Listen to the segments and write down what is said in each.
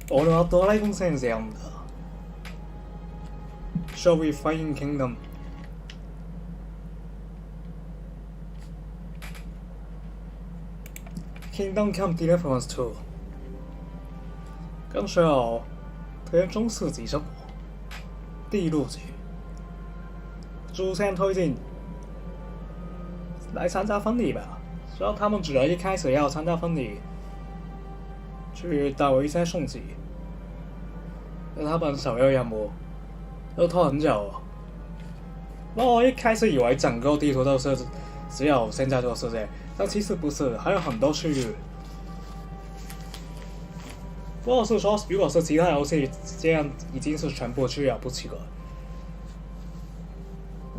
俺はドラゴン先生なんだ。Shall we fight in Kingdom？ Kingdom Come Deliverance II， 跟Cheryl体驗中世紀生活第6集，主線推進，來參加婚禮吧。只要他們只要一開始要參加婚禮，去帶回一些送禮，那他們首要任務都拖很久。我一開始以為整個地圖都是只有現在這個世界，但其實不是，還有很多區域。不過是說，如果是其他遊戲，這樣已經是全部區域，不奇怪。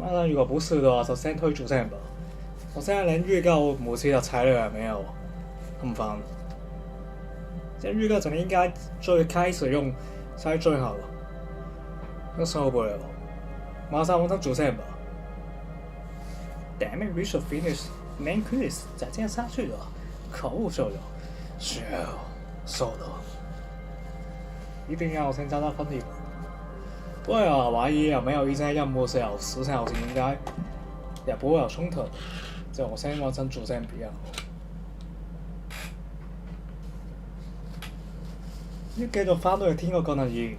那如果不是的話，就先推主線吧。我現在連預告武器的材料也沒有，很煩。現在預告真的應該最開始用才最好，那受不了。馬上完成主線吧。Damn it, we should finish main quest， 再這樣下去了，可惡就有，是收了。一定要先找到婚禮。對啊，懷疑有沒有一些任務是有時效性，應該也不會有衝突。就我先完成主線比較好。要繼續翻到去天國降臨2。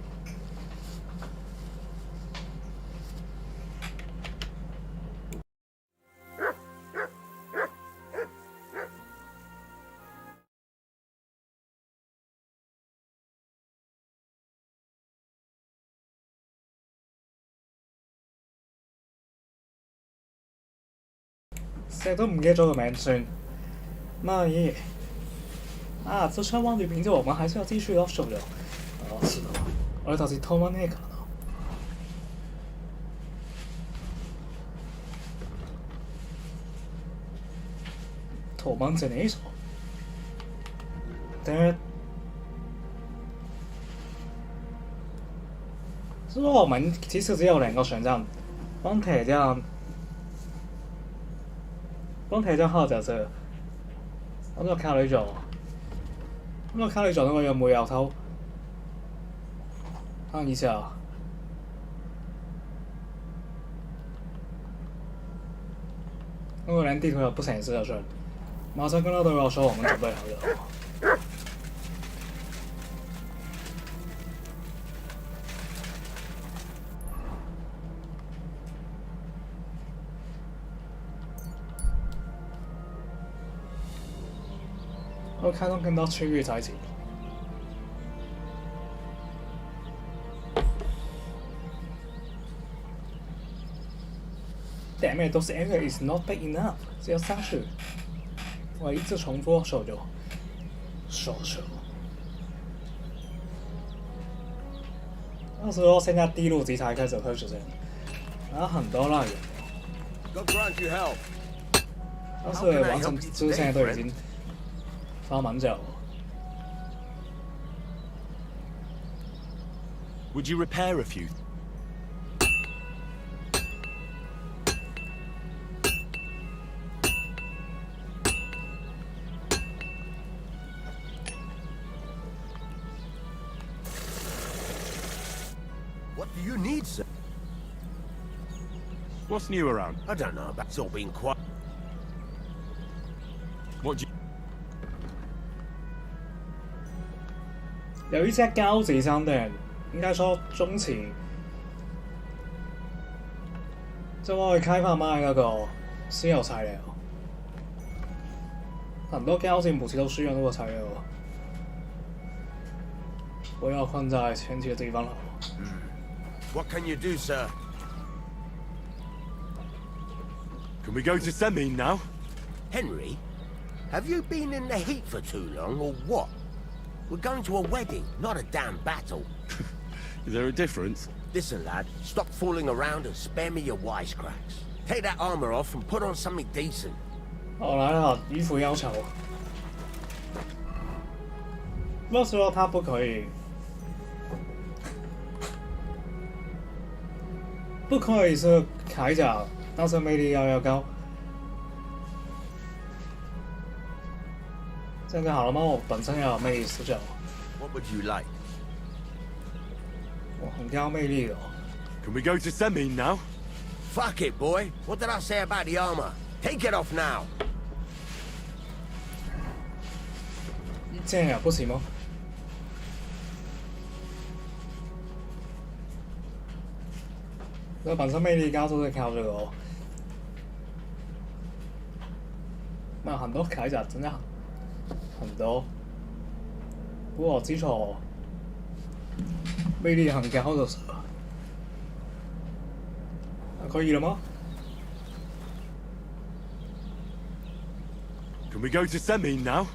成日都唔記得咗個名算。媽耶！啊，這車忘記名字，我們還是要繼續要守的。哦，是的，俺たち飛ばねえからな。飛ばんじゃねえぞ。で，所以我們其實只有2個選項，幫鐵匠或者是我都考慮咗那個有冇搖頭？看一下，那個連地圖也不顯示的是，馬上跟到對話說我們準備好了。我看到更多區域在一起。Damn it, those areas is not big enough， 只有3區。我一直重複手就。那時候現在第6集才開始推主線，然後很多爛人。但是完成主線都已經花蠻久。Would you repair a few? What do you need, sir? What's new around? I don't know, but it's all been quiet. What do you... 有一些高級商店，應該說中期，就我去開發賣那個稀有材料，很多高級武器都需要那個材料，不要放在前期的地方了。What can you do, sir? Can we go to Semin now? Henry, have you been in the heat for too long, or what? We're going to a wedding, not a damn battle. Is there a difference? Listen, lad, stop fooling around and spare me your wisecracks. Take that armor off and put on something decent. 我來了，衣服要求。那時候他不可以，是铠甲，但是魅力要高。現在好了嗎？我本身要有魅力19。What would you like? 很高魅力哦。Can we go to semi now? Fuck it, boy. What did I say about the armor? Take it off now. 这样不行吗？这本身魅力高就是靠这个哦。那很多铠甲真的很多，不过我基础魅力很高就是了。可以了吗？ Can we go to semi now?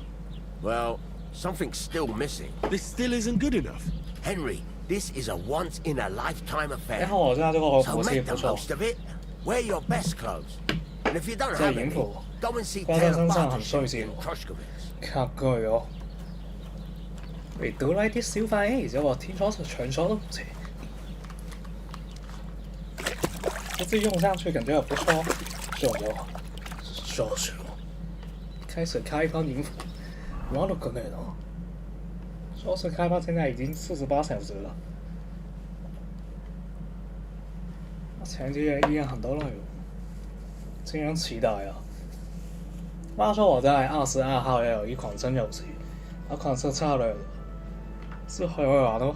Well, something's still missing. This still isn't good enough. Henry, this is a once-in-a-lifetime 还 affair. 好我现在这个 So 服饰 make 不 the 错， most of it. Wear your best clothes. And if you don't 这 have 银 any, 服 go and see 挂在 Taylor 身上 Barter 很帅气 in Trushkovitz. 卡贵哦。你得来啲小費，而且我听说是全收都不错。这次用上去感觉也不错，就开始开发银服，玩到可能哦。说是开发现在已经48小时了，前几日依然很多内容，令人期待啊！话说我在22号也有一款真游戏，那款是策略的，是很会玩哦。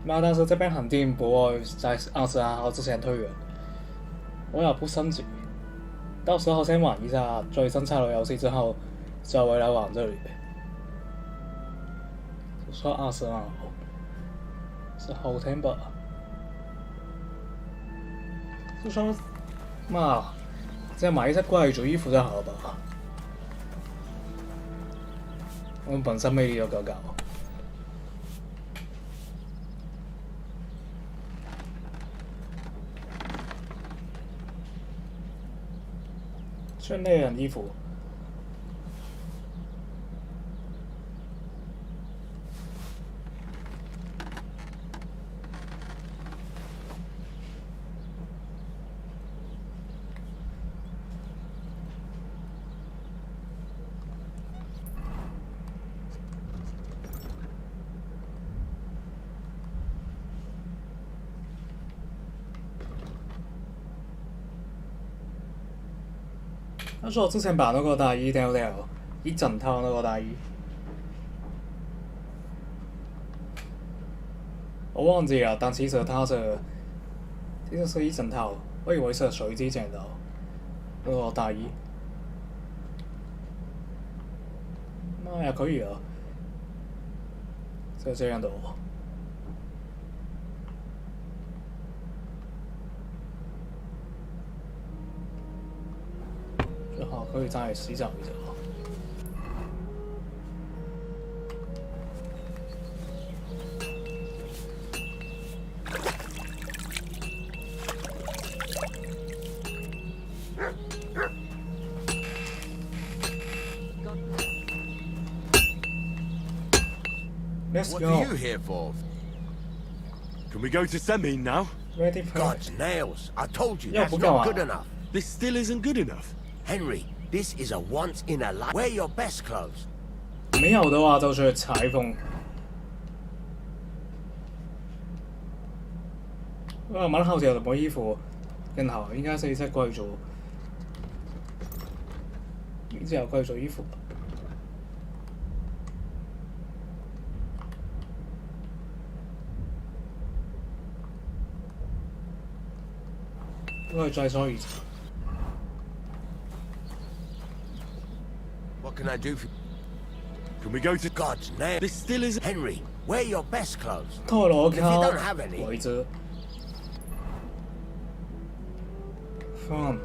那但是这边肯定不会在22号之前推完，我也不升级，到时候先玩一下最新策略游戏之后，再回来玩这里。就说22号是后天吧？就说嘛，再买一些贵族衣服就好了吧？我们本身魅力就够高。训练人衣服，他说我之前把那个大衣丢掉，一整套那个大衣，我忘记了，但其实它是一整套，我以为是随机捡的那个大衣，那也可以啊，就这样的哦。最好可以再洗澡一下。Let's What go. are you here for? Can we go to semi now? Ready for God's nails. I told you, Yeah, that's but not go good on. enough. This still isn't good enough. Henry, this is a once-in-a-life. Wear your best clothes. 没有的话就是裁缝。我蛮好奇有什么衣服更好，应该是一些贵族，一直有贵族衣服。我再说一次。 What can I do for you? Can we go to... God's nails. This still isn't... Henry, wear your best clothes. 托罗 If you 卡 don't have any, 为之。Fun。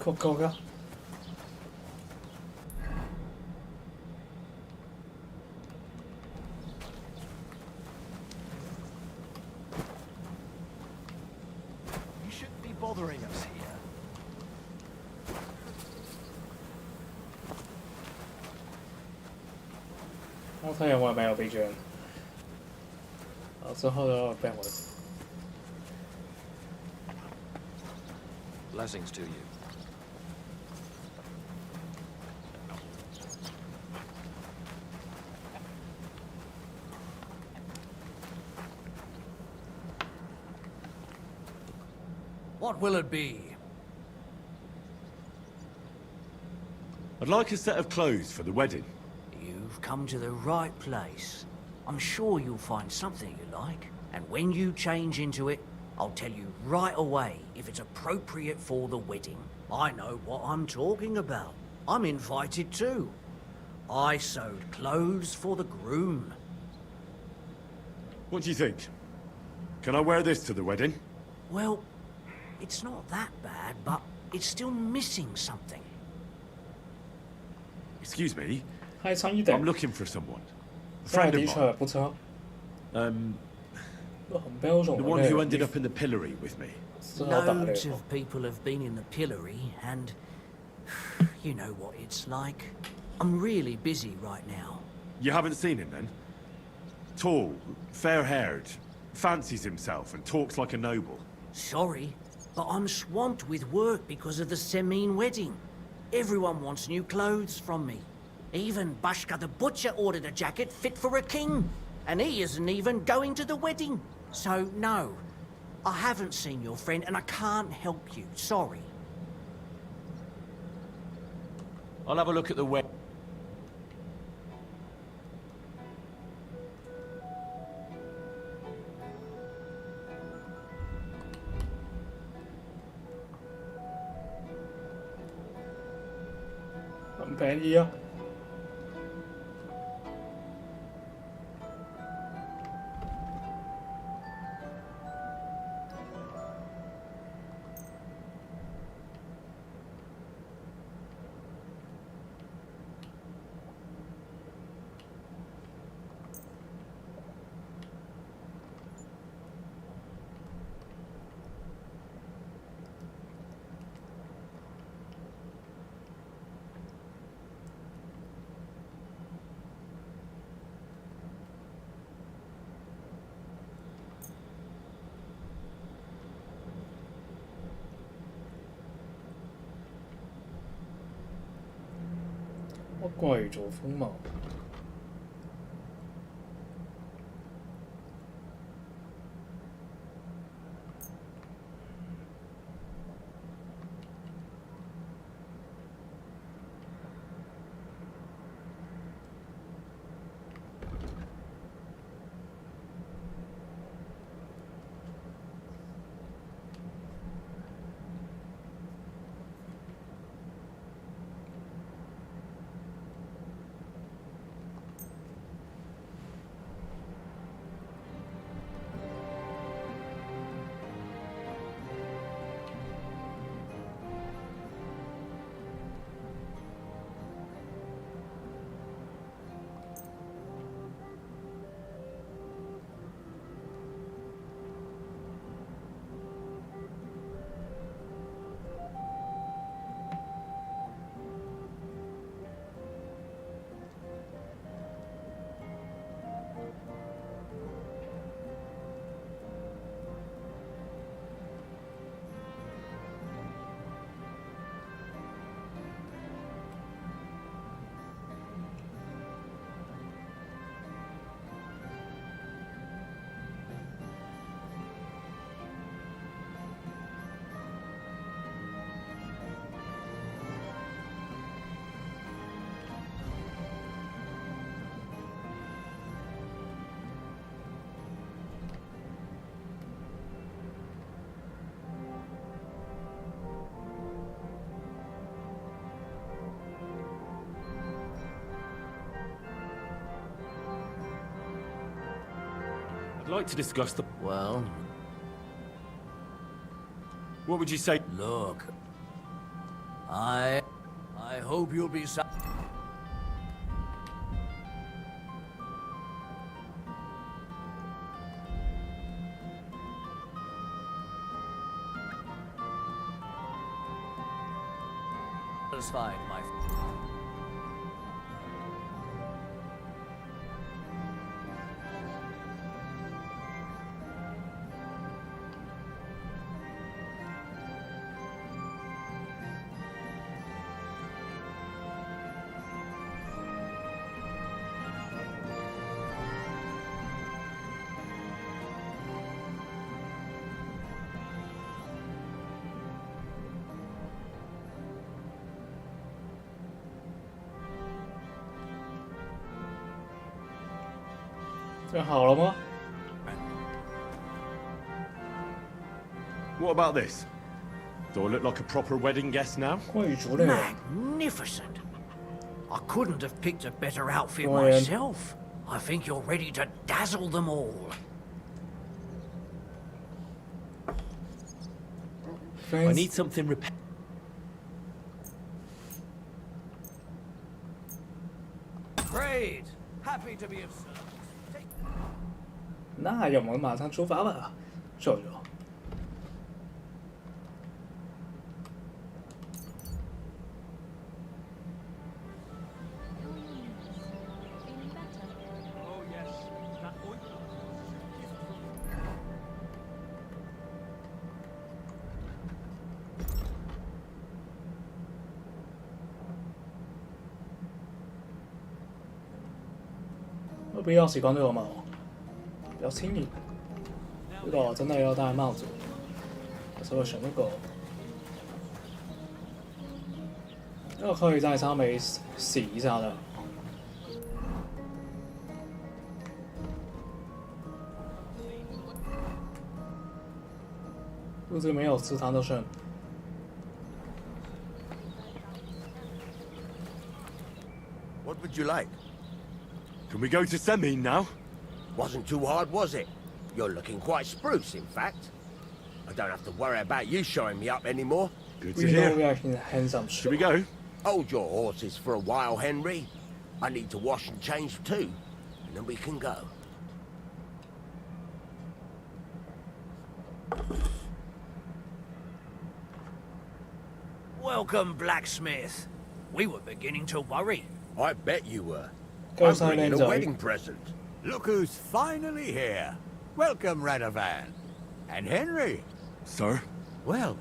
Go. You shouldn't be bothering us here. 我睇有冇咪有俾獎？之後就俾我。Blessings to you. What will it be? I'd like a set of clothes for the wedding. You've come to the right place. I'm sure you'll find something you like. And when you change into it, I'll tell you right away if it's appropriate for the wedding. I know what I'm talking about. I'm invited too. I sewed clothes for the groom. What do you think? Can I wear this to the wedding? Well, it's not that bad, but it's still missing something. Excuse me? 还差一点 I'm，looking for someone. A 这 friend 的 of 确 mine. 不错， Um, 很标准 the 的 one 那 who 个 ended up in the pillory with me. 是好打的 Loads of people have been in the pillory, and you know what it's like. I'm really busy right now. You haven't seen him then? Tall, fair-haired, fancies himself and talks like a noble. Sorry, but I'm swamped with work because of the Semine wedding. Everyone wants new clothes from me. Even Bashka the butcher ordered a jacket fit for a king. And he isn't even going to the wedding. So, no. I haven't seen your friend and I can't help you. Sorry. I'll have a look at the wedding. 很便宜啊。貴族風貌。I'd like to discuss the... Well, What would you say? look. I hope you'll be satisfied, my friend. 这好了吗？ What about this? Do I look like a proper wedding guest now? 关于族类的， Magnificent. I couldn't have picked a better outfit Go ahead. myself. I think you're ready to dazzle them all. I need something repaired. Great. Happy to be of service. 那我们马上出发吧，舅舅。 有必要习惯这个帽，比较轻盈。如果真的要戴帽子，还是会选那个。那个可以在上面洗一下的。肚子没有吃汤的剩。 What would you like? Can we go to Semin now? Wasn't too hard, was it? You're looking quite spruce, in fact. I don't have to worry about you showing me up anymore. Good We to know we hear. are in handsome Should we go? Hold your horses for a while, Henry. I need to wash and change too, and then we can go. Welcome, blacksmith. We were beginning to worry. I bet you were. Go I'm silent, bringing a Zoe. wedding present. Look who's finally here. Welcome, Radovan. And Henry. Sir? Well,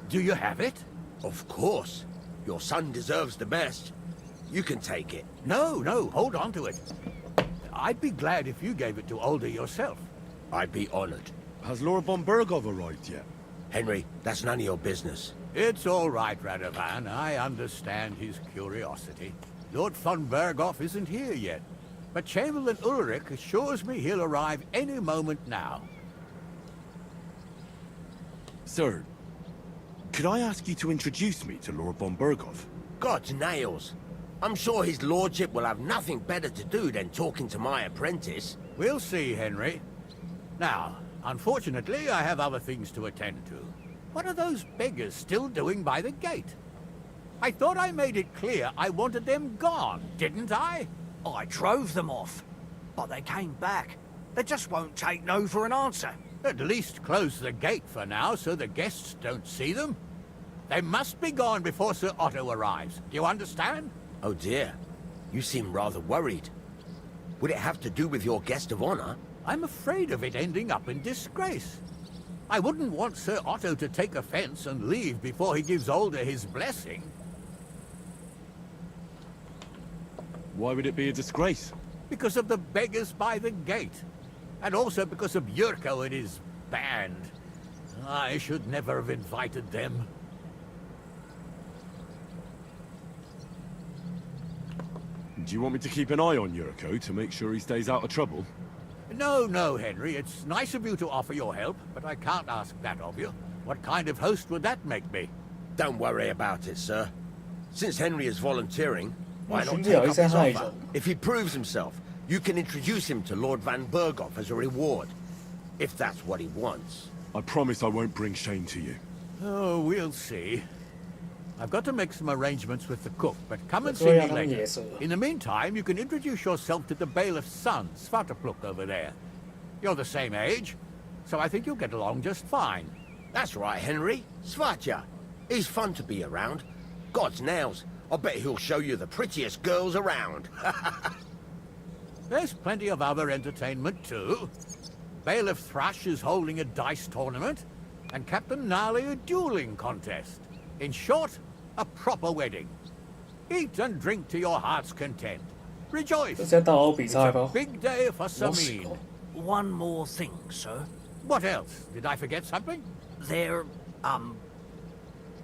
do you have it? Of course. Your son deserves the best. You can take it. No, hold on to it. I'd be glad if you gave it to Older yourself. I'd be honored. Has Laura von Bergov arrived yet? Henry, that's none of your business. It's all right, Radovan. I understand his curiosity. Lord von Berghoff isn't here yet, but Chamberlain Ulrich assures me he'll arrive any moment now. Sir, could I ask you to introduce me to Laura von Bergov? God's nails. I'm sure his lordship will have nothing better to do than talking to my apprentice. We'll see, Henry. Now, unfortunately, I have other things to attend to. What are those beggars still doing by the gate? I thought I made it clear I wanted them gone, didn't I? I drove them off, but they came back. They just won't take no for an answer. At least close the gate for now so the guests don't see them. They must be gone before Sir Otto arrives. Do you understand? Oh dear. You seem rather worried. Would it have to do with your guest of honor? I'm afraid of it ending up in disgrace. I wouldn't want Sir Otto to take offense and leave before he gives Older his blessing. Why would it be a disgrace? Because of the beggars by the gate. And also because of Yurko and his band. I should never have invited them. Do you want me to keep an eye on Yurko to make sure he stays out of trouble? No, Henry. It's nice of you to offer your help, but I can't ask that of you. What kind of host would that make me? Don't worry about it, sir. Since Henry is volunteering, why not Shouldn't take he? up his He's offer? If he proves himself, you can introduce him to Lord Van Berghoff as a reward. If that's what he wants. I promise I won't bring shame to you. Oh, we'll see. I've got to make some arrangements with the cook, but come and see me later. In the meantime, you can introduce yourself to the bailiff's son, Svatopluk, over there. You're the same age, so I think you'll get along just fine. That's right, Henry. Svatja. He's fun to be around. God's nails. I bet he'll show you the prettiest girls around. There's plenty of other entertainment, too. Bailiff Thrush is holding a dice tournament, and Captain Gnarly a dueling contest. In short, a proper wedding. Eat and drink to your heart's content. Rejoice. It's a big day for Samin. One more thing, sir. What else? Did I forget something? They're,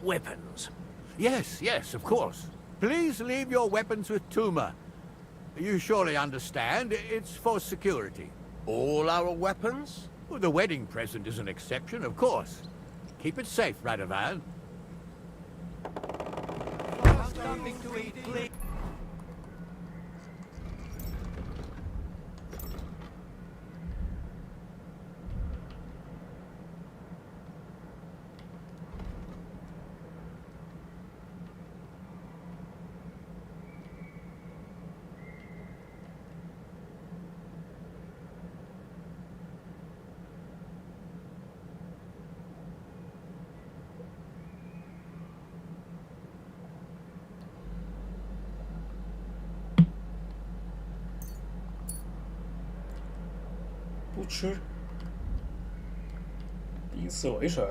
weapons. Yes, of course. Please leave your weapons with Tuma. You surely understand, it's for security. All our weapons? Well, the wedding present is an exception, of course. Keep it safe, Radovan. 不吃，以此为水。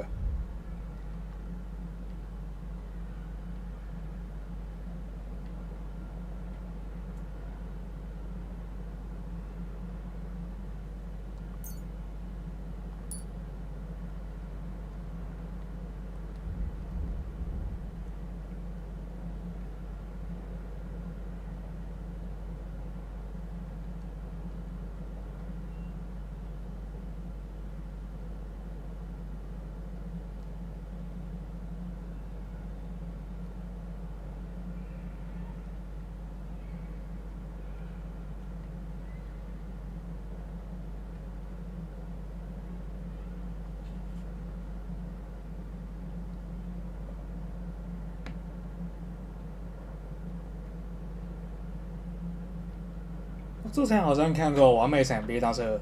之前好像看过完美闪避，但是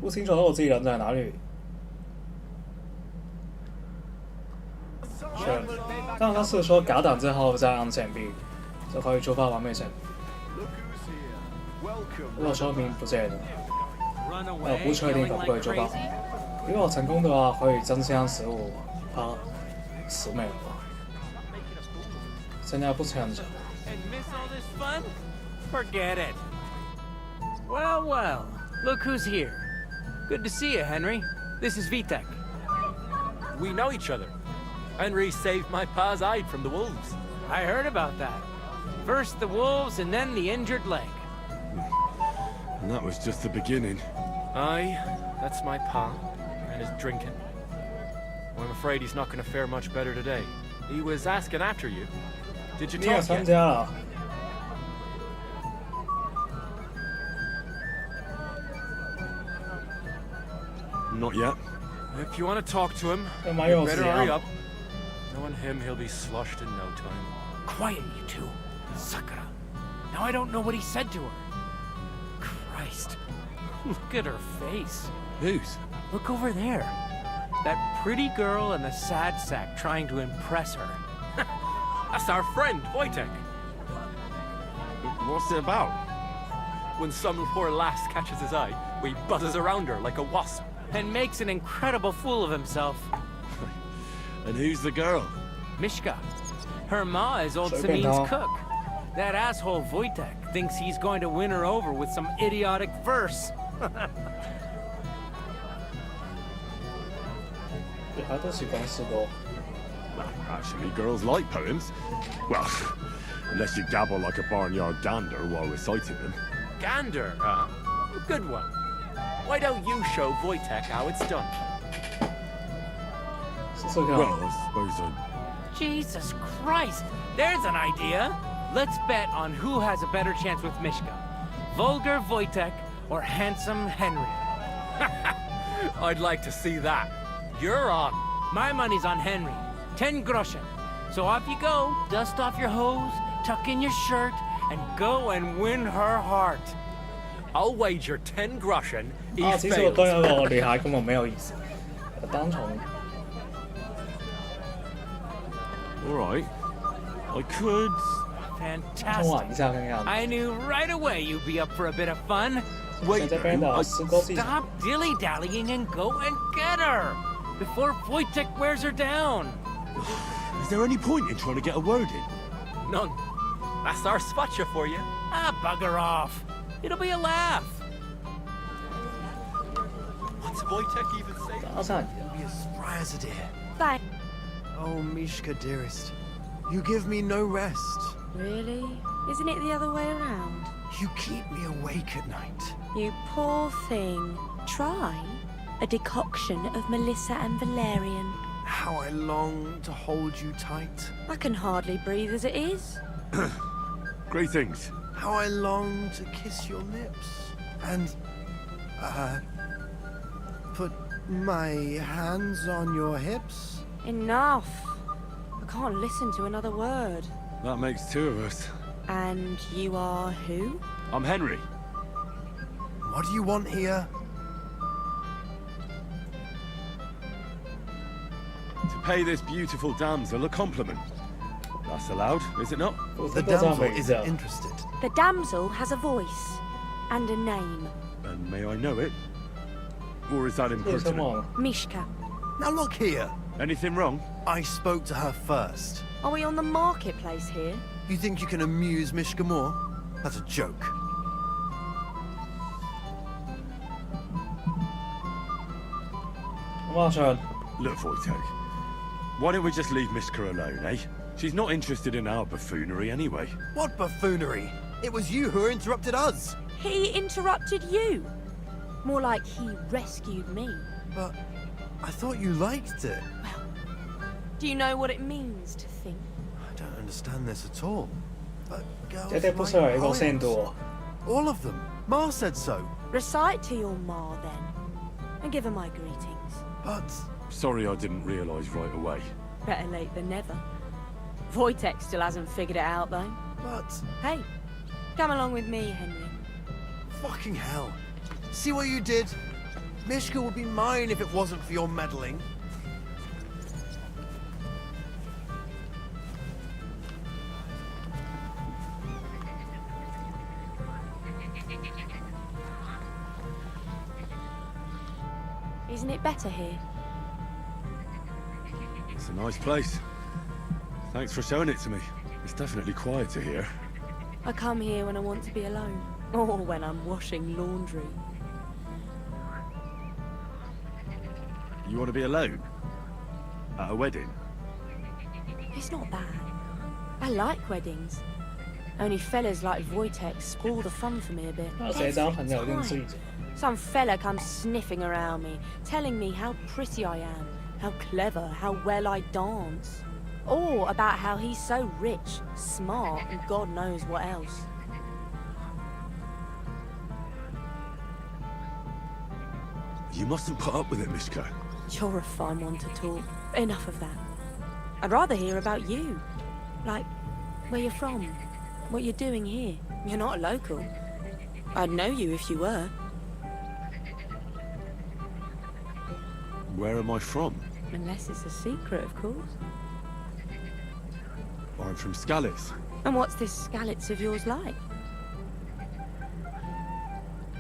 不清楚我自己人在哪里。是，但他是说改档之后再按闪避就可以触发完美闪避。如果说明不见了，我不确定可不可以触发。如果成功的话，可以增加15%美元。现在不这样讲。 And miss all this fun? Forget it. Well, well, look who's here. Good to see you, Henry. This is Vitek. We know each other. Henry saved my pa's hide from the wolves. I heard about that. First the wolves and then the injured leg. And that was just the beginning. Aye, that's my pa, and his drinking. Well, I'm afraid he's not going to fare much better today. He was asking after you. Did you 你也 talk 参 yet? 加了？ Not yet. If you want to talk to him, 干嘛 you 又 better 这 hurry 样 up. Knowing him, he'll be sloshed in no time. Quiet, you two. Sakura. Now I don't know what he said to her. Christ. Look at her face. Whose? Look over there. That pretty girl and the sad sack trying to impress her. That's our friend, Wojtek. What's it about? When some poor lass catches his eye, he buzzes around her like a wasp. And makes an incredible fool of himself. And who's the girl? Mishka. Her ma is old 随便 Samin's 他 cook. That asshole Wojtek thinks he's going to win her over with some idiotic verse. 对，他都喜欢诗歌。 Actually, girls like poems. Well, unless you gabble like a barnyard gander while reciting them. Gander, huh? Good one. Why don't you show Wojtek how it's done? 试试看。 Well, I suppose I... Jesus Christ! There's an idea! Let's bet on who has a better chance with Mishka. Vulgar Wojtek or handsome Henry. I'd like to see that. You're on. My money's on Henry. 10 groschen. So off you go, dust off your hose, tuck in your shirt, and go and win her heart. I'll wager 10 groschen 啊， he 其實我對 fails. 那個女孩根本沒有意思，單從 All right. I could. 通話 Fantastic. 一下看看。 I knew right away you'd be up for a bit of fun. 現 Wait, 在被 though, 打 I, 死過自己。 Stop dilly-dallying and go and get her before Wojtek wears her down. is there any point in trying to get a word in? None. That's our spotcha for you. Ah, bugger off. It'll be a laugh. What's Wojtek even say? 打上 Be as spry as a deer. Thank. Oh, Mishka, dearest. You give me no rest. Really? Isn't it the other way around? You keep me awake at night. You poor thing. Try a decoction of Melissa and Valerian. How I long to hold you tight. I can hardly breathe as it is. Great things. How I long to kiss your lips. And, put my hands on your hips. Enough. I can't listen to another word. That makes two of us. And you are who? I'm Henry. What do you want here? To pay this beautiful damsel a compliment. That's allowed, is it not? The damsel isn't interested. The damsel has a voice and a name. And may I know it? Or is that 这是什 impertinent? 么？ Mishka. Now look here. Anything wrong? I spoke to her first. Are we on the marketplace here? You think you can amuse Mishka more? That's a joke. Marshall， Look, Wojtek. Why don't we just leave Mishka alone, eh? She's not interested in our buffoonery anyway. What buffoonery? It was you who interrupted us. He interrupted you. More like he rescued me. But I thought you liked it. Do you know what it means to think? I don't understand this at all. But girls 这对不 like 是有一个 poems. 限度。 All of them. Ma said so. Recite to your ma then, and give her my greetings. But Sorry I didn't realise right away. Better late than never. Wojtek still hasn't figured it out though. but Hey, come along with me, Henry. fucking hell. See what you did? Mishka would be mine if it wasn't for your meddling. Isn't it better here? It's a nice place. Thanks for showing it to me. It's definitely quieter here. I come here when I want to be alone, or when I'm washing laundry. You want to be alone? At a wedding? It's not bad. I like weddings. Only fellas like Wojtek spoil the fun for me a bit. 那谁当朋友一定 Every 是 time. Some fella comes sniffing around me, telling me how pretty I am, how clever, how well I dance. Or about how he's so rich, smart, and God knows what else. You mustn't put up with it, Mishka. You're a fun one to talk. Enough of that. I'd rather hear about you. Like, where you're from, what you're doing here. You're not a local. I'd know you if you were. Where am I from? Unless it's a secret, of course. I'm from Skalitz. And what's this Skalitz of yours like?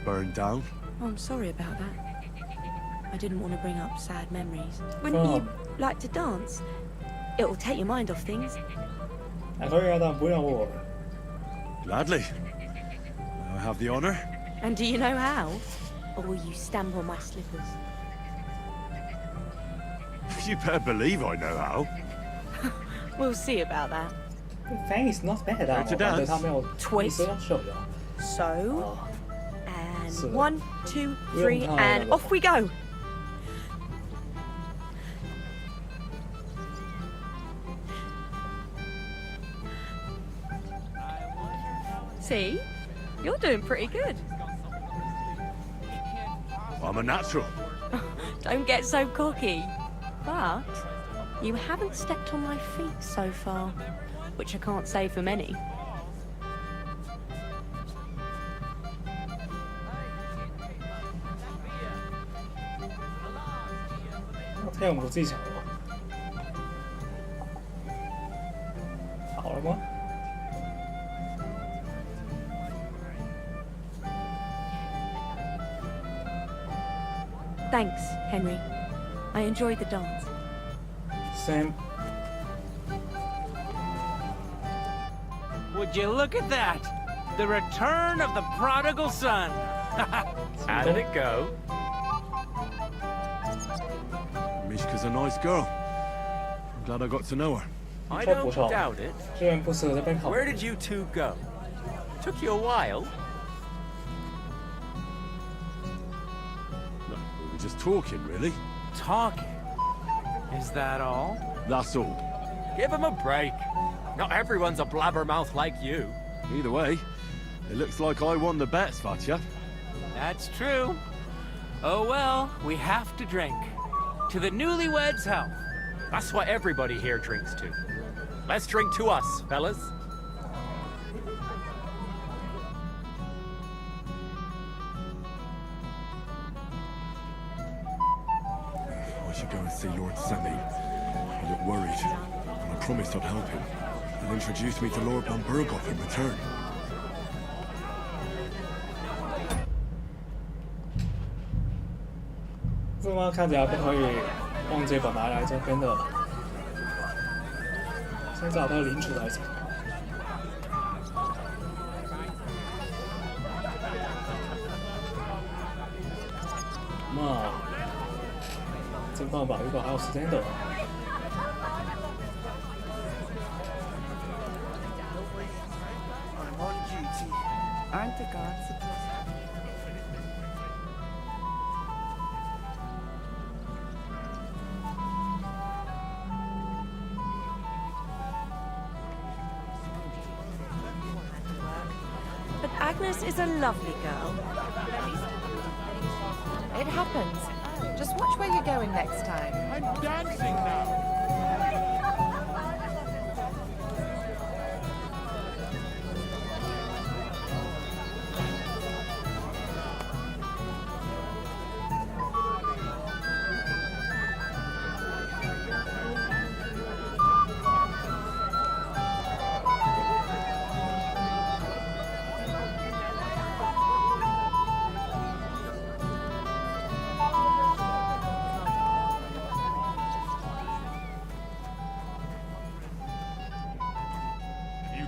Burned down. Oh, I'm sorry about that. I didn't want to bring up sad memories. Wouldn't you like to dance? It'll take your mind off things. 还可以啊，但不要我。 Gladly. I have the honour. And do you know how? Or will you stamp on my slippers? You better believe I know how. We'll see about that. Thanks, not bad 啊， Go to 我感觉 dance. 他没有 Twist. 意思要秀的。 So, 哦， and So, 1, 2, 3, time, and level. off we go. See? You're doing pretty good. I'm a natural. Don't get so cocky. But you haven't stepped on my feet so far, which I can't say for many. 他有没有技巧哦？好了吗？ Thanks, Henry. I enjoyed the dance. Same. Would you look at that? The return of the prodigal son. How did it go? Mishka's a nice girl. I'm glad I got to know her. I don't doubt it. 居然不适合在边跑。 Where did you two go? Took you a while. No, we were just talking, really. Talking. Is that all? That's all. Give him a break. Not everyone's a blabbermouth like you. Either way, it looks like I won the bet, Svatya. That's true. Oh well, we have to drink. To the newlyweds' health. That's what everybody here drinks to. Let's drink to us, fellas. I should go and see Lord Sammy. He looked worried, and I promised I'd help him. He'll introduce me to Lord von Burgoff in return. 这吗？看起来不可以忘记本来来这边的。先找到领主来讲。那这办法如果还有时间的。 I'm on duty. Aren't the gods supposed But Agnes is a lovely girl. It happens. Just watch where you're going next time. I'm dancing now.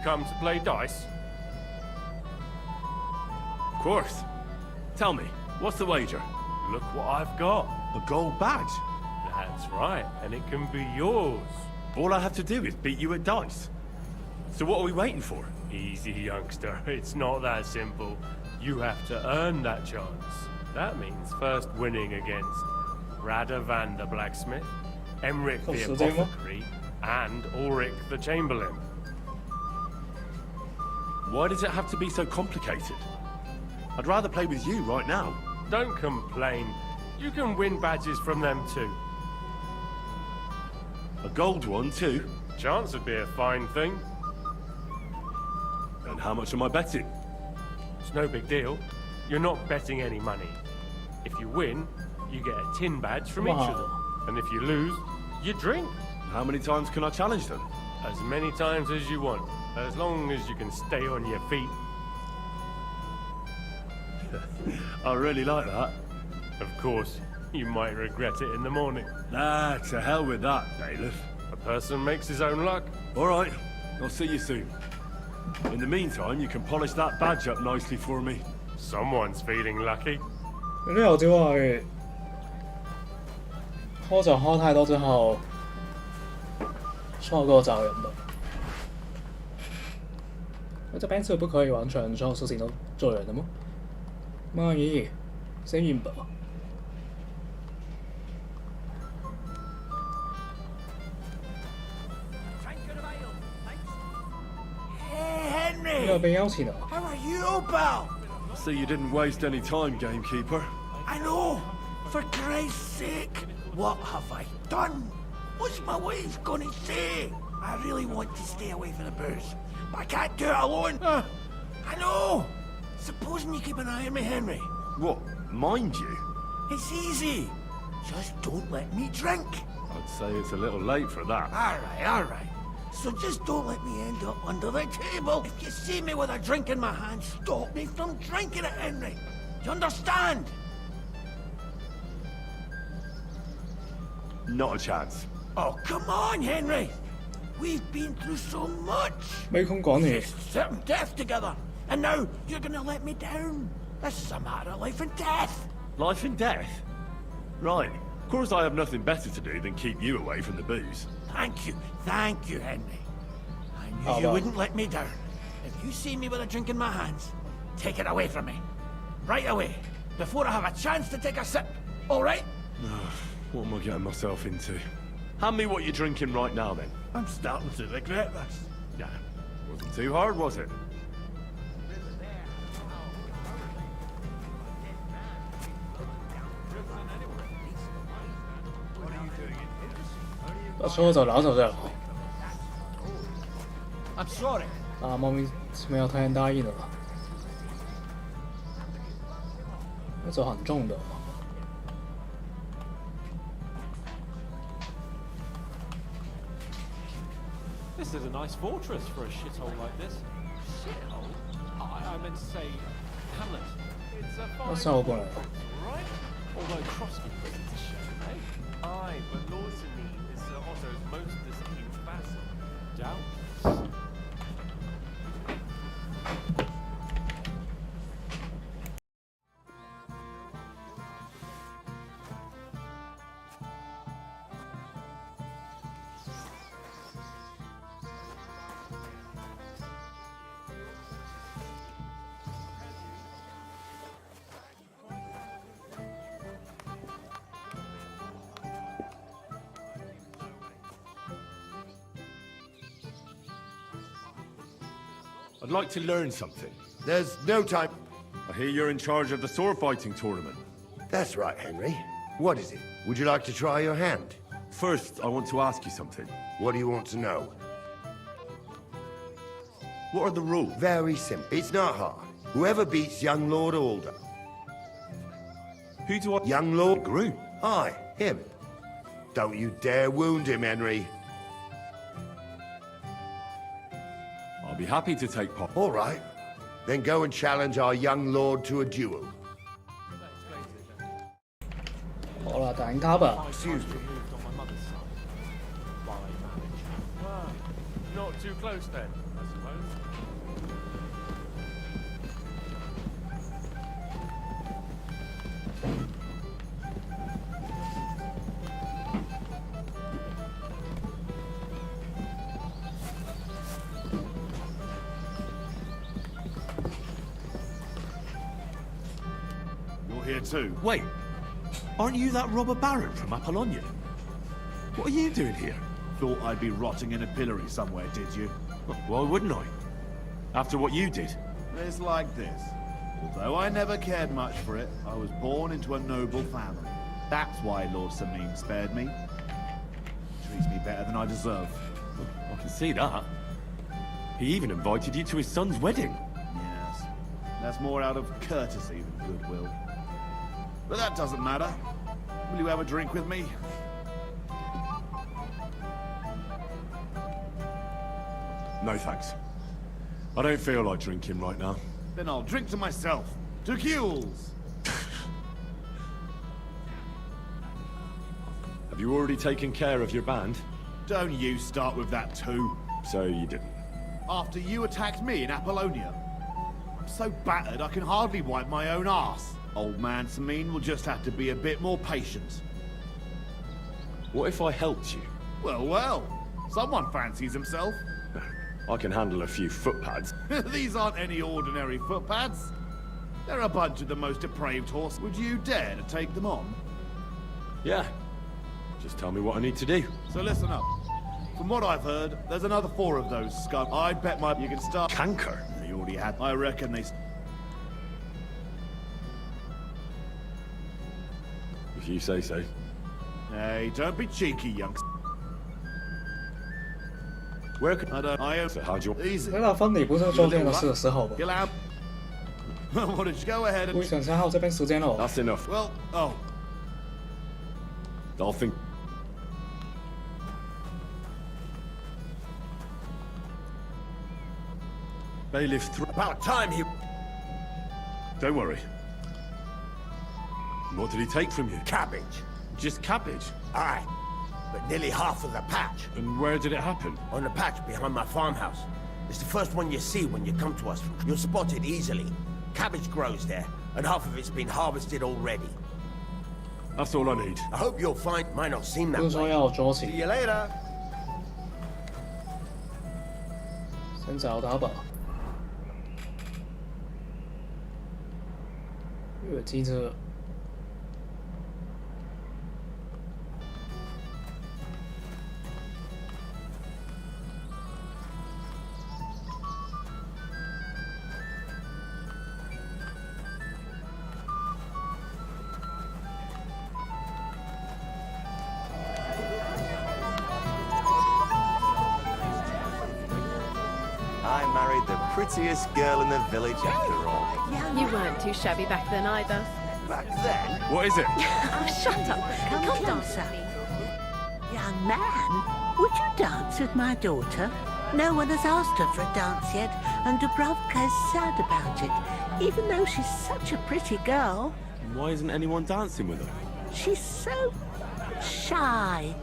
Come to play dice? Of course. Tell me, what's the wager? Look what I've got. A gold badge. That's right, and it can be yours. All I have to do is beat you at dice. So what are we waiting for? Easy, youngster. It's not that simple. You have to earn that chance. That means first winning against Radovan the blacksmith, Emric the apothecary, and Ulrich the chamberlain. Why does it have to be so complicated? I'd rather play with you right now. Don't complain. You can win badges from them too. A gold one too? Chance would be a fine thing. And how much am I betting? It's no big deal. You're not betting any money. If you win, you get a tin badge from each of them. And if you lose, you drink. How many times can I challenge them? As many times as you want. As long as you can stay on your feet. I really like that. Of course, you might regret it in the morning. Nah, to hell with that, bailiff. A person makes his own luck. All right, I'll see you soon. In the meantime, you can polish that badge up nicely for me. Someone's feeling lucky. 因为有機會喝酒喝太多之後，錯過找人的。我這邊是不可以完全所有事情都做人的嗎？媽咦，聲音吧。Hey, Henry! 又被邀請了。 How are you, pal? See you didn't waste any time, gamekeeper. I know! For Christ's sake! What have I done? What's my wife gonna say? I really want to stay away from the booze, but I can't do it alone. I know. Supposing you keep an eye on me, Henry. What? Mind you? It's easy. Just don't let me drink. I'd say it's a little late for that. All right. So just don't let me end up under the table. If you see me with a drink in my hand, stop me from drinking it, Henry. Do you understand? Not a chance. Oh, come on, Henry. We've been through so much. 沒空講嘢。 Certain death together. And now you're gonna let me down. This is a matter of life and death. Life and death? Right. Of course I have nothing better to do than keep you away from the booze. Thank you, Henry. I knew you wouldn't let me down. If you see me with a drink in my hands, take it away from me. Right away, before I have a chance to take a sip. All right? What am I getting myself into? Hand me what you're drinking right now, then. I'm starting to regret this. Yeah. Wasn't too hard, was it? That's all就拿走这了。 I'm sorry. 啊，莫名其妙太答应了，那走很重的。 This is a nice fortress for a shithole like this. Shithole? I meant to say hamlet. It's a fine fortress, right? Although Crosby prison's a shame, eh? Aye, but Lord Samin is Sir Otto's most esteemed vassal. Doubtless. I'd like to learn something. There's no time. I hear you're in charge of the sword fighting tournament. That's right, Henry. What is it? Would you like to try your hand? First, I want to ask you something. What do you want to know? What are the rules? Very simple. It's not hard. Whoever beats young Lord Alder. Who do I... Young Lord... Group? Aye, him. Don't you dare wound him, Henry. I'll be happy to take part. All right. Then go and challenge our young lord to a duel. 好啦，打贏他吧。 Excuse me. Not too close then, I suppose. You're here too. Wait. Aren't you that robber baron from Apollonia? What are you doing here? Thought I'd be rotting in a pillory somewhere, did you? Why wouldn't I? After what you did. It's like this. Although I never cared much for it, I was born into a noble family. That's why Lord Samin spared me. Treats me better than I deserve. I can see that. He even invited you to his son's wedding. Yes. That's more out of courtesy than goodwill. But that doesn't matter. Will you have a drink with me? No thanks. I don't feel like drinking right now. Then I'll drink to myself. To Keels! Have you already taken care of your band? Don't you start with that too. So you didn't. After you attacked me in Apollonia. I'm so battered I can hardly wipe my own arse. Old man Samin will just have to be a bit more patient. What if I helped you? Well, well. Someone fancies himself. I can handle a few footpads. These aren't any ordinary footpads. They're a bunch of the most depraved horse. Would you dare to take them on? Yeah. Just tell me what I need to do. So listen up. From what I've heard, there's another 4 of those scum. I'd bet you can start... Canker? They already had. I reckon they... If you say so. Hey, don't be cheeky, youngster. Where can I answer? How'd you easy? 那个婚礼不是昨天的事，10号吧？ Get out. What did you go ahead and? 故意想消耗这边时间哦。 That's enough. Well, oh. I'll think. Bailiff 3. About time he... Don't worry. What did he take from you? Cabbage. Just cabbage. Aye, but nearly half of the patch. And where did it happen? On the patch behind my farmhouse. It's the first one you see when you come to us. You'll spot it easily. Cabbage grows there, and half of it's been harvested already. That's all I need. I hope you'll find might not seem 不 that 是说 way. 要捉起， See you later. 先找他吧。越机车。 I married the prettiest girl in the village after all. You weren't too shabby back then either. Back then, What is it? Oh, shut up. Come dance with me. Young man, would you dance with my daughter? No one has asked her for a dance yet, and Dubrovka is sad about it, even though she's such a pretty girl. Why isn't anyone dancing with her? She's so shy.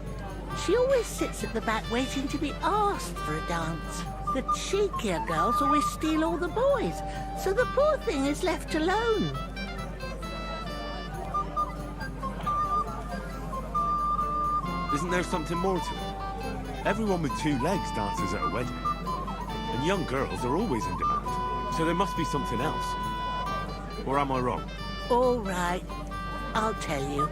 She always sits at the back waiting to be asked for a dance. The cheekier girls always steal all the boys, so the poor thing is left alone. Isn't there something more to it? Everyone with 2 legs dances at a wedding. And young girls are always in demand. So there must be something else. Or am I wrong? All right, I'll tell you.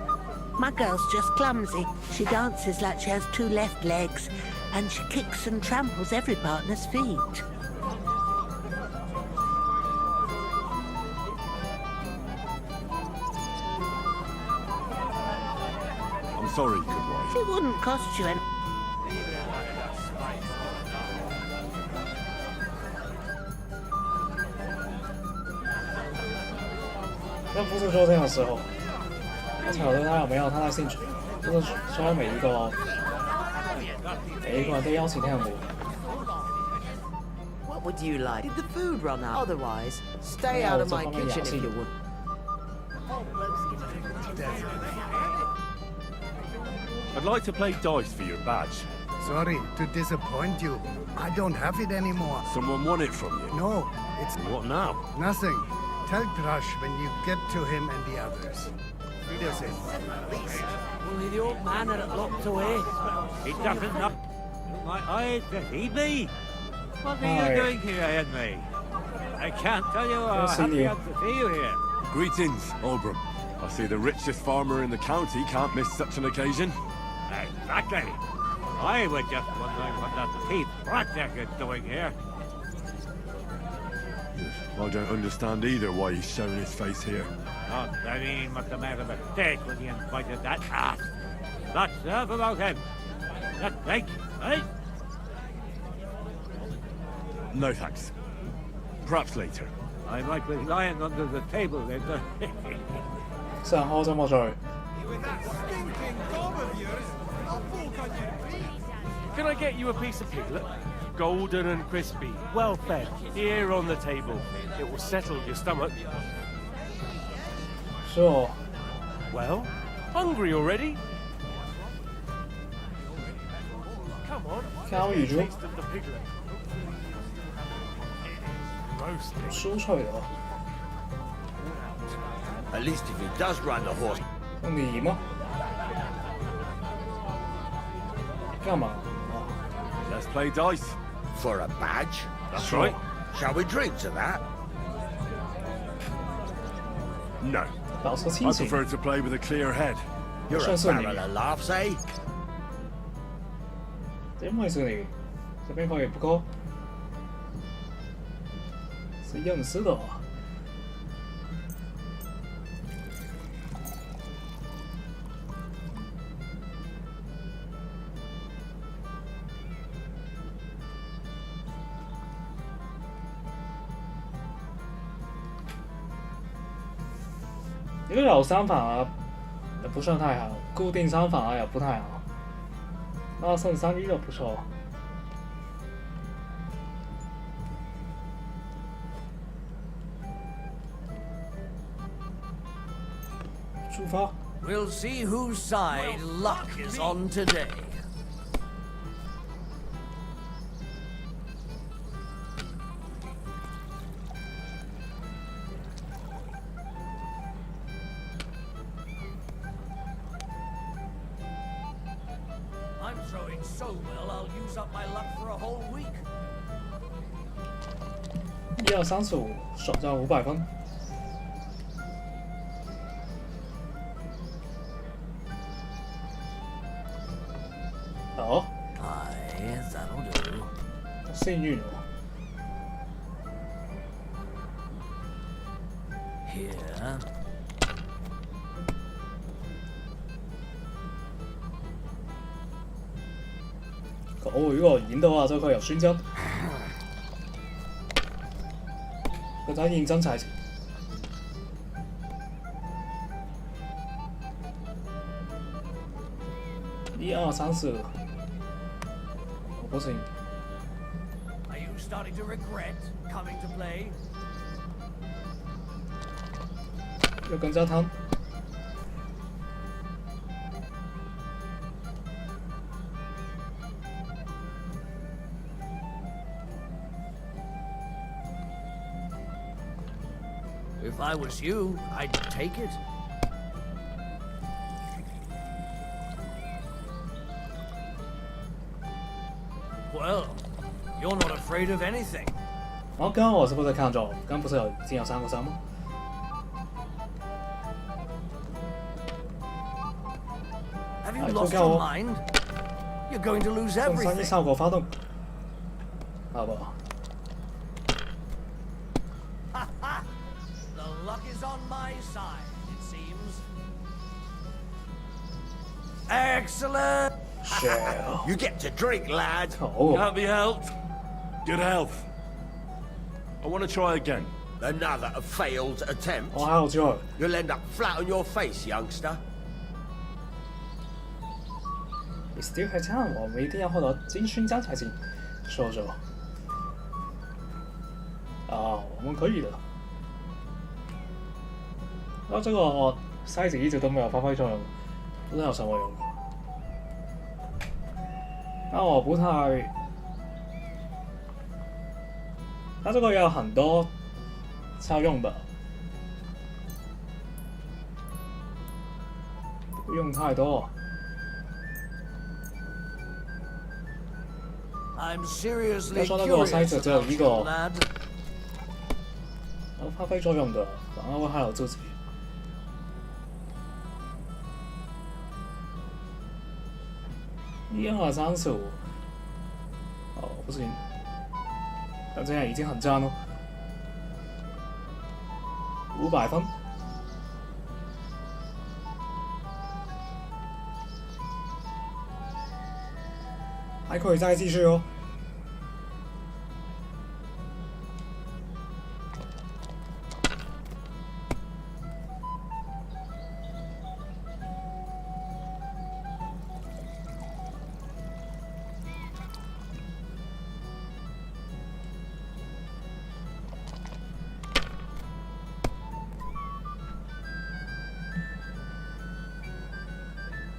My girl's just clumsy. She dances like she has 2 left legs, and she kicks and tramples every partner's feet. I'm sorry, good wife. It wouldn't cost you any... 那不是昨天的时候，我查对他有没有他的兴趣，就是说每一个人都邀请他们。 What would you like? Did the food run out? Otherwise, stay 没有 out of 这 my 方面 kitchen 雅 if 兴 you would. I'd like to play dice for your badge. Sorry to disappoint you. I don't have it anymore. Someone won it from you. No, it's What now? nothing. Tell Drush when you get to him and the others. Wiedersehen. Only the old man had it locked away. It doesn't look like I deceive me. What are Hi. you doing here, Henry? I can't tell you how Yes, happy indeed. I am to see you here. Greetings, Olbram. I see the richest farmer in the county can't miss such an occasion. Exactly. I was just wondering what that thief Project is doing here. I don't understand either why he's showing his face here. Not, I mean, what's the matter with Dick when he invited that ass? Not enough about him. That's right, right? No thanks. Perhaps later. I might be lying under the table later. 然後這麼做， Can I get you a piece of piglet? Golden and crispy, well fed, here on the table. It will settle your stomach. 是哦， Well, hungry already? Come on, 烤乳豬， taste of the piglet. Roasted. 酥脆的， at least if he does ride the horse. 你嗎？幹嘛？ Let's play dice. For a badge? That's right. Shall we drink to that? No. 保持 I 清醒。 prefer to play with a clear head. You're a 算是你 barrel of laughs, eh? 點會是你？這邊可以不夠？是認識的。如果有3反而也不算太好，固定3反而也不太好。那剩3-1就不错。出发。We'll see whose side luck is on today. I'm throwing so well, I'll use up my luck for a whole week. 1、2、3、4、5，爽到500分。好。Aye, that'll do. 幸运哦。Here. 如果赢的话就可以有勋章，更加认真才行。1、2、3、4，我不行。Are you starting to regret coming to play? 要更加贪。If I was you, I'd take it. Well, you're not afraid of anything. 刚刚我是不是看错？刚不是已经有3个3吗？ Have you lost your mind? You're going to lose everything. 3-1效果发动，好不好？ The luck is on my side, it seems. Excellent. Cheryl. You get to drink, lad. Can't be helped. Good health. I want to try again. Another failed attempt. 我还有机会。 You'll end up flat on your face, youngster. 你 still 还差，我们一定要获得金勋章才行。说说。啊，我们可以的。那这个筛子一直都没有发挥作用，不知道有什么用。那我不太，它这个要很多才用的，不用太多。 I'm seriously 要说那个筛子 curious 只有 about 一 you, 个， lad. 然后发挥作用的，反而会害了自己。1、2、3、4、5，哦，不行，但这样已经很赞了，500分。 还可以再继续哦。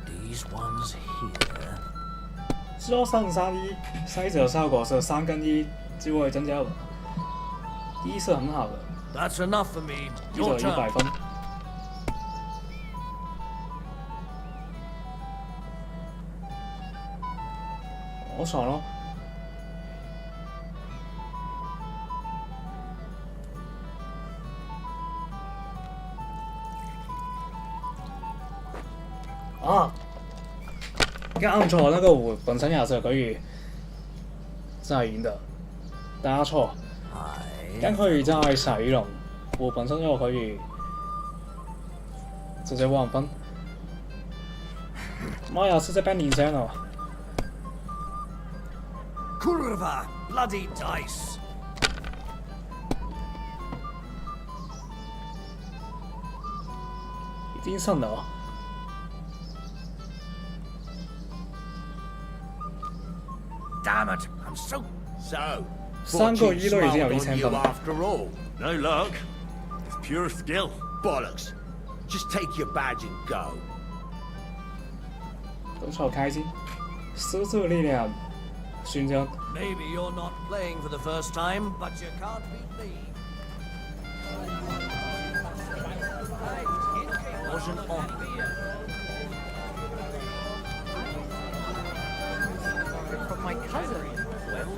These ones here. 之后剩3-1，筛子的效果是3跟1就会增加了，1是很好的。 That's enough for me. 只有 Your turn. 100分。好爽咯！啊！刚按错那个5本身也是可以再赢的，答错。刚可以再洗龙，5本身又可以直接1分。妈呀，是这边领先了。 Kurva, bloody dice. 已經信啦。Damn it! I'm so. 3個月都已經有1000分。 After all, No luck. It's pure skill. bollocks. Just take your badge and go. 多少开心？狮子力量，勋章。 Maybe you're not playing for the first time, but you can't beat me. Wasn't on me. From my cousin. Well,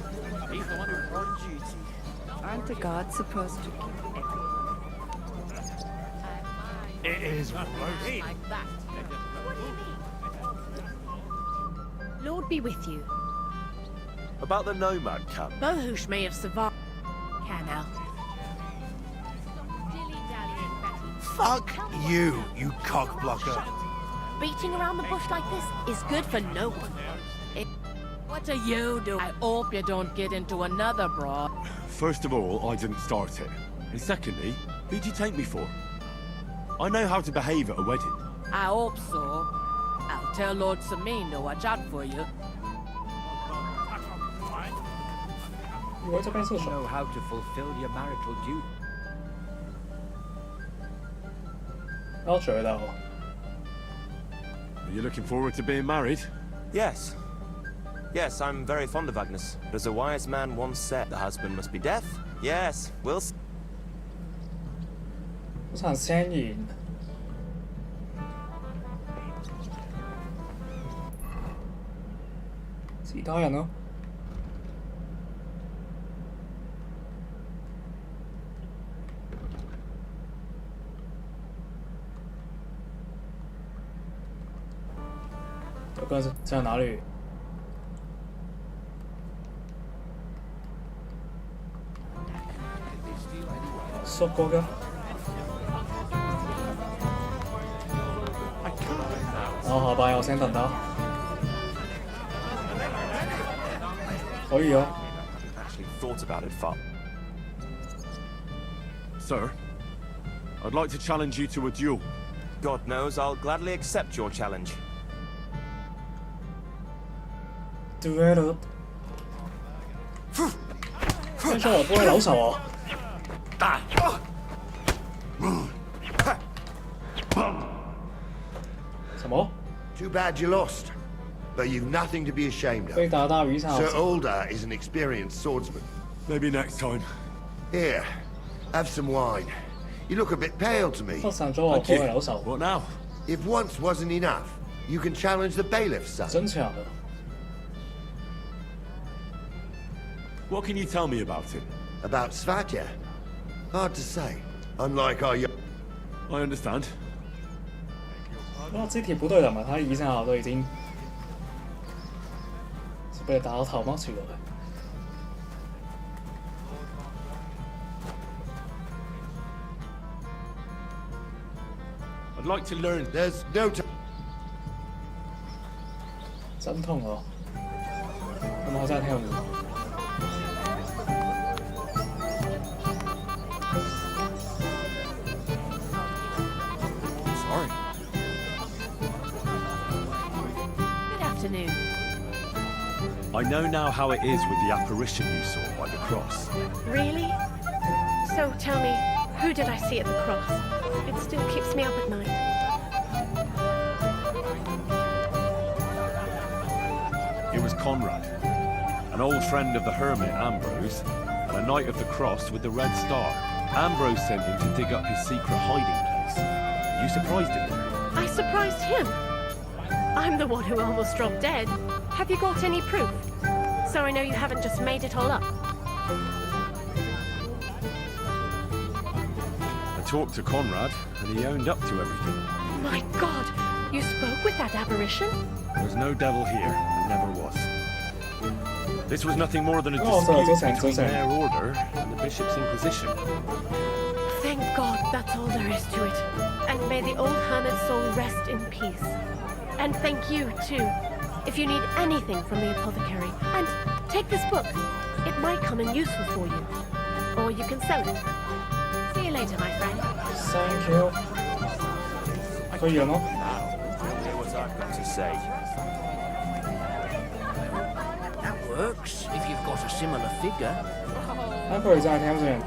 he's the one who's on duty. Aren't the gods supposed to keep It is worth it. Like that. Lord be with you. About the nomad camp. Bohush may have survived. Canal. Fuck you, you cockblocker. Beating around the bush like this is good for no one. What do you do? I hope you don't get into another brawl. First of all, I didn't start it. And secondly, who'd you take me for? I know how to behave at a wedding. I hope so. I'll tell Lord Samin to watch out for you. 以为这边是什 Know how to fulfill your marital duty. 要觉得 Are you looking forward to being married? Yes. Yes, I'm very fond of Agnes. But as a wise man once said, the husband must be deaf. Yes, we'll see. 非常鲜艳。其他人呢？这个是在哪里？熟過㗎。我下巴有聲等等。可以啊。 Actually thought about it far. Sir, I'd like to challenge you to a duel. God knows I'll gladly accept your challenge. Duel。聽說我幫你扭手啊！ 什麼？ Too bad you lost. But you've nothing to be ashamed of. 被打到魚上。 Sir Alder is an experienced swordsman. Maybe next time. Here, have some wine. You look a bit pale to me. 我上咗我幫你扭手。 What now? If once wasn't enough, you can challenge the bailiff's son. 真假的？ What can you tell me about him? About Svatya? Hard to say. Unlike our young... I understand. 哇，这铁不对的嘛，他一上好都已经是被打到頭嗎？奇怪。 I'd like to learn. There's no time. 真痛哦！咁我真係聽唔到。 Sorry. Good afternoon. I know now how it is with the apparition you saw by the cross. Really? So tell me, who did I see at the cross? It still keeps me up at night. It was Conrad, an old friend of the hermit Ambrose, and a knight of the cross with the red star. Ambrose sent him to dig up his secret hiding place. You surprised him there? I surprised him. I'm the one who almost dropped dead. Have you got any proof? So I know you haven't just made it all up. I talked to Conrad, and he owned up to everything. My God, you spoke with that apparition? There's no devil here, and never was. This was nothing more than a Oh, so dispute it's between okay. their order and the bishop's inquisition. Thank God that's all there is to it. And may the old hermit's soul rest in peace. And thank you, too. If you need anything from the apothecary, and take this book. It might come in useful for you. Or you can sell it. See you later, my friend. Thank you. I 可以了吗？ Hear what I've got to say. That works if you've got a similar figure. 还可以再挑选。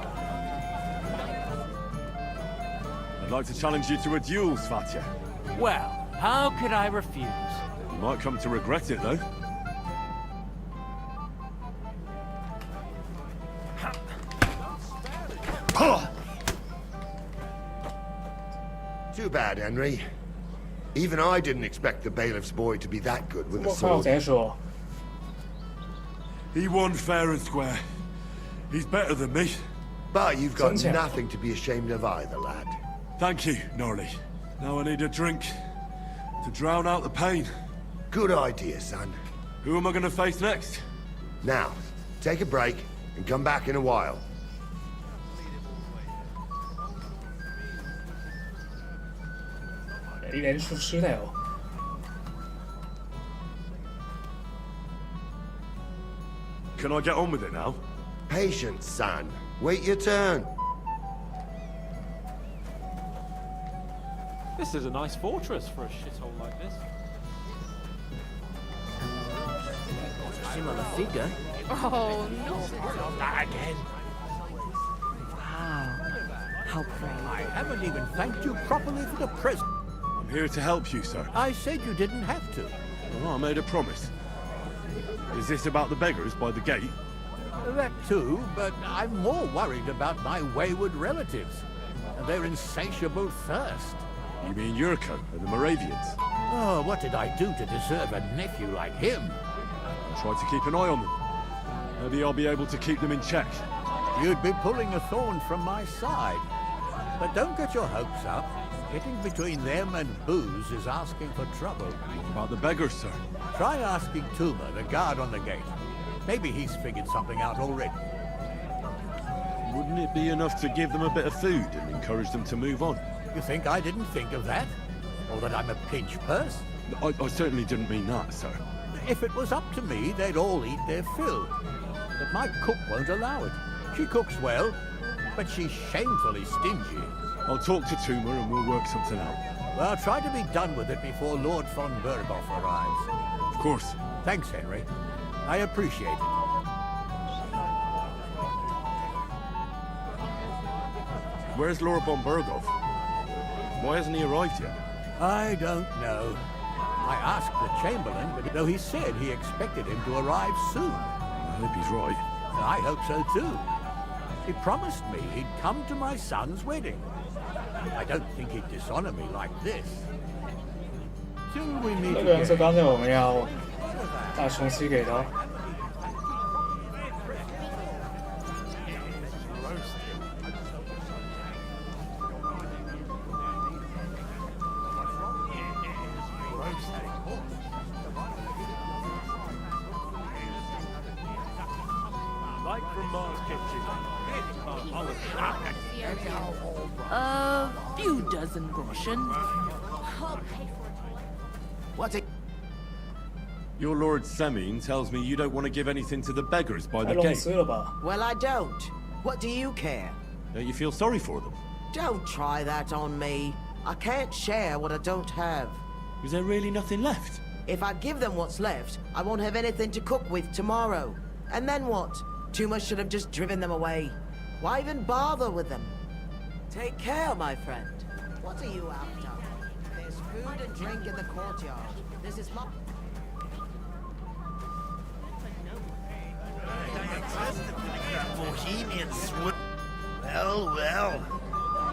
I'd like to challenge you to a duel, Svatya. Well, how could I refuse? You might come to regret it, though. Too bad, Henry. Even I didn't expect the bailiff's boy to be that good with a 我靠， sword. 谁说？ He won fair and square. He's better than me. But you've got 真强。 nothing to be ashamed of either, lad. Thank you, Norley. Now I need a drink to drown out the pain. Good idea, son. Who am I going to face next? Now, take a break and come back in a while. 雷连出师了哦。 Can I get on with it now? Patience, son. Wait your turn. This is a nice fortress for a shithole like this. Similar figure. Oh, no. Not that again. Wow. How brave. I haven't even thanked you properly for the present. I'm here to help you, sir. I said you didn't have to. Well, I made a promise. Is this about the beggars by the gate? That too, but I'm more worried about my wayward relatives and their insatiable thirst. You mean Yurko and the Moravians? Oh, what did I do to deserve a nephew like him? I'll try to keep an eye on them. Maybe I'll be able to keep them in check. You'd be pulling a thorn from my side. But don't get your hopes up. Getting between them and booze is asking for trouble. What about the beggars, sir? Try asking Tuma, the guard on the gate. Maybe he's figured something out already. Wouldn't it be enough to give them a bit of food and encourage them to move on? You think I didn't think of that? Or that I'm a pinch purse? I certainly didn't mean that, sir. If it was up to me, they'd all eat their fill. But my cook won't allow it. She cooks well, but she's shamefully stingy. I'll talk to Tuma and we'll work something out. Well, try to be done with it before Lord von Bergoff arrives. Of course. Thanks, Henry. I appreciate it. Where's Lord von Bergoff? Why hasn't he arrived yet? I don't know. I asked the Chamberlain, but though he said he expected him to arrive soon. I hope he's right. I hope so too. He promised me he'd come to my son's wedding. I don't think he'd dishonor me like this. Till we meet 那个人是 again. 刚才我们要带东西给他。 Like from Mark's kitchen. A few dozen groschen. What's it? Your Lord Semine tells me you don't want to give anything to the beggars by 太 the 弄 gate. 死了吧？ Well, I don't. What do you care? Don't you feel sorry for them? Don't try that on me. I can't share what I don't have. Is there really nothing left? If I give them what's left, I won't have anything to cook with tomorrow. And then what? Tuma should have just driven them away. Why even bother with them? Take care, my friend. What are you after? There's food and drink in the courtyard. This is my... Bohemian swoon. Well, well.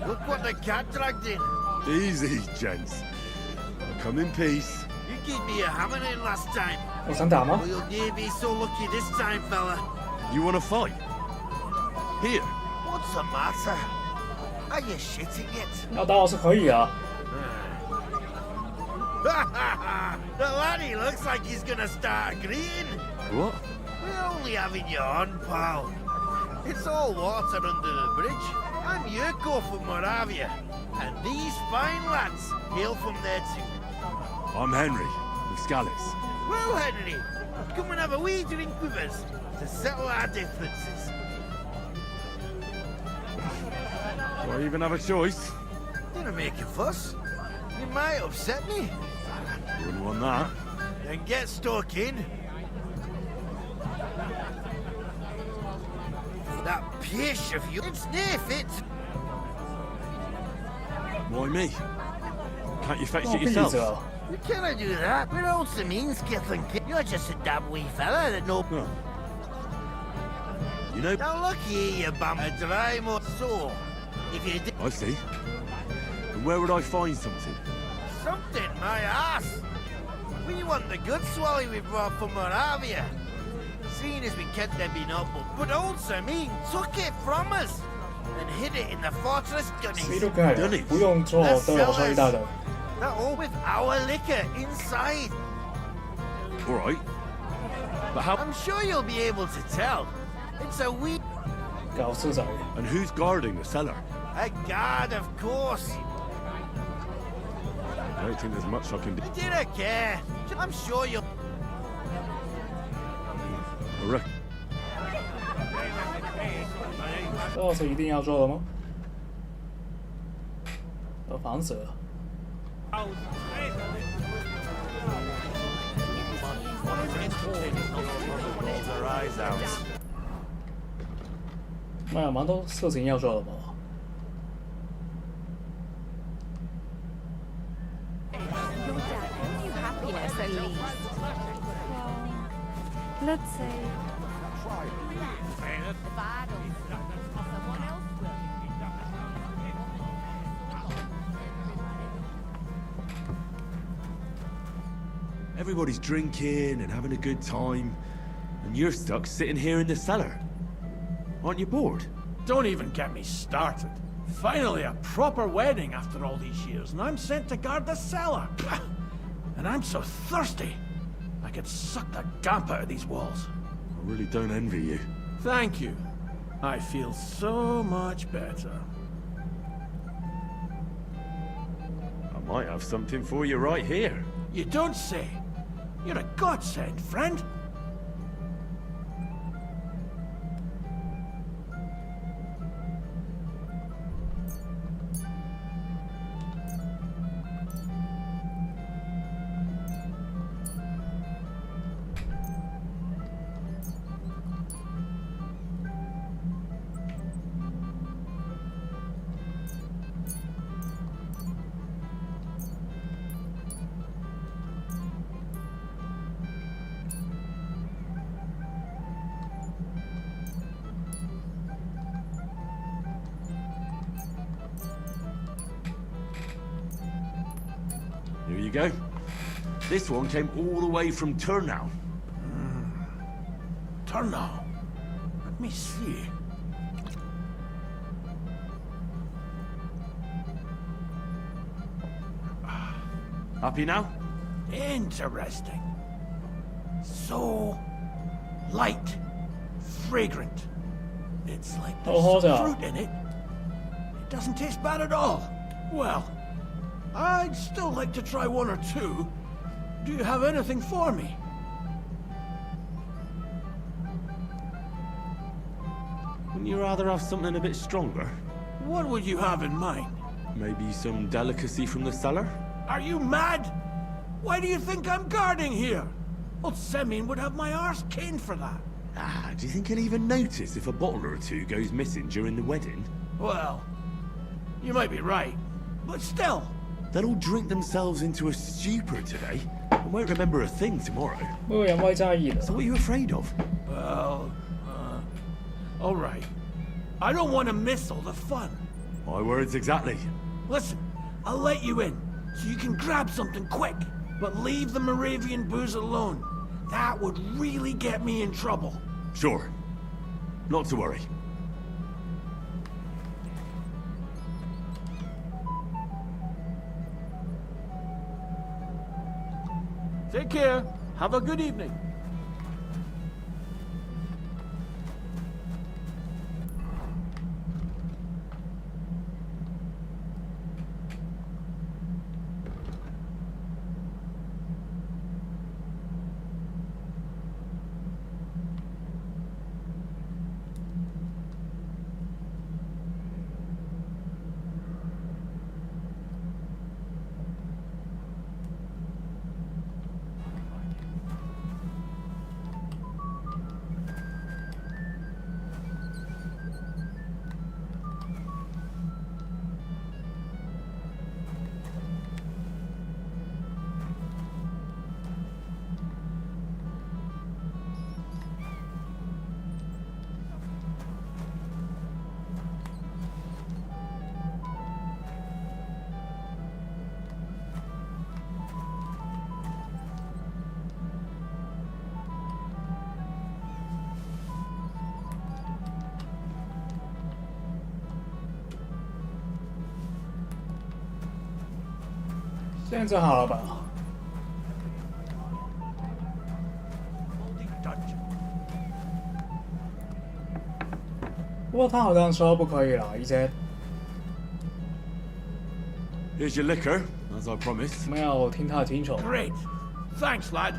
Look what the cat dragged in. Easy, gents. I'll come in peace. You gave me a hammer in last time. 我想打吗 Well, you'll near be so lucky this time, fella. You want to fight? Here. What's the matter? Are you shitting it? 要打我是可以啊。 The laddie looks like he's gonna start agreeing. What? We're only having you on, pal. It's all water under the bridge. I'm Yurko from Moravia, and these fine lads hail from there too. I'm Henry, of Scallis. Well, Henry, come and have a wee drink with us to settle our differences. Do I even have a choice? Didn't make a fuss. You might upset me. Wouldn't want that. Then get stuck in. That pish of you. It's near fit. Why me? Can't you fetch it please, yourself? We cannot do that. We're old Saminski thinking. You're just a damn wee fella that no... No. You know... Now look here, you bum. A dry more so. If you did... I see. And where would I find something? Something, my ass. We want the good swally we brought from Moravia. Seeing as we kept them being up, but old Samin took it from us and hid it in the fortress Gunnies. 不用做都有收益大的。 That all with our liquor inside. All right. But how... I'm sure you'll be able to tell. It's a wee... And who's guarding the cellar? A guard, of course. I don't think there's much I can do. I didn't care. I'm sure you'll... I reckon. 这是一定要做的吗？烦死了。 那蛮多事情要做的吧？ Let's say. Everybody's drinking and having a good time, and you're stuck sitting here in the cellar. Aren't you bored? Don't even get me started. Finally, a proper wedding after all these years, and I'm sent to guard the cellar. And I'm so thirsty. I could suck the gump out of these walls. I really don't envy you. Thank you. I feel so much better. I might have something for you right here. You don't say. You're a godsend, friend. Here you go. This one came all the way from Turnau. Turnau? Let me see. Happy now? Interesting. So light, fragrant. It's like there's some fruit in it. It doesn't taste bad at all. Well, I'd still like to try one or two. Do you have anything for me? Wouldn't you rather have something a bit stronger? What would you have in mind? Maybe some delicacy from the cellar? Are you mad? Why do you think I'm guarding here? Old Semin would have my arse caned for that. Ah, do you think he'll even notice if a bottle or two goes missing during the wedding? Well, you might be right, but still. They'll all drink themselves into a stupor today and won't remember a thing tomorrow. So what are you afraid of? Well, all right. I don't want to miss all the fun. My words exactly. Listen, I'll let you in, so you can grab something quick, but leave the Moravian booze alone. That would really get me in trouble. Sure. Not to worry. Take care. Have a good evening. 现在整好了吧？不过他好像说不可以了，一些 Here's your liquor, as I promised. 没有听太清楚。 Great. Thanks, lad.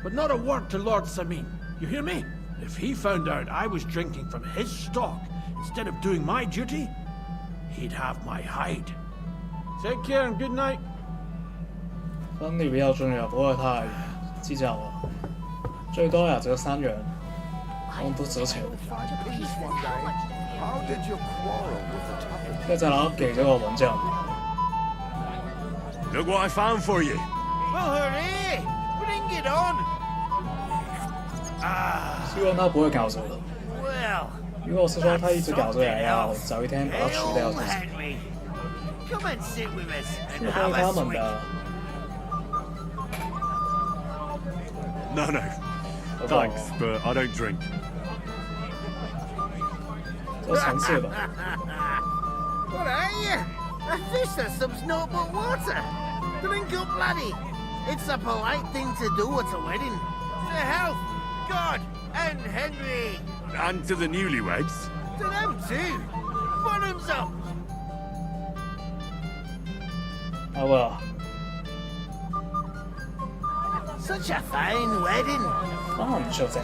But not a word to Lord Samin. You hear me? If he found out I was drinking from his stock instead of doing my duty, he'd have my hide. Take care and good night. 婚礼比较重要，不会太计较了。最多也只有3人，不值钱。现在然后给这个文件。 Look what I found for you. Well, hooray! Bring it on! 希望他不会搞这个。 Well, 如果是说他一直搞这个，要早一天把他除掉才行。 Henry, come and sit with us 是 and 归 have 他 a 们 swig. 的。 No. Thanks, but I don't drink. 这尝试吧。 What are you? A fish that subs naught but water. Drink up, laddie. It's a polite thing to do at a wedding. To health, God, and Henry. And to the newlyweds. To them too. Bottoms up. 好不好？ Such a fine wedding. 当然就这。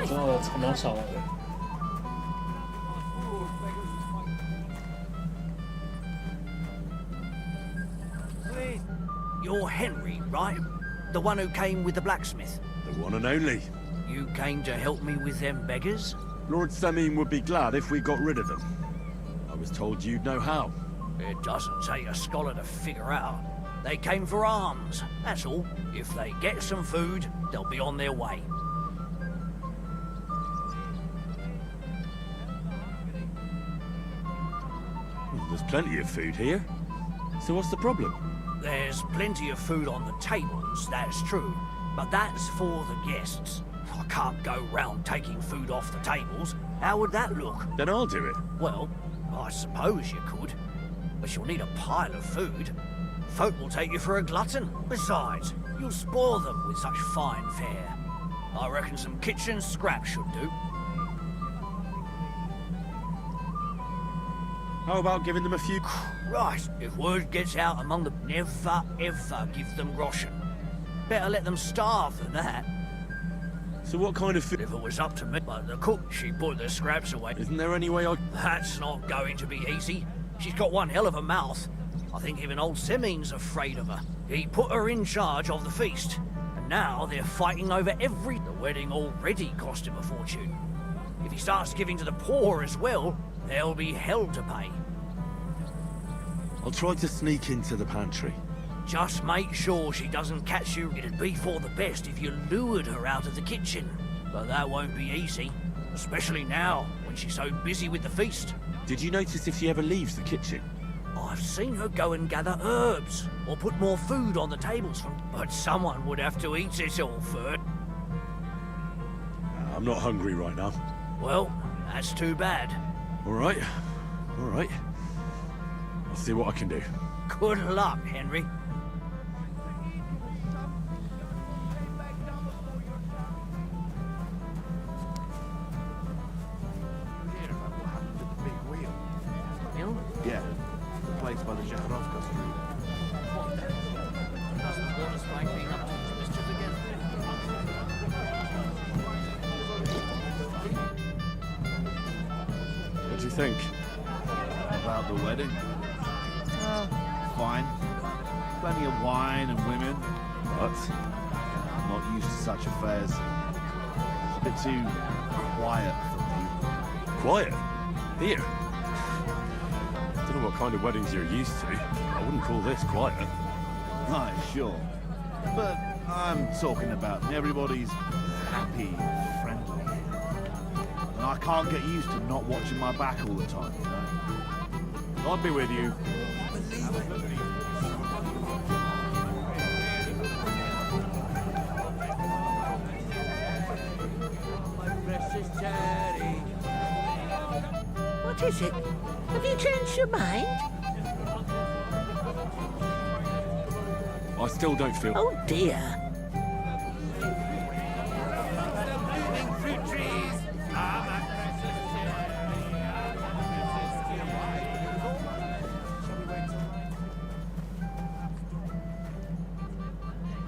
这怎么少了？ You're Henry, right? The one who came with the blacksmith? The one and only. You came to help me with them beggars? Lord Samin would be glad if we got rid of them. I was told you'd know how. It doesn't take a scholar to figure out. They came for alms, that's all. If they get some food, they'll be on their way. There's plenty of food here. So what's the problem? There's plenty of food on the tables, that's true. But that's for the guests. I can't go round taking food off the tables. How would that look? Then I'll do it. Well, I suppose you could. But you'll need a pile of food. Folk will take you for a glutton. Besides, you'll spoil them with such fine fare. I reckon some kitchen scraps should do. How about giving them a few... Right, if word gets out among them, never ever give them groschen. Better let them starve than that. So what kind of food... If it was up to me, but the cook, she put the scraps away. Isn't there any way I... That's not going to be easy. She's got one hell of a mouth. I think even old Semin's afraid of her. He put her in charge of the feast. And now they're fighting over every... The wedding already cost him a fortune. If he starts giving to the poor as well, there'll be hell to pay. I'll try to sneak into the pantry. Just make sure she doesn't catch you. It'd be for the best if you lured her out of the kitchen. But that won't be easy. Especially now, when she's so busy with the feast. Did you notice if she ever leaves the kitchen? I've seen her go and gather herbs, or put more food on the tables from... But someone would have to eat it all first. I'm not hungry right now. Well, that's too bad. All right. I'll see what I can do. Good luck, Henry. Yeah, the place by the Zharovka Street. Doesn't want us being up to mischief again. What do you think? About the wedding? Fine. Plenty of wine and women. But I'm not used to such affairs. It's a bit too quiet for me. Quiet? Here? I don't know what kind of weddings you're used to. I wouldn't call this quiet. Right, sure. But I'm talking about everybody's happy, friendly. And I can't get used to not watching my back all the time, you know? I'll be with you. What is it? Have you changed your mind? I still don't feel... Oh dear.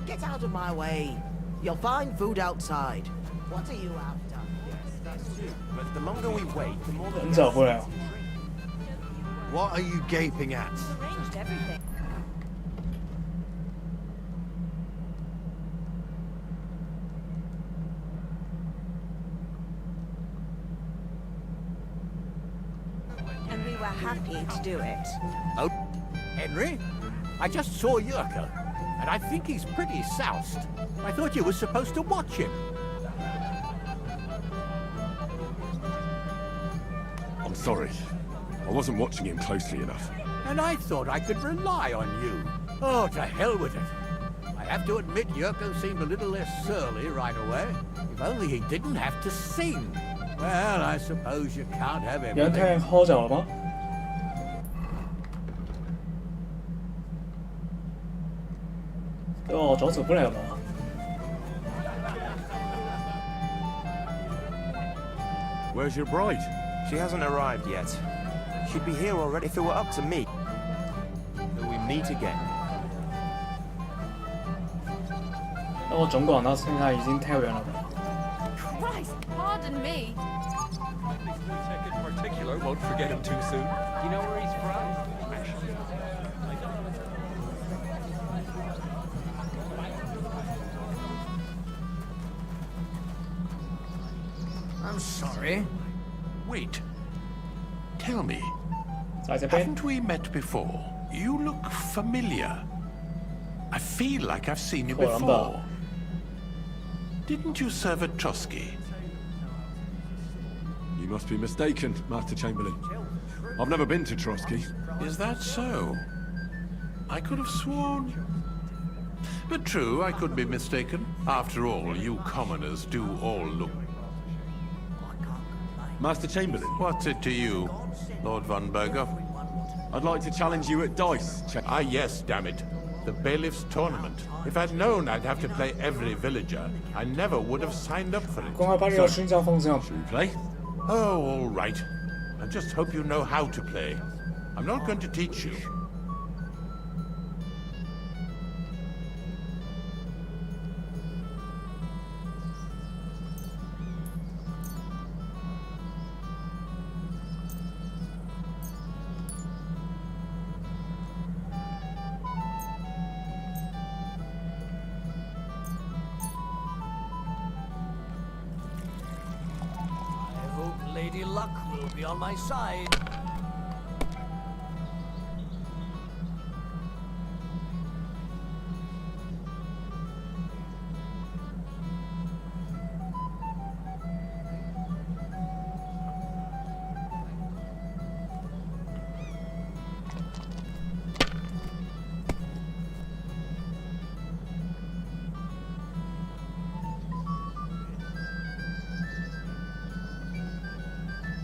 Get out of my way. You'll find food outside. What are you after? Yes, that's true. But the longer we wait, the more... 人找不了。 What are you gaping at? Arranged everything. And we were happy to do it. Oh, Henry? I just saw Yurko, and I think he's pretty soused. I thought you were supposed to watch him. I'm sorry. I wasn't watching him closely enough. And I thought I could rely on you. Oh, to hell with it. I have to admit, Yurko seemed a little less surly right away. If only he didn't have to sing. Well, I suppose you can't have 有人 everything. 看喝酒了吗？哦，阻止不了嘛。 Where's your bride? She hasn't arrived yet. She'd be here already if it were up to me. Till we meet again. 那我总管他现在已经跳远了吧？ Christ, pardon me. Tech in particular won't forget him too soon. You know where he's from? I'm sorry. Wait. Tell me, 在这边。 haven't we met before? You look familiar. I feel like I've seen you 可能吧。 before. Didn't you serve at Trotsky? You must be mistaken, Master Chamberlain. I've never been to Trotsky. Is that so? I could have sworn. But true, I could be mistaken. After all, you commoners do all look... Master Chamberlain, What's it to you, Lord von Berger? I'd like to challenge you at dice. Ah, yes, damn it. The bailiff's tournament. If I'd known I'd have to play every villager, I never would have signed up for it. 公开把这个勋章放上。 Should we play? Oh, all right. I just hope you know how to play. I'm not going to teach you. I hope Lady Luck will be on my side.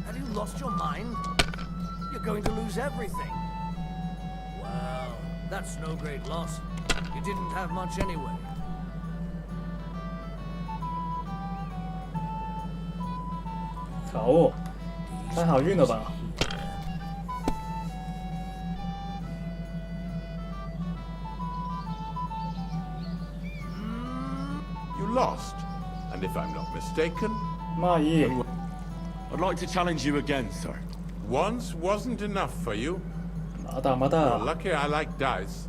Have you lost your mind? You're going to lose everything. Well, that's no great loss. You didn't have much anyway. 好哦，太好运了吧？ You lost. And if I'm not mistaken... 蚂蚁。 I'd like to challenge you again, sir. Once wasn't enough for you. まだま You're だ。 lucky I like dice.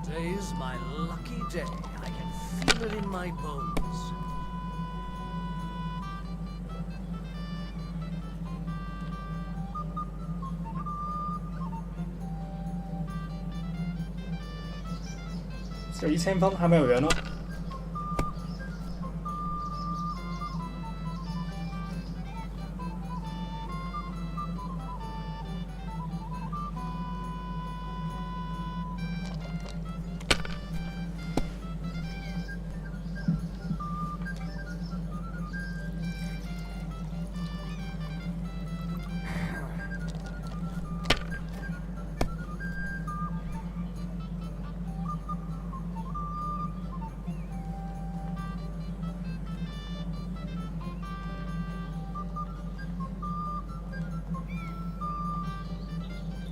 Today's my lucky day. I can feel it in my bones. Chỉ 1000分还没有人哦。 You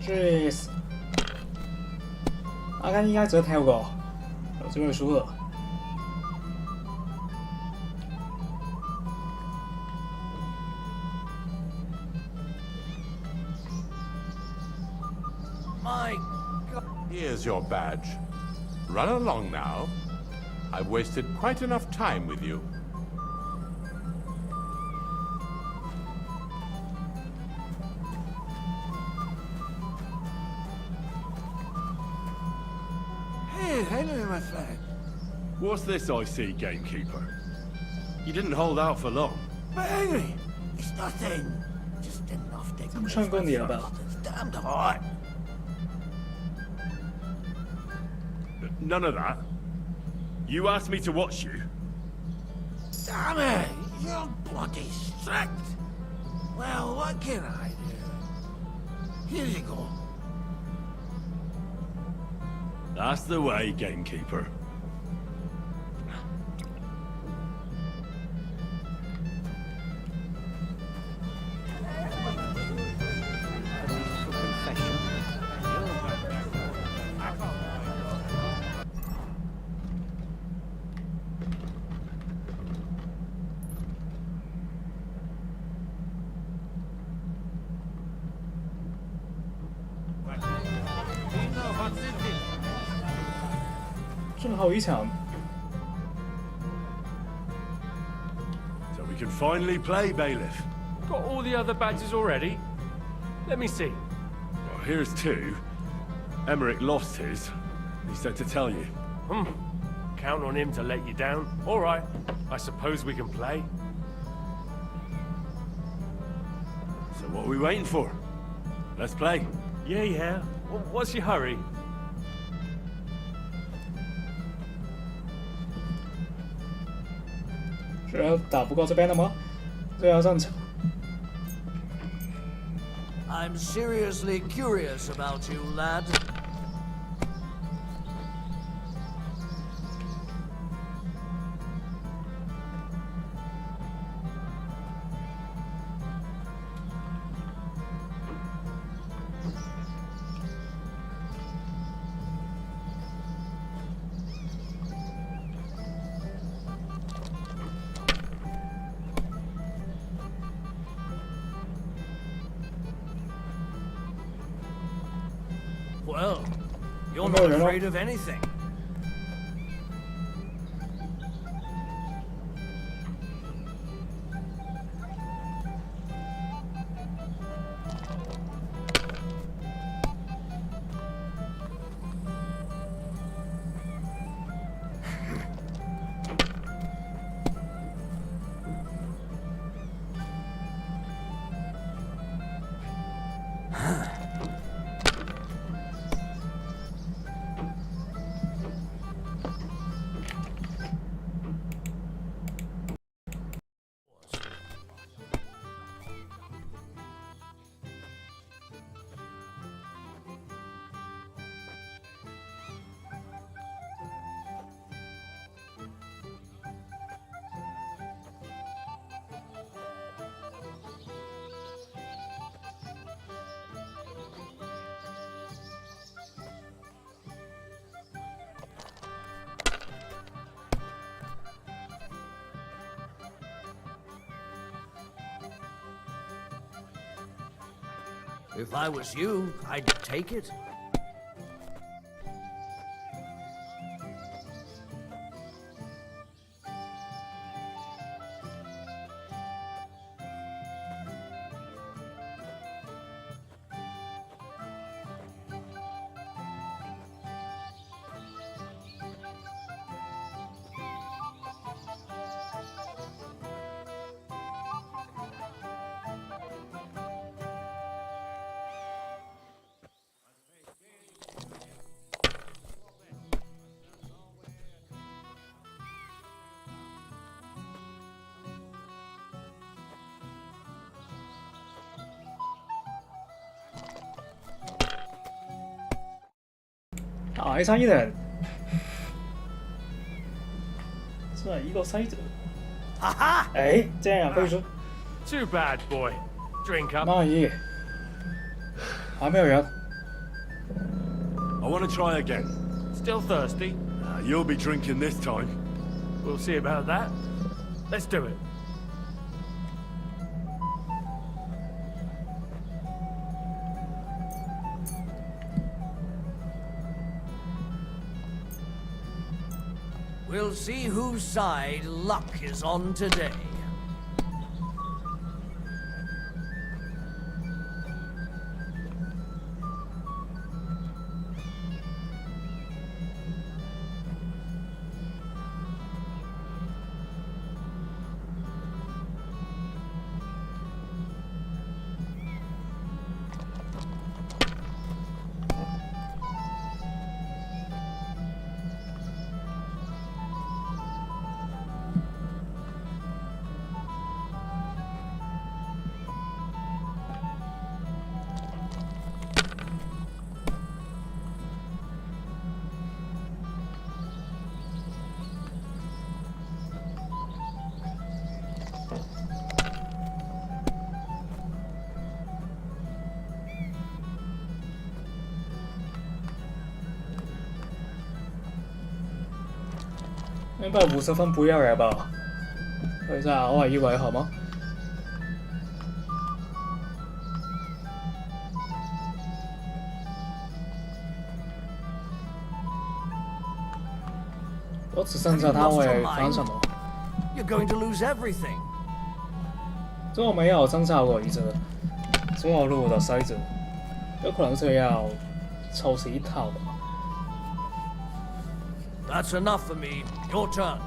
Jeez， 阿甘應該只跳過，有機會輸了。My God. Here's your badge. Run along now. I've wasted quite enough time with you. Hey, Henry, my friend. What's this I see, gamekeeper? You didn't hold out for long. But Henry, it's nothing. Just enough to I'm trying to go in the other. It's damned hot. None of that. You asked me to watch you. Damn it! You're bloody strict. Well, what can I do? Here you go. That's the way, gamekeeper. Confession. 最后一场。 So we can finally play, Bailiff. Got all the other badges already? Let me see. Well, here's 2. Emmerich lost his. He said to tell you. Count on him to let you down. All right. I suppose we can play. So what are we waiting for? Let's play. Yeah. What's your hurry? 是打不过这边的吗？这要上场。 I'm seriously curious about you, lad. Well, you're not afraid of anything. If I was you, I'd take it. I 3-1人，这一个塞子，哈哈！哎，这样可以说 Too bad, boy. Drink up. 满意，还没有人， want to try again. Still thirsty? You'll be drinking this time. We'll see about that. Let's do it. We'll see whose side luck is on today.150分不要嚟吧？睇下我係以為係嗎？我只剩下他會翻什麼？ You're going to lose everything. 這我沒有爭吵過一次，所有路的篩子，有可能是要抽死一套吧。 That's enough for me. Your turn.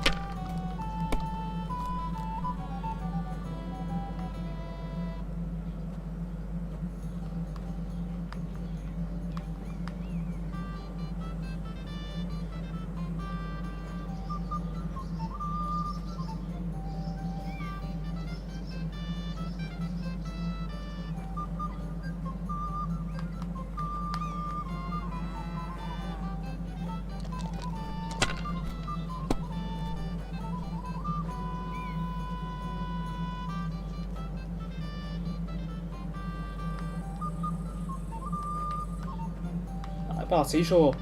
把技术，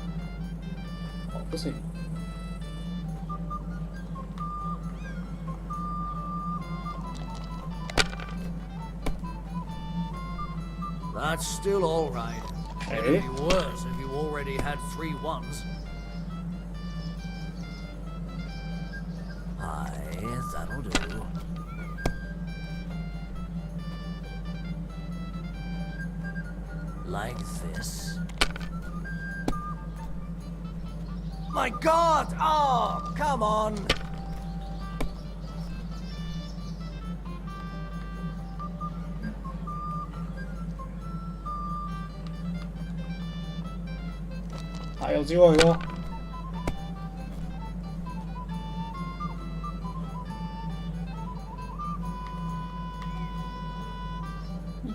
哦，不行。That's still all right. It'd be worse if you already had 3 1s. Aye, that'll do. Like this. My God! Oh, come on! Hay有機會喎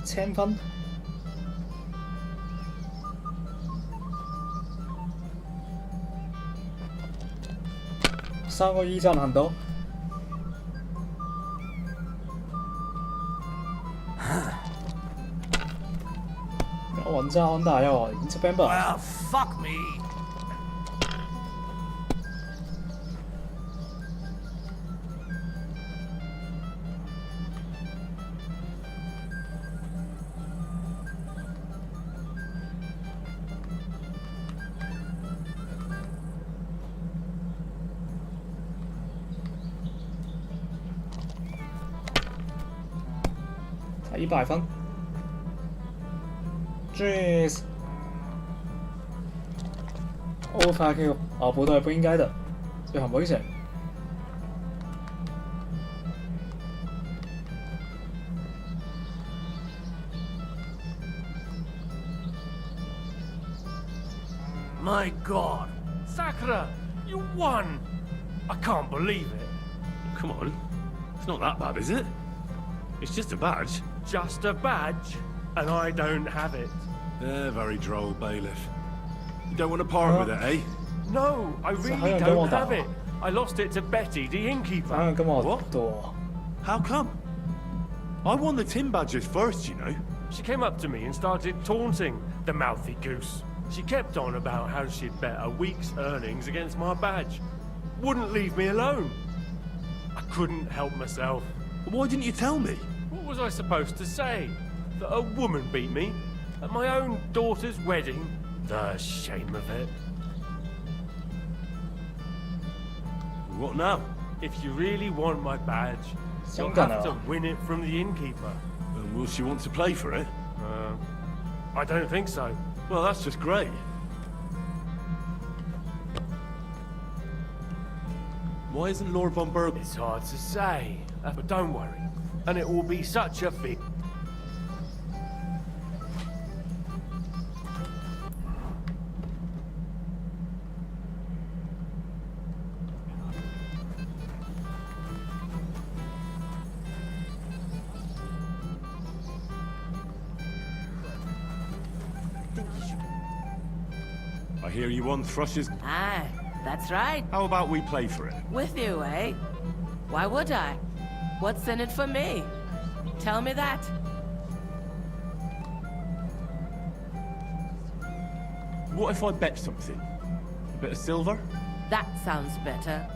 ！1000分。 3個1站很多。我揾真大啊！已經出兵吧。Well, fuck me. $100分 ，Jeez， 我發現哦不對，不應該的，這很危險。My God, Sakura, you won! I can't believe it. Come on, it's not that bad, is it? It's just a badge. Just a badge, and I don't have it. Very droll, bailiff. You don't want to part with it, eh? No, I really don't have it. I lost it to Betty, the innkeeper. What? How come? I won the tin badges first, you know. She came up to me and started taunting, the mouthy goose. She kept on about how she'd bet a week's earnings against my badge. Wouldn't leave me alone. I couldn't help myself. Why didn't you tell me? What was I supposed to say? That a woman beat me? At my own daughter's wedding? The shame of it. What now? If you really want my badge, you'll have to win it from the innkeeper. Will she want to play for it? I don't think so. Well, that's just great. Why isn't Lord von Berg? It's hard to say, but don't worry. And it will be such a feat. I hear you won Thrush's. Aye, that's right. How about we play for it? With you, eh? Why would I? What's in it for me? Tell me that. What if I bet something? A bit of silver? That sounds better.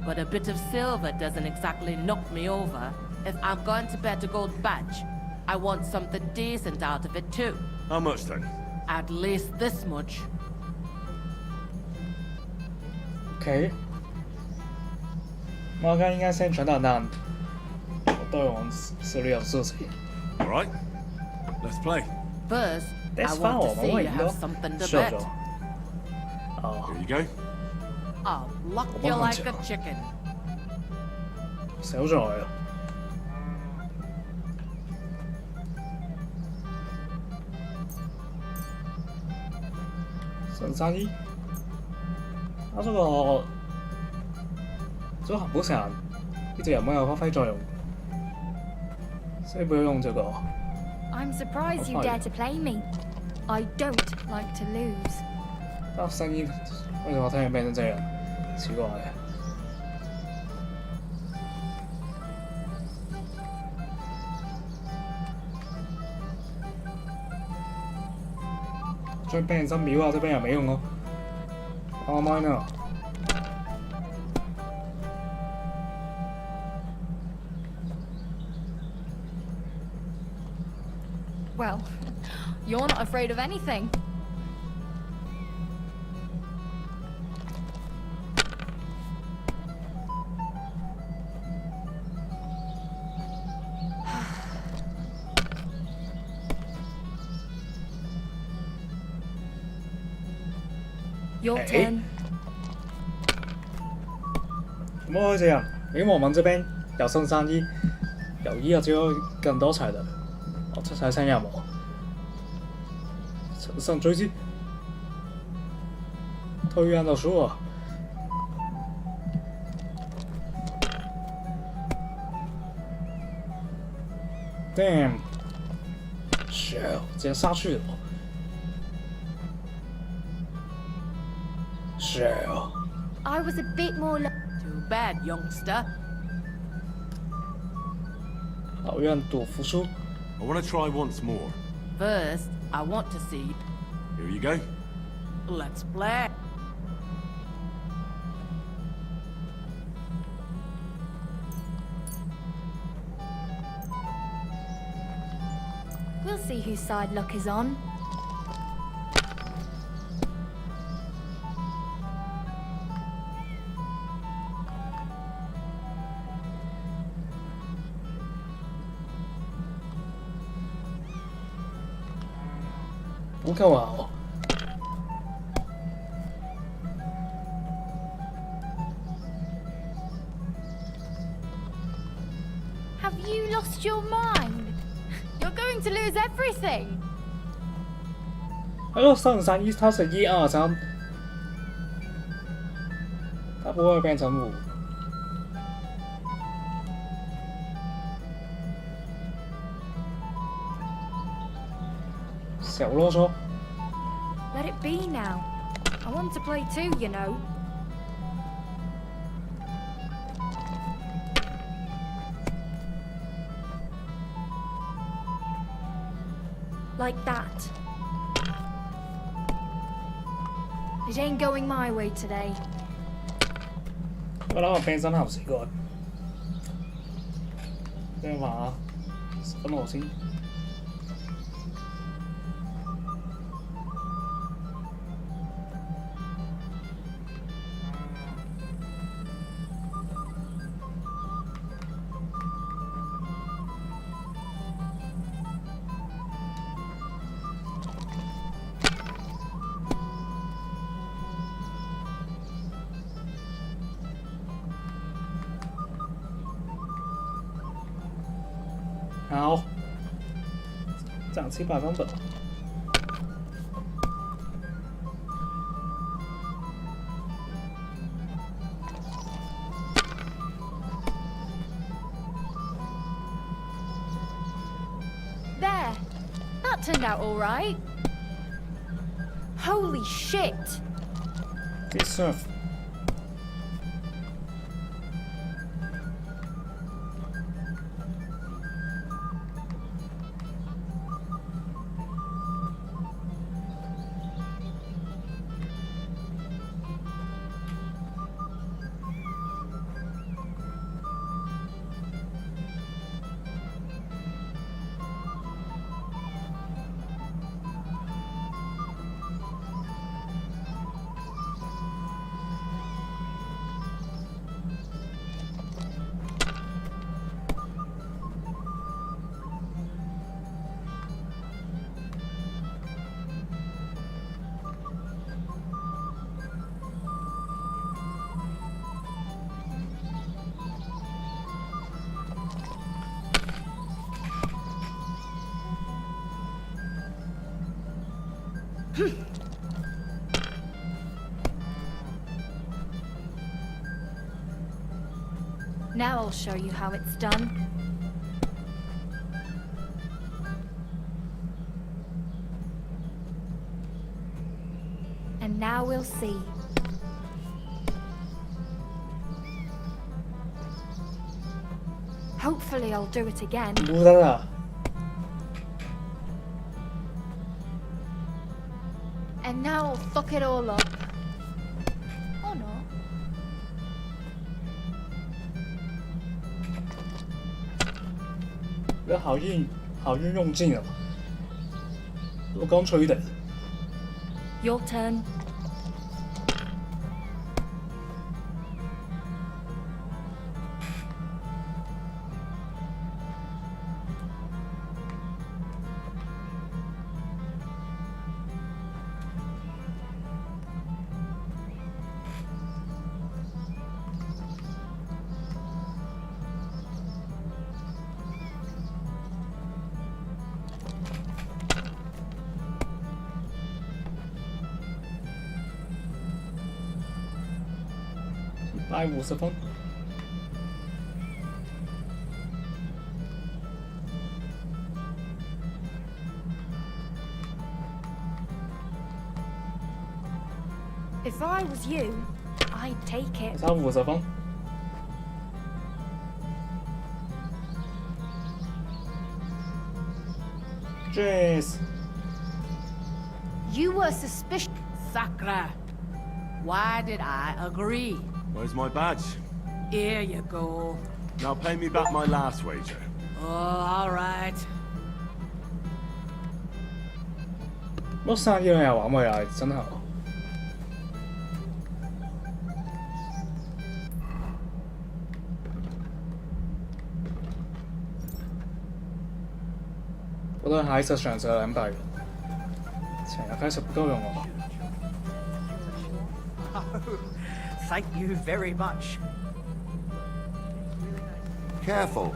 But a bit of silver doesn't exactly knock me over. If I'm going to bet a gold badge, I want something decent out of it too. How much then? At least this much. OK， 我看应该先传导弹，我都用思虑要做谁。All right, let's play. First, I want to see you have something to bet. Here you go. I'll lock you like a chicken. 少咗啊！331，它这个很不想一直有没有发挥作用，所以不要用这个。 I'm surprised you dare to play me. I don't like to lose. 那声音为什么突然变成这样？奇怪。再俾人心秒啊！再俾人没用哦。我咪呢？ Well, you're not afraid of anything. Your turn. 怎么会这样？因为我们这边有升31，有1就有更多彩的。哦，这才3有冇？乘胜追击，推按到输啊 ！Damn， 是，直接杀去了。 I was a bit more. Too bad, youngster. 好愿赌服输。 I want to try once more. First, I want to see. Here you go. Let's play. We'll see whose side luck is on. Wow. Have you lost your mind? You're going to lose everything. 他说升31，它是1、2、3，它不会变成5。小啰嗦。 Let it be now. I want to play too, you know. Like that. It ain't going my way today. 我諗我病身後死過。咩話？咁我先。好，涨700分本。There. That turned out all right. Holy shit. This stuff. Now I'll show you how it's done. And now we'll see. Hopefully I'll do it again. And now I'll fuck it all up. Or not. 这好运用尽了吧？我刚吹的。Your turn. $150分。If I was you, I'd take it. 差50分。Jeez. You were suspicious. Sakra. Why did I agree? Where's my badge? Here you go. Now pay me back my last wager. Oh, all right. 乜生意又玩咪係真係。我都还是选择200元，钱要开始不够用了。Thank you very much. Careful.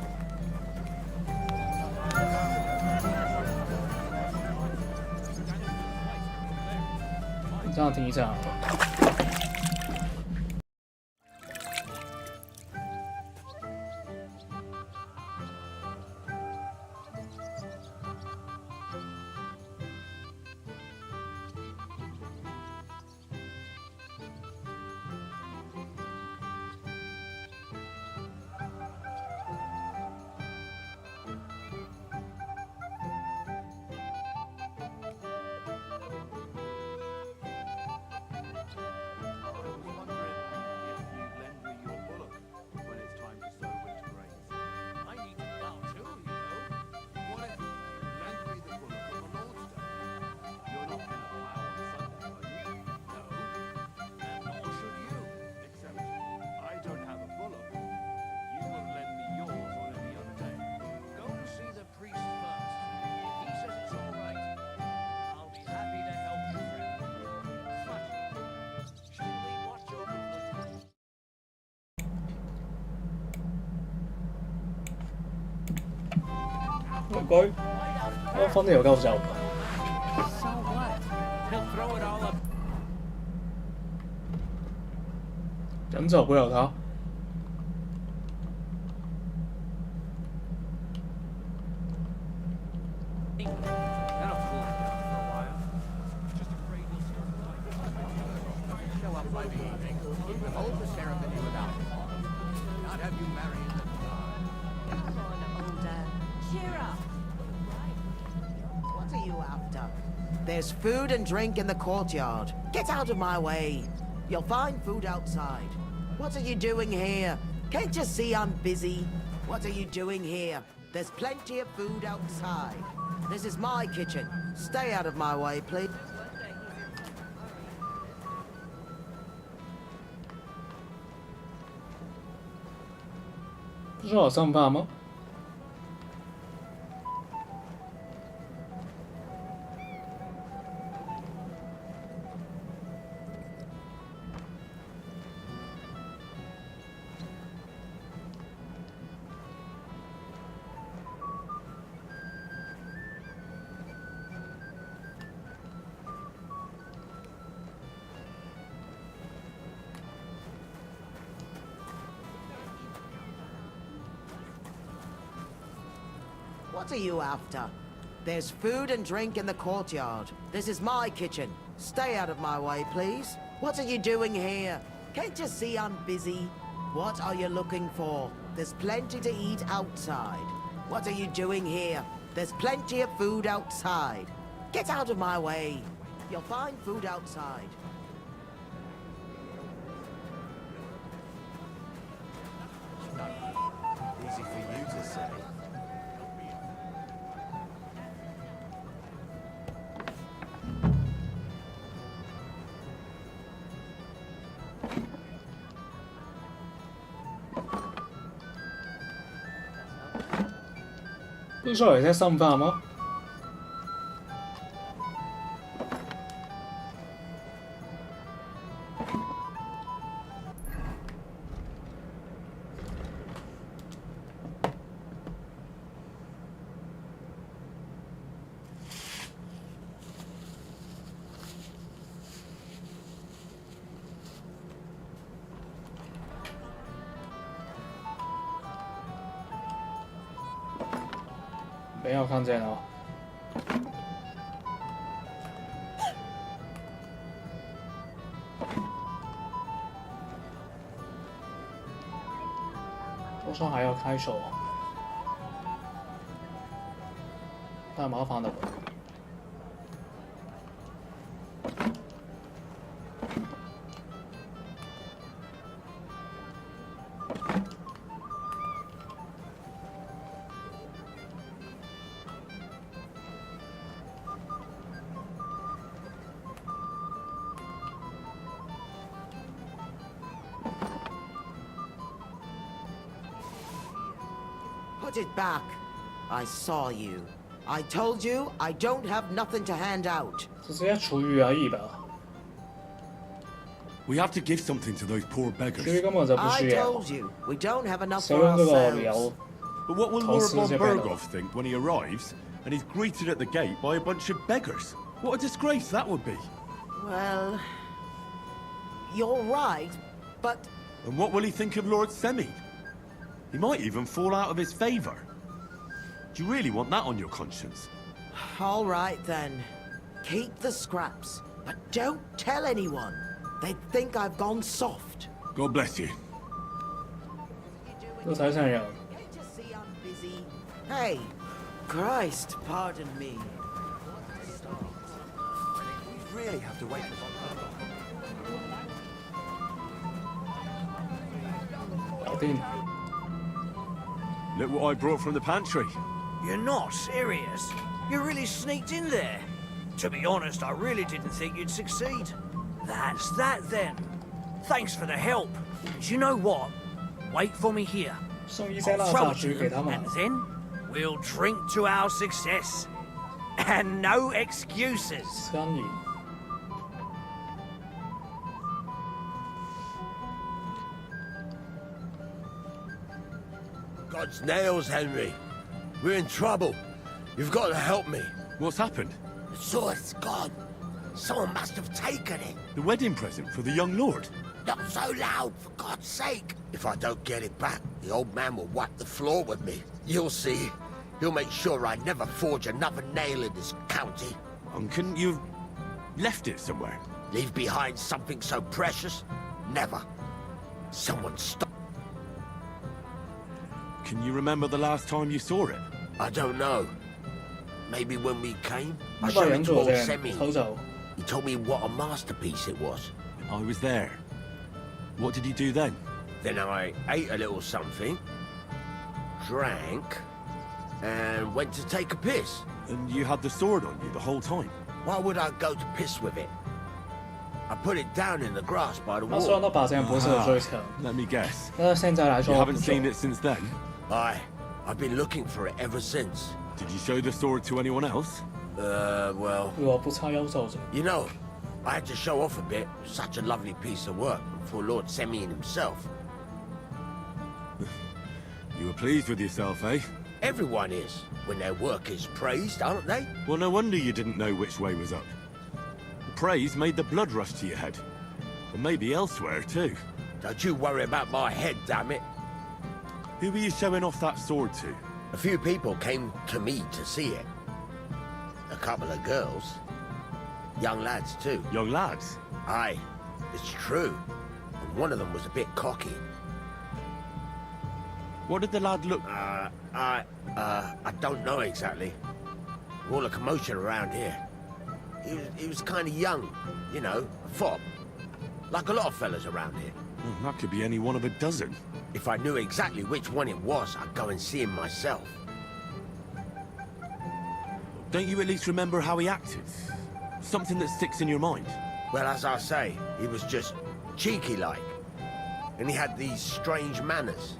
你这样停一下。唔該，我分條夠就。So what? He'll throw it all up. 飲酒不了他。That'll cool him down for a while. Just afraid he'll start Show up by the evening. Hold the ceremony without me. Not have you marry in the dark. Come on, older. Cheer up. What are you after? There's food and drink in the courtyard. Get out of my way. You'll find food outside. What are you doing here? Can't you see I'm busy? What are you doing here? There's plenty of food outside. This is my kitchen. Stay out of my way, please. 不是好上饭吗？What are you after? There's food and drink in the courtyard. This is my kitchen. Stay out of my way, please. What are you doing here? Can't you see I'm busy? What are you looking for? There's plenty to eat outside. What are you doing here? There's plenty of food outside. Get out of my way. You'll find food outside. Easy for you to say.不是说也在上饭吗？没有看见哦。多少还要开手，太麻烦了。Put it back. I saw you. I told you I don't have nothing to hand out. 只是要厨余而已吧。 We have to give something to those poor beggars. 厨余根本就不 I 需要。 told you we don't have enough 谁 for 用这个 ourselves. 聊 But what will 投 Lord 资这 von 边的？ Berghoff think when he arrives and he's greeted at the gate by a bunch of beggars? What a disgrace that would be. Well, you're right, but And what will he think of Lord Semi? He might even fall out of his favour. Do you really want that on your conscience? all right then. Keep the scraps, but don't tell anyone. They'd think I've gone soft. God bless you. 这才像人。 Can't you see I'm busy? Hey, Christ, pardon me. We really have to wait for one. 搞定。 Look what I brought from the pantry. You're not serious? You really sneaked in there? To be honest, I really didn't think you'd succeed. That's that then. Thanks for the help. And you know what? Wait for me here. 送一些 I'll 蜡 throw 蜡 it 烛 to 给 them, 他们 and。then we'll drink to our success. And no excuses. 参与。 God's nails, Henry. We're in trouble. You've got to help me. What's happened? The sword's gone. Someone must have taken it. The wedding present for the young lord? Not so loud, for God's sake. If I don't get it back, the old man will wipe the floor with me. You'll see. He'll make sure I never forge another nail in this county. And couldn't you have left it somewhere? Leave behind something so precious? Never. Someone stop. Can you remember the last time you saw it? I don't know. Maybe when we came, I 把 showed 原 it to 作 old 这 Semi. 偷走。 He told me what a masterpiece it was. I was there. What did you do then? Then I ate a little something, drank, and went to take a piss. And you had the sword on you the whole time? Why would I go to piss with it? I put it down in the grass by the 他虽然 wall. 都把这样博士的追成， Let me guess. 但是现在来 You 说不 haven't 久 seen it since then? I've been looking for it ever since. Did you show the sword to anyone else? Well, 我不差妖咒者。 you know, I had to show off a bit. Such a lovely piece of work for Lord Semyon himself. You were pleased with yourself, eh? Everyone is, when their work is praised, aren't they? Well, no wonder you didn't know which way was up. The praise made the blood rush to your head. And maybe elsewhere, too. Don't you worry about my head, damn it. Who were you showing off that sword to? A few people came to me to see it. A couple of girls. Young lads, too. Young lads? Aye, it's true. And one of them was a bit cocky. What did the lad look... I don't know exactly. All the commotion around here. He was kind of young, you know, a fop. Like a lot of fellas around here. That could be any one of a dozen. If I knew exactly which one it was, I'd go and see him myself. Don't you at least remember how he acted? Something that sticks in your mind? Well, as I say, he was just cheeky-like. And he had these strange manners.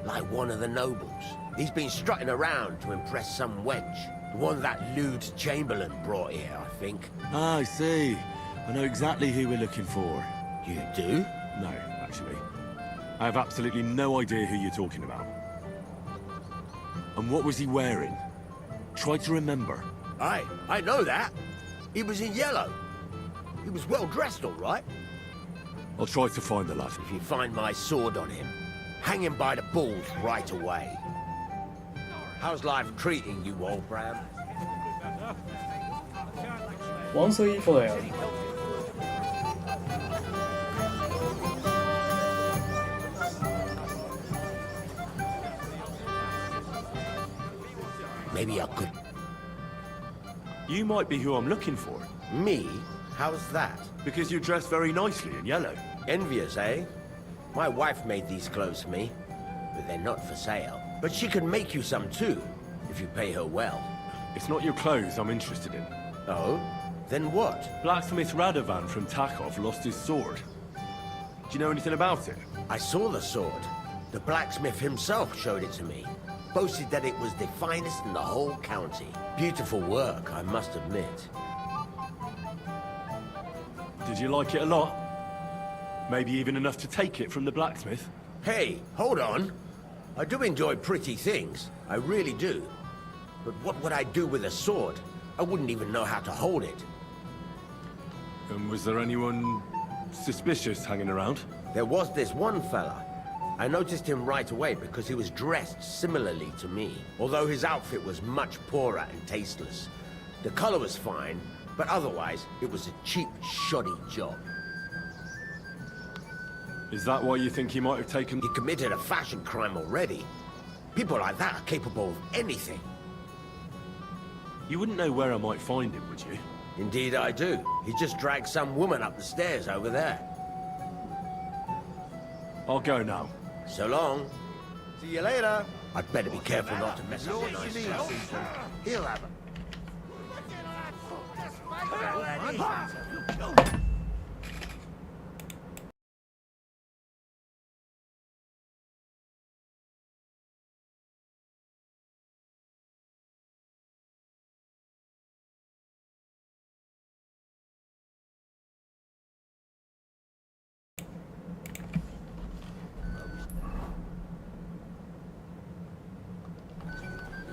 Like one of the nobles. He's been strutting around to impress some wench. The one that lewd Chamberlain brought here, I think. Ah, I see. I know exactly who we're looking for. You do? No, actually. I have absolutely no idea who you're talking about. And what was he wearing? Try to remember. I know that. He was in yellow. He was well dressed, all right. I'll try to find the lad. If you find my sword on him, hang him by the balls right away. How's life treating you, old Bram? 黄色衣服的人， Maybe I could... You might be who I'm looking for. Me? How's that? Because you dress very nicely in yellow. Envious, eh? My wife made these clothes for me, but they're not for sale. But she can make you some too, if you pay her well. It's not your clothes I'm interested in. Oh? Then what? Blacksmith Radovan from Takov lost his sword. Do you know anything about it? I saw the sword. The blacksmith himself showed it to me. Boasted that it was the finest in the whole county. Beautiful work, I must admit. Did you like it a lot? Maybe even enough to take it from the blacksmith? Hey, hold on. I do enjoy pretty things. I really do. But what would I do with a sword? I wouldn't even know how to hold it. And was there anyone suspicious hanging around? There was this one fella. I noticed him right away because he was dressed similarly to me, although his outfit was much poorer and tasteless. The color was fine, but otherwise, it was a cheap, shoddy job. Is that why you think he might have taken... He committed a fashion crime already. People like that are capable of anything. You wouldn't know where I might find him, would you? Indeed I do. He just dragged some woman up the stairs over there. I'll go now. So long. See you later. I'd better be careful not to mess up a nice fella. He'll have it.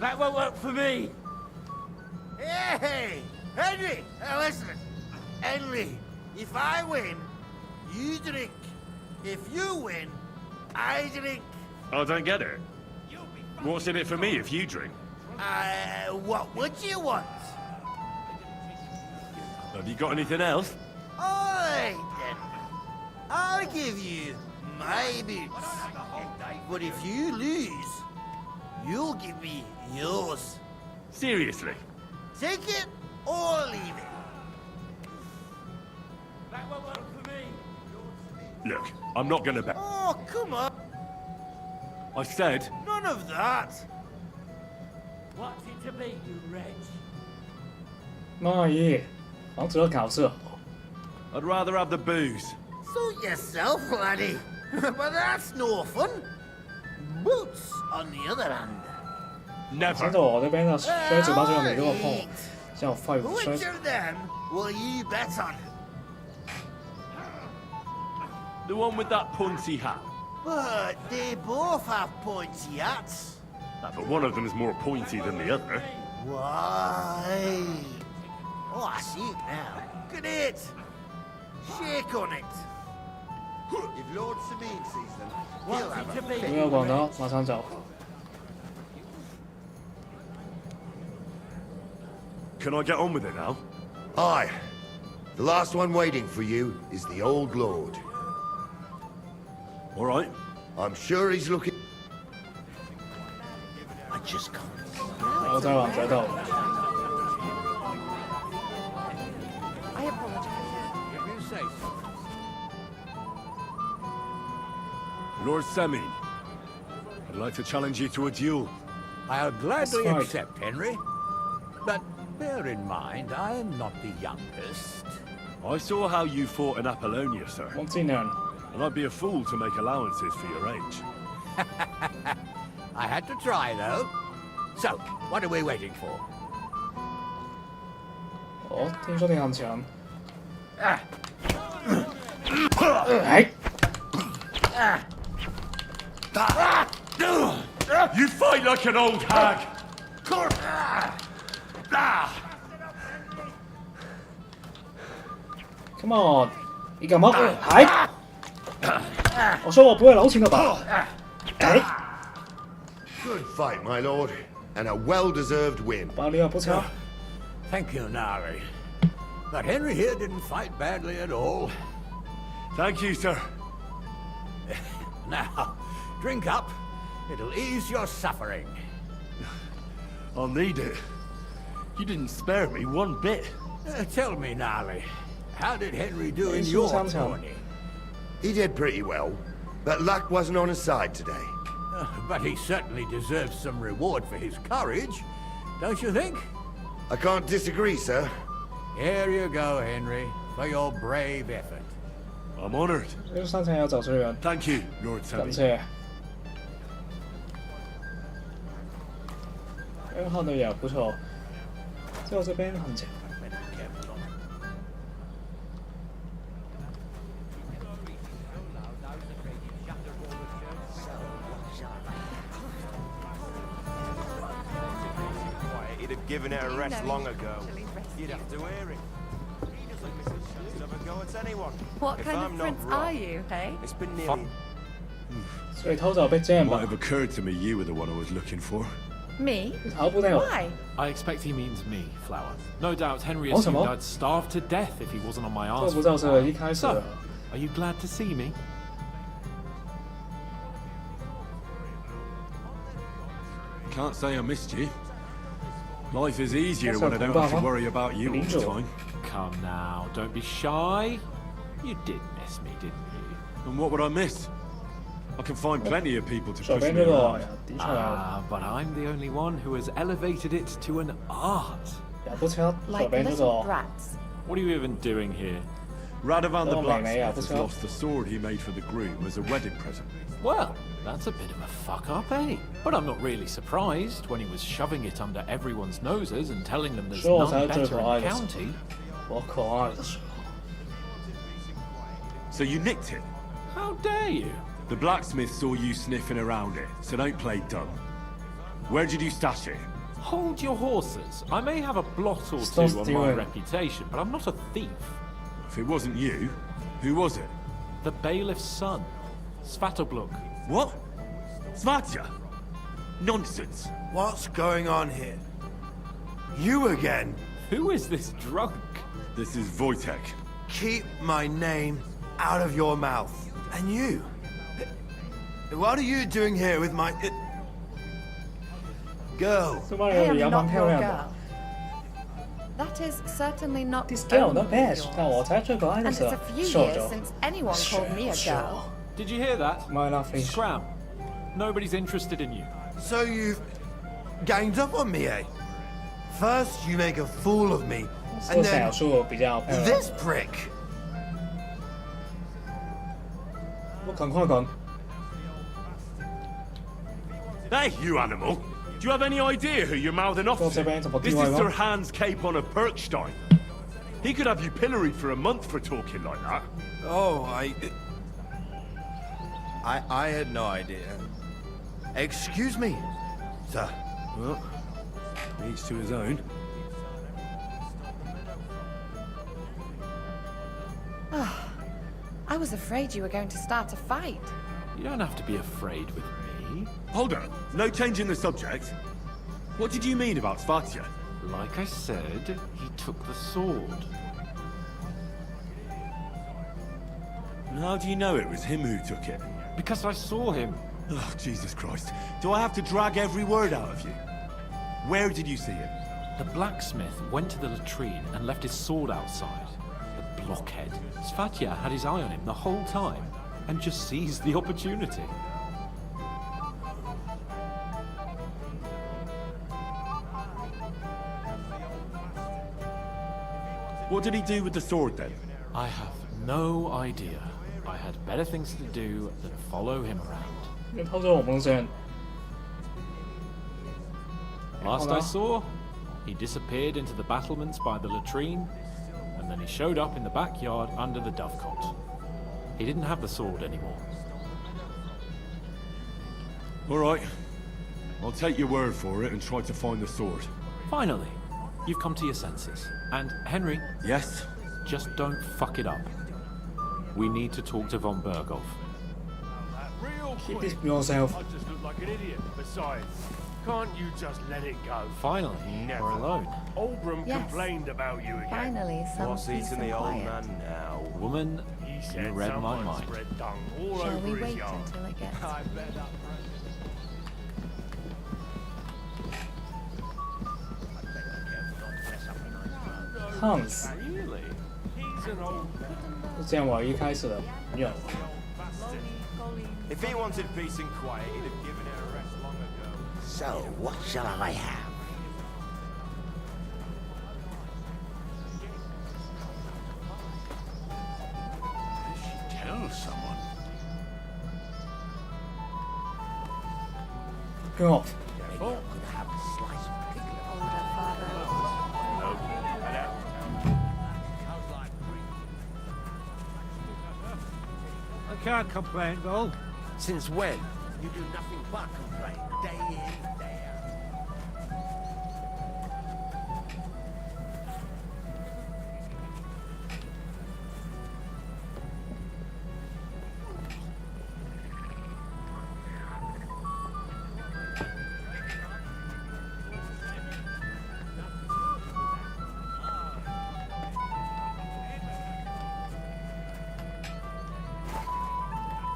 That won't work for me. Hey, Henry! Listen, Henry, if I win, you drink. If you win, I drink. I don't get it. What's in it for me if you drink? What would you want? Have you got anything else? Alright then. I'll give you my boots. But if you lose, you'll give me yours. Seriously? Take it or leave it. That won't work for me. Look, I'm not gonna bet. Oh, come on. I said... None of that. What's it to be, you wretch? 妈耶，防止了搞事。 I'd rather have the booze. Suit yourself, laddie. But that's no fun. Boots, on the other hand. 现在我这边的摔嘴巴就没这么痛，像我发育摔。 Which of them will you bet on? The one with that pointy hat. But they both have pointy hats. But one of them's more pointy than the other. Why? Oh, I see it now. Look at it. Shake on it. If Lord Sameen sees them, he'll What's have it to a be? 不要广告，马上走。 Can I get on with it now? Aye. The last one waiting for you is the old lord. All right. I'm sure he's looking... I just can't. 然后再往这走。 I apologize. You say so. Lord Semine, I'd like to challenge you to a duel. I'll gladly That's right. accept, Henry. But bear in mind, I am not the youngest. I saw how you fought in Apollonia, sir. 我技能。 And I'd be a fool to make allowances for your age. I had to try, though. So, what are we waiting for? 哦，听说你很强。哎。 You fight like an old hag! Come on，你干嘛？哎！我说我不会柔情的吧？哎！ Good fight, my lord. And a well-deserved win. 巴利亚不差。 Thank you, Nari. But Henry here didn't fight badly at all. Thank you, sir. Now, drink up. It'll ease your suffering. I'll need it. You didn't spare me one bit. Tell me, Nari, how did Henry do in your tourney? He did pretty well, but luck wasn't on his side today. But he certainly deserves some reward for his courage, don't you think? I can't disagree, sir. Here you go, Henry, for your brave effort. I'm honored. 这个上场要找队员。 Thank you, Lord 感 Semine. 谢。二号的也不错，在我这边很强。 He'd have given it a rest long ago. You'd have to hear it. He doesn't miss a chance to have a go at anyone. What If kind I'm of not prince wrong, are you, hey? It's been nearly... 所以偷走被这样 Might 吧 have？occurred to me you were the one I was looking for. Me? 逃不掉。 Why? I expect he means me, Flower. No doubt Henry 哦什 assumed 么？ I'd starve to death if he wasn't on my 这 arse. 不知道是一开始 So, are you glad to see me? Can't say I missed you. Life is easier That's when I not don't have to bad, huh? worry about you all the time. Come now, don't be shy. You did miss me, didn't you? And what would I miss? I can find plenty of people to 手 push 边 me 这个 around. 的确啊， But I'm the only one who has elevated it to an art. 也不差。手 Like 边这 little 个 brats. What are you even doing here? Radovan the Oh, mate, mate, blacksmith what's has up? lost the sword he made for the groom as a wedding present. Well, that's a bit of a fuck up, eh? But I'm not really surprised when he was shoving it under everyone's noses and telling them there's 说我 none 才是最 better 可爱 in 的时候 county. 我可爱的时候。 So you nicked it? How dare you? The blacksmith saw you sniffing around it, so don't play dumb. Where did you stash it? Hold your horses. I may have a blot or two on my reputation, but I'm not a thief. If it wasn't you, who was it? The bailiff's son, Svatobluk. What? Svatya? Nonsense. What's going on here? You again? Who is this drunk? This is Wojtek. Keep my name out of your mouth. And you? What are you doing here with my... girl? I am not your girl. That is certainly not This girl not bad, yours. 但我才最可爱的 And 是 it's a few 瘦 years 着 since anyone called me a girl. Did you hear that? Fish. Scram. Nobody's interested in you. So you've ganged up on me, eh? First you make a fool of me, and then this prick. 我赶快赶。 Hey, you animal! Do you have any idea who you're mouthing off to? This is Sir Hans Cape on a Perkstein. He could have you pilloried for a month for talking like that. Oh, I had no idea. Excuse me, sir. Well, each to his own. I was afraid you were going to start a fight. You don't have to be afraid with me. Hold on, no change in the subject. What did you mean about Svatya? Like I said, he took the sword. And how do you know it was him who took it? Because I saw him. Oh, Jesus Christ. Do I have to drag every word out of you? Where did you see him? The blacksmith went to the latrine and left his sword outside. The blockhead. Svatya had his eye on him the whole time and just seized the opportunity. What did he do with the sword then? I have no idea. I had better things to do than follow him around. 偷走我风筝。 Last I saw, he disappeared into the battlements by the latrine, and then he showed up in the backyard under the dovecot. He didn't have the sword anymore. All right. I'll take your word for it and try to find the sword. Finally, you've come to your senses. And Henry... Yes? Just don't fuck it up. We need to talk to von Berghoff. Keep this to yourself. I just look like an idiot. Besides, can't you just let it go? Finally, Never. we're alone. Oldbrum Yes. complained about you again. Finally, some What's peace eating and the old quiet. man now? Woman, He you said read my someone mind. spread dung all Shall over we his wait yard. until it gets... I bet that Hans， Really? He's an old 就这样我一开始的有。 If he wanted peace and quiet, he'd have given it a rest long ago. So, what shall I have? Tell someone. Go off. Could have a slice of pickle. Older father. I can't complain, though. Since when? You do nothing but complain, day in, day out.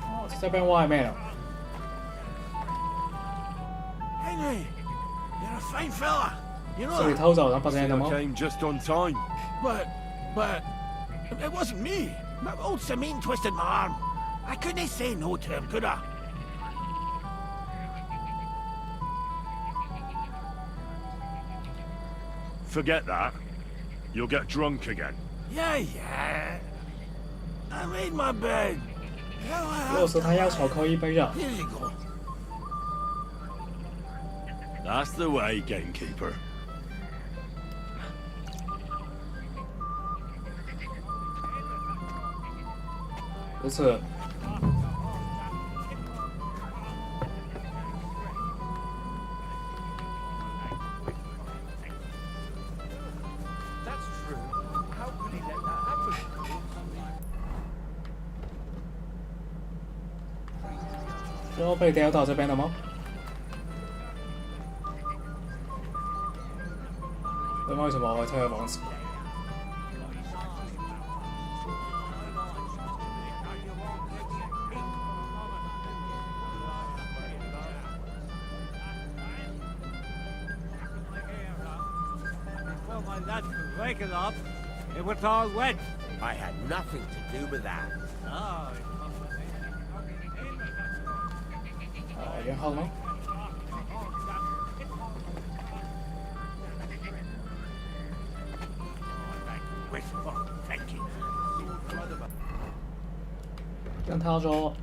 Oh, 这边外面了。 Henry, you're a fine fella. You know 这里 that. 偷走，然后把这的吗？ Came just on time. But it wasn't me. Old Samin twisted my arm. I couldn't say no to him, could I? Forget that. You'll get drunk again. Yeah. I made my bed. 如果说他要少扣一杯的， Here you go. That's the way, gamekeeper. 不是。都被叼到这边了吗？那为什么会特别王子？ Well, my lad was waking up. It was all wet. I had nothing to do with that. Oh. 然后呢？ Thank you. 跟他说。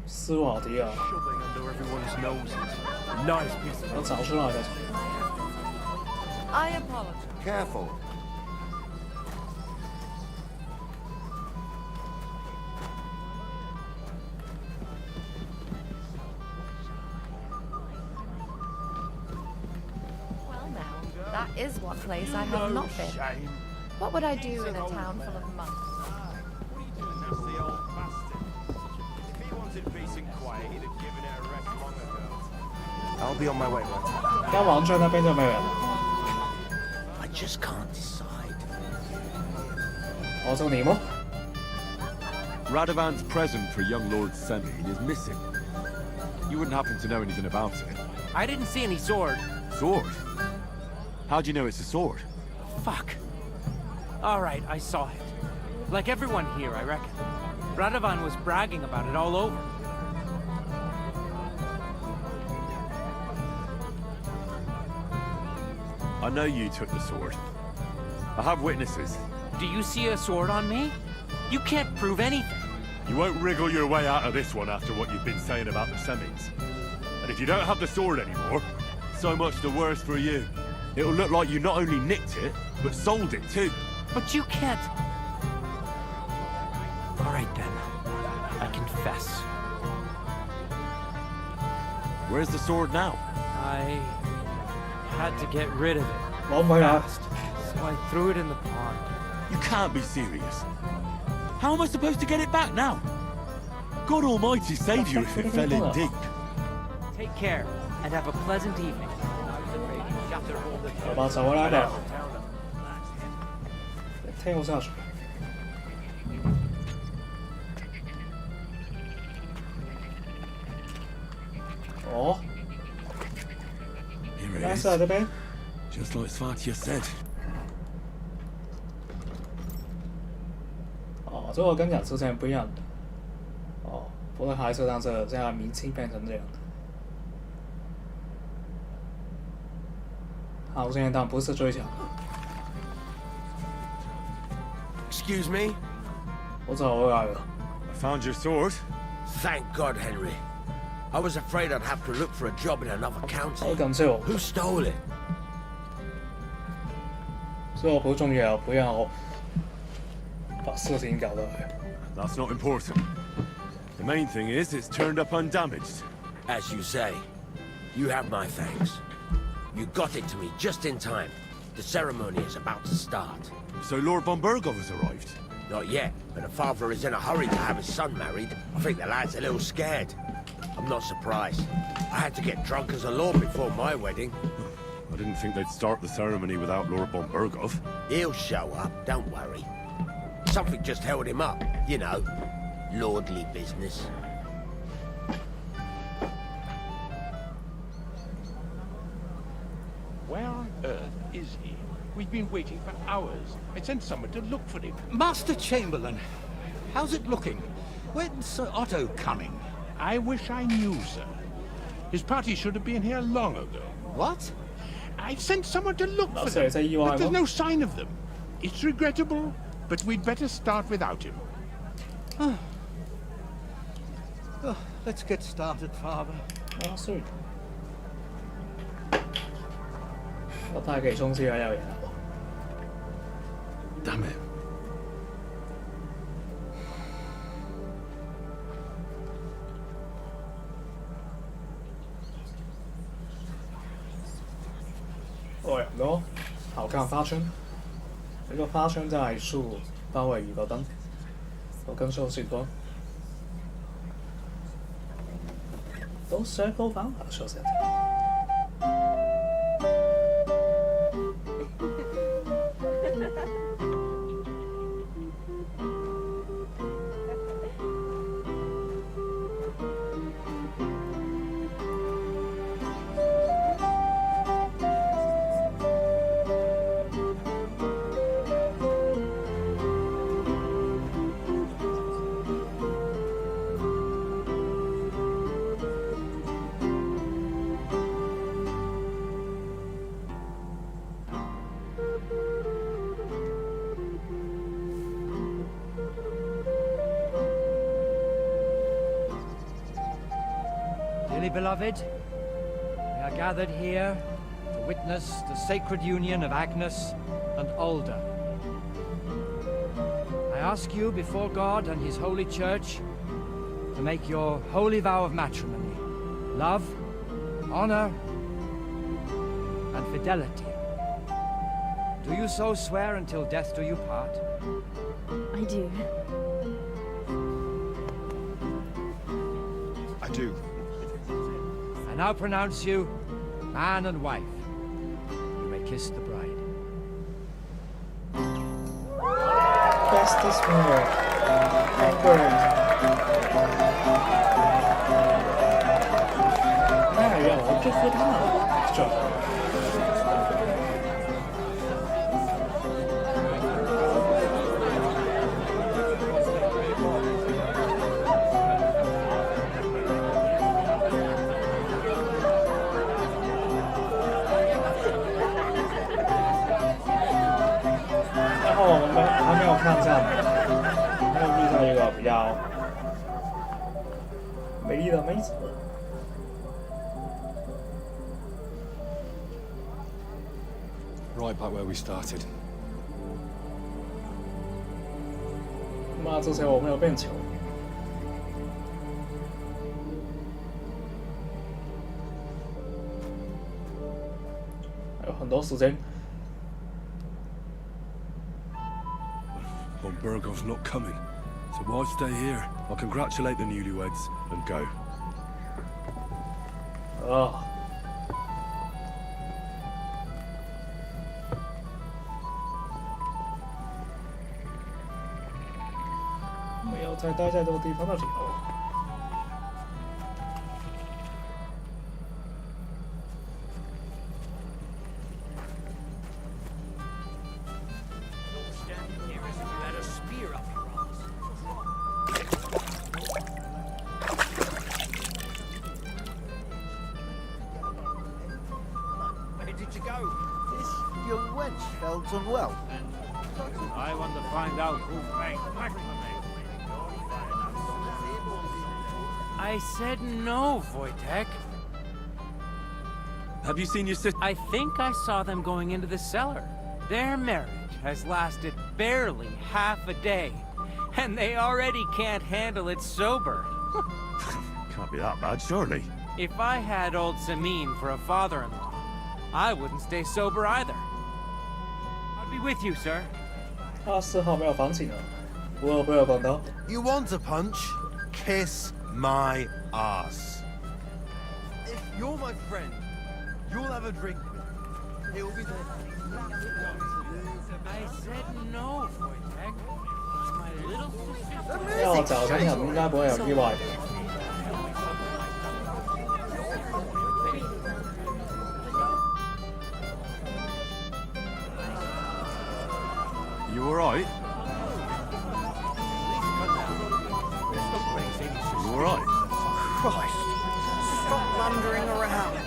斯瓦迪亚，我找出来的。 I apologize. Careful. Well, now, that is one place I have not been. What would I do in a town full of monks? I'll be on my way, right? 刚王村那边就没有人了。 I just can't decide. 我说你吗？ Radovan's present for young Lord Semine is missing. You wouldn't happen to know anything about it? I didn't see any sword. Sword? How do you know it's a sword? Fuck. All right, I saw it. Like everyone here, I reckon. Radovan was bragging about it all over. I know you took the sword. I have witnesses. Do you see a sword on me? You can't prove anything. You won't wriggle your way out of this one after what you've been saying about the Semines. And if you don't have the sword anymore, so much the worse for you. It'll look like you not only nicked it, but sold it too. But you can't. All right then. I confess. Where's the sword now? I had to get rid of it. Oh my God. Fast, so I threw it in the pond. You can't be serious. How am I supposed to get it back now? God Almighty save you if it fell in deep. Take care, and have a pleasant evening. 好吧，找回来了。跳下去。哦。 Here it 来 is. 是这边。 Just like Svartia said. 哦，这个跟讲之前不一样的。哦，不过还是让这样明清变成这样的。好，现在当不是最强。 Excuse me? 我找回来了。 I found your sword. Thank God, Henry. I was afraid I'd have to look for a job in another county. 好感谢我。 Who stole it? 这个不重要，不要把事情搞得。 That's not important. The main thing is it's turned up undamaged. As you say, you have my thanks. You got it to me just in time. The ceremony is about to start. So Lord von Burgov has arrived? Not yet, but the father is in a hurry to have his son married. I think the lad's a little scared. I'm not surprised. I had to get drunk as a lord before my wedding. I didn't think they'd start the ceremony without Lord von Burgov. He'll show up, don't worry. Something just held him up, you know. Lordly business. Where on earth is he? We've been waiting for hours. I sent someone to look for him. Master Chamberlain, how's it looking? When's Sir Otto coming? I wish I knew, sir. His party should have been here long ago. What? I sent someone to look for sorry, them, you are but there's what? no sign of them. It's regrettable, but we'd better start without him. Oh, let's get started, Father. 啊，是。我太给冲击了要赢了。 Damn it. Oh, no. 看花圈，一个花圈在树包围一个灯，我跟手指光。Those circle found shows it. Dearly beloved, we are gathered here to witness the sacred union of Agnes and Alda. I ask you before God and His holy church to make your holy vow of matrimony, love, honor, and fidelity. Do you so swear until death do you part? I do. I do. I now pronounce you man and wife. You may kiss the bride. Bestest mirror. Great. 哎呀，我祝福他们。这。我们还没有看上，没有遇到一个比较美丽的妹子。Right back where we started. 妈，之前我没有变球。还有很多时间。 Well, Burgov's not coming, so why stay here? I'll congratulate the newlyweds and go. Oh. 没有再待在这个地方的理由。 Unwell. I want to find out who made I said no, Wojtek. Have you seen your sister? I think I saw them going into the cellar. Their marriage has lasted barely half a day, and they already can't handle it sober. Can't be that bad, surely. If I had old Samin for a father-in-law, I wouldn't stay sober either. I'll be with you, sir. 4号没有房型了，我不要广告。 You want a punch? Kiss my ass. If you're my friend, you'll have a drink with me. He'll be there. I said no, Wojtek. It's my little sister. 要找新人應該不會有意外。 You alright? You alright? Christ! Stop wandering around.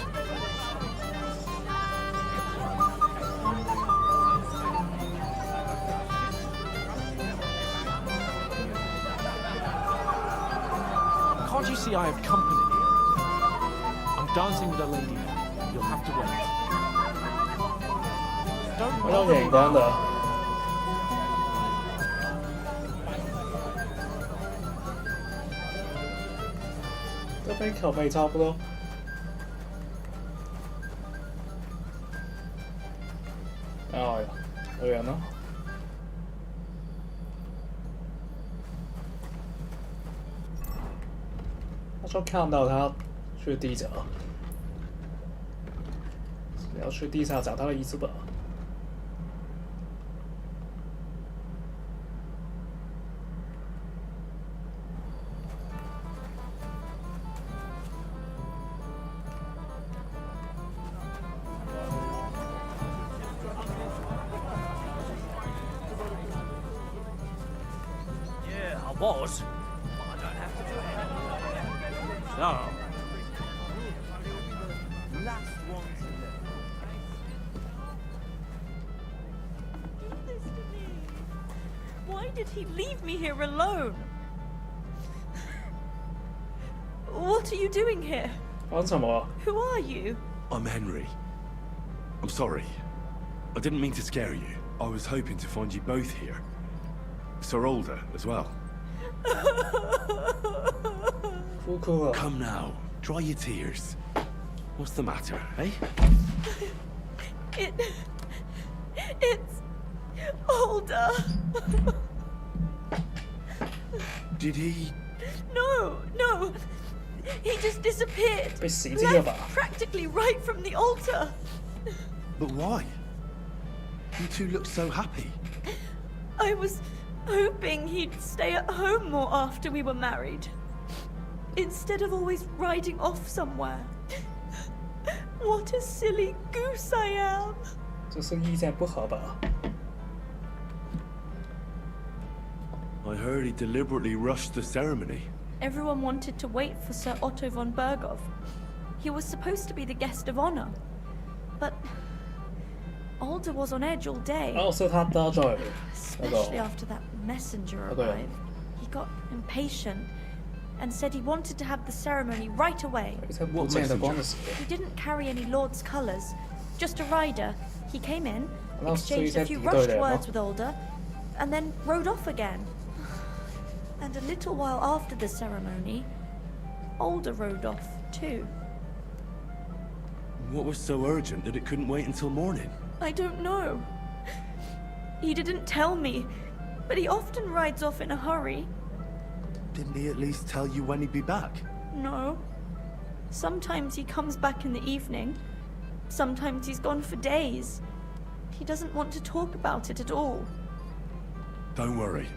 Can't you see I have company here? I'm dancing with a lady. You'll have to wait. Don't 我有眼光的。 这杯可费差不多。哦，时候看到他去地角，要去地下找他的遗址吧。Was. I don't have to do it. So. Last one to live. Do this to me. Why did he leave me here alone? What are you doing here? Who are you? I'm Henry. I'm sorry. I didn't mean to scare you. I was hoping to find you both here. Sir Alder as well. Come now, dry your tears. What's the matter, eh? It's Alder. Did he? No. He just disappeared. Left practically right from the altar. But why? You two look so happy. I was hoping he'd stay at home more after we were married, instead of always riding off somewhere. What a silly goose I am! 这是意见不合吧 I heard he deliberately rushed the ceremony. Everyone wanted to wait for Sir Otto von Berghoff. He was supposed to be the guest of honor, but Alder was on edge all day. Especially after that messenger arrived. He got impatient and said he wanted to have the ceremony right away. What messenger? He didn't carry any Lord's colours, just a rider. He came in, exchanged a few rushed words with Alder, and then rode off again. And a little while after the ceremony, Alder rode off too. What was so urgent that it couldn't wait until morning? I don't know. He didn't tell me, but he often rides off in a hurry. Didn't he at least tell you when he'd be back? No. Sometimes he comes back in the evening. Sometimes he's gone for days. He doesn't want to talk about it at all. Don't worry.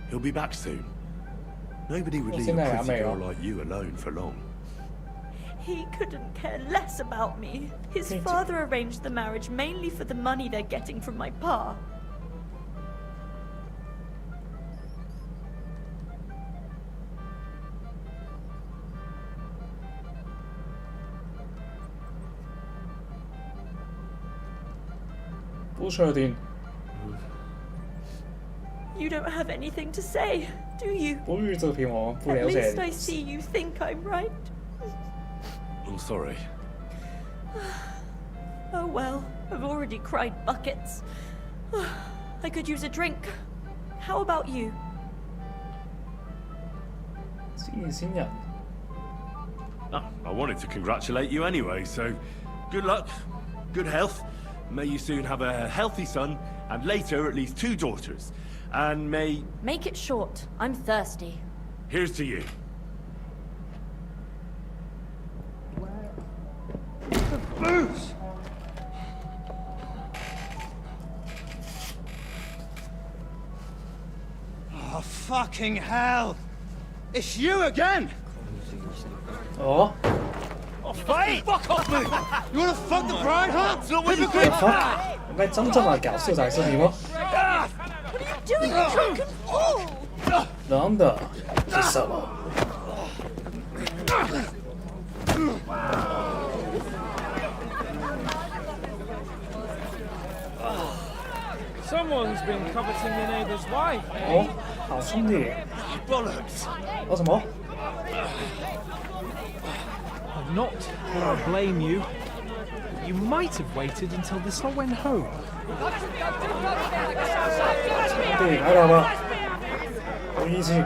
He'll be back soon. Nobody would leave a pretty girl like you alone for long. He couldn't care less about me. His father arranged the marriage mainly for the money they're getting from my pa. You don't have anything to say, do you? At least I see you think I'm right. I'm sorry. Oh well, I've already cried buckets. I could use a drink. How about you? I wanted to congratulate you anyway, so good luck, good health. May you soon have a healthy son, and later at least 2 daughters. And may... Make it short. I'm thirsty. Here's to you. The boots! Oh, fucking hell! It's you again! Oh? Oh, fight! Fuck off me! You wanna fuck the bride, huh? Hypocrite! 应该真正的搞色才是你吗 What are you doing, you drunken fool? 男的是什么 Someone's been coveting your neighbor's wife. 哦，好兄弟 Bollocks! 哦什么 I'm not gonna blame you. You might have waited until this all went home. 兄弟来了吧有义气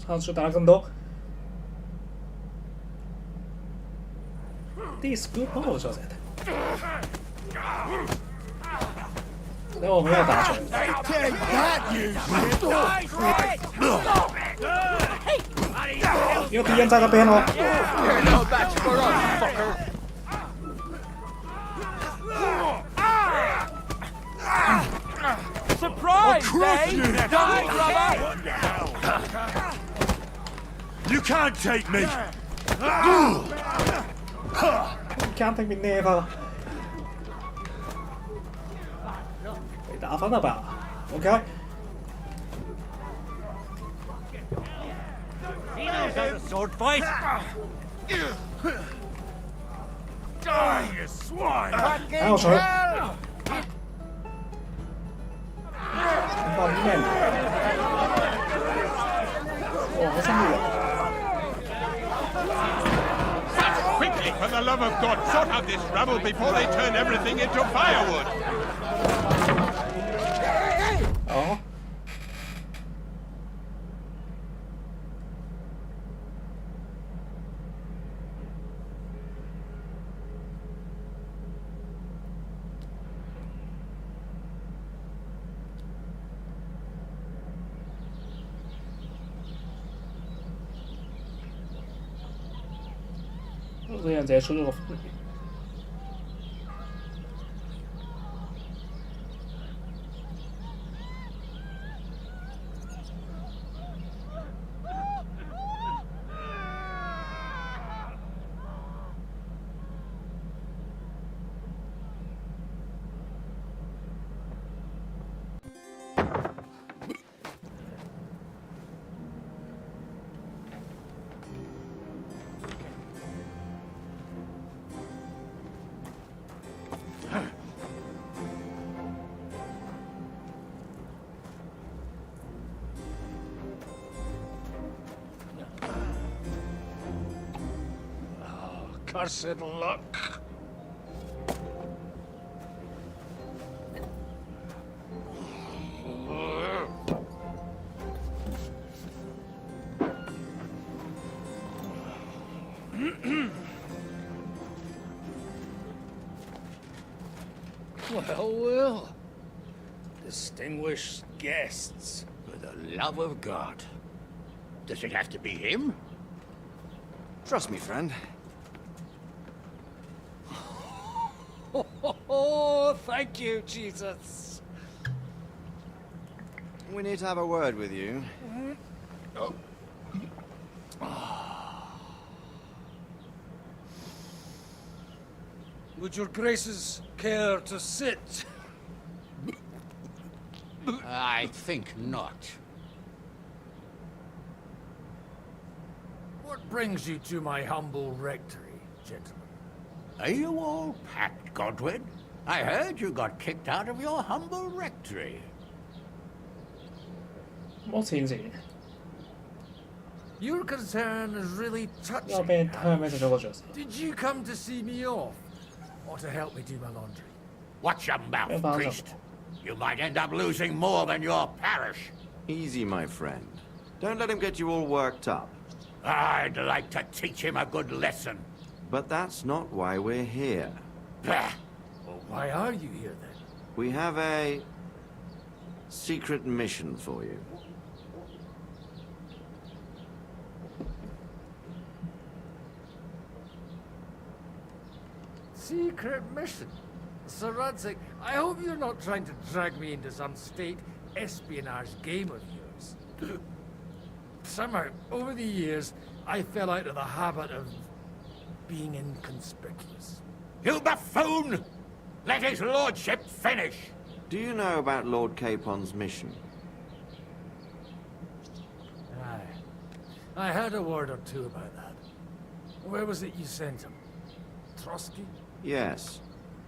上去打更多 This good ball 小姐那我们要打拳有敌人在那边哦。No match for us, fucker. Surprise, eh? Die, brother! You can't take me! You can't take me never. 被打翻了吧 ？OK。 He knows how to sword fight. Die, you swine! 还有谁？放面。哇，好生力 Quickly, for the love of God, sort out this rabble before they turn everything into firewood. 哦。 这样直接出这个。 Cursed luck. Well. Distinguished guests. For the love of God. Does it have to be him? Trust me, friend. Oh, thank you, Jesus. We need to have a word with you. Oh. Would your graces care to sit? I think not. What brings you to my humble rectory, gentlemen? Are you all packed, Godwin? I heard you got kicked out of your humble rectory. What's easy? Your concern is really touching. I'll be in time as a Did you come to see me off? Or to help me do my laundry? Watch your mouth, priest. You might end up losing more than your parish. Easy, my friend. Don't let him get you all worked up. I'd like to teach him a good lesson. But that's not why we're here. Well, why are you here then? We have a secret mission for you. Secret mission? Sir Radzig, I hope you're not trying to drag me into some state espionage game of yours. Somehow, over the years, I fell out of the habit of being inconspicuous. You buffoon! Let his lordship finish! Do you know about Lord Capon's mission? Aye. I heard a word or two about that. Where was it you sent him? Trotsky? Yes.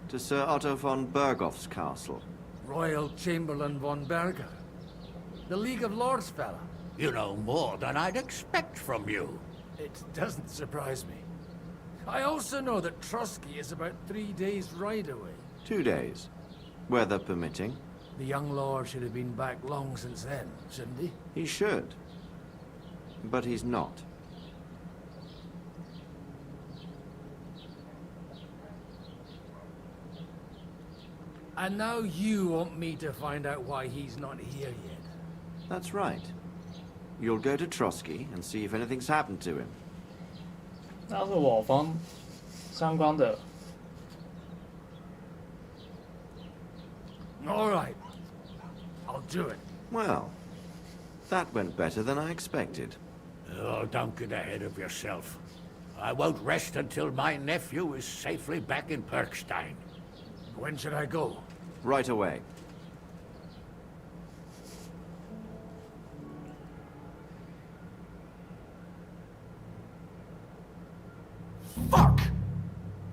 To Sir Otto von Bergoff's castle. Royal Chamberlain von Berger. The League of Lords fella. You know more than I'd expect from you. It doesn't surprise me. I also know that Trotsky is about 3 days' ride away. 2 days. Weather permitting. The young lord should have been back long since then, shouldn't he? He should. But he's not. And now you want me to find out why he's not here yet. That's right. You'll go to Trotsky and see if anything's happened to him. 那是我方相关的。All right. I'll do it. Well, that went better than I expected. Oh, don't get ahead of yourself. I won't rest until my nephew is safely back in Perkstein. When should I go? Right away. Fuck!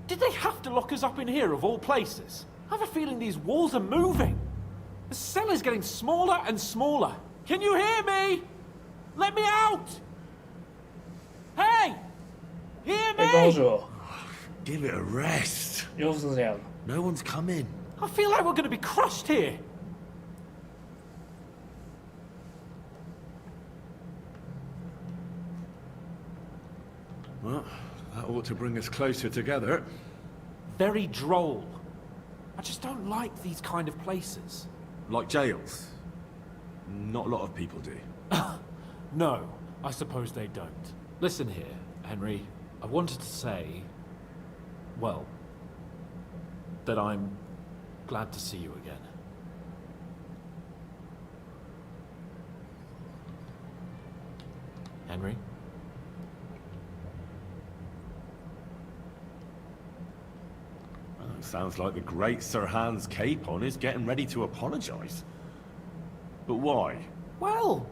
Did they have to lock us up in here of all places? I have a feeling these walls are moving. The cell is getting smaller and smaller. Can you hear me? Let me out! Hey! Hear me! Give it a rest. 又是这样。No one's come in. I feel like we're going to be crushed here. Well, that ought to bring us closer together. Very droll. I just don't like these kind of places. Like jails? Not a lot of people do. No, I suppose they don't. Listen here, Henry. I wanted to say, well, that I'm glad to see you again. Henry? Well, it sounds like the great Sir Hans Capon is getting ready to apologize. But why? Well,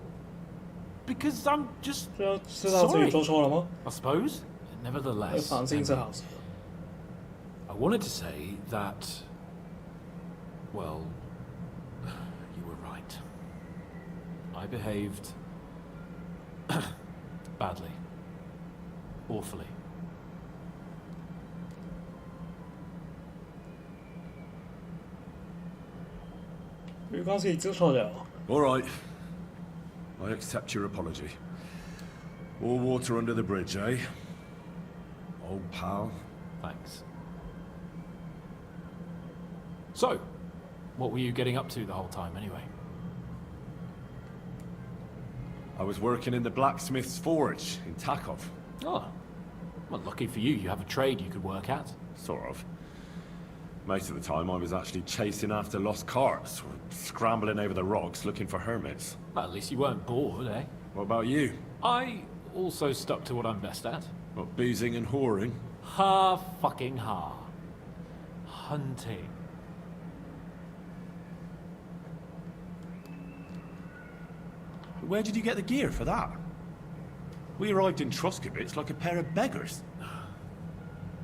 because I'm just 就知道自己做错了吗？ I suppose. Nevertheless, 反省是好事。 I wanted to say that, well, you were right. I behaved badly. Awfully. All right. I accept your apology. All water under the bridge, eh? Old pal. Thanks. So, what were you getting up to the whole time anyway? I was working in the blacksmith's forge in Takov. Oh. Well, lucky for you, you have a trade you could work at. Sort of. Most of the time I was actually chasing after lost carts, or scrambling over the rocks looking for hermits. Well, at least you weren't bored, eh? What about you? I also stuck to what I'm best at. What, boozing and whoring? Fucking hunting. Where did you get the gear for that? We arrived in Troskowitz like a pair of beggars.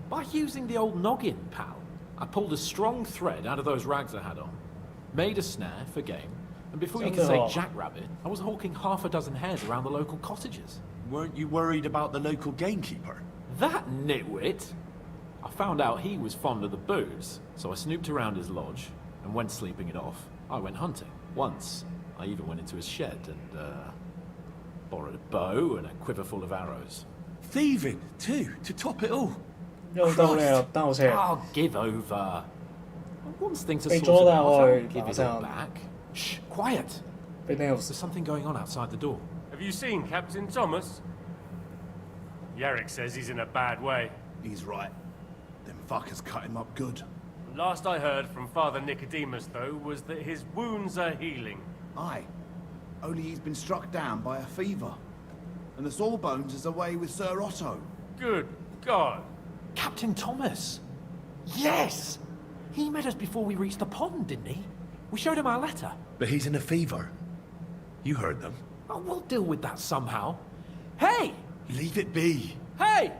By using the old noggin, pal. I pulled a strong thread out of those rags I had on, made a snare for game, and before you can say jackrabbit, I was hawking half a dozen hares around the local cottages. Weren't you worried about the local gamekeeper? That nitwit! I found out he was fond of the booze, so I snooped around his lodge, and when sleeping it off, I went hunting. Once, I even went into his shed and, borrowed a bow and a quiver full of arrows. Thieving, too, to top it all. I'll give over. Once things are sorted out, I'll give it all back. Shh, quiet. There's something going on outside the door. Have you seen Captain Thomas? Yarrick says he's in a bad way. He's right. Them fuckers cut him up good. Last I heard from Father Nicodemus, though, was that his wounds are healing. Aye. Only he's been struck down by a fever. And the Sawbones is away with Sir Otto. Good God. Captain Thomas! Yes! He met us before we reached the pond, didn't he? We showed him our letter. But he's in a fever. You heard them. Oh, we'll deal with that somehow. Hey! Leave it be. Hey!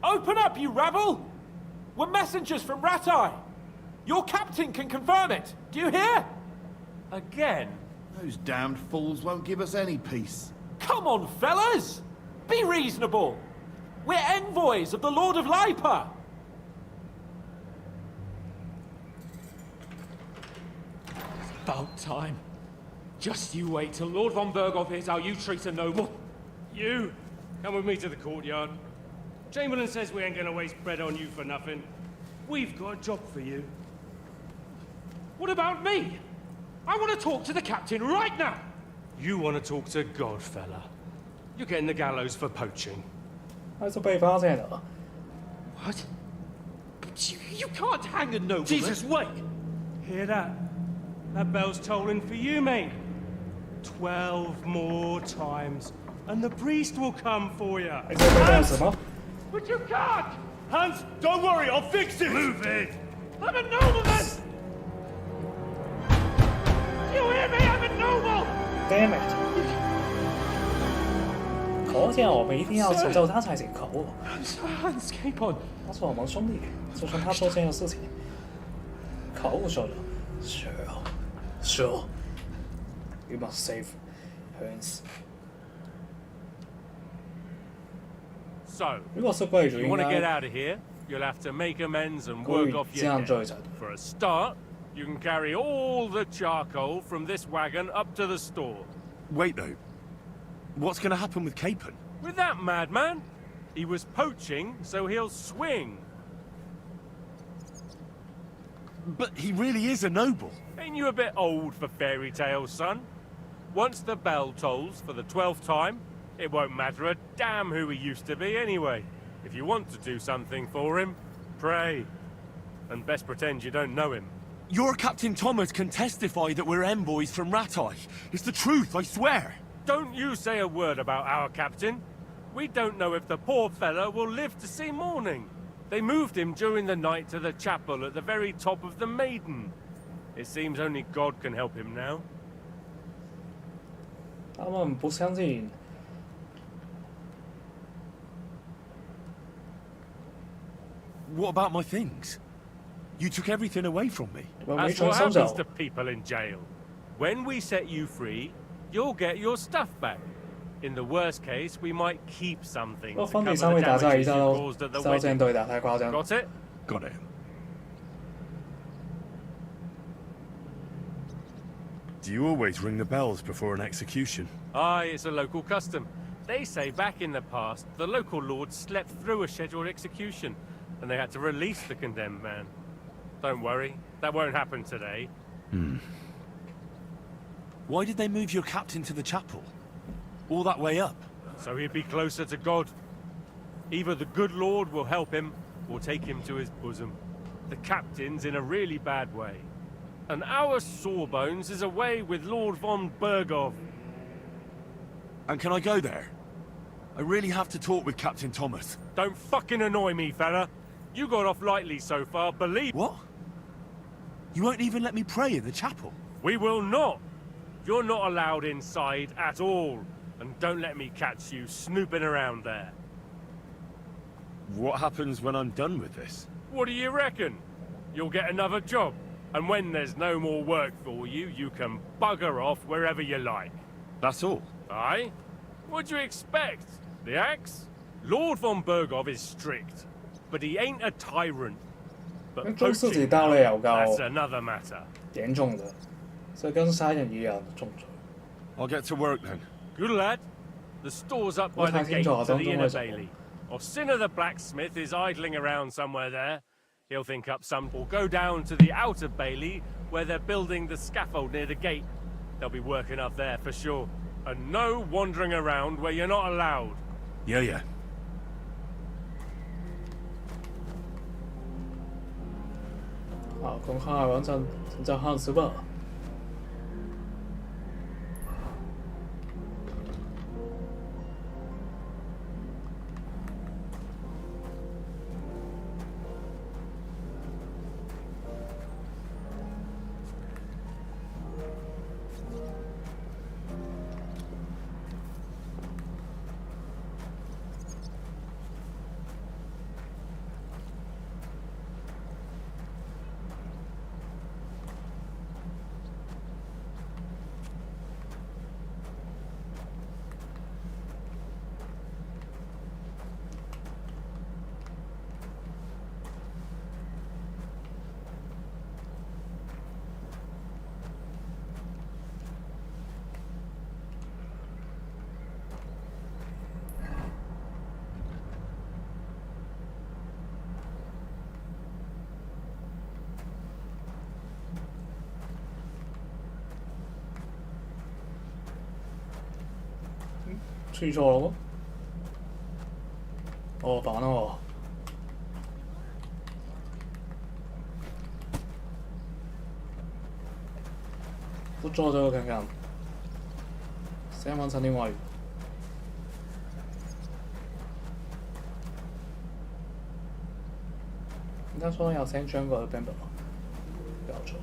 Open up, you rabble! We're messengers from Ratai. Your captain can confirm it. Do you hear? Again? Those damned fools won't give us any peace. Come on, fellas! Be reasonable! We're envoys of the Lord of Lipa! About time. Just you wait till Lord von Berghoff hears how you treat a noble. You, come with me to the courtyard. Chamberlain says we ain't gonna waste bread on you for nothing. We've got a job for you. What about me? I want to talk to the captain right now! You want to talk to God, fella. You're getting the gallows for poaching. 还是被发现了。What? You can't hang a nobleman. Jesus, wait! Hear that? That bell's tolling for you, mate. 12 more times, and the priest will come for you. Hans! But you can't! Hans, don't worry, I'll fix it! Move it! I'm a nobleman! You hear me? I'm a noble! Damn it! 可见我们一定要拯救他才行，可恶！ Hans, keep on. 他是我们兄弟，就算他做这件事情，可恶，少了。Cheryl, you must save Hans. So, 如果是贵族， you 应 want to get 该 out of here? You'll have to make amends and 故 work 意 off 这 your 样 debt. 做才对。 For a start, you can carry all the charcoal from this wagon up to the store. Wait, though. What's going to happen with Capon? With that madman? He was poaching, so he'll swing. But he really is a noble. Ain't you a bit old for fairy tales, son? Once the bell tolls for the 12th time, it won't matter a damn who he used to be anyway. If you want to do something for him, pray. And best pretend you don't know him. Your Captain Thomas can testify that we're envoys from Ratai. It's the truth, I swear. Don't you say a word about our captain. We don't know if the poor fella will live to see morning. They moved him during the night to the chapel at the very top of the Maiden. It seems only God can help him now. 他们不相信。 What about my things? You took everything away from me. That's what happens to people in jail. When we set you free, you'll get your stuff back. In the worst case, we might keep something to cover the damages you caused at the wedding. Got it? Got it. Do you always ring the bells before an execution? Aye, it's a local custom. They say back in the past, the local lord slept through a scheduled execution, and they had to release the condemned man. Don't worry, that won't happen today. Why did they move your captain to the chapel? All that way up? So he'd be closer to God. Either the good Lord will help him, or take him to his bosom. The captain's in a really bad way. And our Sawbones is away with Lord von Bergov. And can I go there? I really have to talk with Captain Thomas. Don't fucking annoy me, fella. You got off lightly so far, believe... What? You won't even let me pray in the chapel? We will not. You're not allowed inside at all. And don't let me catch you snooping around there. What happens when I'm done with this? What do you reckon? You'll get another job. And when there's no more work for you, you can bugger off wherever you like. That's all? Aye? What'd you expect? The axe? Lord von Bergov is strict, but he ain't a tyrant. But poaching, that's another matter. 严重的，这跟杀人一样的重罪。 I'll get to work then. Good lad. The store's up by the gate to the inner bailey. Orsina the blacksmith is idling around somewhere there. He'll think up some, or go down to the outer bailey where they're building the scaffold near the gate. They'll be working up there for sure. And no wandering around where you're not allowed. Yeah. 好，公开完成成叫汉斯吧。去错了。哦，完了哦。不做这个看看。先完成另外一个。应该说要先将个版本，不要错。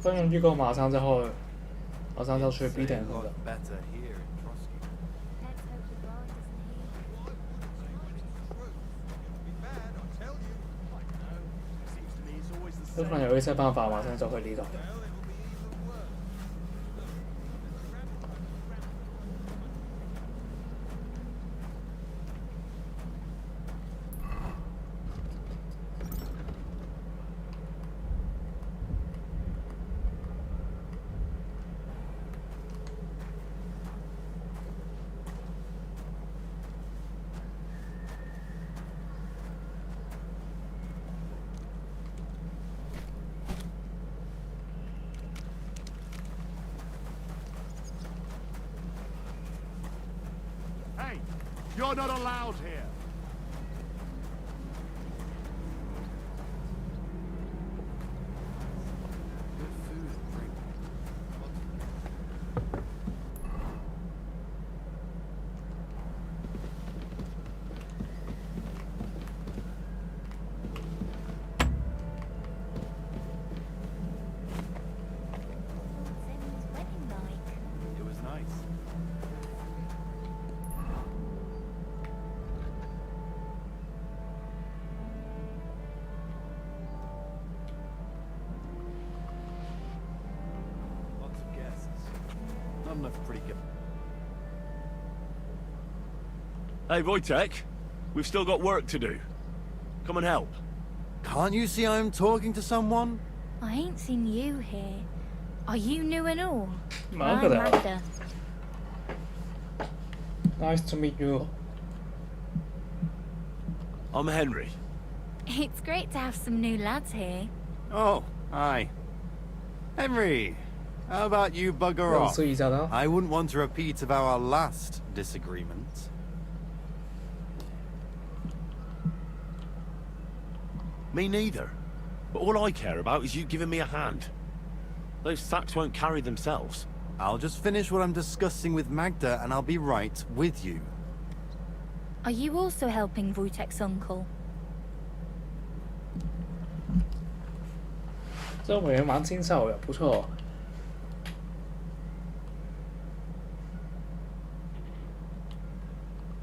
分完预购马上就去 B 点了。就突然有一些办法，马上就会理解。You're not allowed here. It was nice. Not enough pretty good. Hey, Wojtek, we've still got work to do. Come and help. Can't you see I'm talking to someone? I ain't seen you here. Are you new and all? Magda. I'm Magda. Nice to meet you. I'm Henry. It's great to have some new lads here. Oh, hi. Henry, how about you bugger off? I wouldn't want a repeat of our last disagreement. Me neither. But all I care about is you giving me a hand. Those sacks won't carry themselves. I'll just finish what I'm discussing with Magda and I'll be right with you. Are you also helping Wojtek's uncle? 这委员蛮清秀的，不错。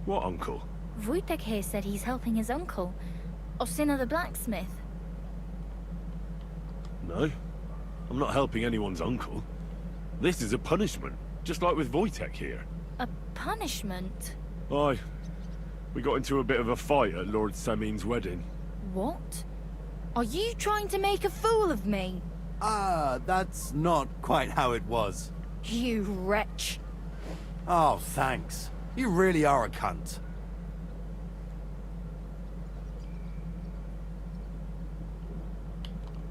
What uncle? Wojtek here said he's helping his uncle, Osina the blacksmith. No, I'm not helping anyone's uncle. This is a punishment, just like with Wojtek here. A punishment? Aye. We got into a bit of a fight at Lord Semin's wedding. What? Are you trying to make a fool of me? That's not quite how it was. You wretch. Oh, thanks. You really are a cunt.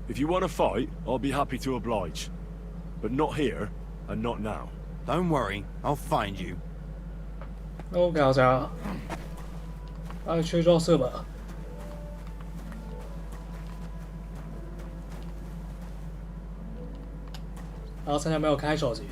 If you want to fight, I'll be happy to oblige. But not here, and not now. Don't worry, I'll find you. 我搞着，去做事吧。然后现在没有开手机。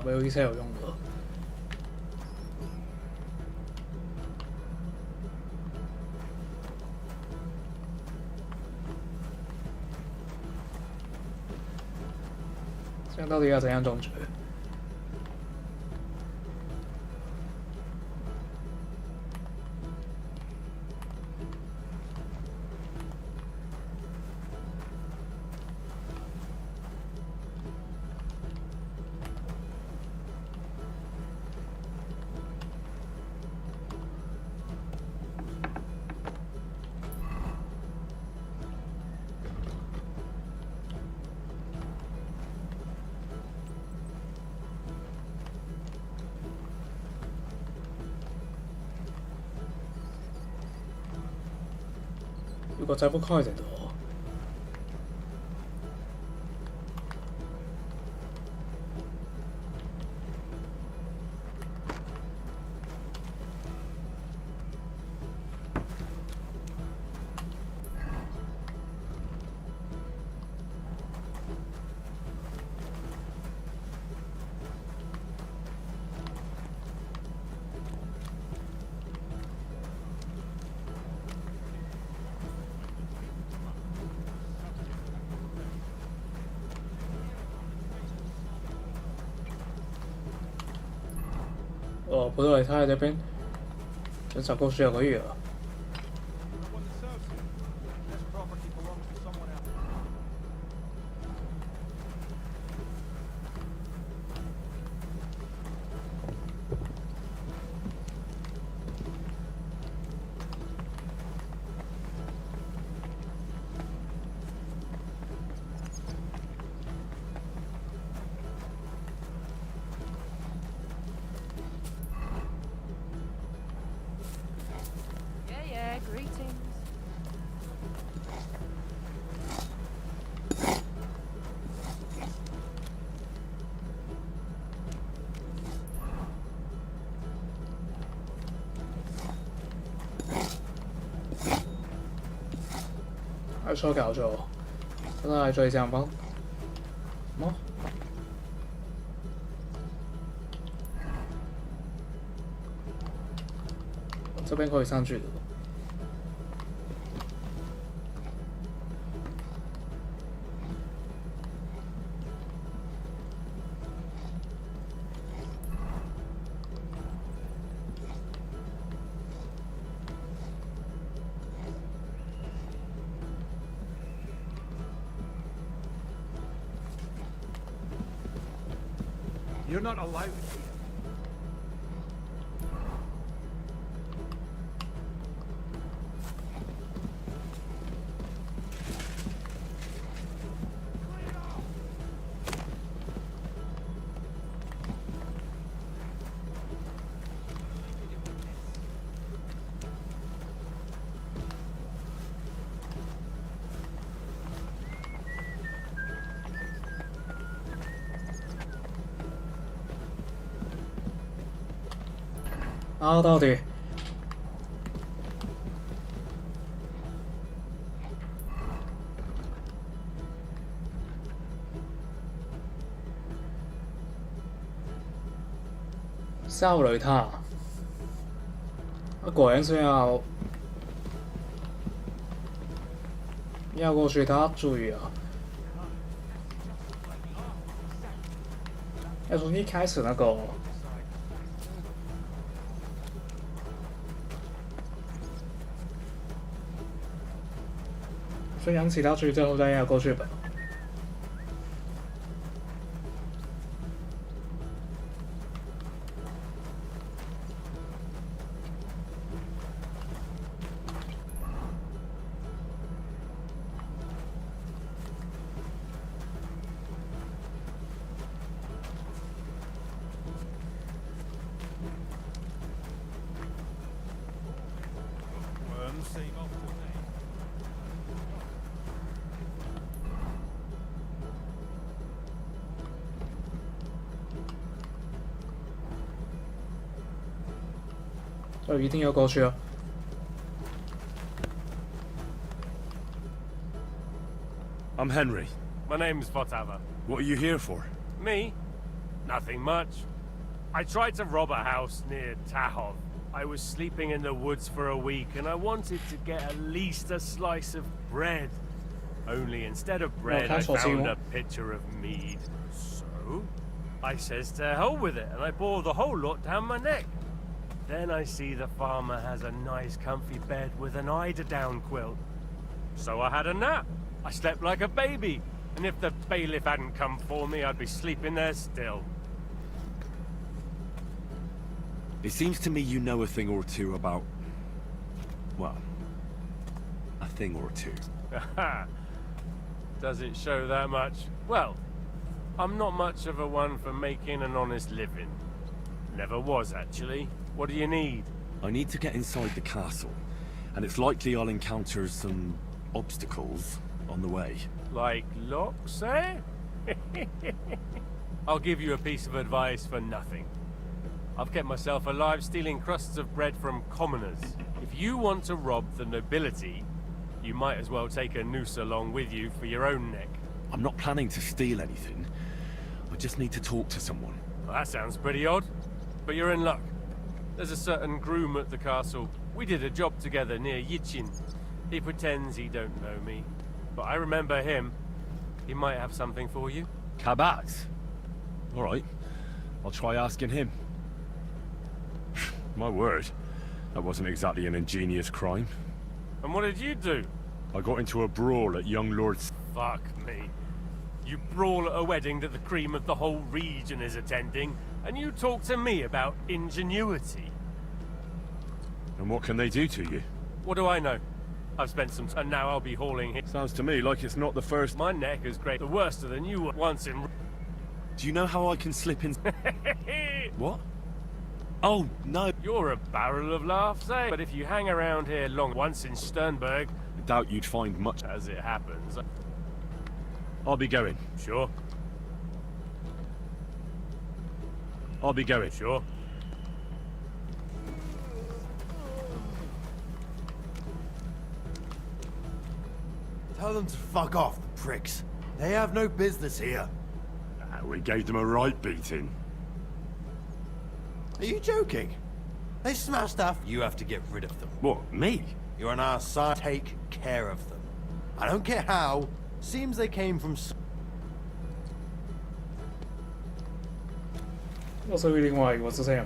没有一些有用的。看到底要怎样终结？如果再不快点的话，哦，不对，他在这边人少过12个月了。还说搞错，现在最上方，什么？这边可以上去的。You're not allowed here. 然后到底少雷塔，果然是要过去，他注意啊！要从一开始那个。宣扬其他区之后再要过去吧。这一定要过去啊！ I'm Henry. My name's Votava. What are you here for? Me? Nothing much. I tried to rob a house near Tahov. I was sleeping in the woods for a week and I wanted to get at least a slice of bread. Only instead of bread, I found a pitcher of mead. So So, I says to hell with it, and I bore the whole lot down my neck. Then I see the farmer has a nice comfy bed with an eider-down quilt. So I had a nap. I slept like a baby, and if the bailiff hadn't come for me, I'd be sleeping there still. It seems to me you know a thing or two about... well, a thing or two. Does it show that much? Well, I'm not much of a one for making an honest living. Never was, actually. What do you need? I need to get inside the castle, and it's likely I'll encounter some obstacles on the way. Like locks, eh? I'll give you a piece of advice for nothing. I've kept myself alive stealing crusts of bread from commoners. If you want to rob the nobility, you might as well take a noose along with you for your own neck. I'm not planning to steal anything. I just need to talk to someone. Well, that sounds pretty odd, but you're in luck. There's a certain groom at the castle. We did a job together near Yichin. He pretends he don't know me, but I remember him. He might have something for you. Kabat? All right. I'll try asking him. My word. That wasn't exactly an ingenious crime. And what did you do? I got into a brawl at young Lord's... Fuck me. You brawl at a wedding that the cream of the whole region is attending, and you talk to me about ingenuity. And what can they do to you? What do I know? I've spent some time, and now I'll be hauling him. Sounds to me like it's not the first... My neck is great. The worst than you were once in... Do you know how I can slip in... What? Oh, no. You're a barrel of laughs, eh? But if you hang around here long once in Sternberg... I doubt you'd find much... As it happens. I'll be going. Sure. I'll be going. Sure. Tell them to fuck off, the pricks. They have no business here. We gave them a right beating. Are you joking? They smash stuff, you have to get rid of them. What, me? You're on our side. Take care of them. I don't care how. Seems they came from... 我所以另外一个是这样。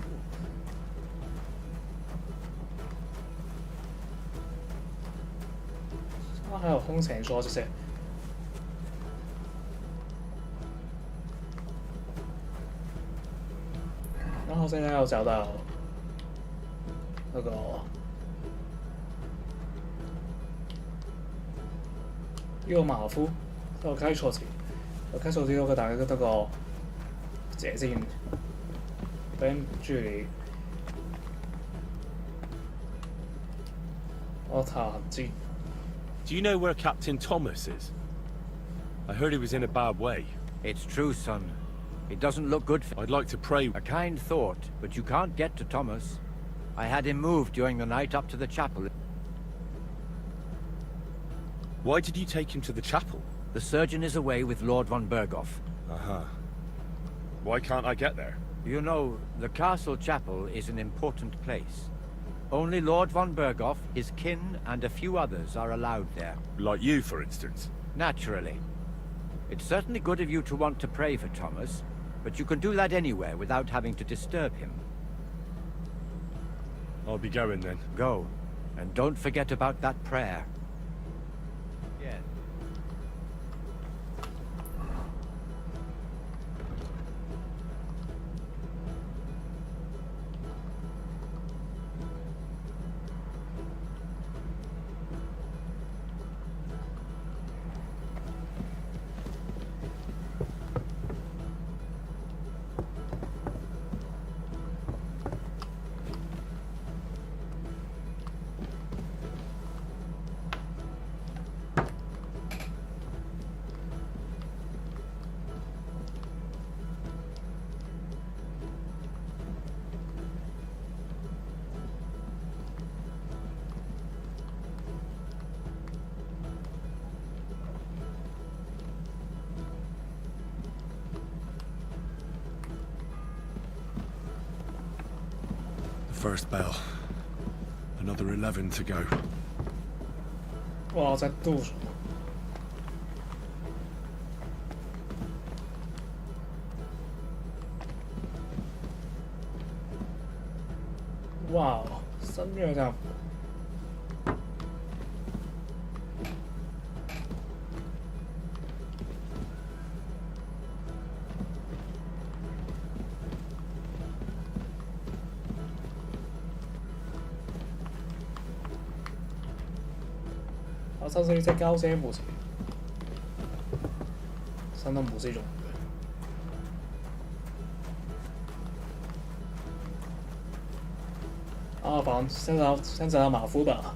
啊，还有空前说这些。然后现在要找到那个要馬夫，我開錯詞，我開錯啲，我大概得個謝先，跟住我查知。Do you know where Captain Thomas is? I heard he was in a bad way. It's true, son. It doesn't look good. I'd like to pray. A kind thought, but you can't get to Thomas. I had him moved during the night up to the chapel. Why did you take him to the chapel? The surgeon is away with Lord von Berghoff. Uh-huh. Why can't I get there? You know, the castle chapel is an important place. Only Lord von Berghoff, his kin, and a few others are allowed there. Like you, for instance? Naturally. It's certainly good of you to want to pray for Thomas, but you can do that anywhere without having to disturb him. I'll be going then. Go. And don't forget about that prayer. Yeah. First bell. Another 11 to go. 哇，在度数。 I 哇，新約戰服。我收拾呢隻膠聲武器，相當武器用。反先找到马夫吧。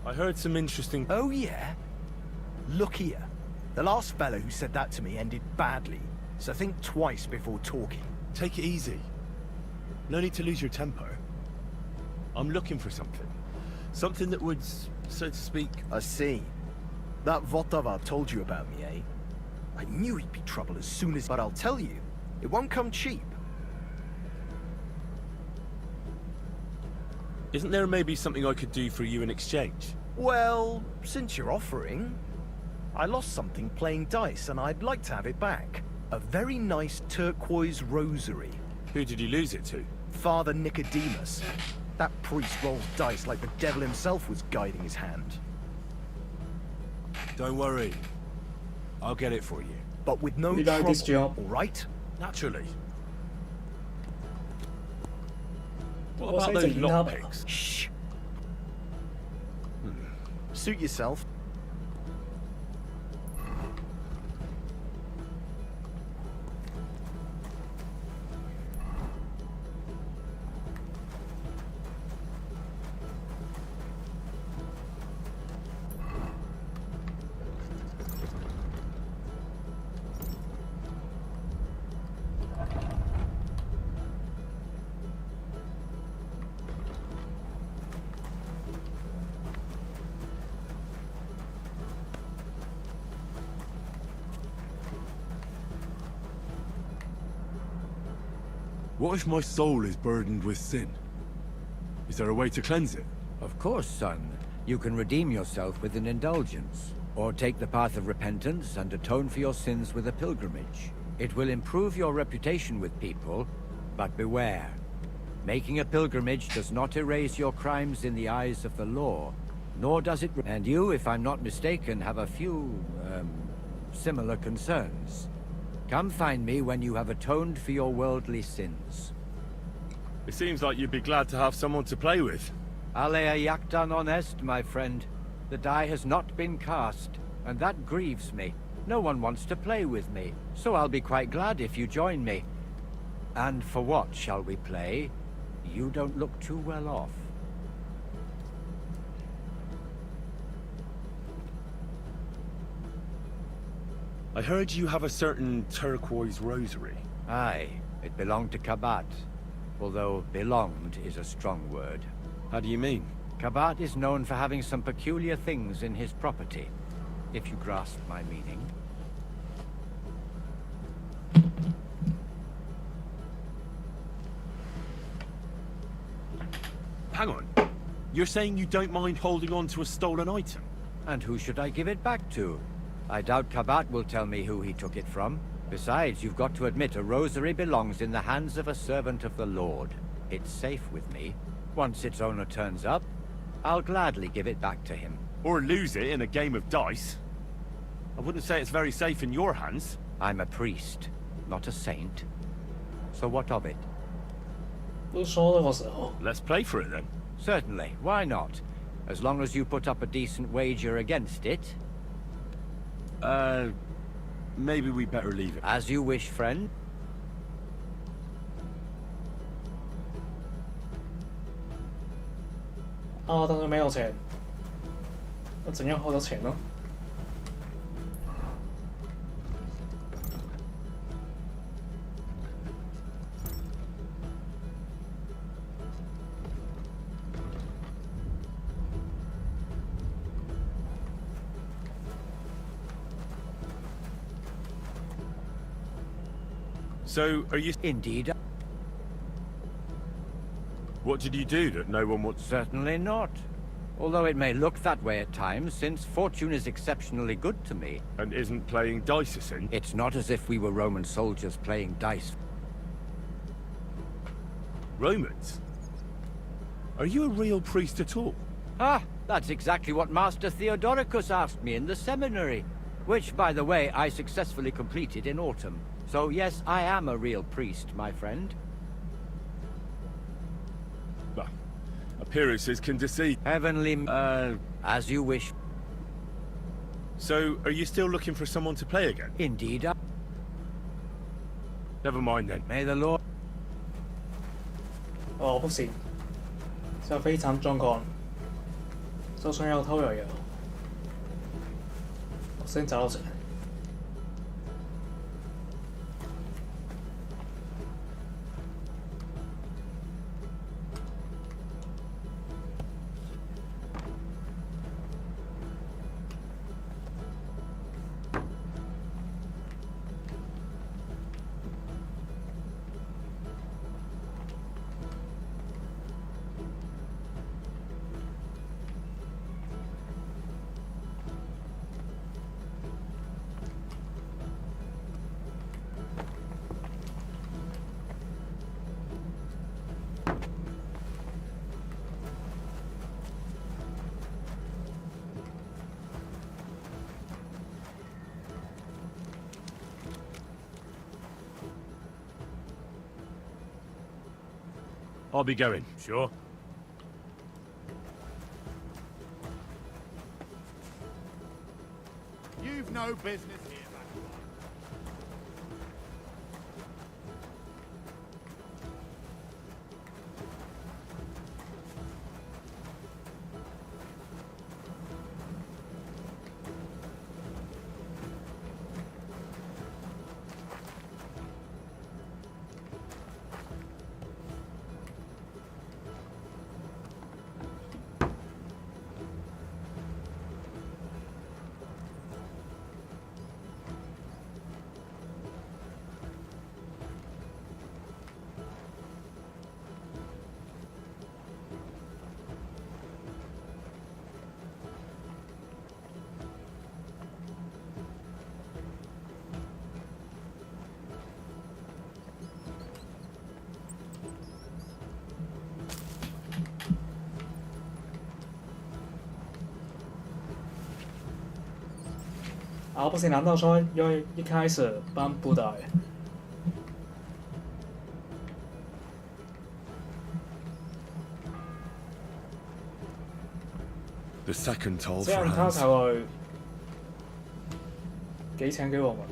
I heard some interesting... Oh, yeah? Look here. The last fellow who said that to me ended badly, so think twice before talking. Take it easy. No need to lose your temper. I'm looking for something. Something that would, so to speak... I see. That Votava told you about me, eh? I knew he'd be trouble as soon as... But I'll tell you, it won't come cheap. Isn't there maybe something I could do for you in exchange? Well, since you're offering... I lost something playing dice, and I'd like to have it back. A very nice turquoise rosary. Who did you lose it to? Father Nicodemus. That priest rolls dice like the devil himself was guiding his hand. Don't worry. I'll get it for you. But with no trouble, all right? Naturally. What about those lockpicks? Shh. Suit yourself. What if my soul is burdened with sin? Is there a way to cleanse it? Of course, son. You can redeem yourself with an indulgence, or take the path of repentance and atone for your sins with a pilgrimage. It will improve your reputation with people, but beware. Making a pilgrimage does not erase your crimes in the eyes of the law, nor does it... And you, if I'm not mistaken, have a few, similar concerns. Come find me when you have atoned for your worldly sins. It seems like you'd be glad to have someone to play with. Alea jactan honest, my friend. The die has not been cast, and that grieves me. No one wants to play with me, so I'll be quite glad if you join me. And for what shall we play? You don't look too well off. I heard you have a certain turquoise rosary. Aye, it belonged to Kabat. Although belonged is a strong word. How do you mean? Kabat is known for having some peculiar things in his property, if you grasp my meaning. Hang on. You're saying you don't mind holding on to a stolen item? And who should I give it back to? I doubt Kabat will tell me who he took it from. Besides, you've got to admit a rosary belongs in the hands of a servant of the Lord. It's safe with me. Once its owner turns up, I'll gladly give it back to him. Or lose it in a game of dice. I wouldn't say it's very safe in your hands. I'm a priest, not a saint. So what of it? Let's play for it then. Certainly, why not? As long as you put up a decent wager against it. Maybe we better leave it. As you wish, friend.但是没有钱，那怎样获得钱呢？ So, are you... Indeed. What did you do that no one wants... Certainly not. Although it may look that way at times, since fortune is exceptionally good to me. And isn't playing dice a sin? It's not as if we were Roman soldiers playing dice. Romans? Are you a real priest at all? Ah, that's exactly what Master Theodoricus asked me in the seminary. Which, by the way, I successfully completed in autumn. So yes, I am a real priest, my friend. Well, appearances can deceive. Heavenly... as you wish. So, are you still looking for someone to play again? Indeed. Never mind then. May the Lord... 哦，不行，這非常狀況，就算有偷又有，我先找到誰？I'll be going. Sure. You've no business here.啊，不行，难道说要一开始搬布袋？The second toll 这样他才会给钱给我们。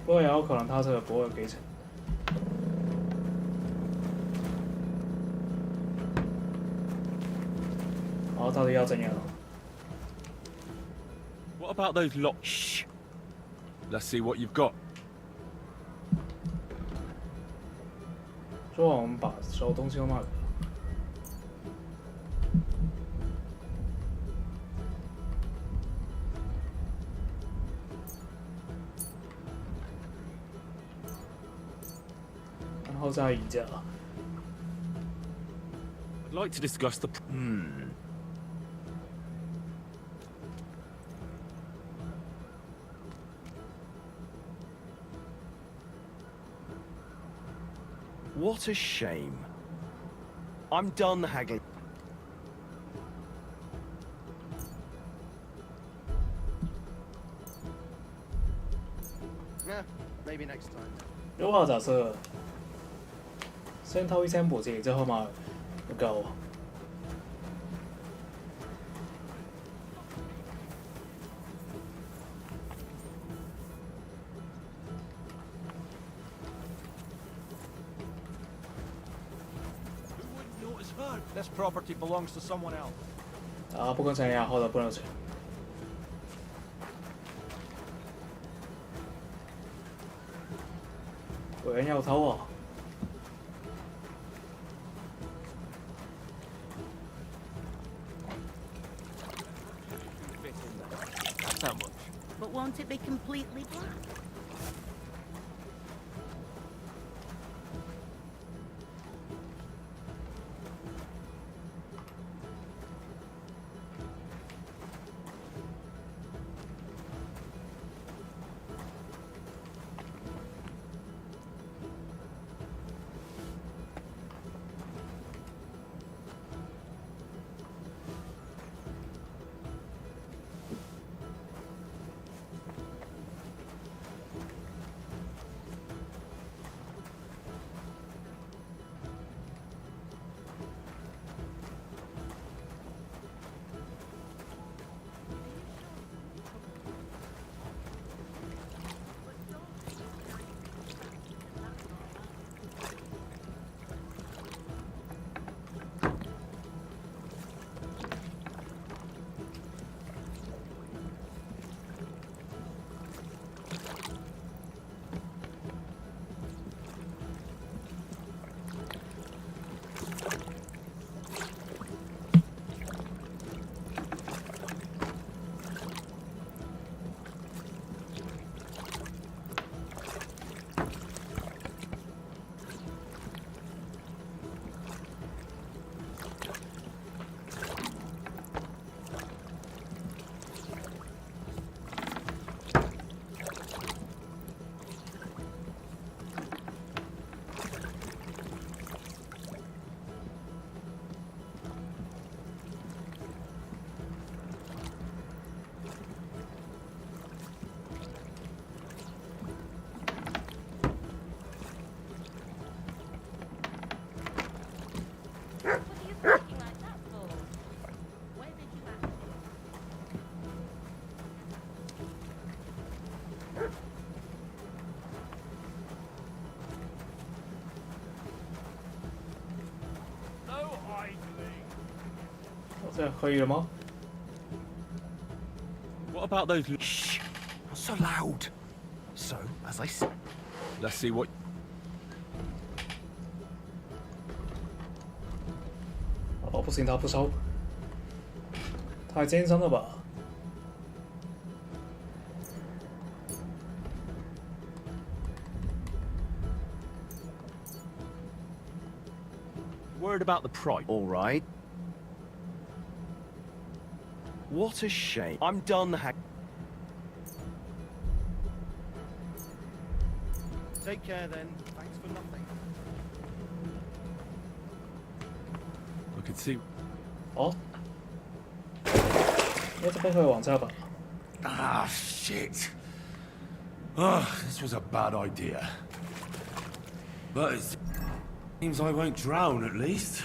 不过也有可能他这个不会给钱。好，到底要怎样？ What about those lots? Shh. Let's see what you've got. 说完我们把所有东西都卖了。然后再移价。I'd like to discuss the. What a shame. I'm done haggling. Yeah, maybe next time. 如果假設先偷1000補錢之後買唔夠。 This property belongs to someone else. 啊，不跟钱一样，或者不能钱。有人要偷啊！ That's how much. But won't it be completely black? 这可以了吗 What about those? Shh! Not so loud. So, as I said, Let's see what. 哦，不行，他不收，太艰深了吧？ Worried about the price. All right. What a shame. I'm done. Take care then. Thanks for nothing. I could see. 哦，我这边可以往下吧？ Ah, shit. Ah, this was a bad idea. But it seems I won't drown at least.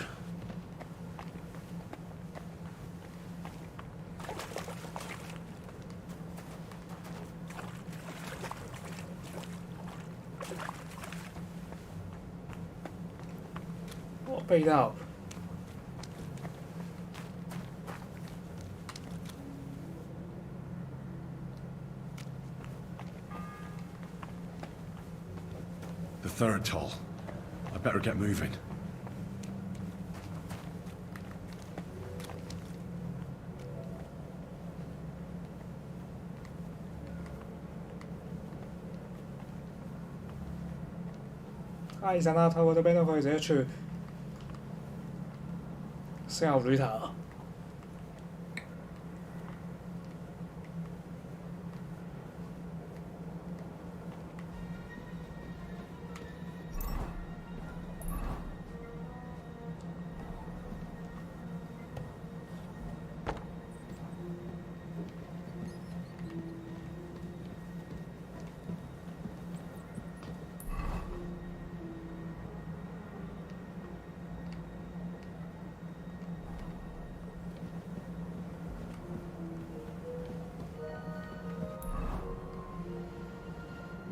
Oh, 背到。 The third toll. I better get moving.看一下那透过这边都可以直接去小旅塔。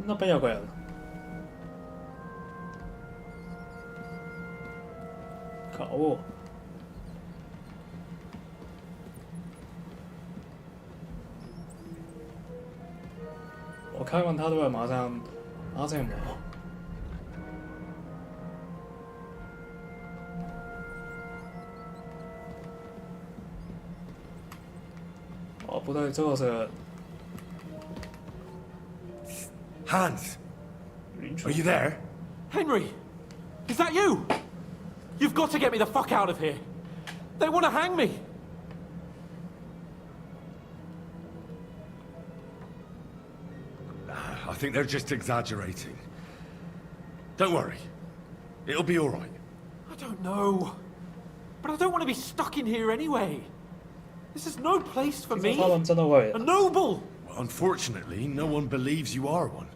那边有个人。可恶！我开完他都会马上发现我。哦，不对，这个是。 Hans! Are you there? Henry! Is that you? You've got to get me the fuck out of here. They want to hang me. I think they're just exaggerating. Don't worry. It'll be all right. I don't know. But I don't want to be stuck in here anyway. This is no place for me. A noble! Well, unfortunately, no one believes you are one.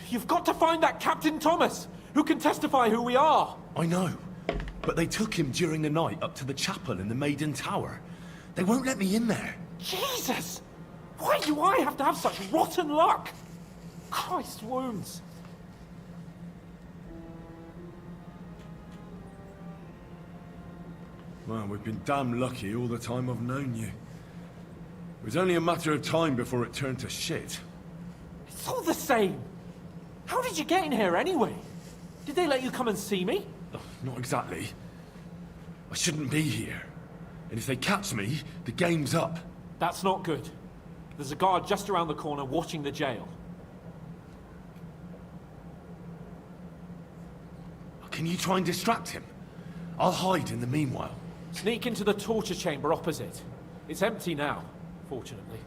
You've got to find that Captain Thomas, who can testify who we are. I know. But they took him during the night up to the chapel in the Maiden Tower. They won't let me in there. Jesus! Why do I have to have such rotten luck? Christ wounds. Well, we've been damn lucky all the time I've known you. It was only a matter of time before it turned to shit. It's all the same. How did you get in here anyway? Did they let you come and see me? Oh, not exactly. I shouldn't be here. And if they catch me, the game's up. That's not good. There's a guard just around the corner watching the jail. Can you try and distract him? I'll hide in the meanwhile. Sneak into the torture chamber opposite. It's empty now, fortunately.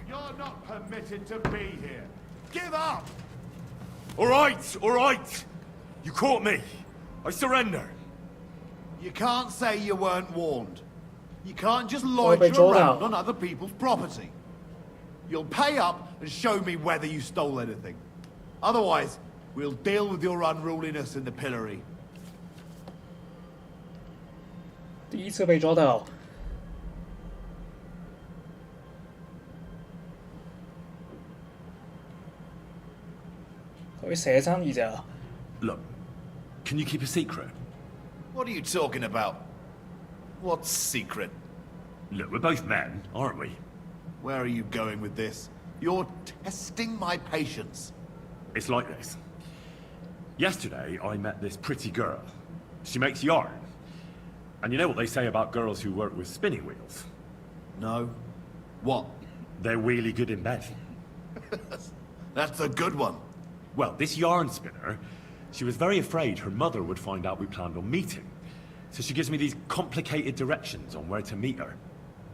You're not permitted to be here. Give up! All right. You caught me. I surrender. You can't say you weren't warned. You can't just loiter around on other people's property. You'll pay up and show me whether you stole anything. Otherwise, we'll deal with your unruliness in the pillory. 第一次被抓到。佢寫生意咋 Look, can you keep a secret? What are you talking about? What's secret? Look, we're both men, aren't we? Where are you going with this? You're testing my patience. It's like this. Yesterday, I met this pretty girl. She makes yarn. And you know what they say about girls who work with spinning wheels? No. What? They're really good in bed. That's a good one. Well, this yarn spinner, she was very afraid her mother would find out we planned on meeting. So she gives me these complicated directions on where to meet her.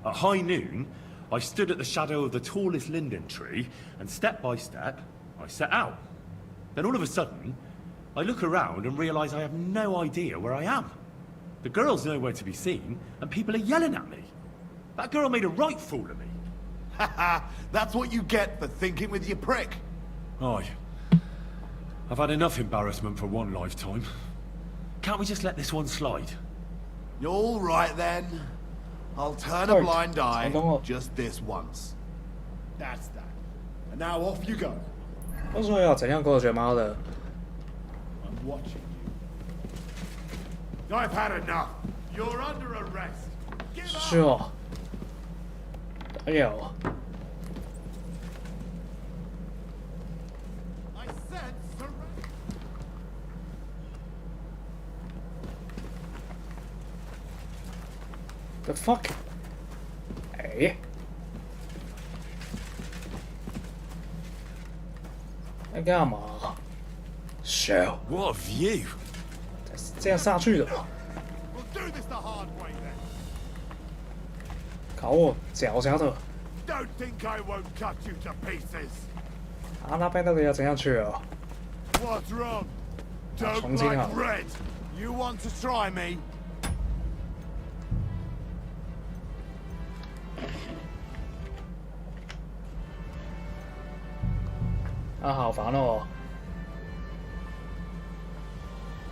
At high noon, I stood at the shadow of the tallest linden tree, and step by step, I set out. Then all of a sudden, I look around and realize I have no idea where I am. The girl's nowhere to be seen, and people are yelling at me. That girl made a right fool of me. Haha, that's what you get for thinking with your prick. Aye. I've had enough embarrassment for one lifetime. Can't we just let this one slide? You're all right then. I'll turn a blind eye just this once. That's that. And now off you go. 我说要怎样狗血猫的 I'm watching you. I've had enough. You're under arrest. Give up. 是哦。哎呦。 The fuck? 哎，在干嘛 ？Shell. What a view! 这样下去的。搞我脚下的。Don't think I won't cut you to pieces. 啊，那边到底要怎样去啊？ What's wrong? Don't like red. You want to try me? 啊，好烦哦。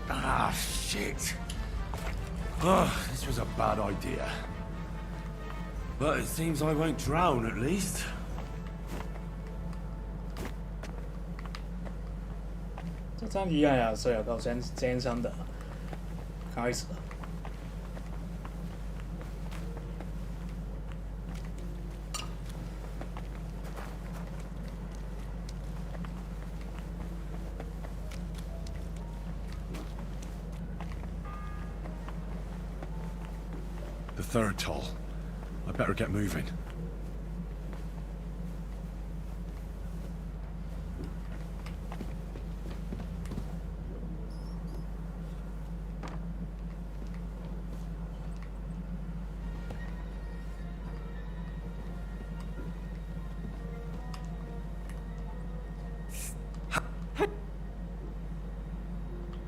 Ah, shit. Oh, this was a bad idea. But it seems I won't drown at least. 这张一样呀，是有够艰辛的。开始。 The third toll. I better get moving.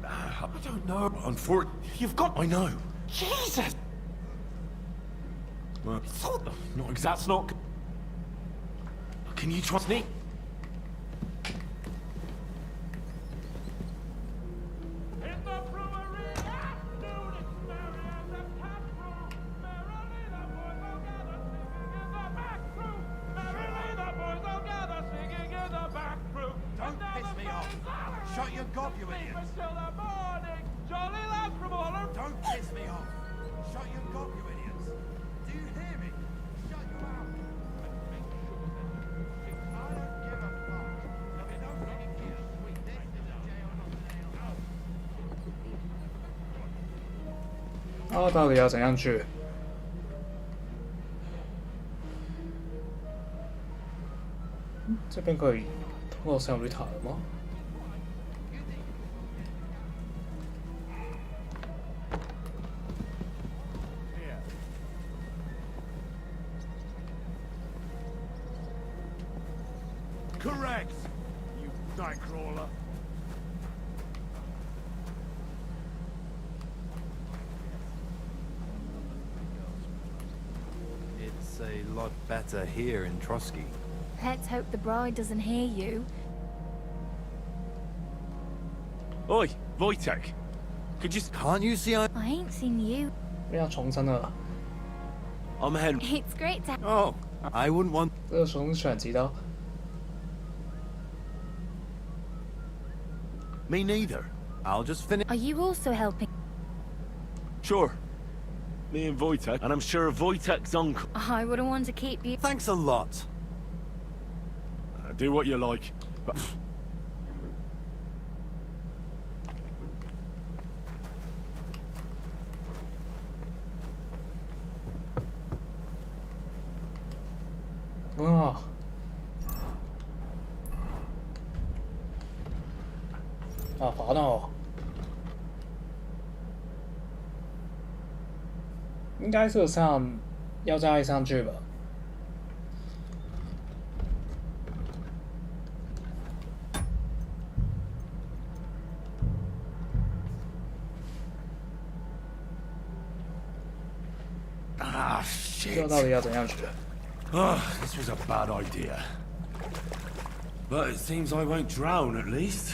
I don't know. You've got. I know. Jesus! Well, not exactly. That's not. Can you trust me? Don't piss me off. Shut your gob, you idiots. Don't piss me off. Shut your gob, you idiots. Do you hear me? Shut your mouth. I don't give a fuck. If you don't get in here, sweet, this is a jail, not jail. 啊，到底要怎样去？这边可以通过上绿塔了吗？ Here. correct, you nightcrawler. It's a lot better here in Trotsky. Let's hope the bride doesn't hear you. Oi, Wojtek. Can't you see I ain't seen you. 要重生了。I'm ahead. It's great to... Oh, I wouldn't want... 这个重选集的。Me neither. I'll just finish... Are you also helping? Sure. Me and Wojtek, and I'm sure Wojtek's uncle. I wouldn't want to keep you... Thanks a lot. Do what you like, but...啊！好烦哦！应该是要再上去吧。Ah, shit. 这到底要怎样学？ This was a bad idea. But it seems I won't drown, at least.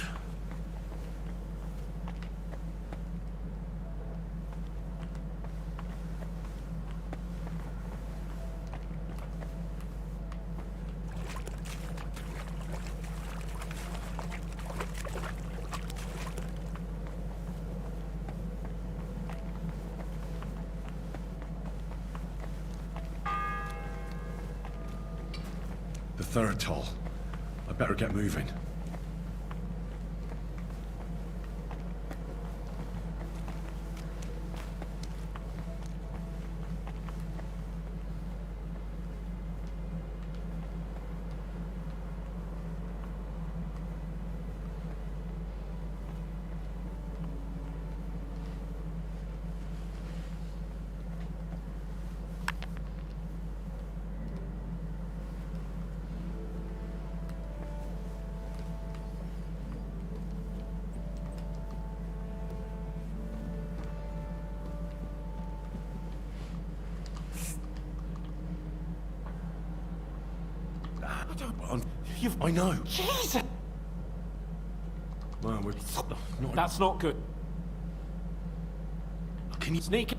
The third toll. I better get moving. I know. Jesus! Well, we're not... That's not good. Can you sneak? In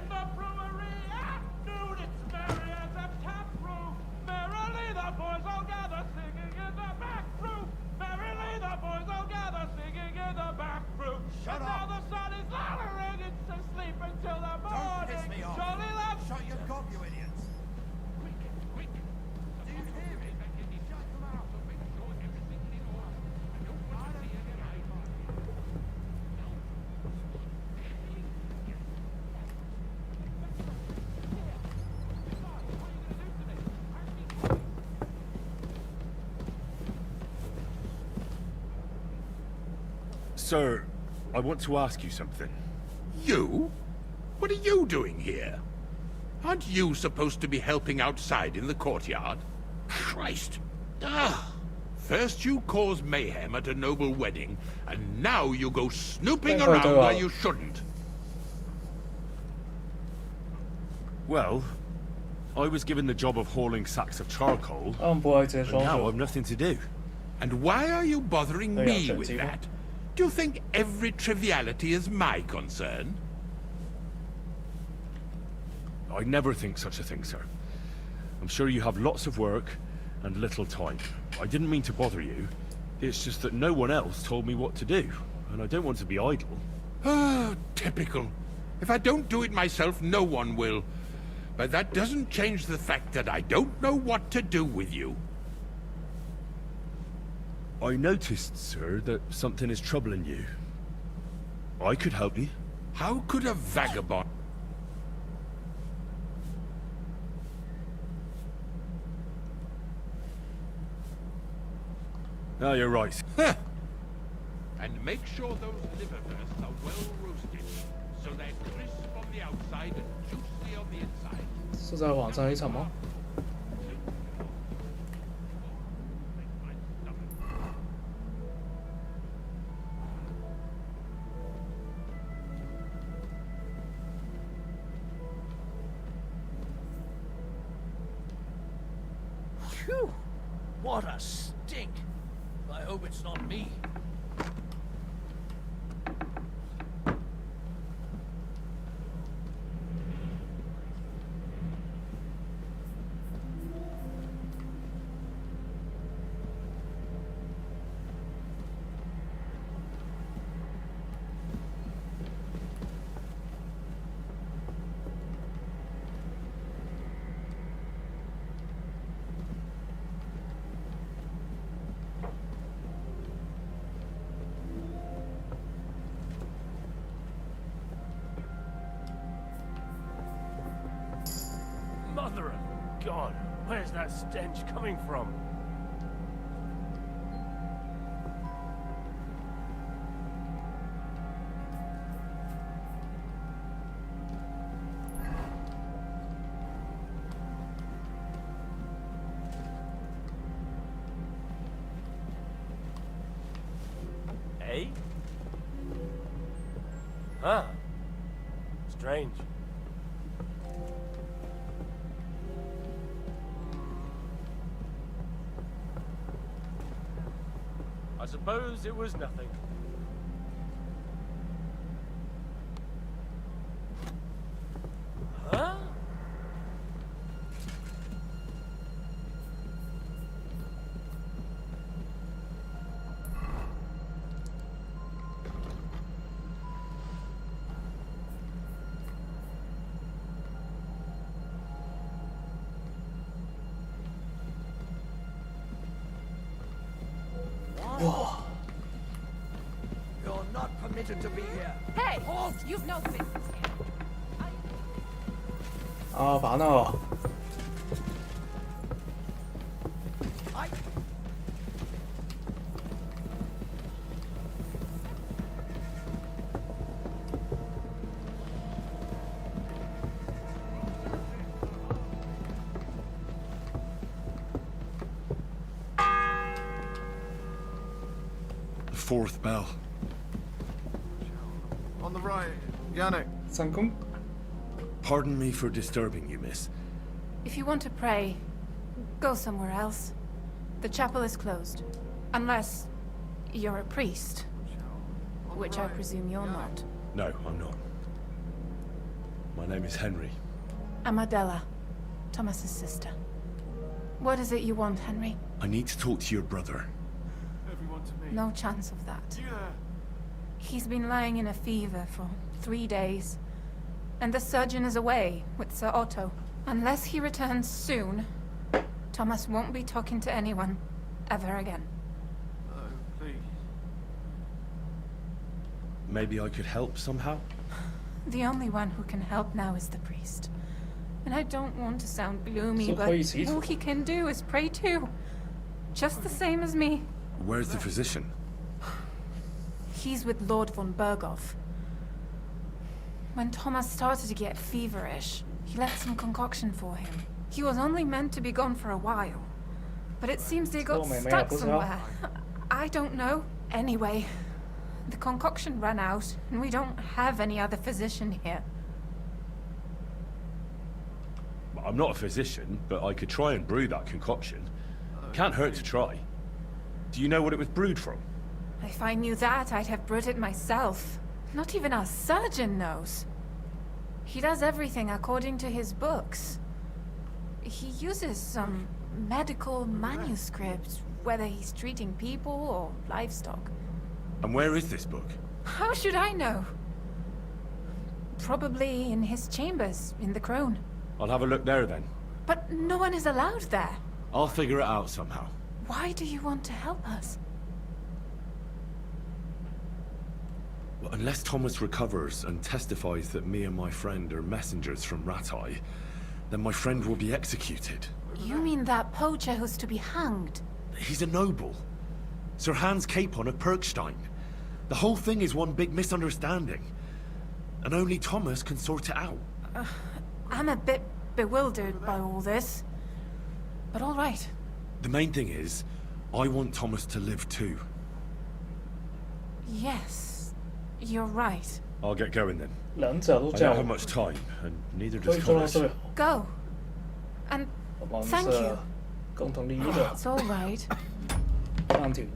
the brewery at noon, it's merry as a tap room. Merrily the boys all gather, singing in the back room. Merrily the boys all gather, singing in the back room. Shut and up! Now the sun is lowering, it's asleep until the morning. Don't piss me off! Jolly love. Shut your gob, you idiots! Quick! Do you hear it? Shut them out. Make sure everything's in order. I don't want to see any Sir, I want to ask you something. You? What are you doing here? Aren't you supposed to be helping outside in the courtyard? Christ. Ah! First you cause mayhem at a noble wedding, and now you go snooping around where you shouldn't. Well, I was given the job of hauling sacks of charcoal, and now I've nothing to do. And why are you bothering me with that? Do you think every triviality is my concern? I never think such a thing, sir. I'm sure you have lots of work and little time. I didn't mean to bother you. It's just that no one else told me what to do, and I don't want to be idle. Oh, typical. If I don't do it myself, no one will. But that doesn't change the fact that I don't know what to do with you. I noticed, sir, that something is troubling you. I could help you. How could a vagabond... Oh, you're right. And make sure those liverwursts are well roasted. so they're crisp on the outside and juicy on the inside. 是在网上一层吗？ Phew! What a stink! I hope it's not me. Mother of God, where's that stench coming from? Eh? Huh. Strange. I suppose it was nothing. Huh? Whoa. You're not permitted to be here. Hey! Halt! You've no business here. 啊，烦哦！ Fourth bell. On the right, Yannick. 成功。 Pardon me for disturbing you, miss. If you want to pray, go somewhere else. The chapel is closed. Unless you're a priest. Which I presume you're not. No, I'm not. My name is Henry. I'm Adela, Thomas's sister. What is it you want, Henry? I need to talk to your brother. No chance of that. He's been lying in a fever for 3 days. And the surgeon is away with Sir Otto. Unless he returns soon, Thomas won't be talking to anyone ever again. Oh, please. Maybe I could help somehow? The only one who can help now is the priest. And I don't want to sound gloomy, So but crazy. all he can do is pray too. Just the same as me. Where's the physician? He's with Lord von Berghoff. When Thomas started to get feverish, he left some concoction for him. He was only meant to be gone for a while. But it seems they got stuck somewhere. I don't know. Anyway, the concoction ran out, and we don't have any other physician here. I'm not a physician, but I could try and brew that concoction. Can't hurt to try. Do you know what it was brewed from? If I knew that, I'd have brewed it myself. Not even our surgeon knows. He does everything according to his books. He uses some medical manuscript, whether he's treating people or livestock. And where is this book? How should I know? Probably in his chambers, in the Crone. I'll have a look there then. But no one is allowed there. I'll figure it out somehow. Why do you want to help us? Well, unless Thomas recovers and testifies that me and my friend are messengers from Ratai, then my friend will be executed. You mean that poacher who's to be hanged? He's a noble. Sir Hans Capon of Perkstein. The whole thing is one big misunderstanding. and only Thomas can sort it out. I'm a bit bewildered by all this. But all right. The main thing is, I want Thomas to live too. Yes, you're right. I'll get going then. 两者都 I 叫 don't have much time, and neither does Thomas. Go. And thank you. 共同利益的 It's all right. 暂停。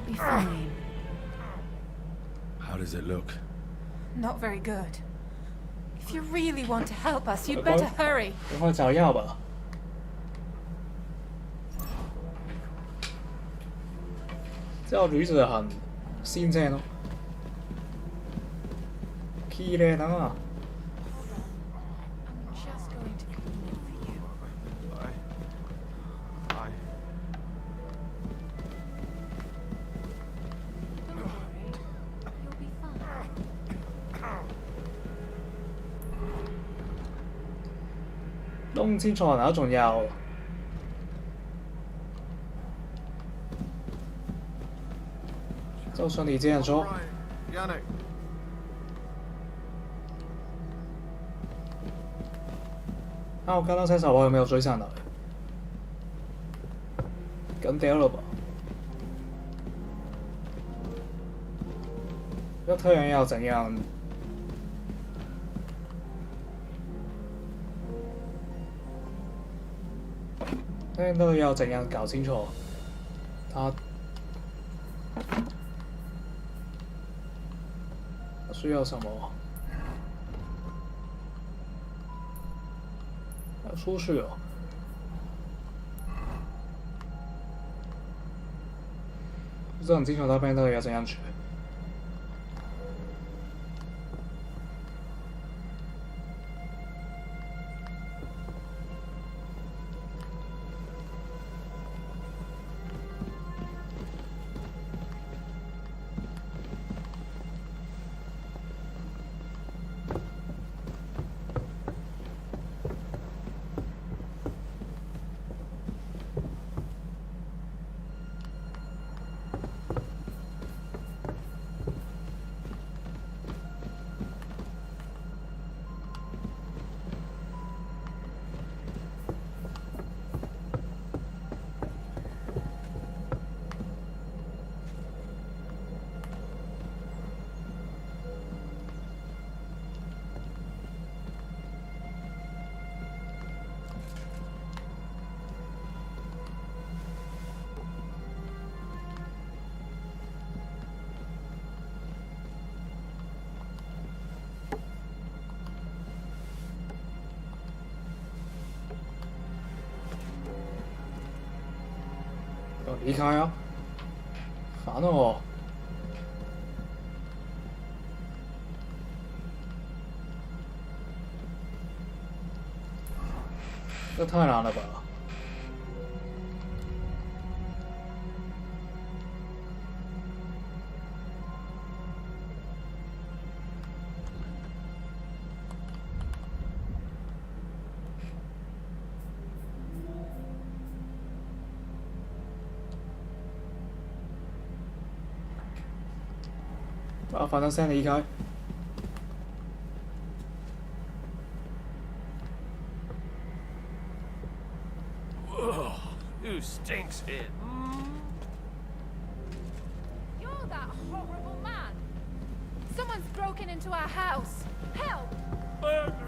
Be fine. How does it look? Not very good. If you really want to help us, you'd better hurry. 赶快找药吧。这個女子很先正咯，綺麗啊！ 弄清楚哪種藥。就像你這樣說。啊！我剛剛洗手，我有沒有追上來？跟掉了吧？要特人要怎樣？ 那個要怎樣搞清楚？他需要什麼？要出去哦。不是很清楚那邊那個要怎樣取。 離開啊！煩啊我！這太難了吧！啊，反正先离开。Ugh, who stinks here? You're that horrible man. Someone's broken into our house. Help! Burglary?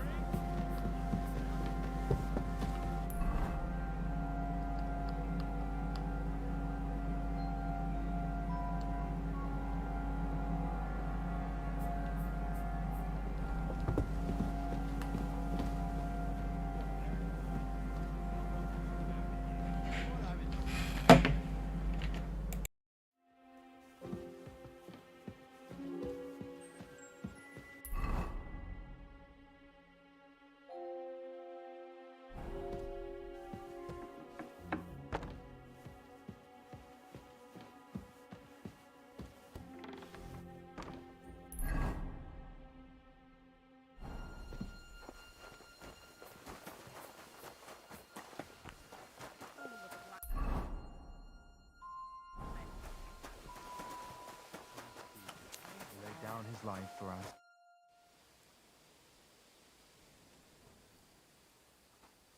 His life for us.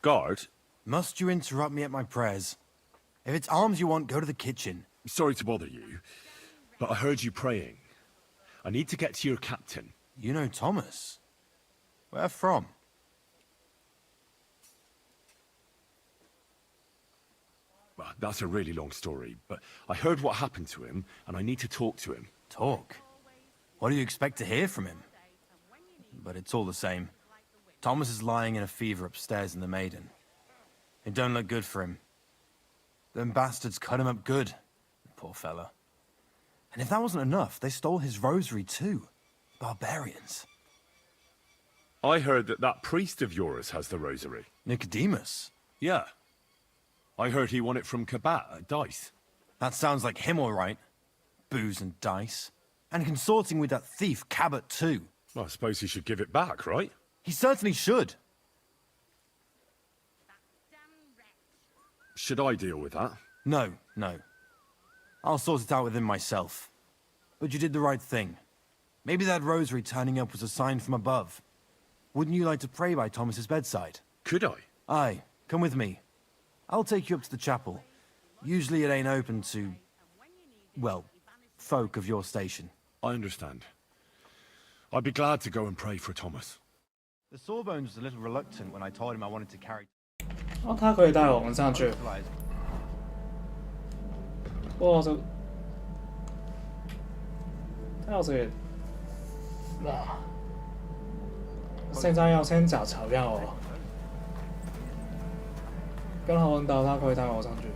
Guard? Must you interrupt me at my prayers? If it's alms you want, go to the kitchen. Sorry to bother you, but I heard you praying. I need to get to your captain. You know Thomas? Where from? Well, that's a really long story, but I heard what happened to him, and I need to talk to him. Talk? What do you expect to hear from him? But it's all the same. Thomas is lying in a fever upstairs in the Maiden. It don't look good for him. Them bastards cut him up good. Poor fella. And if that wasn't enough, they stole his rosary too. Barbarians. I heard that priest of yours has the rosary. Nicodemus? Yeah. I heard he won it from Kabat at dice. That sounds like him all right. Booze and dice. And consorting with that thief, Cabot, too. Well, I suppose he should give it back, right? He certainly should. Should I deal with that? No. I'll sort it out with him myself. But you did the right thing. Maybe that rosary turning up was a sign from above. Wouldn't you like to pray by Thomas's bedside? Could I? Aye, come with me. I'll take you up to the chapel. Usually it ain't open to, well, folk of your station. I understand. I'd be glad to go and pray for Thomas. The Sawbones was a little reluctant when I told him I wanted to carry... 哦，他可以带我们上去。哇，这他这个，哇，现在要先找草药哦。跟他问到，他可以带我上去。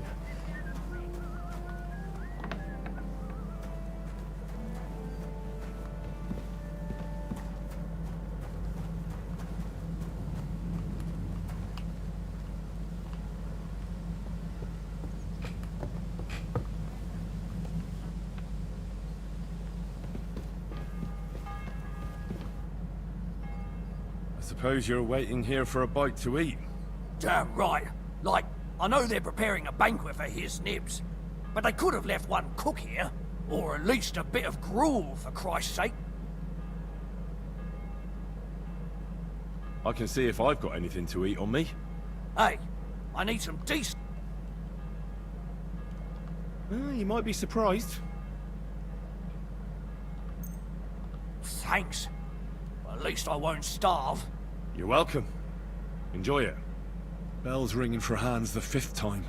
Suppose you're waiting here for a bite to eat. Damn right. Like, I know they're preparing a banquet for his nibs, but they could have left one cook here, or at least a bit of gruel, for Christ's sake. I can see if I've got anything to eat on me. Hey, I need some decent... You might be surprised. Thanks. At least I won't starve. You're welcome. Enjoy it. Bell's ringing for hands the 5th time.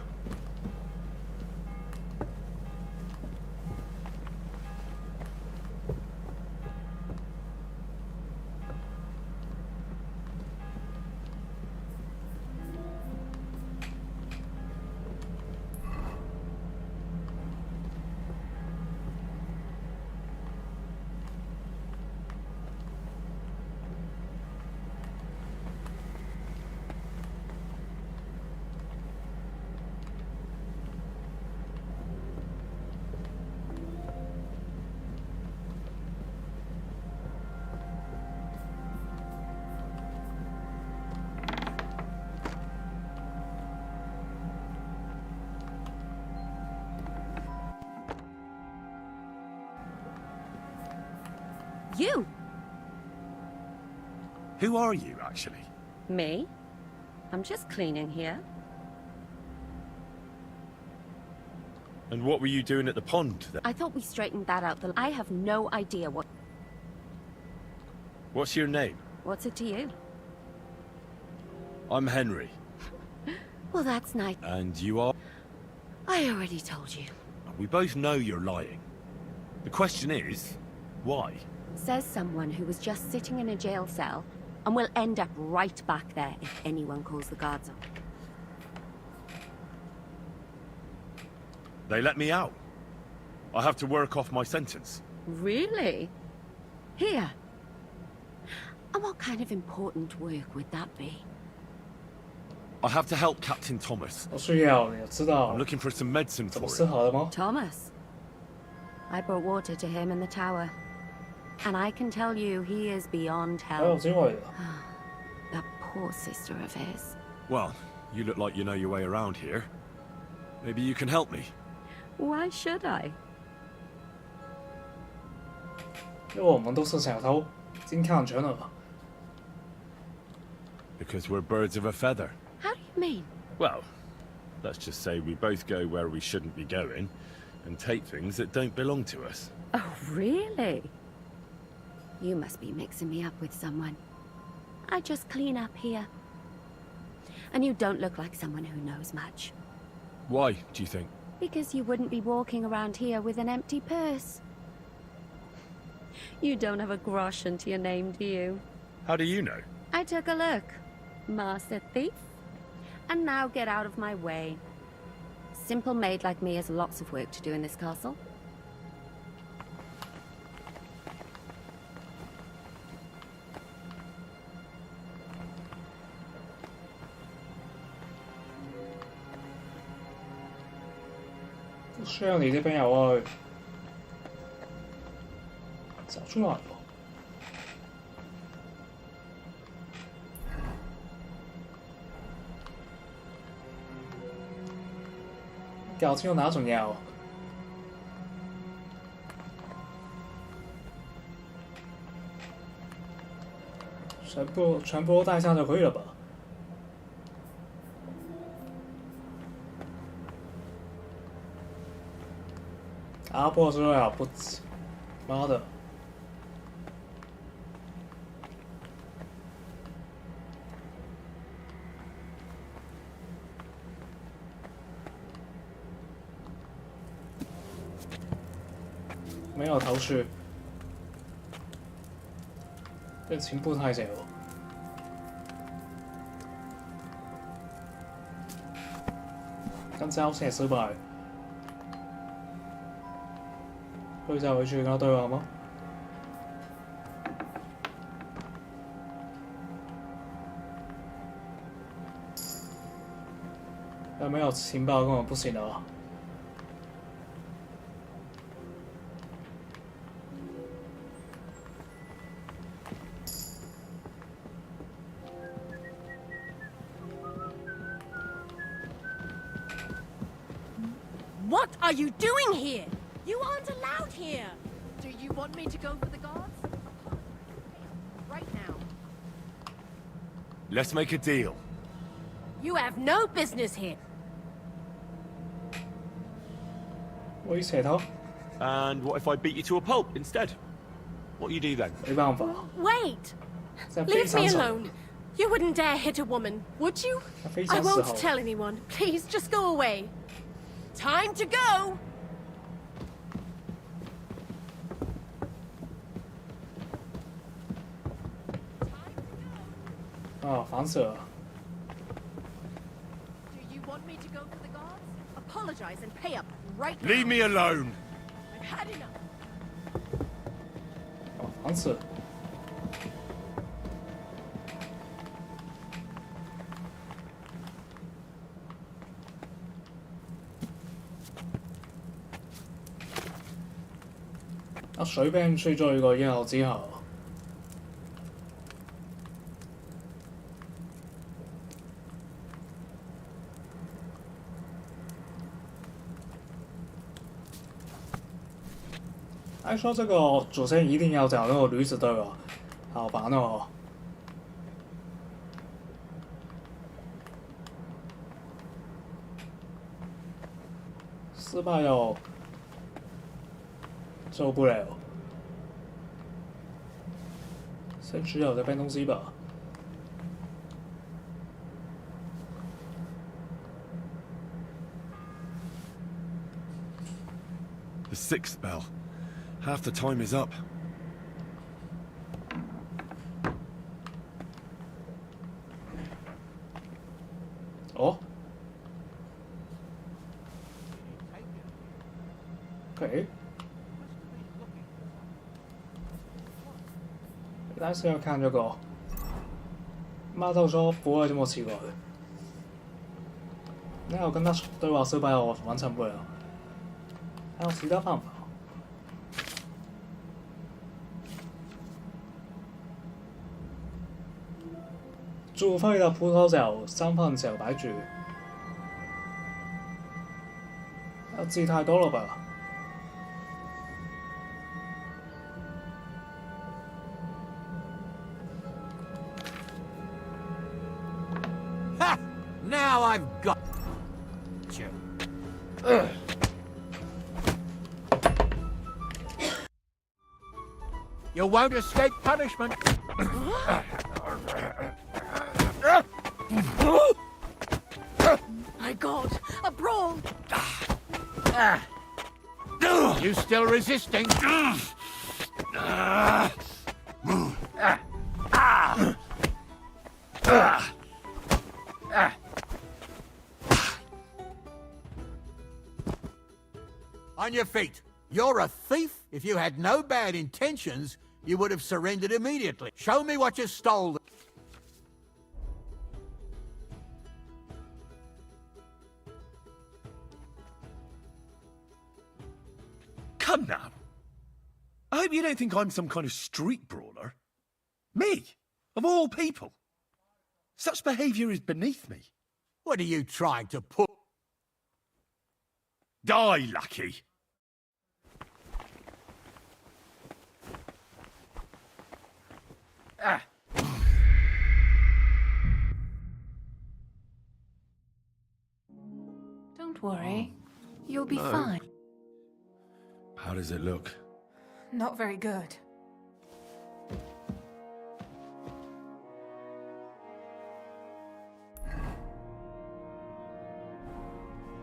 you? Who are you, actually? Me? I'm just cleaning here. And what were you doing at the pond, then? I thought we straightened that out. I have no idea what... What's your name? What's it to you? I'm Henry. Well, that's nice. And you are? I already told you. We both know you're lying. The question is, why? Says someone who was just sitting in a jail cell and will end up right back there if anyone calls the guards on. They let me out. I have to work off my sentence. Really? Here? And what kind of important work would that be? I have to help Captain Thomas. I'm looking for some medicine for him. Thomas? I brought water to him in the tower. And I can tell you, he is beyond help. That poor sister of his. Well, you look like you know your way around here. Maybe you can help me. Why should I? 因为我们都是小偷，金看全了。Because we're birds of a feather. How do you mean? Well, let's just say we both go where we shouldn't be going, and take things that don't belong to us. Oh, really? You must be mixing me up with someone. I just clean up here. And you don't look like someone who knows much. Why, do you think? Because you wouldn't be walking around here with an empty purse. You don't have a grosh into your name, do you? How do you know? I took a look. Master thief. And now get out of my way. Simple maid like me has lots of work to do in this castle. Not sure你呢邊有啊？找出來喎！搞清楚哪種藥？全部都帶上就可以了吧？阿波之类啊，不，妈的！没有头绪，这情不太久。跟交涉失敗。佢就回去跟他對話嗎？有沒有情報根本不行啊！ What are you doing here? You aren't allowed here! Do you want me to go for the guards? Right now. Let's make a deal. You have no business here. What said, huh? And what if I beat you to a pulp instead? What you do then? Wait! Leave me alone. You wouldn't dare hit a woman, would you? I won't tell anyone. Please, just go away. Time to go! 啊，反射。Do you want me to go for the guards? Apologize and pay up right now. Leave me alone. I've had enough. 啊，反射。啊，水兵吹咗個煙後之後。还说这个主线一定要找那个女子队友，好烦哦。失败了，受不了。先吃有这边东西吧。The 6th bell. Half the time is up. Oh. Okay. 但是要看这个，妈头说不会这么奇怪。那我跟他对话失败了，我完成不了。还有其他办法？煮沸的葡萄酒3份小白煮，要记太多了吧？ Now I've got you. You won't escape punishment. My God, a brawl! You still resisting? On your feet. You're a thief. If you had no bad intentions, you would have surrendered immediately. Show me what you stole. Come now. I hope you don't think I'm some kind of street brawler. Me, of all people. Such behaviour is beneath me. What are you trying to put? Die, Lucky. Don't worry. You'll be fine. How does it look? Not very good.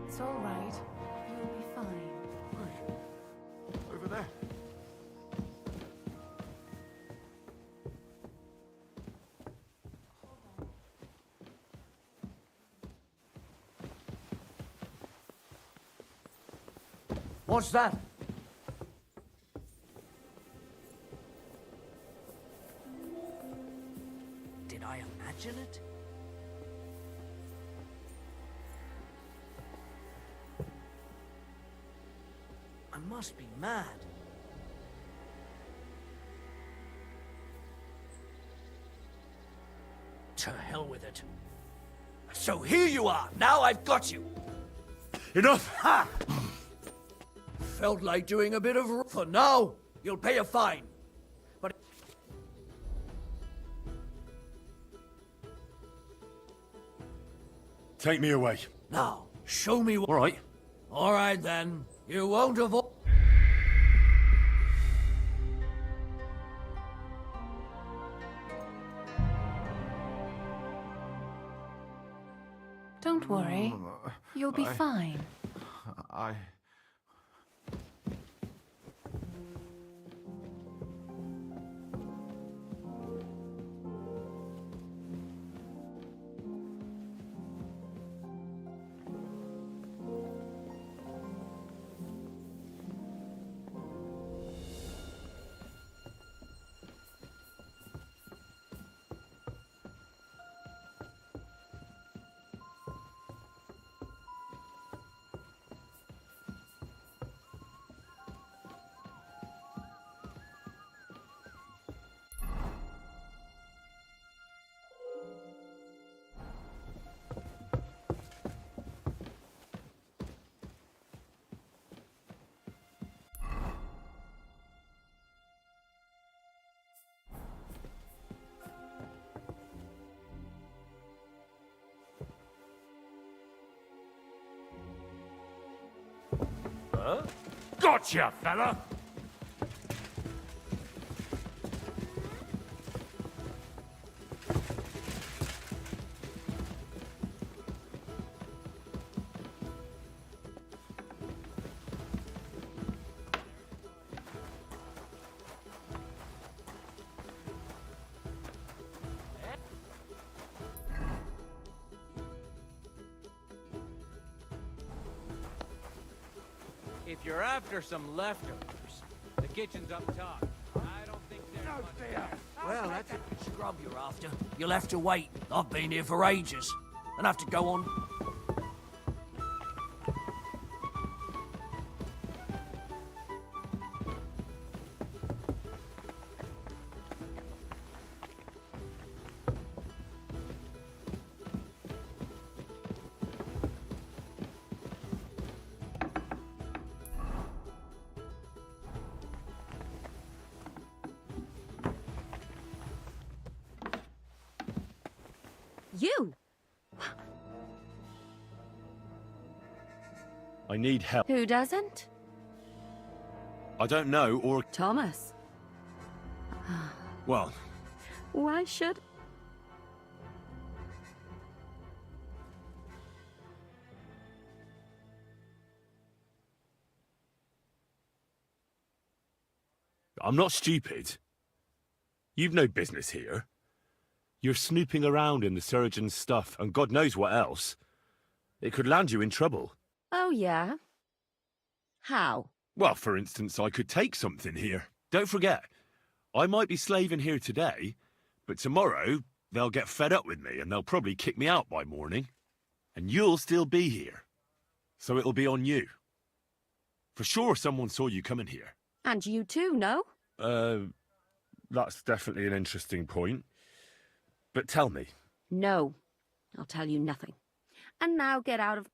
It's all right. You'll be fine. Over there. What's that? Did I imagine it? I must be mad. To hell with it. So here you are. Now I've got you. Enough! Ha! Felt like doing a bit of... For now, you'll pay a fine. But... Take me away. Now, show me what... All right. All right, then. You won't avoid... Don't worry. You'll be fine. Huh? Gotcha, fella! If you're after some leftovers, the kitchen's up top. I don't think there's much there. Well, that's a scrub you're after. You'll have to wait. I've been here for ages. And have to go on. You! I need help. Who doesn't? I don't know, or... Thomas. Well... Why should... I'm not stupid. You've no business here. You're snooping around in the surgeon's stuff, and God knows what else. It could land you in trouble. Oh, yeah? How? Well, for instance, I could take something here. Don't forget, I might be slaving here today, but tomorrow they'll get fed up with me and they'll probably kick me out by morning. And you'll still be here. So it'll be on you. For sure someone saw you coming here. And you too, no? That's definitely an interesting point. But tell me. No. I'll tell you nothing. And now get out of...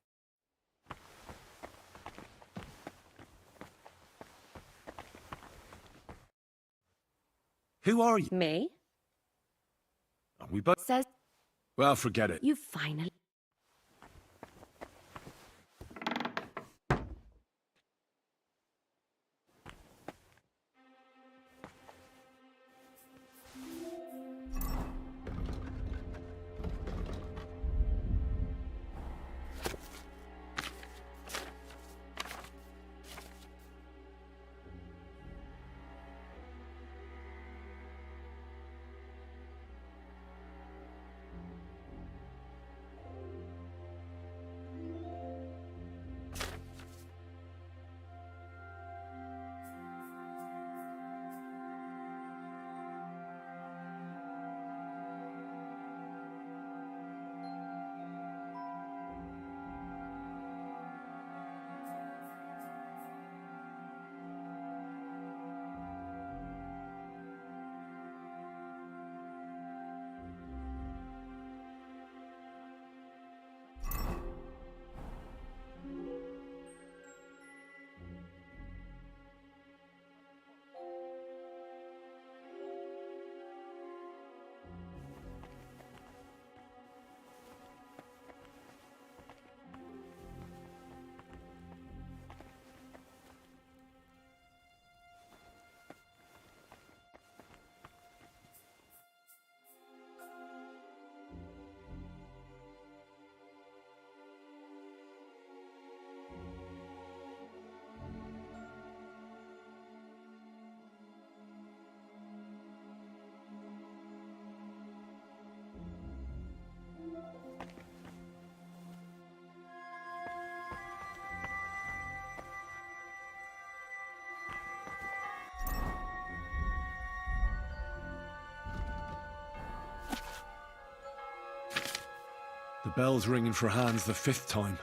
Who are you? Me? We both... Says... Well, forget it. You finally... The bell's ringing for hands the 5th time.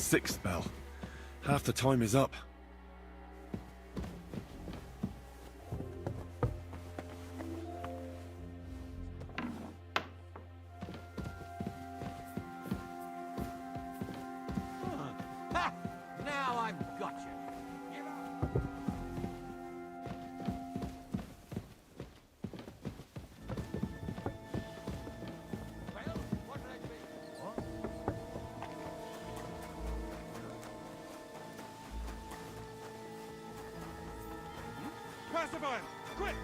6th bell. Half the time is up. Ha! Now I've got you. Pacify him! Quick!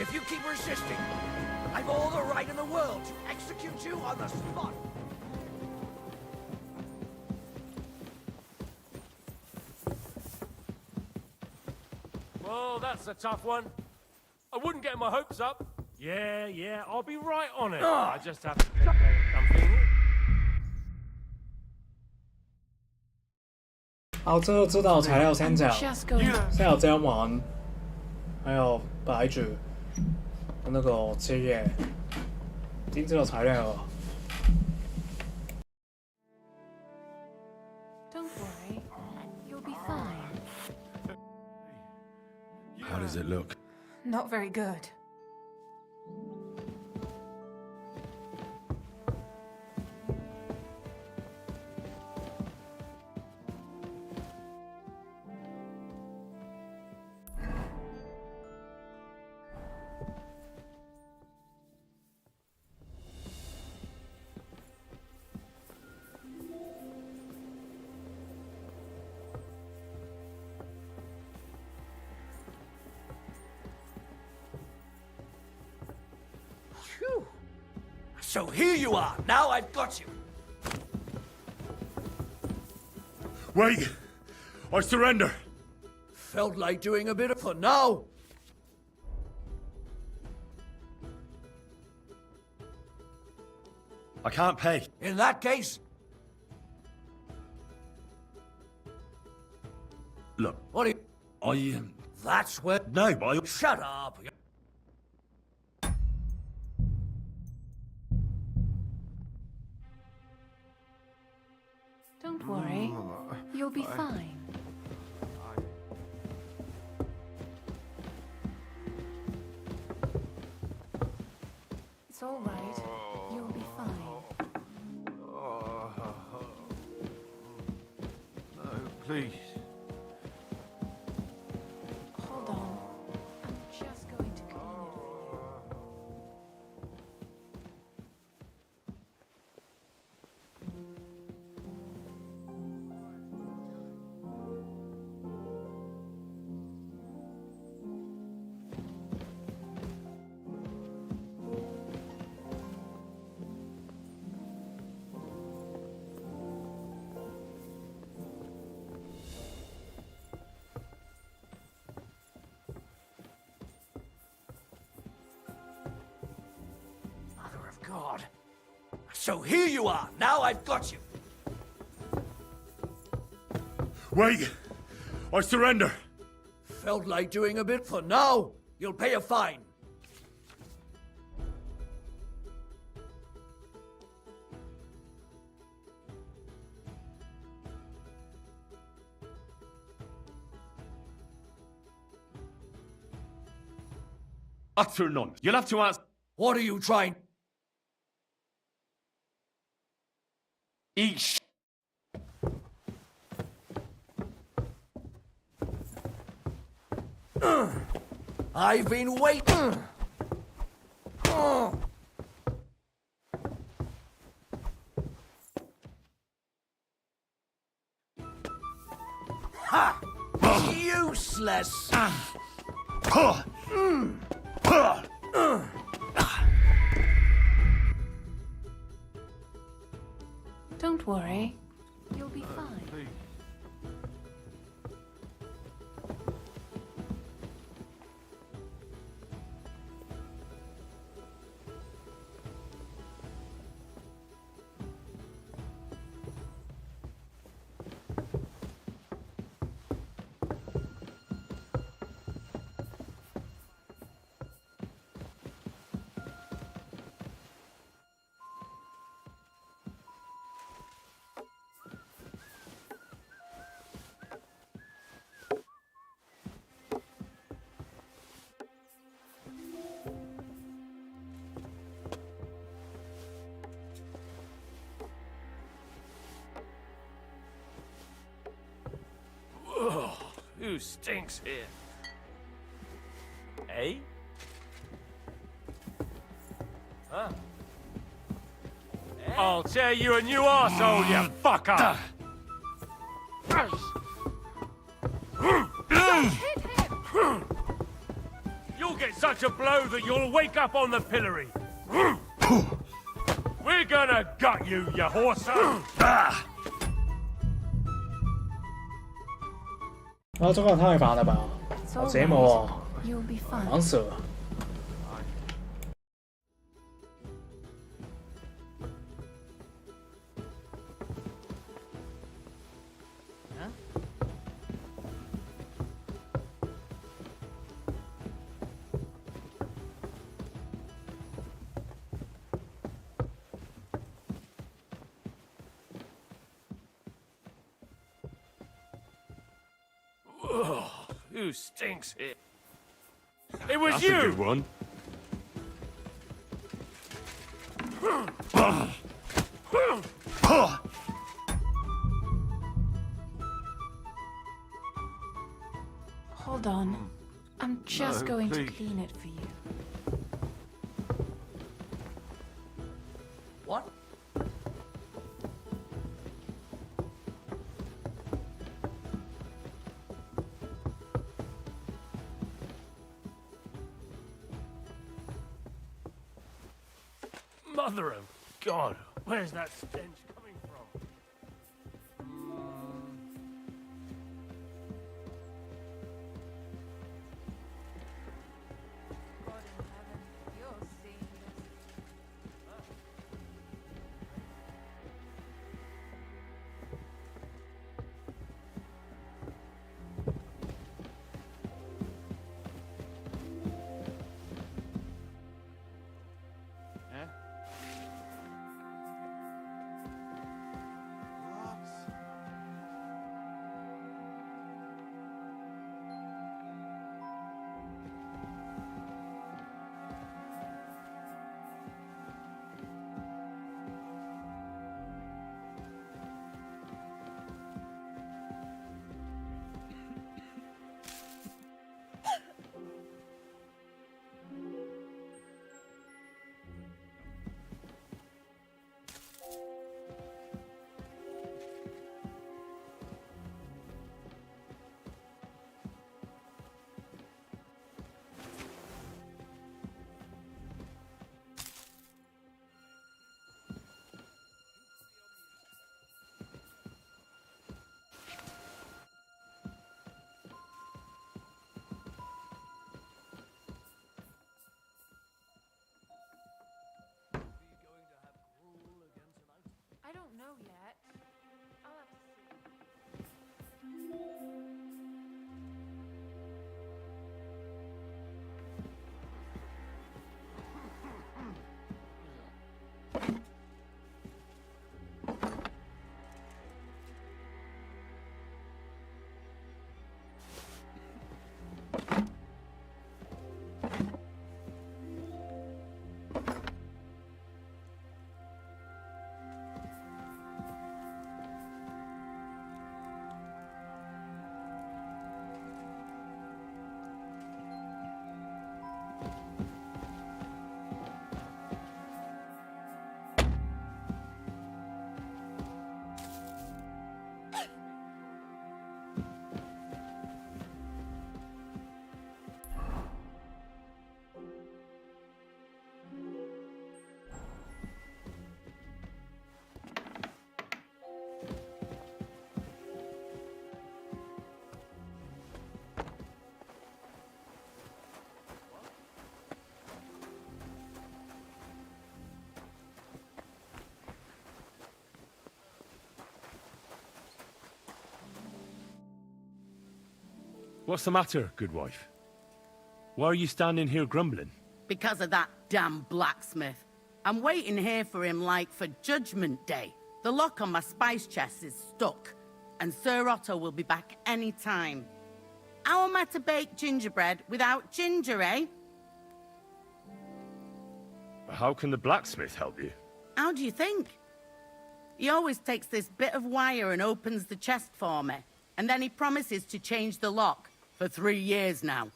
If you keep resisting, I've all the right in the world to execute you on the spot. Well, that's a tough one. I wouldn't get my hopes up. Yeah, I'll be right on it. I just have to take care of something. 好，这就知道材料先讲，先有姜丸，还有白酒，那个切叶，已经知道材料了。Don't worry, you'll be fine. How does it look? Not very good. So here you are. Now I've got you. Wait! I surrender! Felt like doing a bit of for now. I can't pay. In that case... Look. What are you... That's where... No, but I... Shut up. Don't worry, you'll be fine. It's all right. You'll be fine. No, please. Hold on. I'm just going to clean it. God. So here you are. Now I've got you. Wait! I surrender! Felt like doing a bit for now. You'll pay a fine. Utter nonsense. You'll have to ask... What are you trying... Eat sh... I've been waiting. Ha! Useless. Don't worry. You'll be fine. Please. who stinks here? Eh? Huh? I'll tear you a new arsehole, you fucker! You'll get such a blow that you'll wake up on the pillory. We're gonna gut you, you horse! 啊，这个太烦了吧！好折磨哦，忙死了。Who stinks here? It was That's you! a good one. Hold on. I'm just No, going please. to clean it for you. What? Mother of God, where's that stench coming from? I don't know yet. I'll have to What's the matter, good wife? Why are you standing here grumbling? Because of that damn blacksmith. I'm waiting here for him like for Judgment Day. The lock on my spice chest is stuck, and Sir Otto will be back any time. How am I to bake gingerbread without ginger, eh? How can the blacksmith help you? How do you think? He always takes this bit of wire and opens the chest for me. And then he promises to change the lock for 3 years now.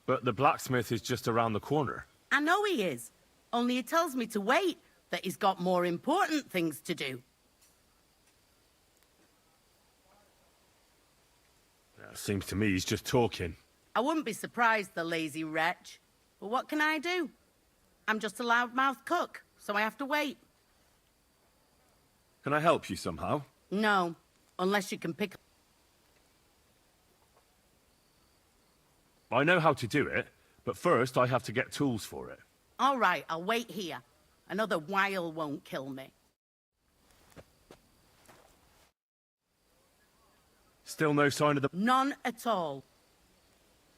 But the blacksmith is just around the corner. I know he is. Only he tells me to wait, that he's got more important things to do. Seems to me he's just talking. I wouldn't be surprised, the lazy wretch. But what can I do? I'm just a loudmouth cook, so I have to wait. Can I help you somehow? No, unless you can pick... I know how to do it, but first I have to get tools for it. All right, I'll wait here. Another while won't kill me. Still no sign of the... None at all.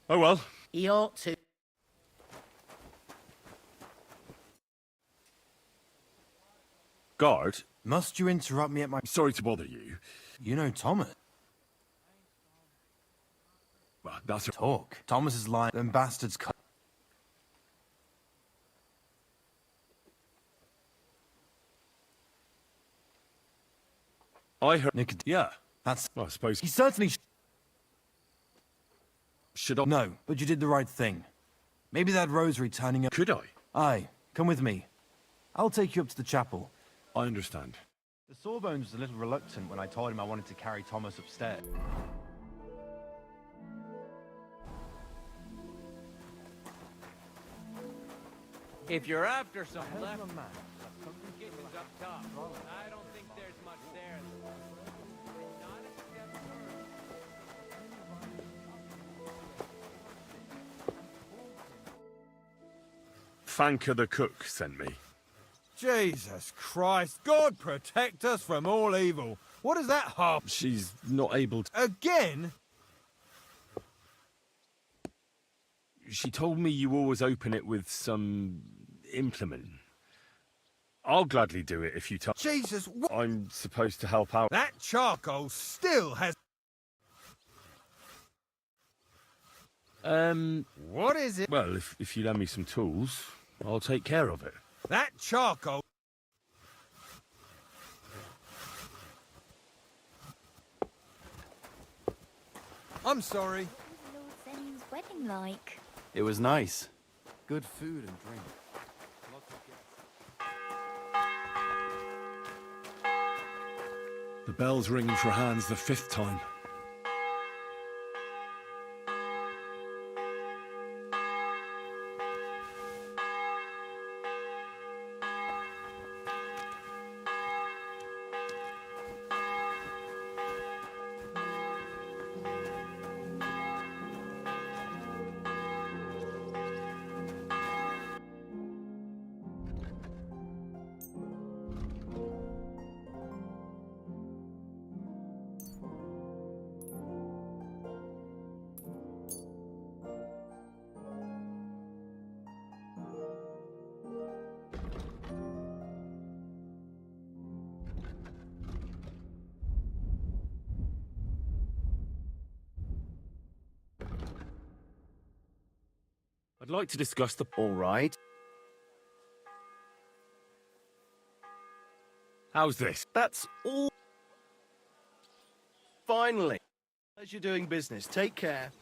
Oh well. He ought to. Guard? Must you interrupt me at my... Sorry to bother you. You know Thomas. Well, that's... Talk. Thomas is lying. Them bastards... I heard... Yeah. That's... Well, I suppose... He certainly... Should I... No, but you did the right thing. Maybe that rosary turning up... Could I? Aye. Come with me. I'll take you up to the chapel. I understand. The Sawbones was a little reluctant when I told him I wanted to carry Thomas upstairs. If you're after some left, kitchen's up top. I don't think there's much there. Not a step further. Fanka the cook sent me. Jesus Christ, God protect us from all evil. What does that harp? She's not able to... Again? She told me you always open it with some implement. I'll gladly do it if you tell... Jesus, what? I'm supposed to help out. That charcoal still has... What is it? Well, if you lend me some tools, I'll take care of it. That charcoal... I'm sorry. What was Lord Zenny's wedding like? It was nice. Good food and drink. The bell's ringing for Hans the 5th time. I'd like to discuss the... All right. How's this? That's all. Finally. Pleasure doing business. Take care.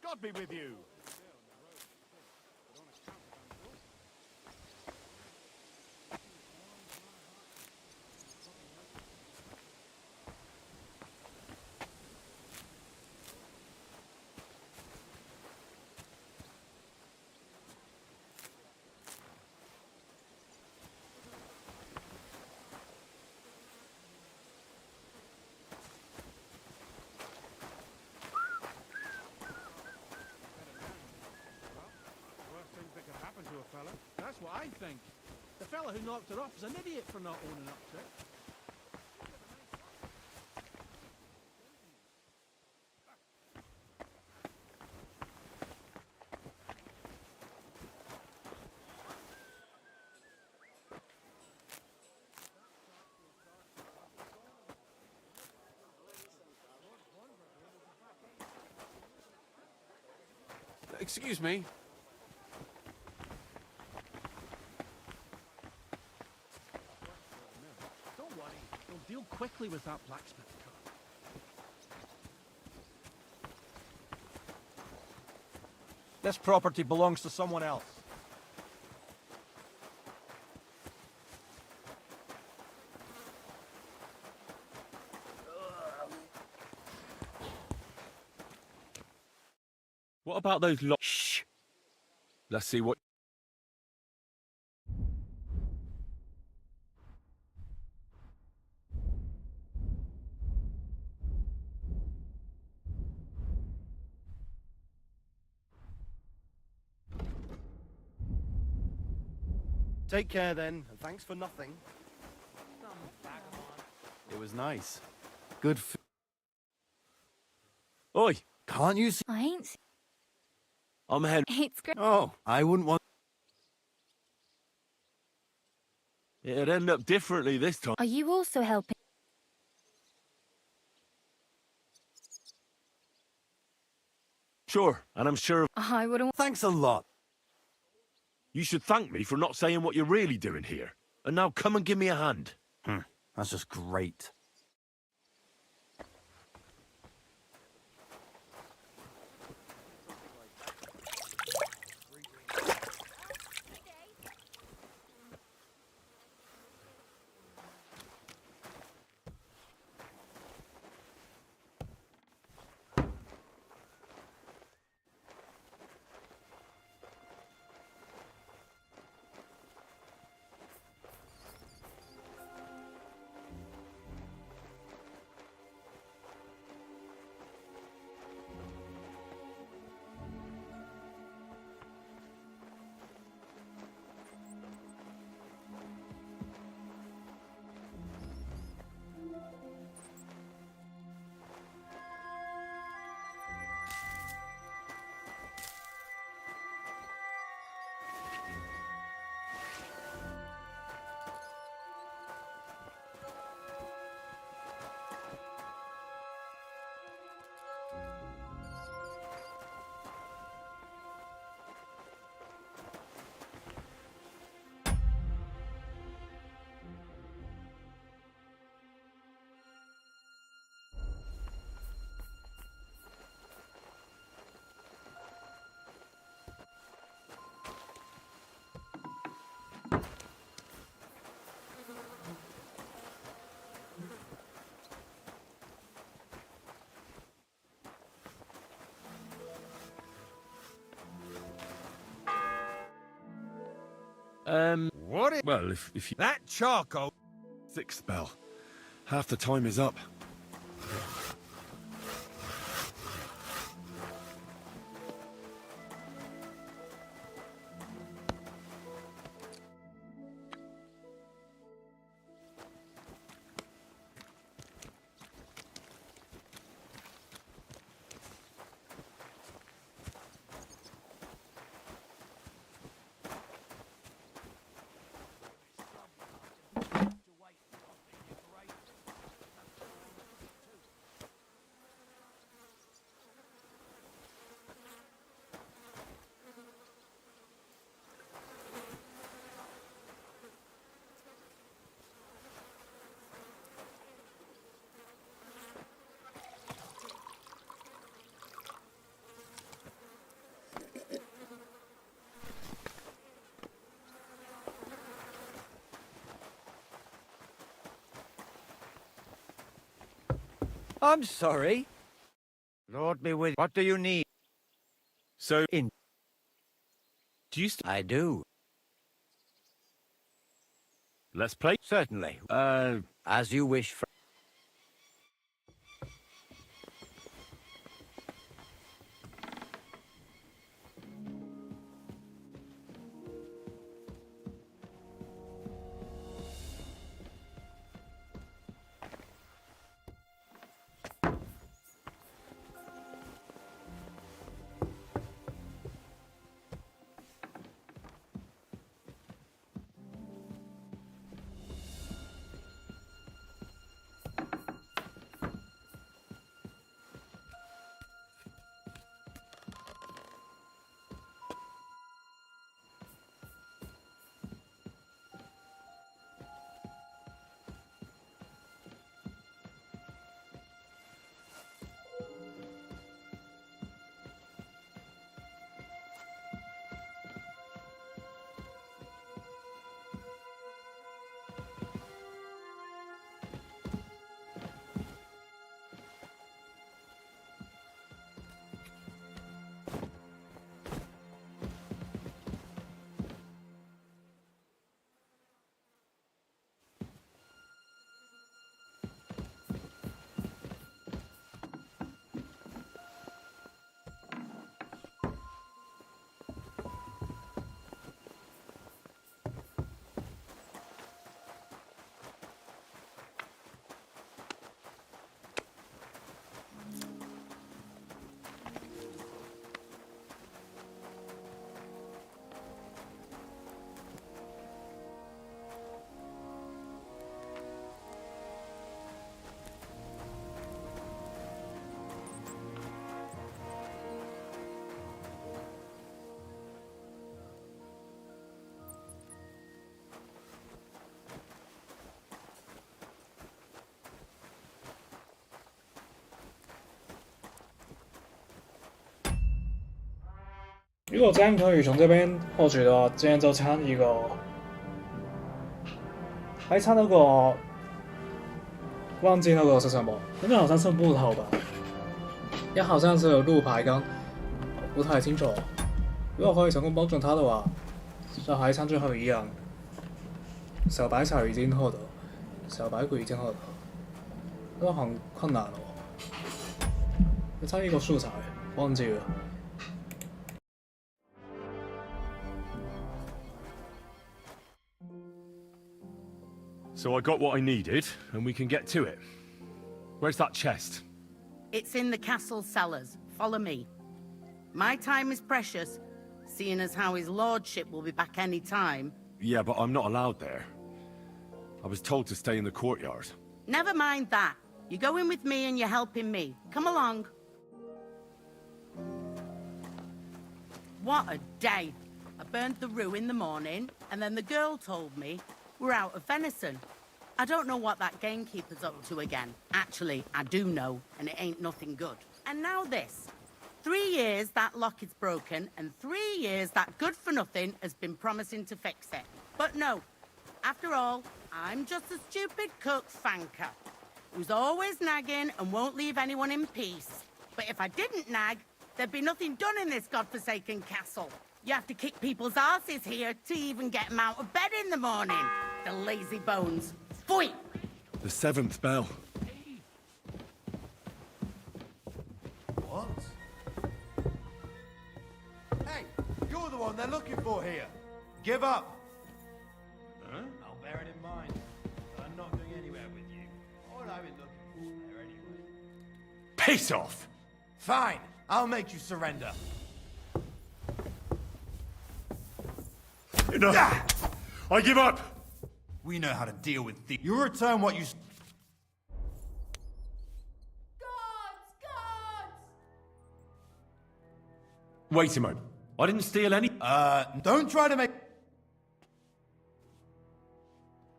God be with you. That's what I think. The fella who knocked her off is an idiot for not owning up to it. Excuse me. Don't worry, we'll deal quickly with that blacksmith cart. This property belongs to someone else. What about those Shh! Let's see what... Take care then, and thanks for nothing. It was nice. Good f- Oi! Can't you see? I ain't. I'm ahead. It's great. Oh, I wouldn't want... It'd end up differently this time. Are you also helping? Sure, and I'm sure... I wouldn't. Thanks a lot. You should thank me for not saying what you're really doing here. And now come and give me a hand. That's just great. Well, if you... That charcoal... Thick spell. Half the time is up. I'm sorry. Lord be with you. What do you need? So... In... Do you I do. Let's play? Certainly. As you wish. 如果真可以从这边获取的话，今天就参一个，还参那个，忘记那个是什么，反正好像是木头吧，也好像是有路牌跟，不太清楚。如果可以成功帮助他的话，就还参最后一样，小白菜已经获得，小白骨已经获得，都很困难哦。要参一个素材，忘记了。 So I got what I needed, and we can get to it. Where's that chest? It's in the castle cellars. Follow me. My time is precious, seeing as how his lordship will be back any time. Yeah, but I'm not allowed there. I was told to stay in the courtyard. Never mind that. You're going with me and you're helping me. Come along. What a day. I burned the rue in the morning, and then the girl told me we're out of venison. I don't know what that gamekeeper's up to again. Actually, I do know, and it ain't nothing good. And now this. 3 years that lock is broken, and 3 years that good-for-nothing has been promising to fix it. But no. After all, I'm just a stupid cook fanker who's always nagging and won't leave anyone in peace. But if I didn't nag, there'd be nothing done in this godforsaken castle. You have to kick people's asses here to even get them out of bed in the morning. The lazy bones. Pfui! The 7th bell. What? Hey, you're the one they're looking for here. Give up. Huh? I'll bear it in mind. But I'm not going anywhere with you. All I've been looking for there anyway. Piss off! Fine, I'll make you surrender. Enough! I give up! We know how to deal with thieves. You return what you... Wait a moment. I didn't steal any... don't try to make...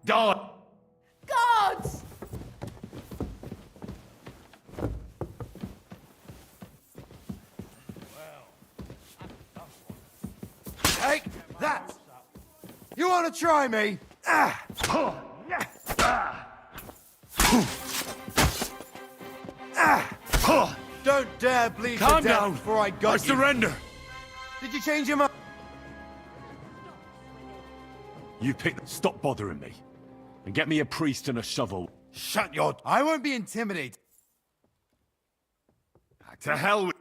Die! Gods! Take that! You want to try me? Don't dare bleed Calm to death down before I got I you. surrender! Did you change your mind? You pick... Stop bothering me. And get me a priest and a shovel. Shut your... I won't be intimidated. To hell with...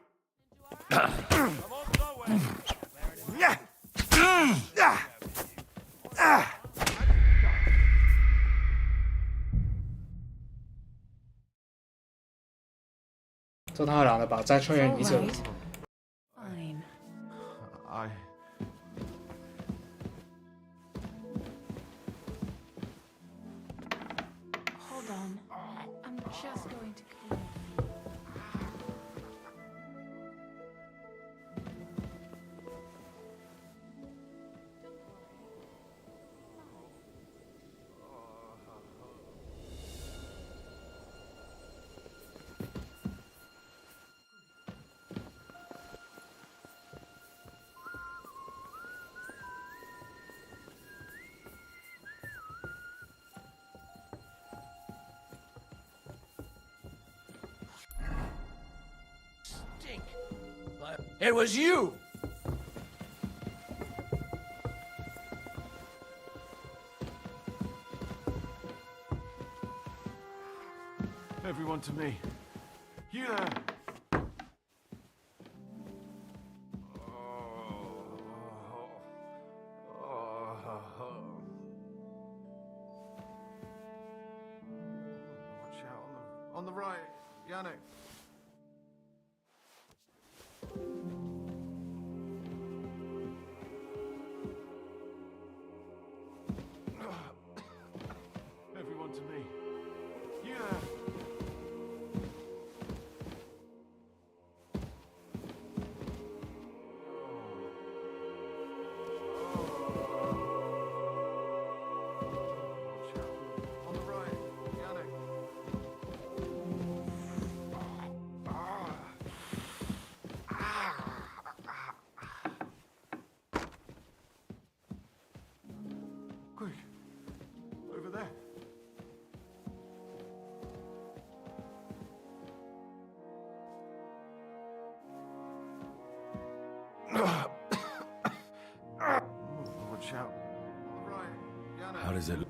这太难了吧！再确认一次。 Fine. Hold on. I'm just going to clean. It was you! Everyone to me. You there! Watch out on the right, Yannick. Everyone to me. You there! On the right, Yannick. does it look?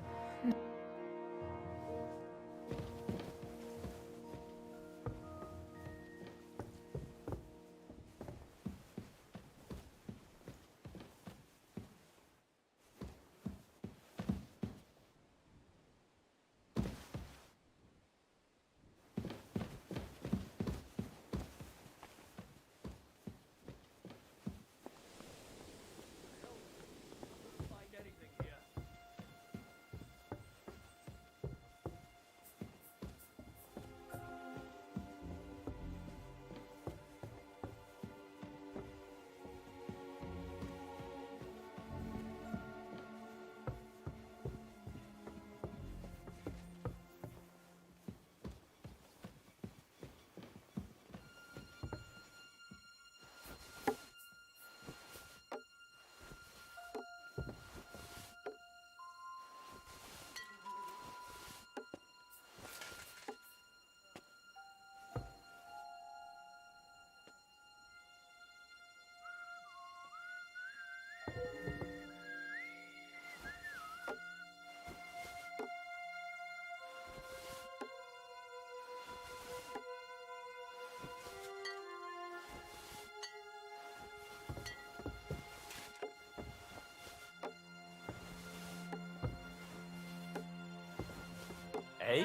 Eh?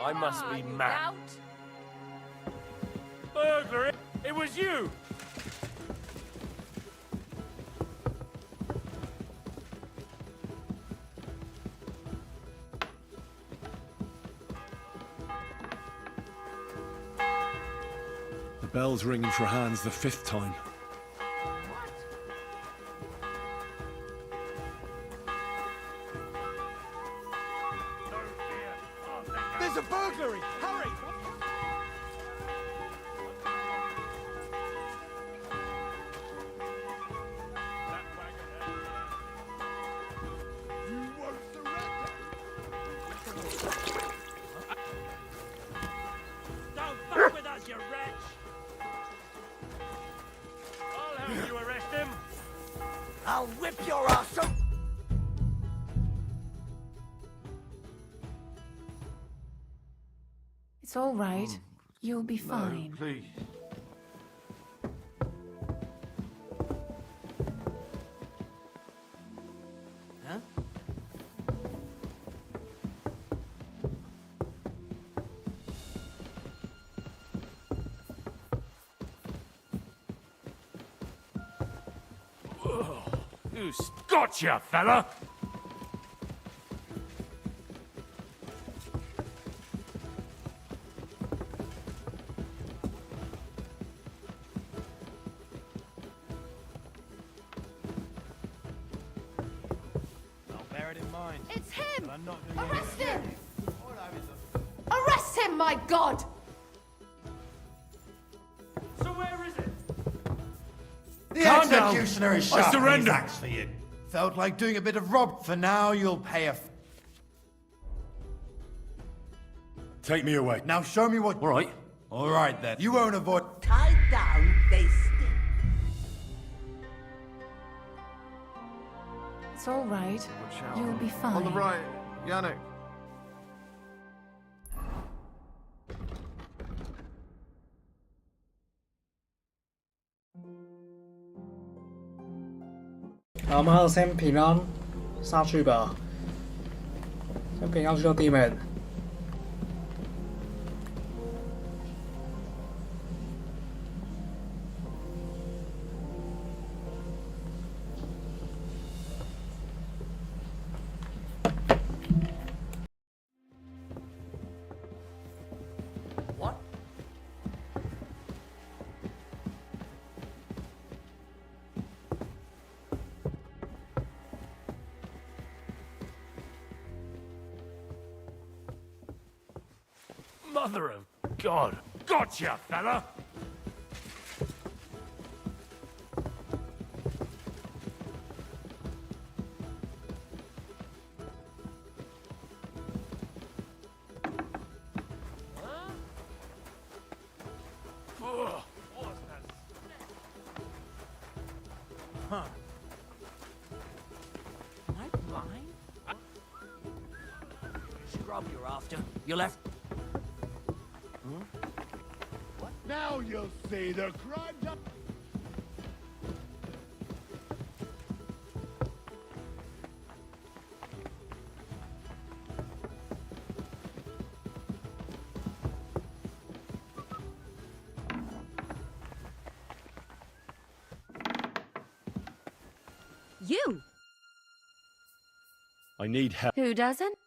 I must be mad. Burglary! It was you! The bell's ringing for hands the 5th time. There's a burglary! Hurry! You won't surrender! Don't fuck with us, you wretch! I'll help you arrest him! I'll whip your ass up! It's all right. You'll be fine. Please. Huh? You gotcha, fella! It's him! Arrest him! Arrest him, my God! So where is it? The Calm down. executioner is I sharpening his surrender. axe for you. Felt like doing a bit of rob. For now, you'll pay a... Take me away. Now show me what... All right. All right, then. You won't avoid... Tied down, they stick. It's all right. You'll be fine. On the right, Yannick.好，我们还有先平安下去吧，先平安去到地面。Mother of God! Gotcha, fella! Am I blind? You left... Now you'll see the crime... You! I need help. Who doesn't?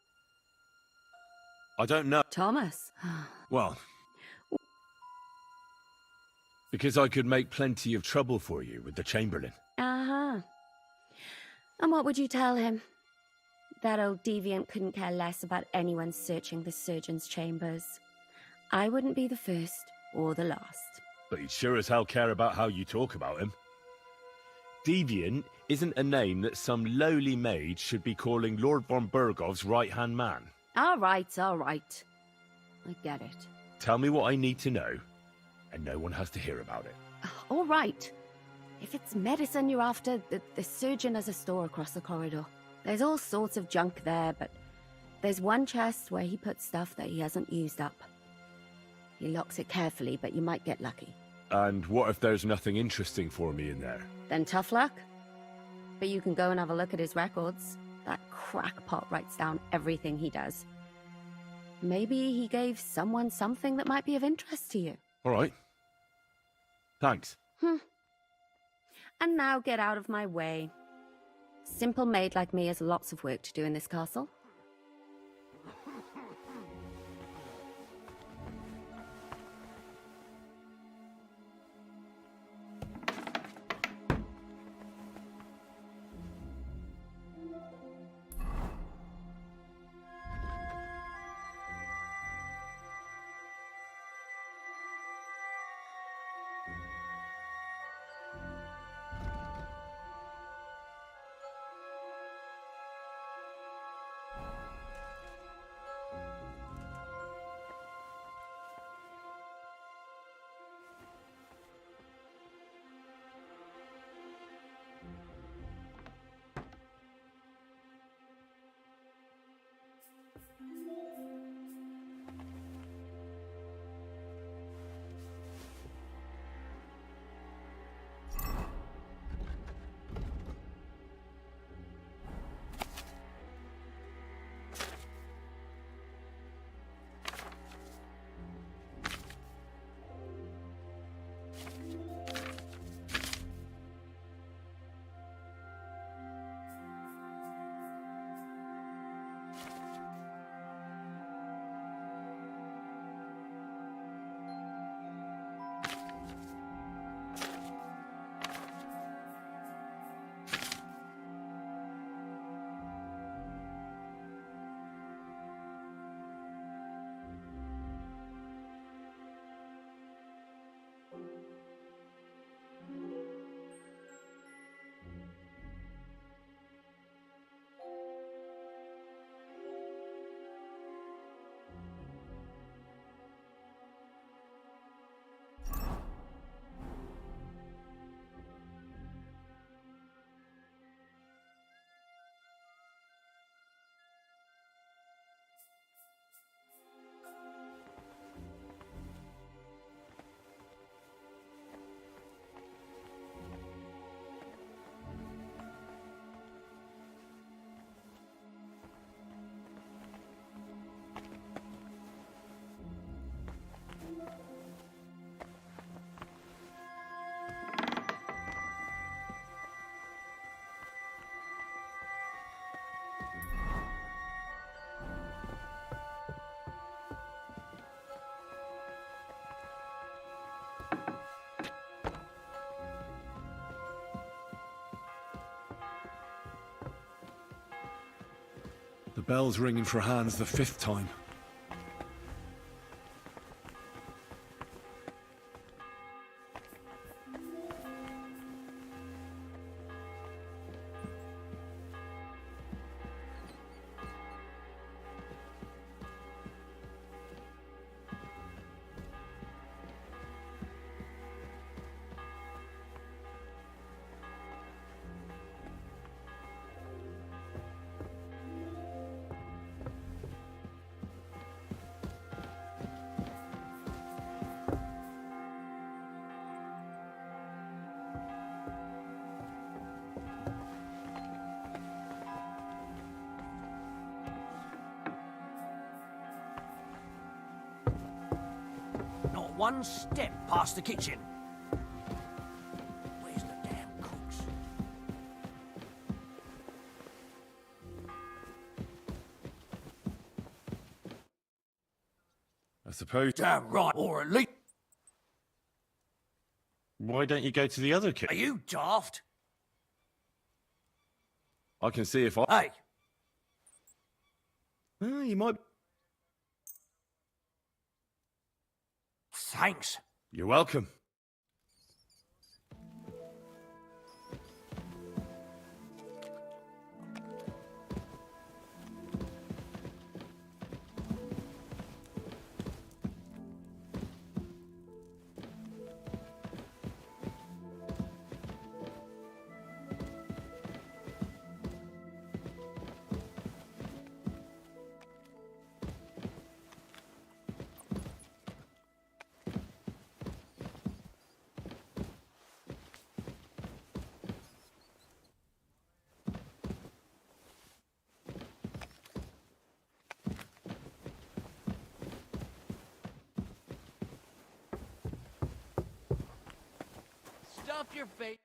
I don't know. Thomas. Well... because I could make plenty of trouble for you with the Chamberlain. Uh-huh. And what would you tell him? That old deviant couldn't care less about anyone searching the surgeon's chambers. I wouldn't be the first or the last. But he'd sure as hell care about how you talk about him. Deviant isn't a name that some lowly maid should be calling Lord von Bergov's right-hand man. All right, all right. I get it. Tell me what I need to know, and no one has to hear about it. All right. If it's medicine you're after, the surgeon has a store across the corridor. There's all sorts of junk there, but there's one chest where he puts stuff that he hasn't used up. He locks it carefully, but you might get lucky. And what if there's nothing interesting for me in there? Then tough luck. But you can go and have a look at his records. That crackpot writes down everything he does. Maybe he gave someone something that might be of interest to you. All right. Thanks. And now get out of my way. Simple maid like me has lots of work to do in this castle. The bell's ringing for Hans the 5th time. one step past the kitchen. Where's the damn cooks? I suppose... Damn right, or at least... Why don't you go to the other Are kitchen? you daft? I can see if I... Hey! Oh, you might... Thanks. You're welcome. Stuff your face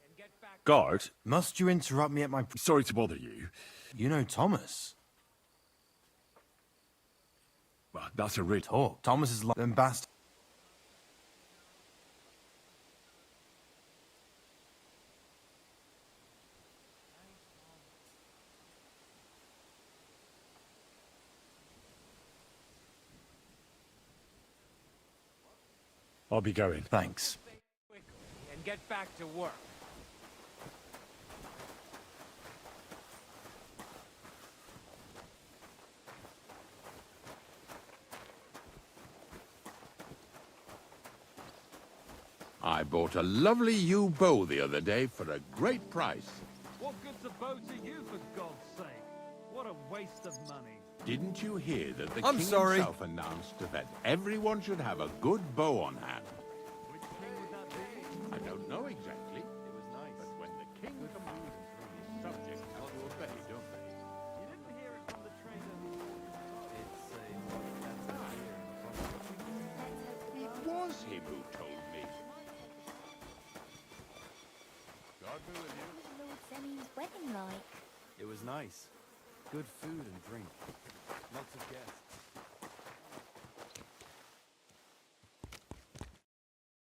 and get back. Guard? Must you interrupt me at my... Sorry to bother you. You know Thomas. Well, that's a rude talk. Thomas is like an bastard. I'll be going. Thanks. And get back to work. I bought a lovely yew bow the other day for a great price. What good's a bow to you, for God's sake? What a waste of money. Didn't you hear that the I'm king sorry. himself announced that everyone should have a good bow on hand? Which king would that be? I don't know exactly. It was nice. But when the king commands, his subjects have to obey, don't they? You didn't hear it from the trader. It was him who told me. God be with you. What was Lord Zemmy's wedding like? It was nice. Good food and drink. Lots of guests.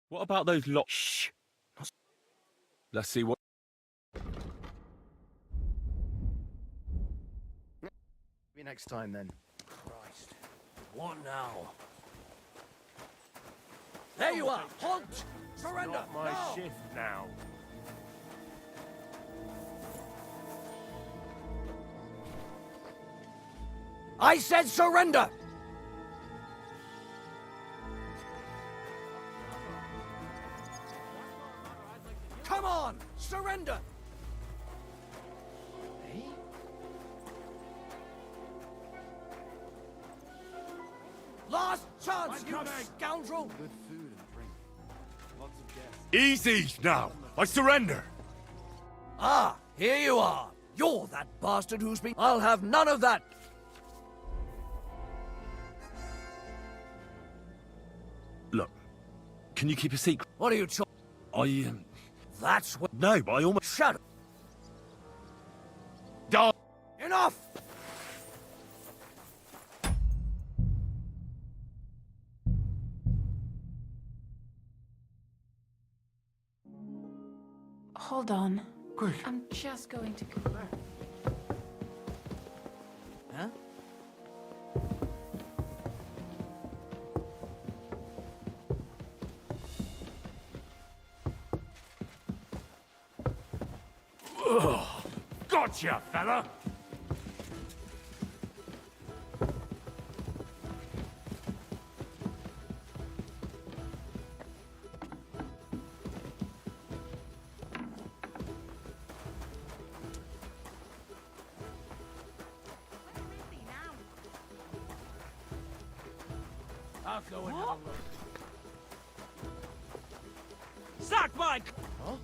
What about those lot? Shh. Let's see what... Maybe next time then. Christ. What now? There you are! Halt! Surrender! Not my now. shift now. I said surrender! Come on! Surrender! Last chance, you scoundrel! Good food and drink. Lots of guests. Easy now! I surrender! Ah, here you are. You're that bastard who's been... I'll have none of that! Look, can you keep a secret? What are you That's what... No, but I almost... Shut up! Dog! Enough! Hold on. Quick. I'm just going to go. Huh? Gotcha, fella! I'll go and have a look. Sack Mike! Huh?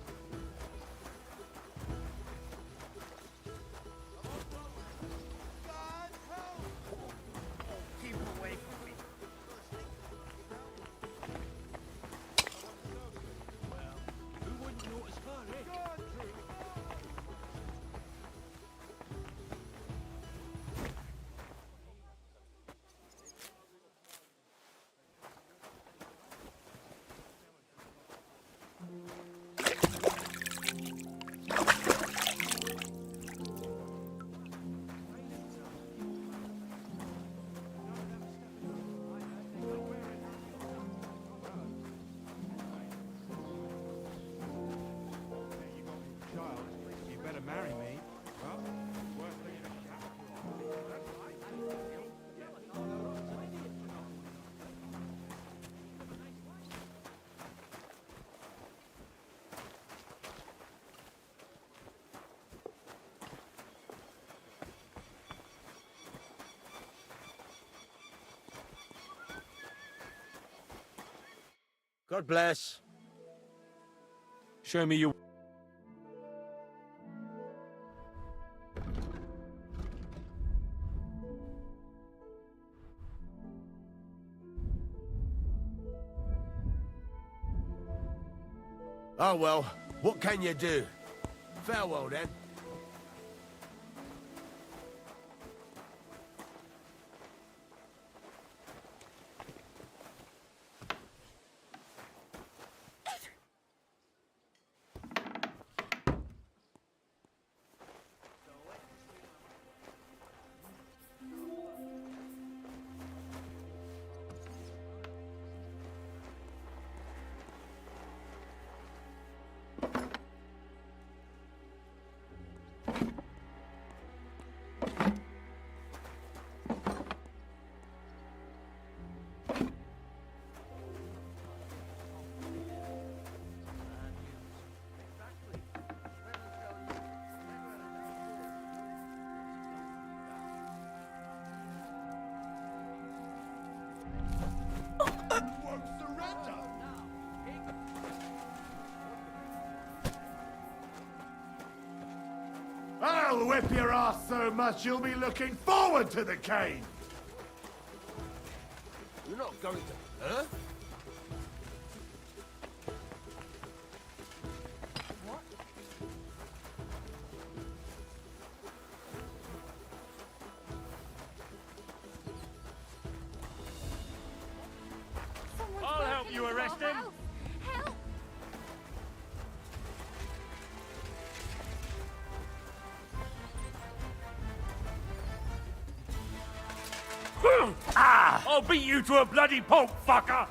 Keep away from me. marry me, well, worth thinking God bless. Show me your... Oh well, what can you do? Farewell then. I'll whip your ass so much you'll be looking forward to the cane! You're not going to, huh? I'll help you arrest him! Ah! I'll beat you to a bloody pulp, fucker!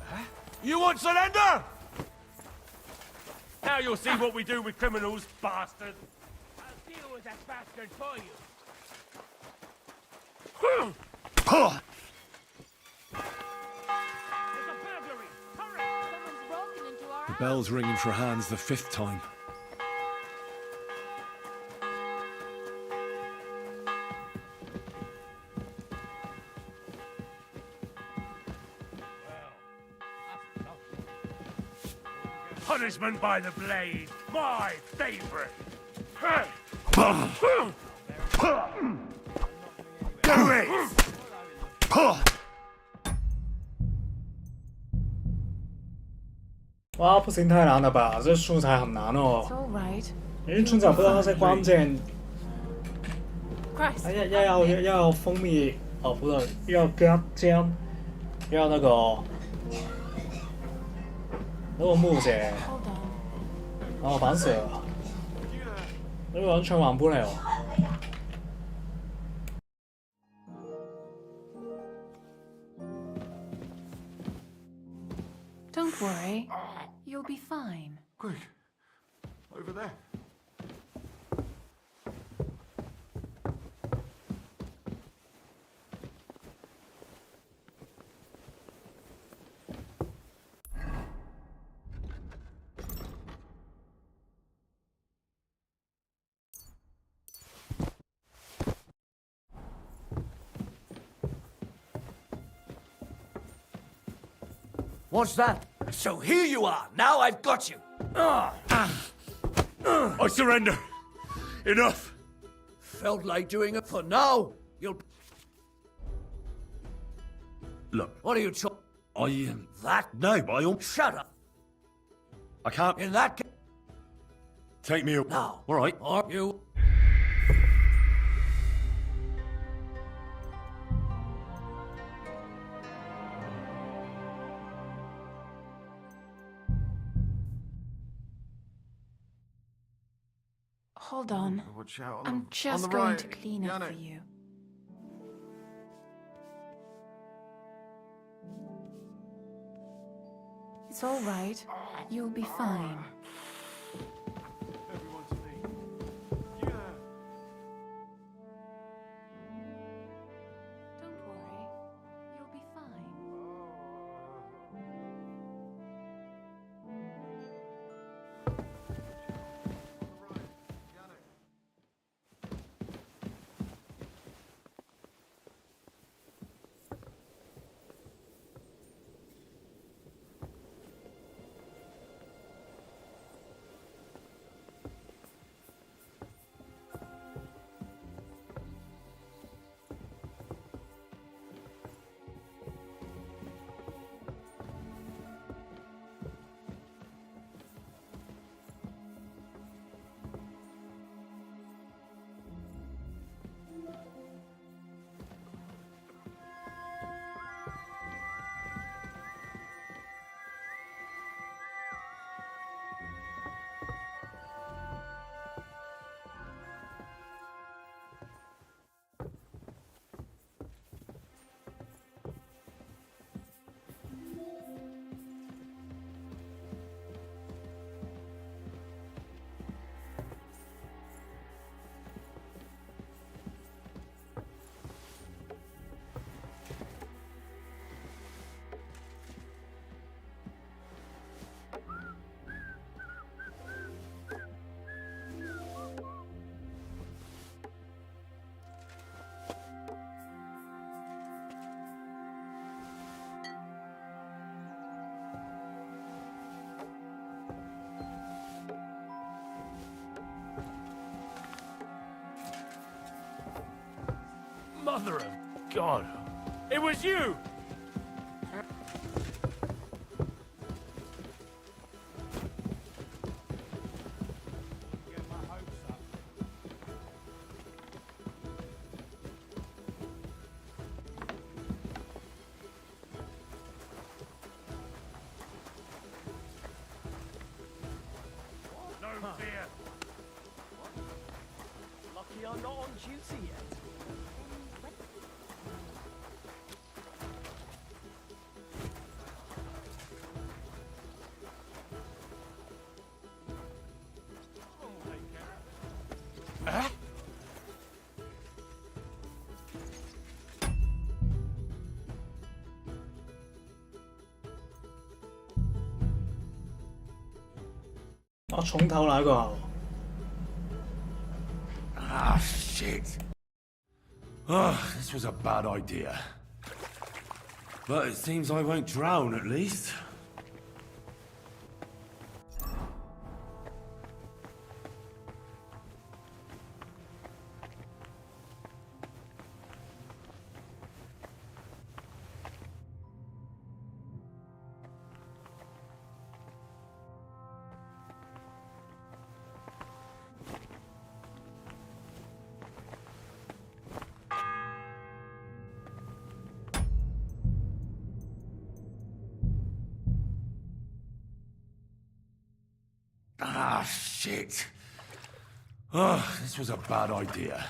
Huh? You want surrender? Now you'll see what we do with criminals, bastard! I'll deal with that bastard for you. The bell's ringing for hands the 5th time. Punishment by the blade, my favorite. Do it!哇，不行，太难了吧？这素材很难哦。因为村长不知道那些关键。要蜂蜜哦，不对，要姜，要那个木姐。哦，烦死了！这个完全玩不了。Don't worry. You'll be fine. Quick. Over there. What's that? So here you are. Now I've got you. I surrender. Enough. Felt like doing it for now. You'll... Look. What are you talking? I am... That? No, but I... Shut up. I can't... In that case... Take me up. Now. All right. Or you... Hold on. Watch out. I'm just going to clean it for you. It's all right. You'll be fine. Mother of God. It was you! No fear. Lucky I'm not on duty yet. Ah, shit. This was a bad idea. But it seems I won't drown, at least. Ah, shit. This was a bad idea.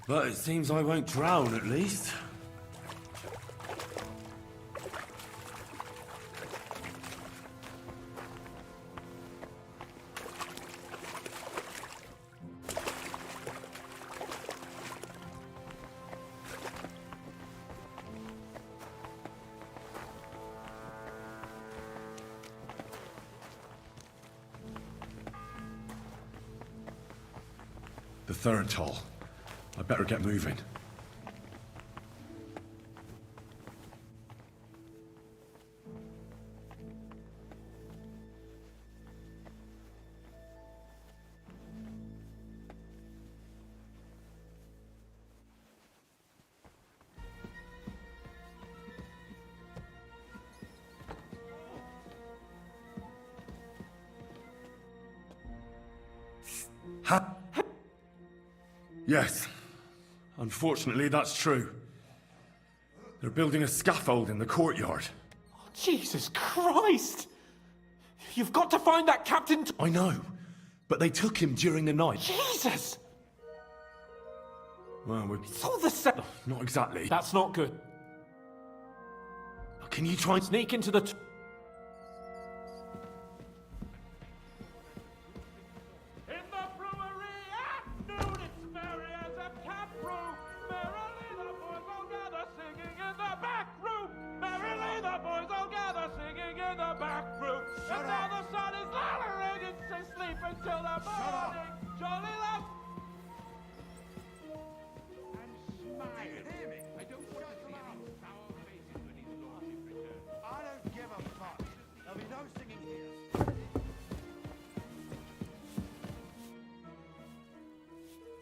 But it seems I won't drown, at least. The third toll. I better get moving. Yes. Unfortunately, that's true. They're building a scaffold in the courtyard. Oh, Jesus Christ! You've got to find that Captain... I know, but they took him during the night. Jesus! Well, It's all the same. not exactly. That's not good. Can you try and Sneak into the... In the brewery at noon, it's merry as a tap room. Merrily the boys all gather singing in the back room. Merrily the boys all gather singing in the back room. And now the sun is lowering, it's asleep until the morning. Jolly love. I'm smiling. I don't want to see any sour faces when his lordship returns. I don't give a fuck. There'll be no singing here.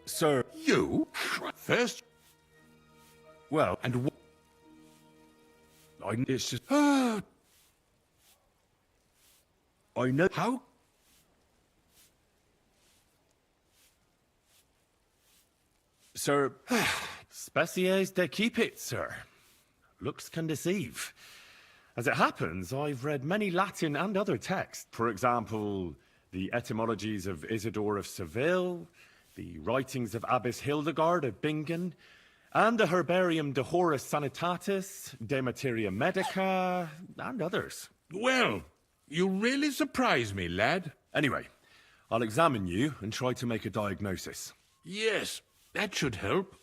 Sir. You? First? Well, and it's just... Ah. I know... How? Sir... Species de keep it, sir. Looks can deceive. As it happens, I've read many Latin and other texts. For example, the etymologies of Isidore of Seville, the writings of Abbess Hildegard of Bingen, and the Herbarium de Horis Sanitatis, De Materia Medica, and others. Well, you really surprise me, lad. Anyway, I'll examine you and try to make a diagnosis. Yes, that should help.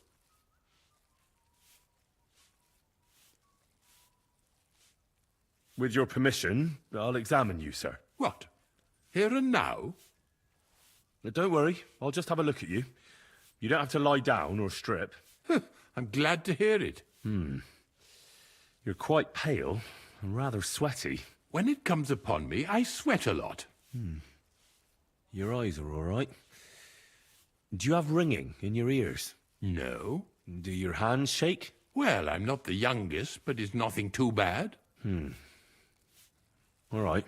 With your permission, I'll examine you, sir. What? Here and now? Don't worry, I'll just have a look at you. You don't have to lie down or strip. I'm glad to hear it. You're quite pale and rather sweaty. When it comes upon me, I sweat a lot. Your eyes are all right. Do you have ringing in your ears? No. Do your hands shake? Well, I'm not the youngest, but it's nothing too bad. All right.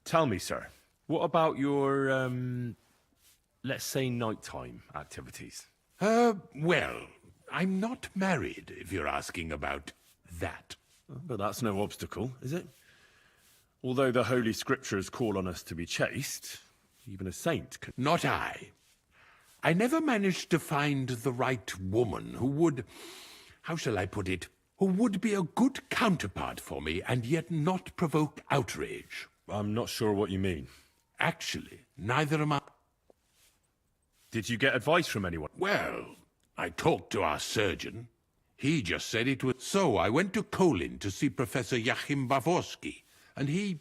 Tell me, sir, what about your, let's say, nighttime activities? Well, I'm not married, if you're asking about that. But that's no obstacle, is it? Although the Holy Scriptures call on us to be chaste, even a saint can... Not I. I never managed to find the right woman who would... How shall I put it? Who would be a good counterpart for me and yet not provoke outrage. I'm not sure what you mean. Actually, neither am I. Did you get advice from anyone? Well, I talked to our surgeon. He just said it was... So I went to Kolin to see Professor Joachim Bavorsky, and he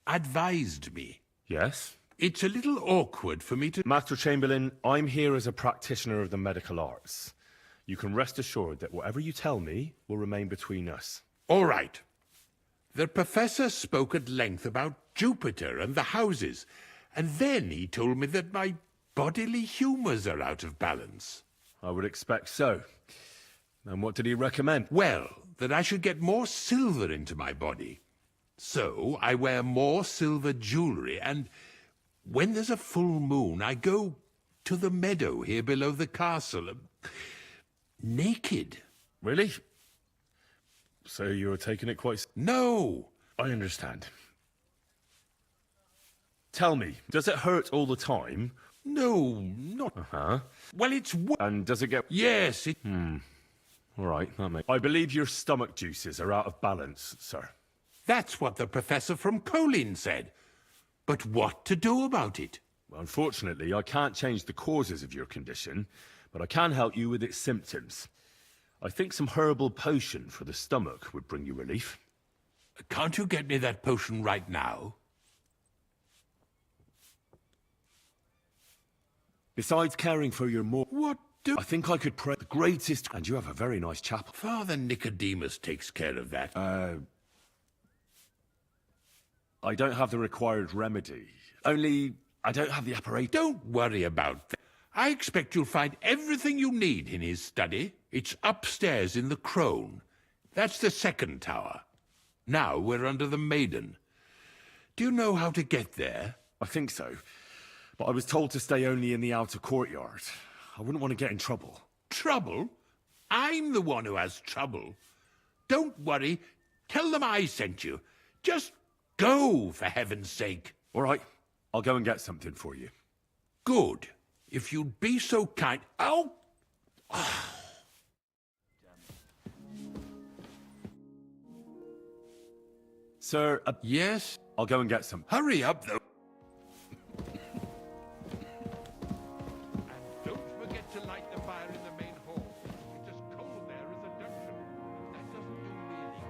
advised me. Yes? It's a little awkward for me to... Master Chamberlain, I'm here as a practitioner of the medical arts. You can rest assured that whatever you tell me will remain between us. All right. The professor spoke at length about Jupiter and the houses, and then he told me that my bodily humors are out of balance. I would expect so. And what did he recommend? Well, that I should get more silver into my body. So I wear more silver jewelry, and when there's a full moon, I go to the meadow here below the castle, naked. Really? So you're taking it quite... No! I understand. Tell me, does it hurt all the time? No, not... Uh-huh. Well, it's... And does it get... Yes, it... All right, that makes... I believe your stomach juices are out of balance, sir. That's what the professor from Kolin said. But what to do about it? Unfortunately, I can't change the causes of your condition, but I can help you with its symptoms. I think some herbal potion for the stomach would bring you relief. Can't you get me that potion right now? Besides caring for your more... What do... I think I could pray the greatest... And you have a very nice chapel. Father Nicodemus takes care of that. I don't have the required remedy. Only, I don't have the apparatus. Don't worry about that. I expect you'll find everything you need in his study. It's upstairs in the Crone. That's the second tower. Now we're under the Maiden. Do you know how to get there? I think so. But I was told to stay only in the outer courtyard. I wouldn't want to get in trouble. Trouble? I'm the one who has trouble. Don't worry. Tell them I sent you. Just go, for heaven's sake. All right. I'll go and get something for you. Good. If you'd be so kind... Oh! Sir, yes? I'll go and get some. Hurry up, though. And don't forget to light the fire in the main hall. It's as cold there as a dungeon. That doesn't do me any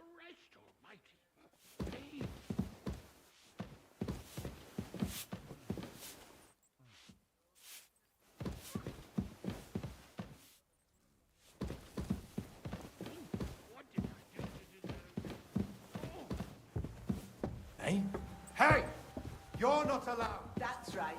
Christ almighty. Hey. Hey? Hey! You're not allowed! That's right.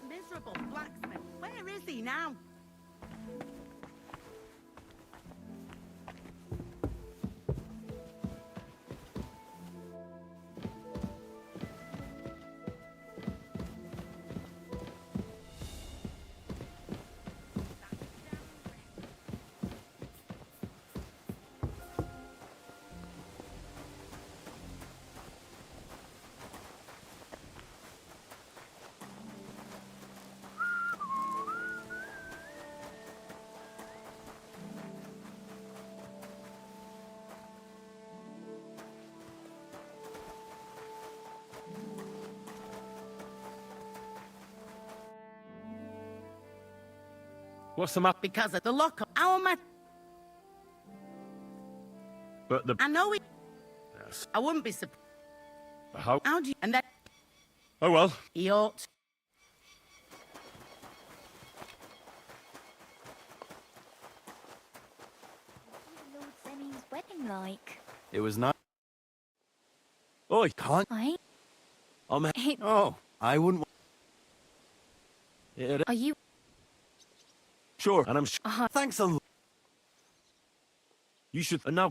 Miserable blacksmith. Where is he now? What's the map? Because of the lock of our mat. But the... I know it. Yes. I wouldn't be surprised. How? How do you... And then... Oh, well. He ought... Lord Zemmy's wedding like? It was not... Oi, can't... I'm... Oh, I wouldn't... Are you... Sure, and I'm... Thanks a lot. You should... now...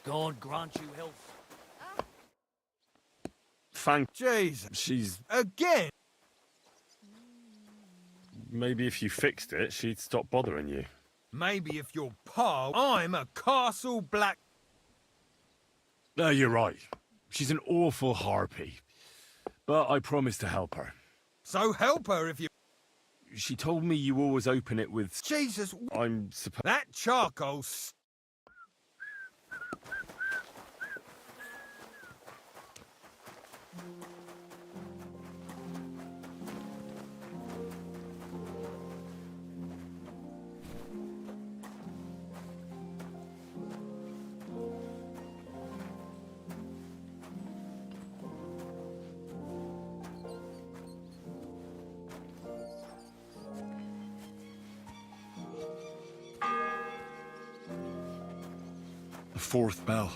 God grant you health. Thank... Jesus. She's... Again? Maybe if you fixed it, she'd stop bothering you. Maybe if you're pa, I'm a castle black... No, you're right. She's an awful harpy. But I promised to help her. So help her if you... She told me you always open it with... Jesus... I'm supposed... That charcoal... The fourth bell.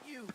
You...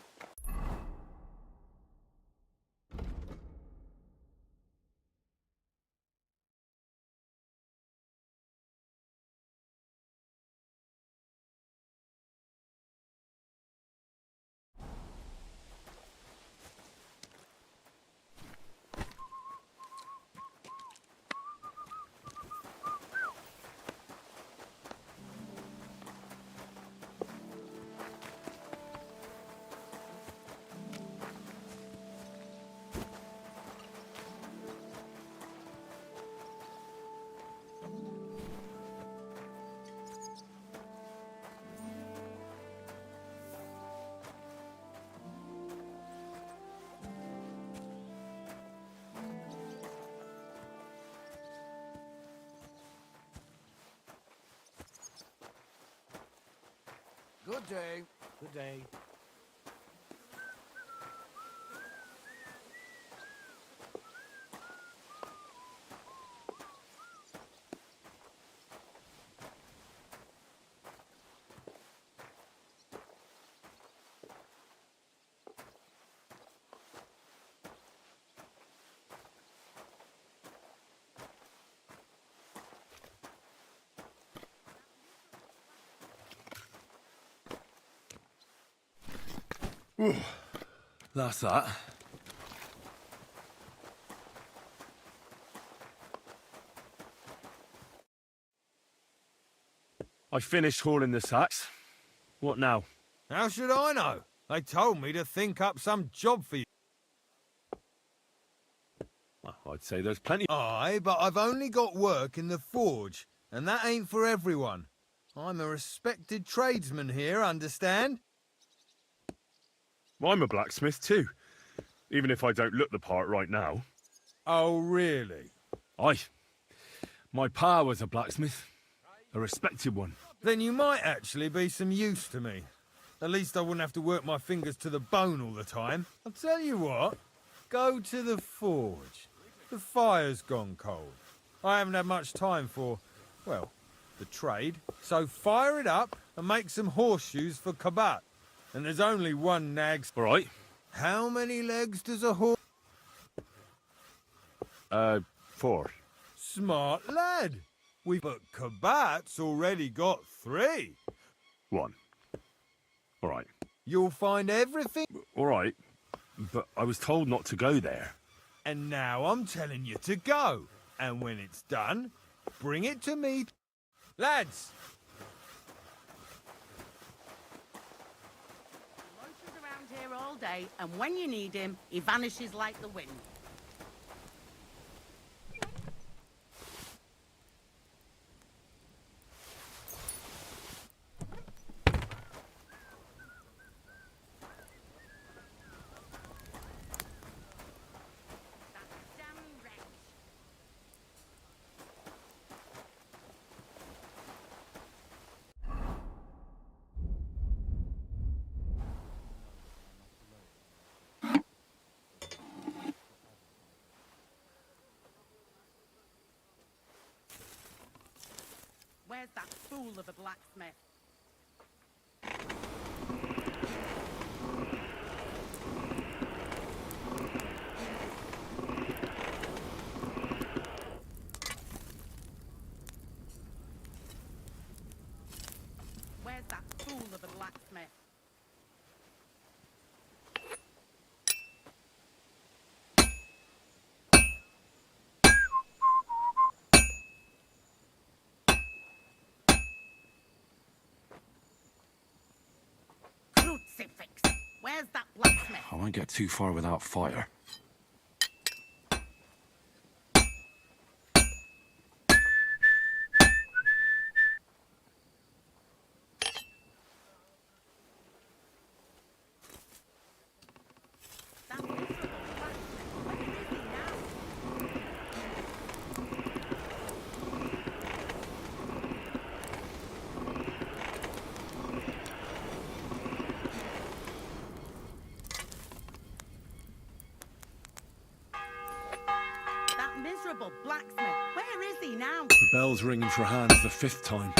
Good day. Good day. Ooh, that's that. I finished hauling the sacks. What now? How should I know? They told me to think up some job for you. Well, I'd say there's plenty. Aye, but I've only got work in the forge, and that ain't for everyone. I'm a respected tradesman here, understand? I'm a blacksmith too, even if I don't look the part right now. Oh, really? Aye. My pa was a blacksmith. A respected one. Then you might actually be some use to me. At least I wouldn't have to work my fingers to the bone all the time. I'll tell you what, go to the forge. The fire's gone cold. I haven't had much time for, well, the trade. So fire it up and make some horseshoes for Kabat. And there's only one nag's... All right. How many legs does a horse... 4. Smart lad. But Kabat's already got 3. 1. All right. You'll find everything... All right, but I was told not to go there. And now I'm telling you to go. And when it's done, bring it to me. Lads! He loiters around here all day, and when you need him, he vanishes like the wind. Where's that fool of a blacksmith? Where's that fool of a blacksmith? Where's that blacksmith? I won't get too far without fire. Miserable blacksmith. Where is he now? The bell's ringing for hands the 5th time.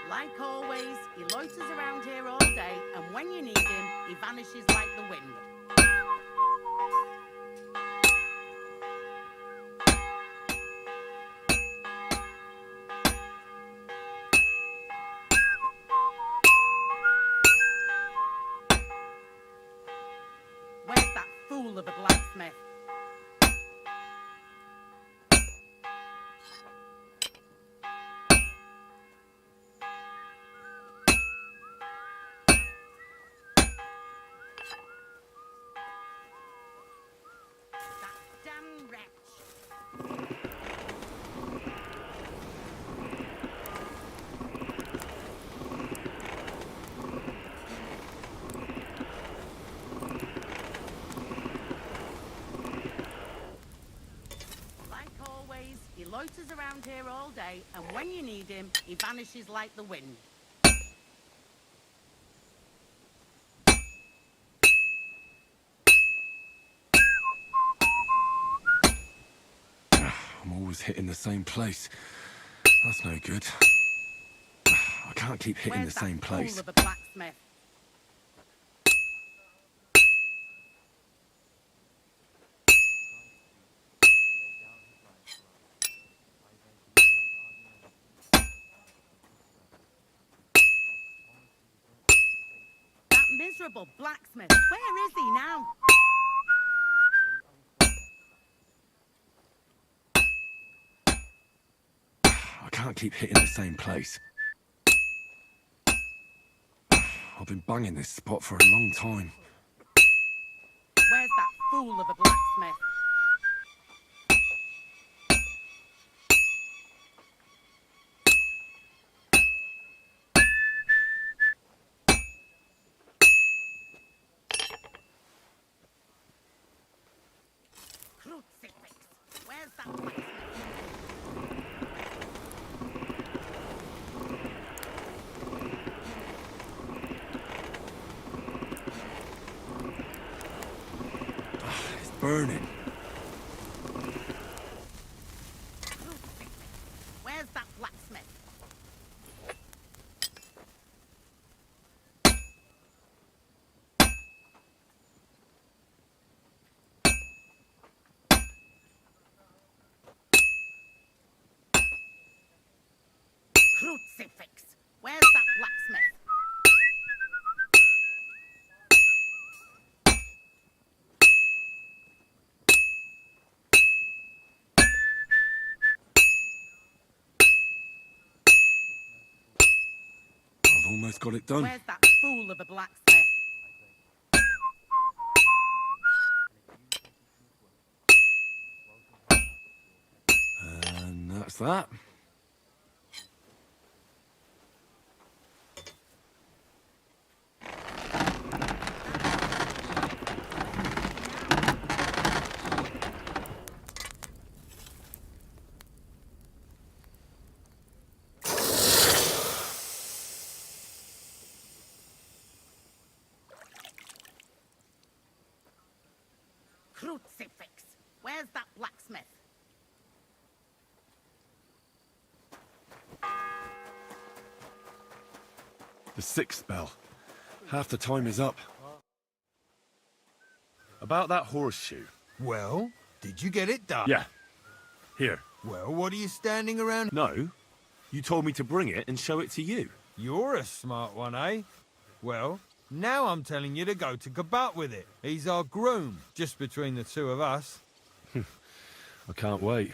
Like always, he loiters around here all day, and when you need him, he vanishes like the wind. Fool of a blacksmith. That damn wretch. He loiters around here all day, and when you need him, he vanishes like the wind. I'm always hitting the same place. That's no good. I can't keep hitting the same place. Where's that fool of a blacksmith? Miserable blacksmith. Where is he now? I can't keep hitting the same place. I've been banging this spot for a long time. Where's that fool of a blacksmith? Where's that blacksmith? It's burning. Where's that blacksmith? Crucifix! Where's that blacksmith? I've almost got it done. Where's that fool of a blacksmith? And that's that. Crucifix! Where's that blacksmith? The 6th bell. Half the time is up. About that horseshoe. Well, did you get it done? Yeah. Here. Well, what are you standing around? No. You told me to bring it and show it to you. You're a smart one, eh? Well, now I'm telling you to go to Kabat with it. He's our groom, just between the two of us. I can't wait.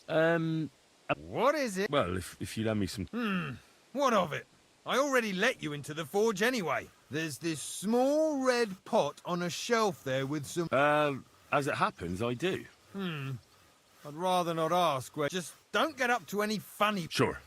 What is it? Well, if you lend me some... What of it? I already let you into the forge anyway. There's this small red pot on a shelf there with some... as it happens, I do. I'd rather not ask. Just don't get up to any funny... Sure.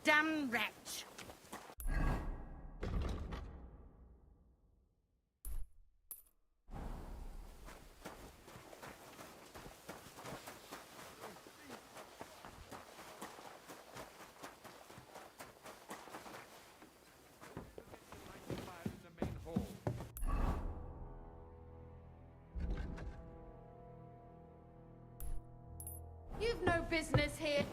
Damn wretch! You've no business here.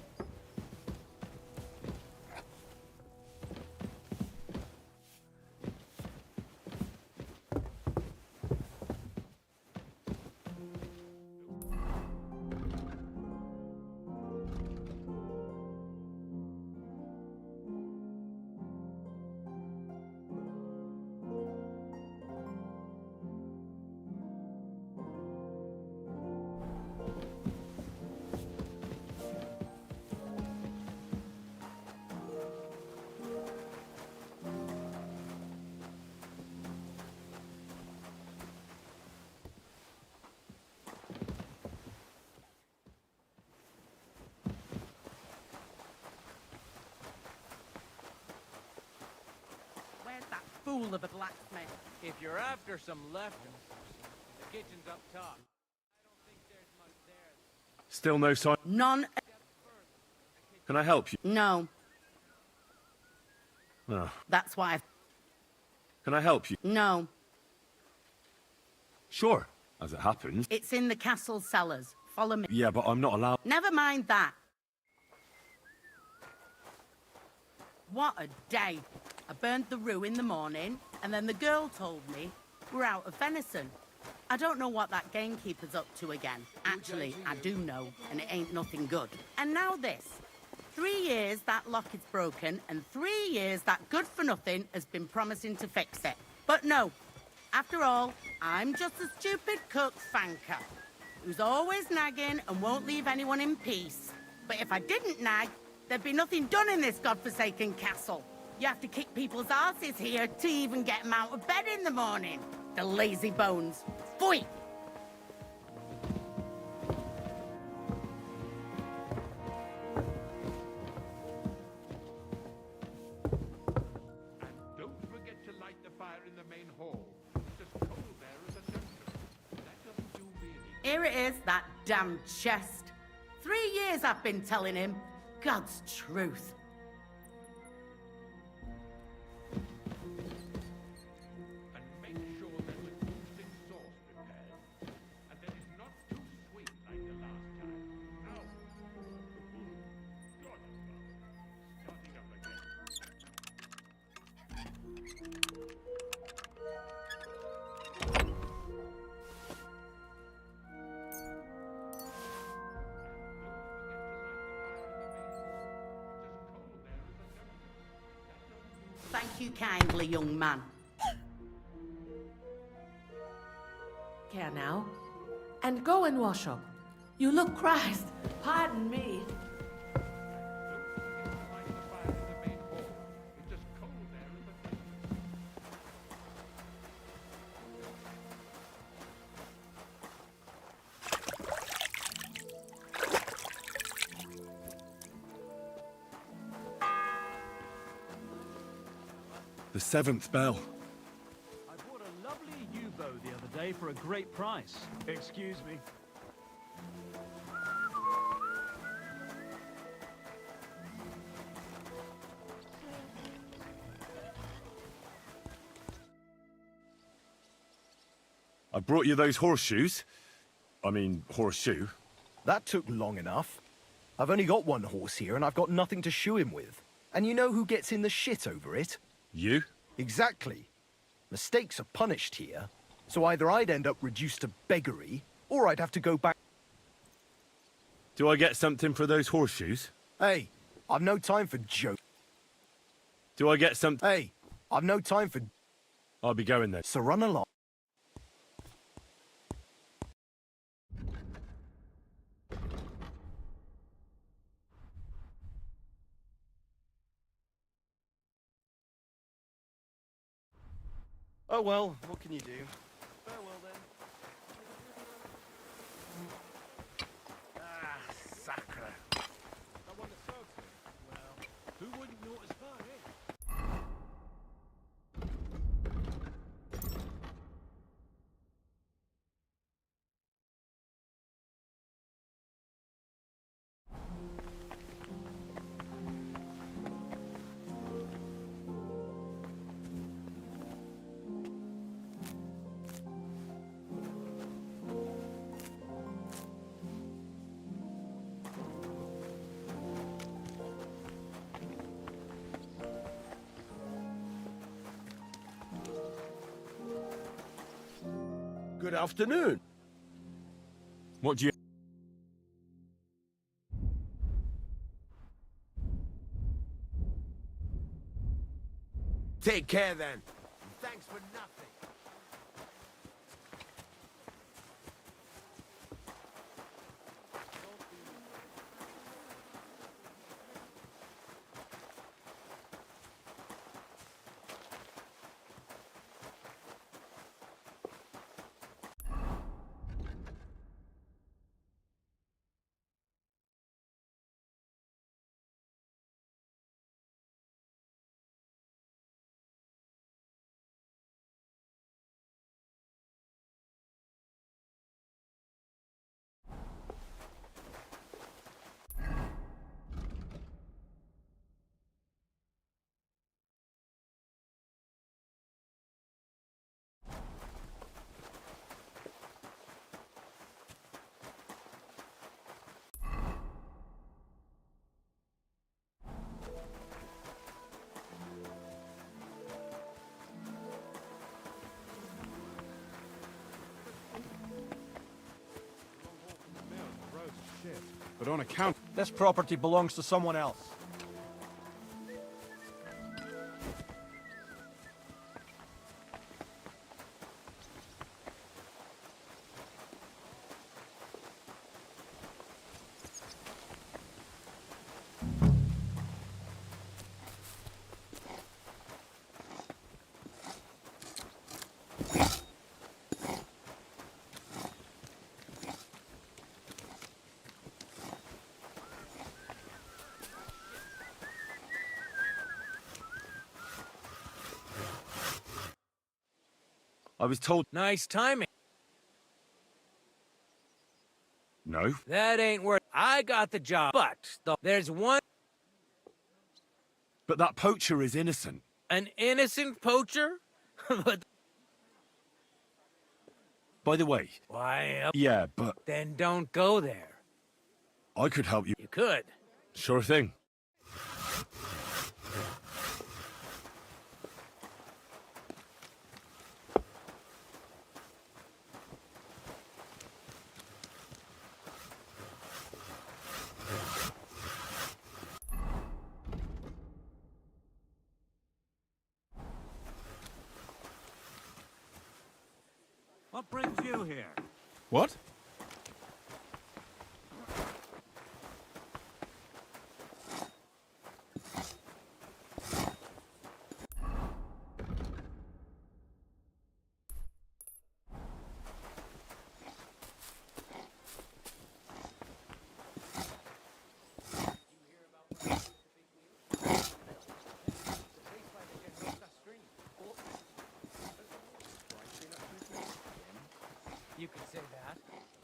That fool of a blacksmith. If you're after some leftovers, the kitchen's up top. I don't think there's much there. Still no sign? None. Can I help you? No. No. That's why Can I help you? No. Sure, as it happens. It's in the castle cellars. Follow me. Yeah, but I'm not allowed... Never mind that. What a day. I burned the roux in the morning, and then the girl told me we're out of venison. I don't know what that gamekeeper's up to again. Actually, I do know, and it ain't nothing good. And now this. 3 years that lock is broken, and 3 years that good-for-nothing has been promising to fix it. But no. After all, I'm just a stupid cook fanker who's always nagging and won't leave anyone in peace. But if I didn't nag, there'd be nothing done in this godforsaken castle. You have to kick people's asses here to even get them out of bed in the morning. The lazy bones. Pfui! Here it is, that damn chest. 3 years I've been telling him. God's truth. And make sure there's a juicing sauce prepared, and that it's not too sweet like the last time. Now, God, starting up again. Thank you kindly, young man. Care now? And go and wash up. You look Christ. Pardon me. The 7th bell. I bought a lovely yew-bow the other day for a great price. Excuse me. I brought you those horseshoes. I mean, horseshoe. That took long enough. I've only got one horse here and I've got nothing to shoe him with. And you know who gets in the shit over it? You? Exactly. Mistakes are punished here, so either I'd end up reduced to beggary, or I'd have to go back. Do I get something for those horseshoes? Hey, I've no time for jokes. Do I get something? Hey, I've no time for... I'll be going then. So run along. Oh well, what can you do? Farewell then. Ah, sacre. I want the soap. Well, who wouldn't notice that, eh? Good afternoon. What do you... Take care then. Thanks for nothing. But on account... This property belongs to someone else. I was told... Nice timing. No? That ain't worth... I got the job, but there's one... But that poacher is innocent. An innocent poacher? But... By the way... Why... Yeah, but... Then don't go there. I could help you. You could. Sure thing. What brings you here? What? You could say that.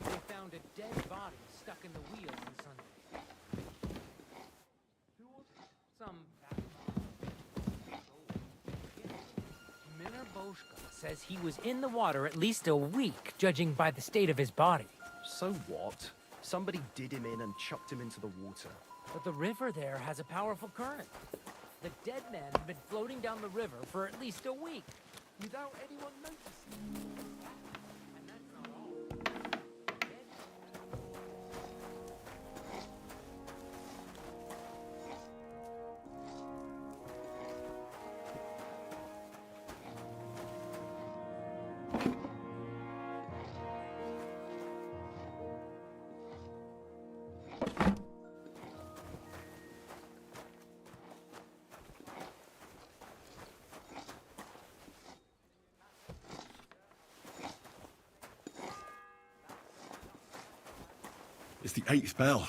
They found a dead body stuck in the wheel on Sunday. Some... Miller Boschka says he was in the water at least a week, judging by the state of his body. So what? Somebody did him in and chucked him into the water. But the river there has a powerful current. The dead man had been floating down the river for at least a week, without anyone noticing. It's the 8th bell.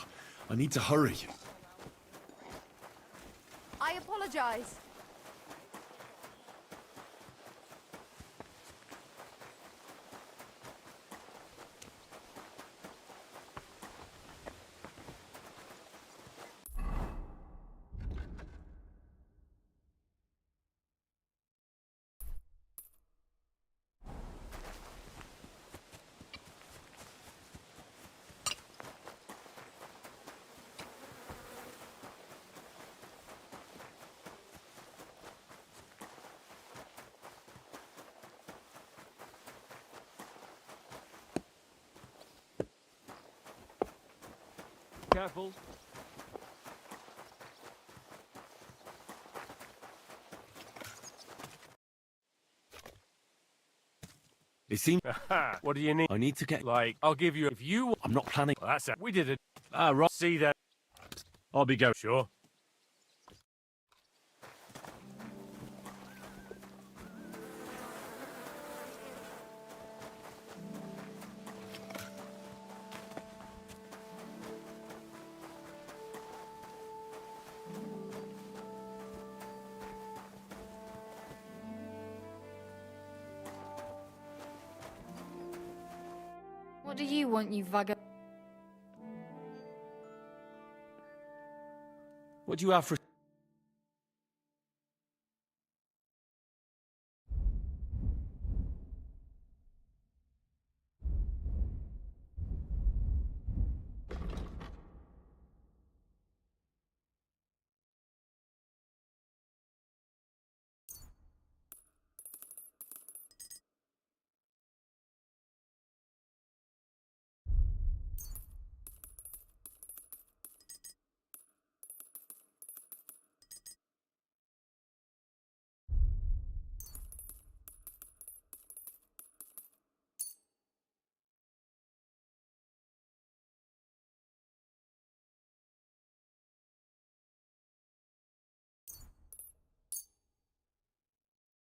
I need to hurry. I apologize. Careful. It seems... What do you need? I need to get... Like, I'll give you... If you... I'm not planning... Well, that's it. We did it. Right. See that. I'll be going. Sure. What do you want, you vagabond? What do you have for...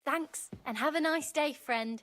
Thanks, and have a nice day, friend.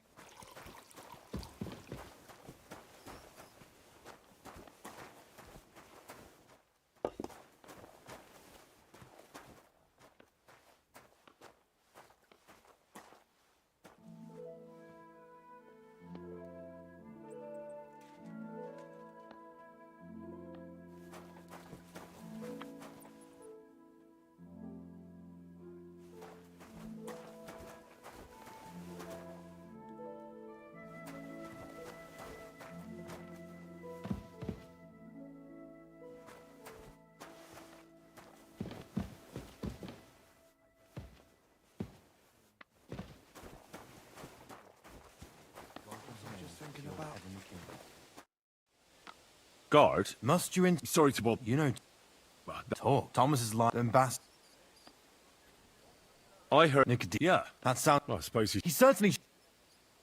Guard? Must you Sorry to bother. You know... Talk. Thomas is like... Ambassador... I heard... Nicodemus. Yeah. That sounds... Well, I suppose He certainly...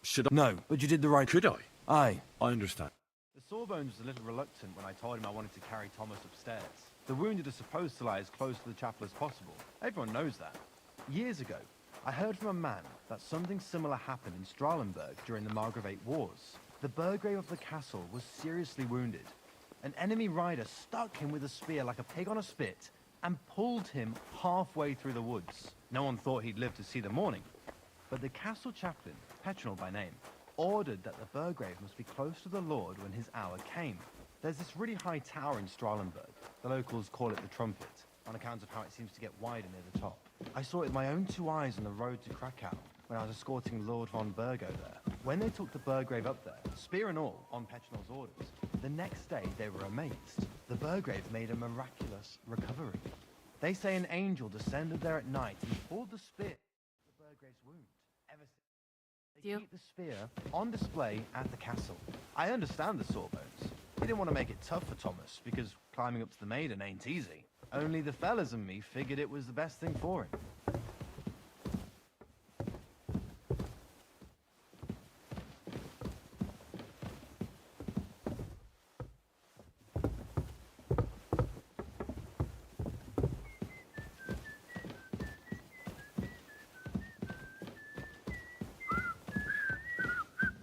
Should I? No, but you did the right... Could I? Aye. I understand. The Sawbones was a little reluctant when I told him I wanted to carry Thomas upstairs. The wounded are supposed to lie as close to the chapel as possible. Everyone knows that. Years ago, I heard from a man that something similar happened in Strahlenberg during the Margravate Wars. The Burgrave of the castle was seriously wounded. An enemy rider stuck him with a spear like a pig on a spit and pulled him halfway through the woods. No one thought he'd live to see the morning. But the castle chaplain, Petronel by name, ordered that the Burgrave must be close to the Lord when his hour came. There's this really high tower in Strahlenberg. The locals call it the Trumpet, on account of how it seems to get wider near the top. I saw it with my own 2 eyes on the road to Krakow when I was escorting Lord von Burgo there. When they took the Burgrave up there, spear and all, on Petronel's orders, the next day they were amazed. The Burgrave made a miraculous recovery. They say an angel descended there at night and pulled the spear the Burgrave's wound. Ever since, they keep the spear on display at the castle. I understand the Sawbones. They didn't want to make it tough for Thomas, because climbing up to the Maiden ain't easy. Only the fellas and me figured it was the best thing for him.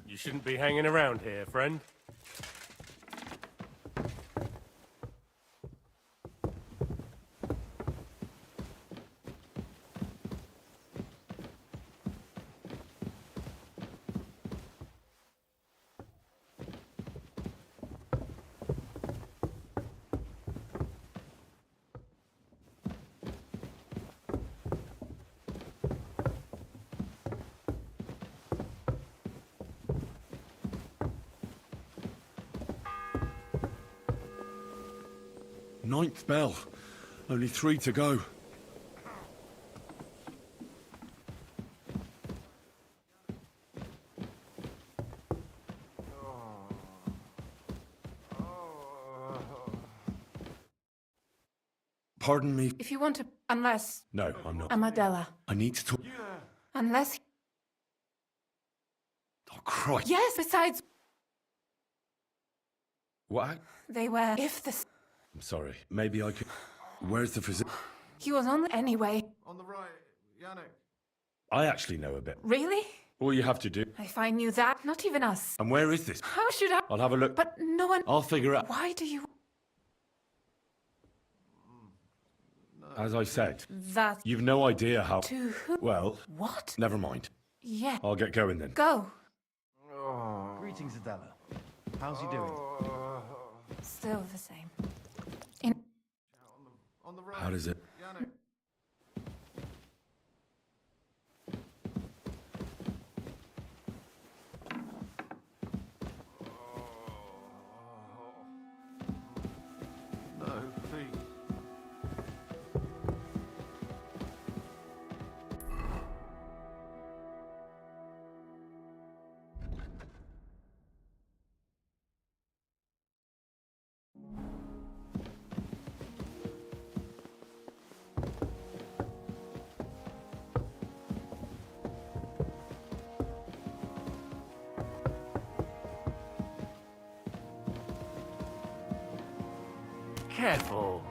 You shouldn't be hanging around here, friend. Ninth bell. Only 3 to go. Pardon me. If you want to... Unless... No, I'm not. Amadella. I need to talk. Unless... Oh, Christ. Yes, besides... What? They were... If the... I'm sorry. Maybe I could... Where's the physician? He was on... Anyway. On the right, Yannick. I actually know a bit. Really? All you have to do... If I knew that, not even us. And where is this? How should I... I'll have a look. But no one... I'll figure out. Why do you... As I said, That... you've no idea how... To who? Well... What? Never mind. Yeah. I'll get going then. Go. Greetings, Adela. How's he doing? Still the same. In... On the right. How does it... Yannick. No, please. Careful.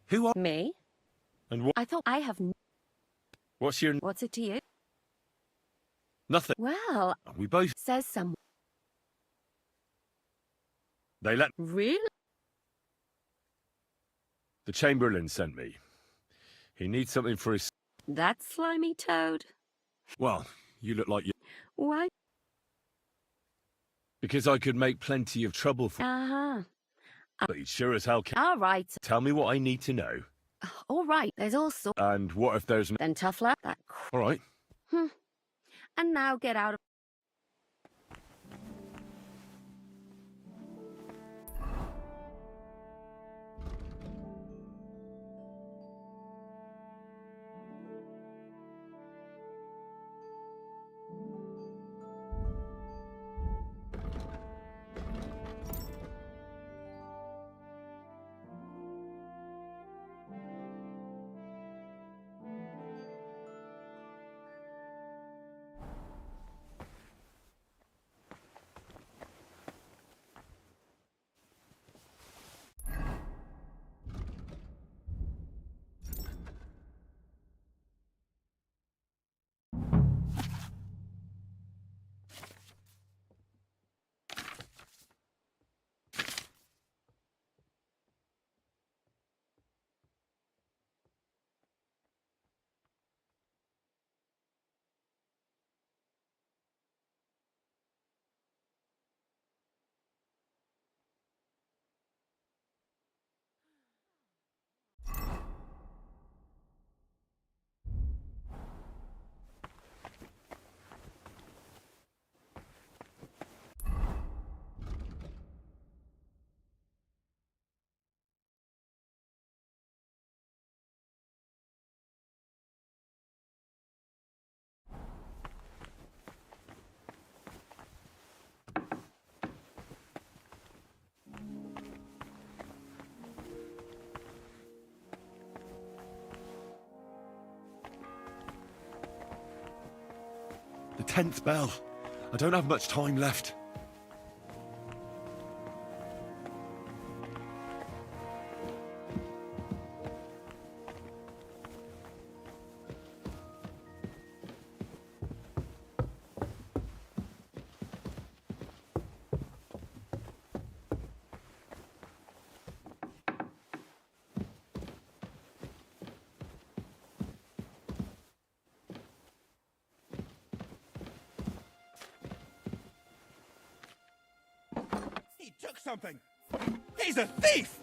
Who are... Me? And what... I thought I have... What's your... What's it to you? Nothing. Well... We both... Says someone. They let... Really? The Chamberlain sent me. He needs something for his... That slimy toad? Well, you look like you... Why? Because I could make plenty of trouble for... Uh-huh. But it sure as hell can... All right. Tell me what I need to know. All right, there's all sorts... And what if there's... Then tough luck. That... All right. And now get out of... The 10th bell. I don't have much time left. He took something! He's a thief!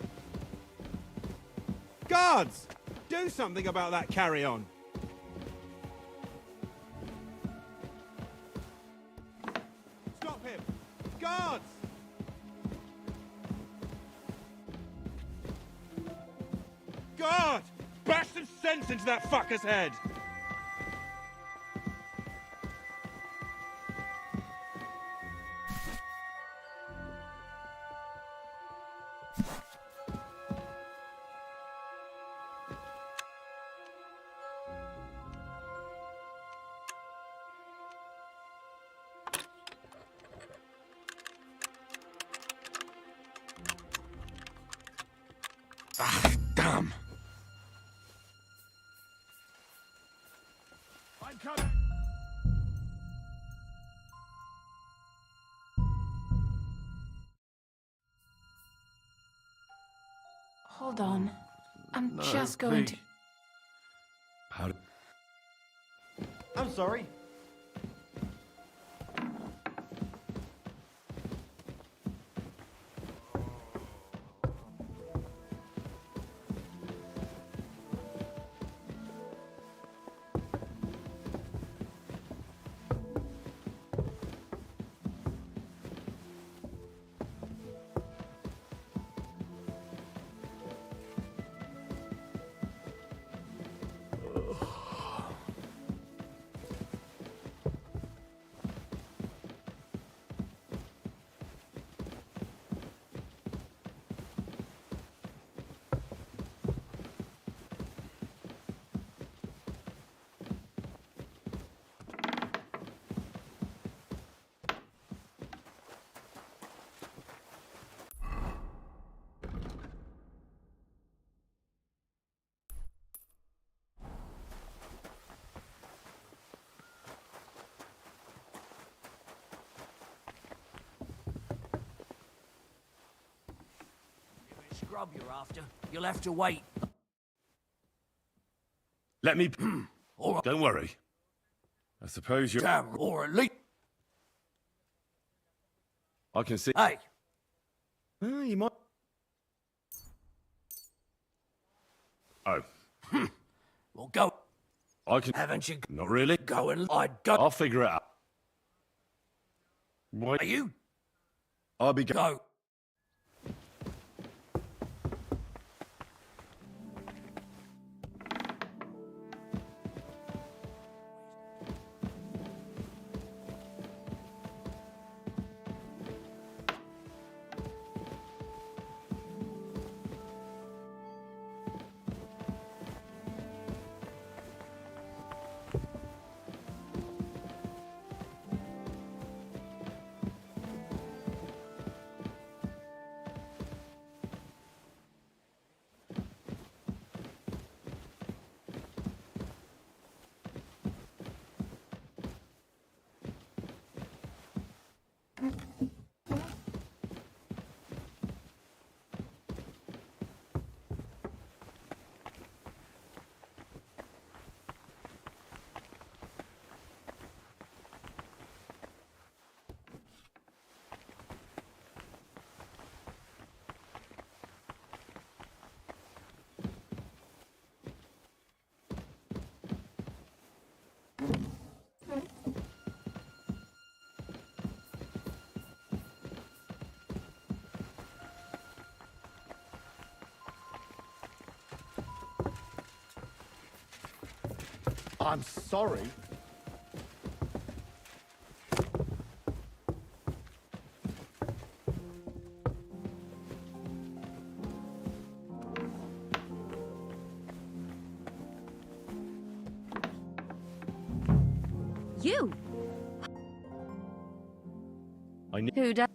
Guards! Do something about that carry-on! Stop him! Guards! Guard! Bash some sense into that fucker's head! Ah, damn. I'm coming! Hold on. I'm No, just going to... How... I'm sorry. Scrub you're after. You'll have to wait. Let me... Don't worry. I suppose you're... Damn, or at least... I can see... Hey! You might... Oh. Well, go. I can... Haven't you... Not really. Go and... I'd go... I'll figure it out. Why... Are you? I'll be... Go. I'm sorry. You? I need... Who does?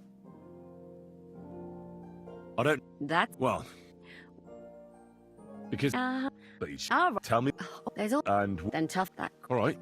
I don't... That's... Well... Because... Please, all right. tell me... There's all... And... Then tough that... All right.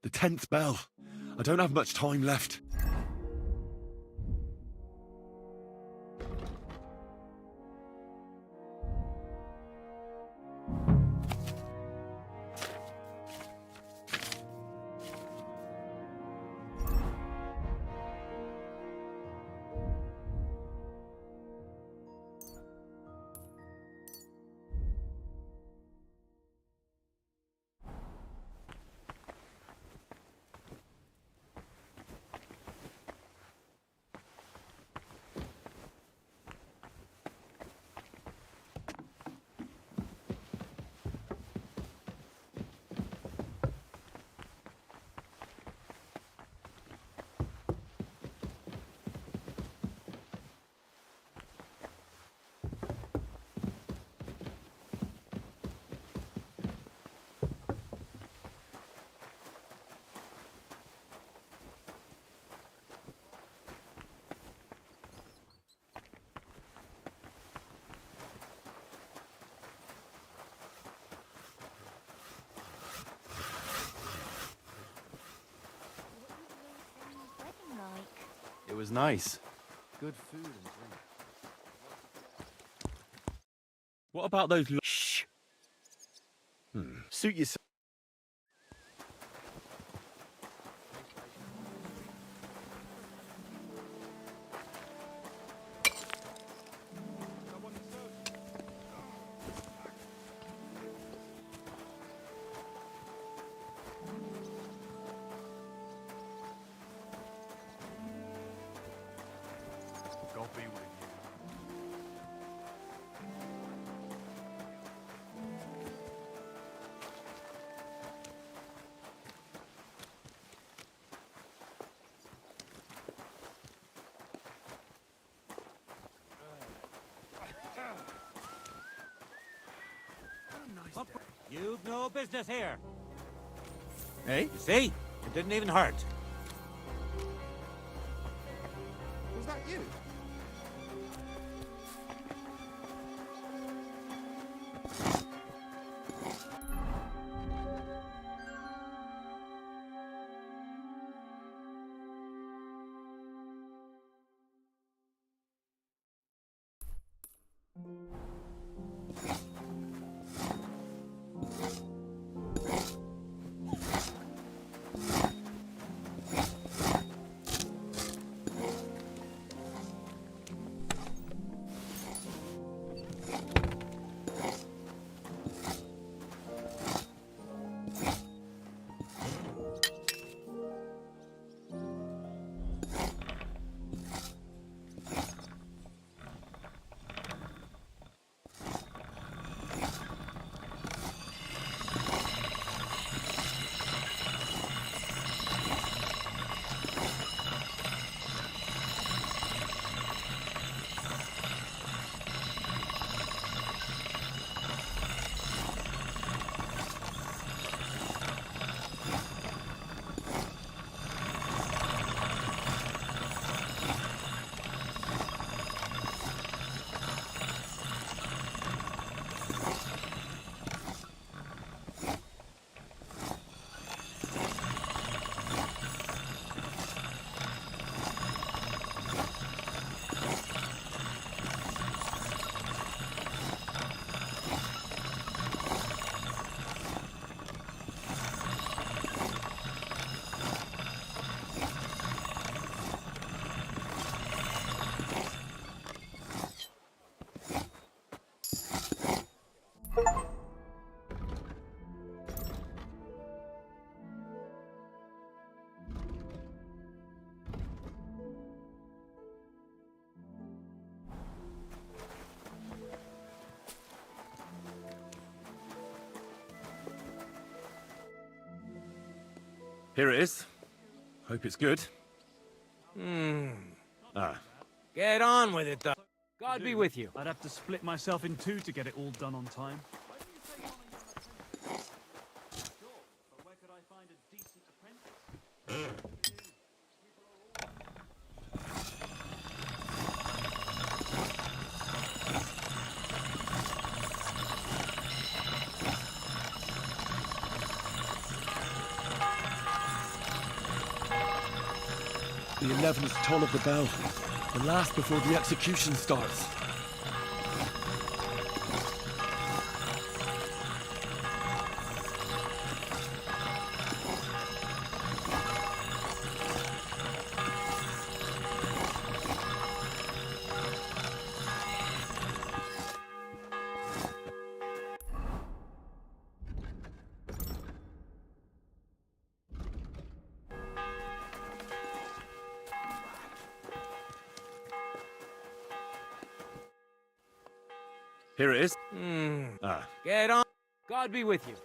The 10th bell. I don't have much time left. It was nice. Good food and drink. What about those... Shh! Suit yourself. You've no business here. Hey? You see? It didn't even hurt. Was that you? Here it is. Hope it's good. Get on with it, though. God be with you. I'd have to split myself in two to get it all done on time. Where could I find a decent apprentice? The 11th toll of the bell. The last before the execution starts. Here it is. Get on. God be with you.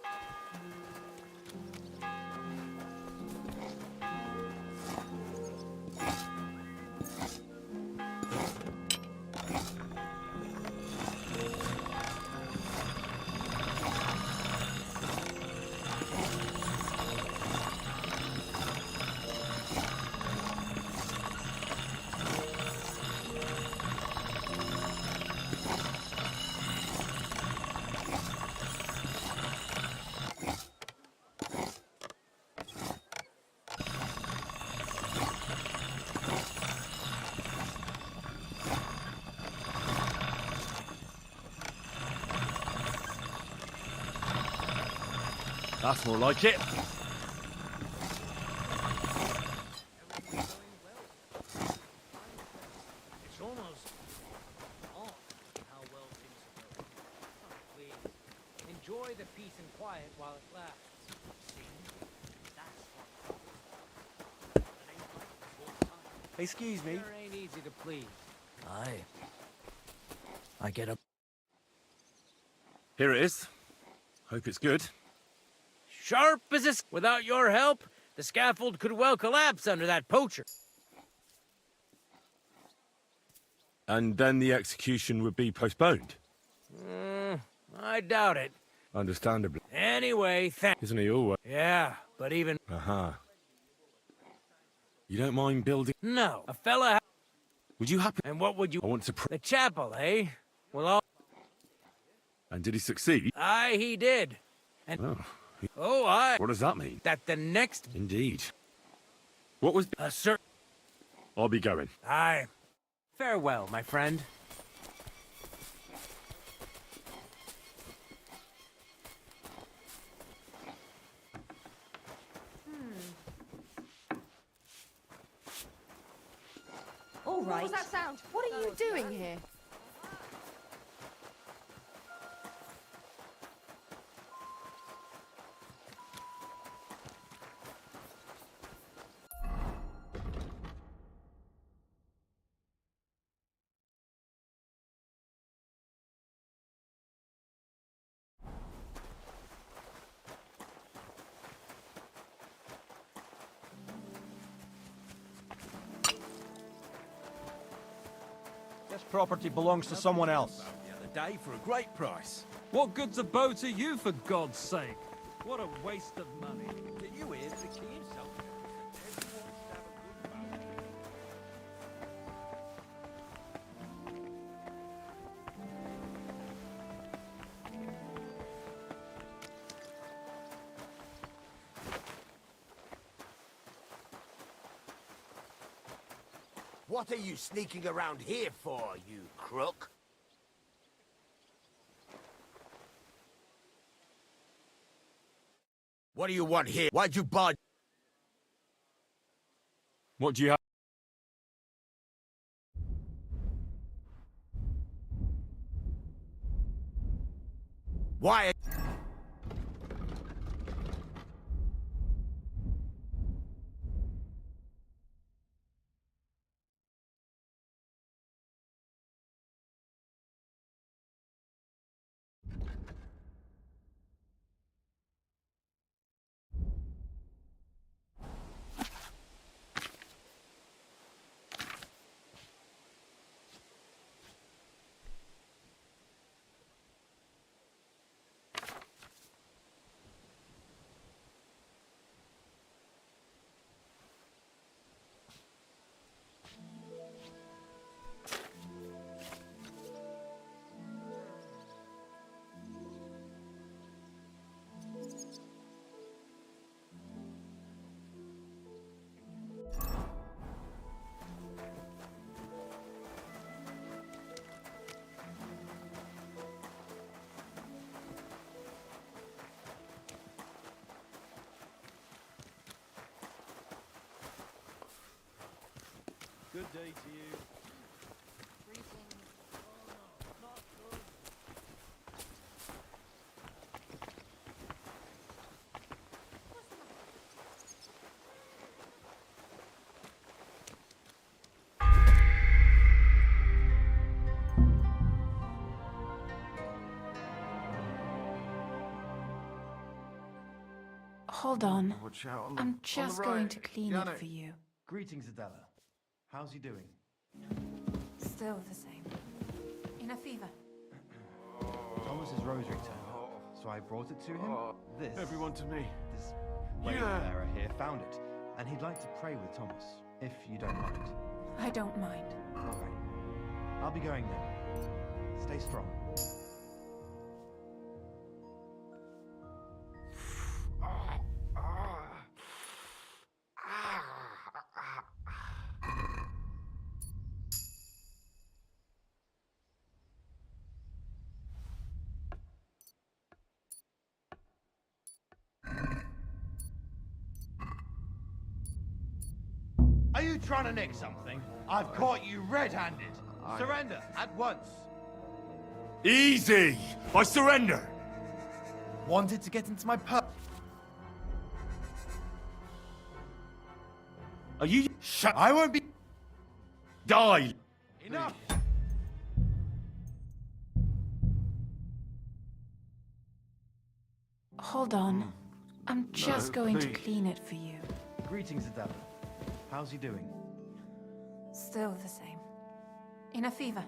That's more like it. It's almost odd how well things are going. Please, enjoy the peace and quiet while it lasts. See? That's what... Excuse me. Sure ain't easy to please. I get up. Here it is. Hope it's good. Sharp as this. Without your help, the scaffold could well collapse under that poacher. And then the execution would be postponed. I doubt it. Understandably. Anyway, Isn't he always? Yeah, but even... Uh-huh. You don't mind building? No, a fella... Would you happen? And what would you... I want to The chapel, eh? Well, all... And did he succeed? Aye, he did. And... Oh, aye. What does that mean? That the next... Indeed. What was... Sir... I'll be going. Aye. Farewell, my friend. All right. What was that sound? What are you doing here? This property belongs to someone else. The other day for a great price. What good's a bow to you, for God's sake? What a waste of money. Did you hear the king himself? What are you sneaking around here for, you crook? What do you want here? Why'd you buy? What do you have? Why? Good day to you. Hold on. Watch out on I'm just going to clean it for you. Greetings, Adela. How's he doing? Still the same. In a fever. Thomas's rosary turned up, so I brought it to him. This. Everyone to me. This wayfarer here found it, and he'd like to pray with Thomas, if you don't mind. I don't mind. All right. I'll be going then. Stay strong. Are you trying to nick something? I've caught you red-handed. Surrender at once. Easy! I surrender! Wanted to get into my pub. Are you... Shut... I won't be... Die! Enough! Hold on. I'm just going to clean it for you. Greetings, Adela. How's he doing? Still the same. In a fever.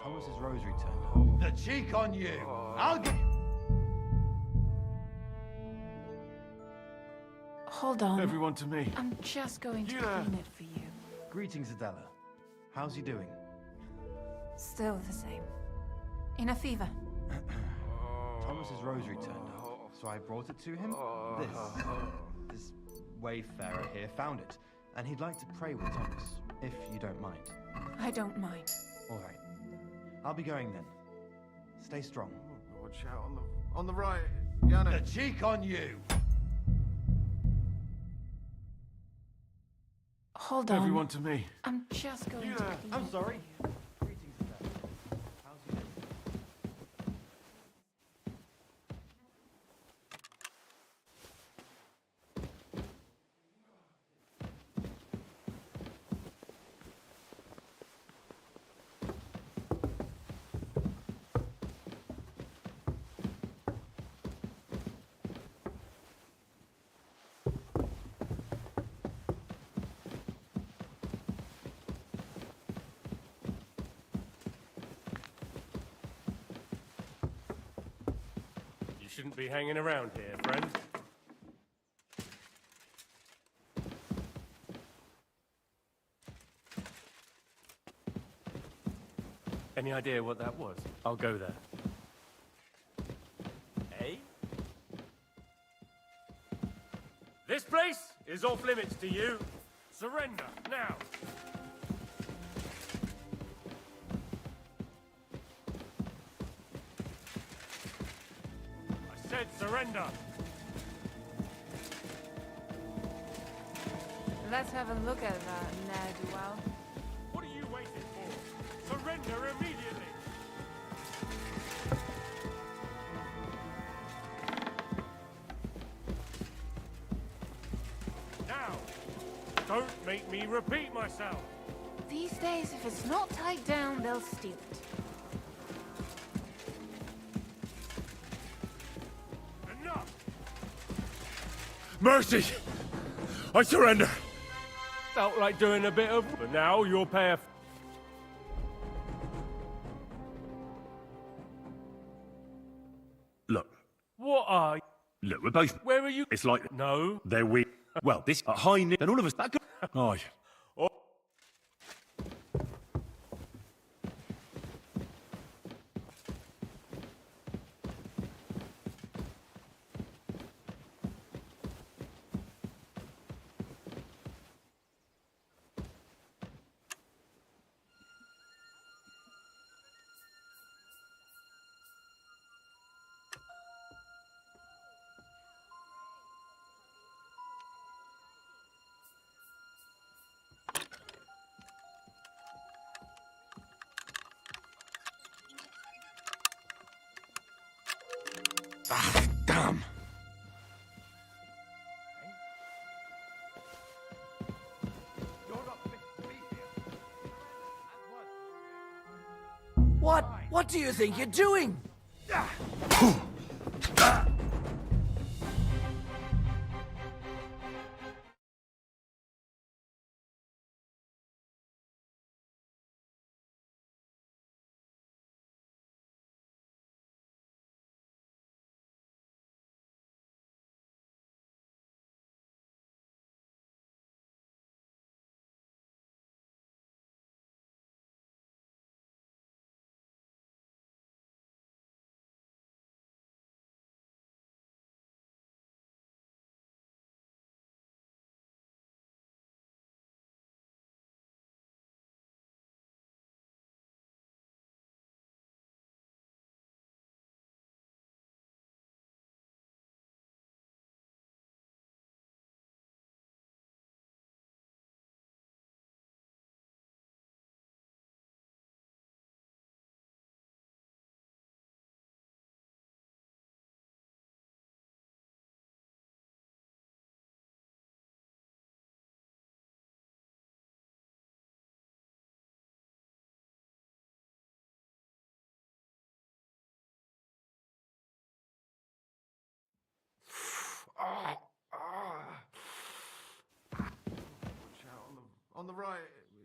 Thomas's rosary turned up. The cheek on you! I'll get... Hold on. Everyone to me. I'm just going to clean it for you. Greetings, Adela. How's he doing? Still the same. In a fever. Thomas's rosary turned up, so I brought it to him. This wayfarer here found it, and he'd like to pray with Thomas, if you don't mind. I don't mind. All right. I'll be going then. Stay strong. Watch out on the right, Yannick. The cheek on you! Hold on. Everyone to me. I'm just going to clean I'm it sorry. for you. Greetings, Adela. How's he doing? You shouldn't be hanging around here, friend. Any idea what that was? I'll go there. Hey? This place is off limits to you. Surrender, now! I said surrender! Let's have a look at that, ne'er-do-well. What are you waiting for? Surrender immediately! Now! Don't make me repeat myself! These days, if it's not tied down, they'll steal it. Enough! Mercy! I surrender! Felt like doing a bit of... But now you'll pay a... Look. What are... Look, we're both... Where are you... It's like... No. They're weird. Well, this... At high noon... And all of us... That... Oh, Oh. Ah, damn. What do you think you're doing? Watch out on the right,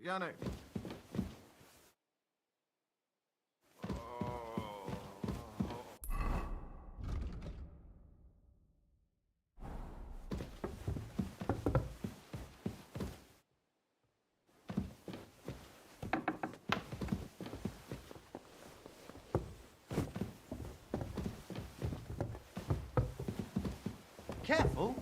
Yannick. Careful.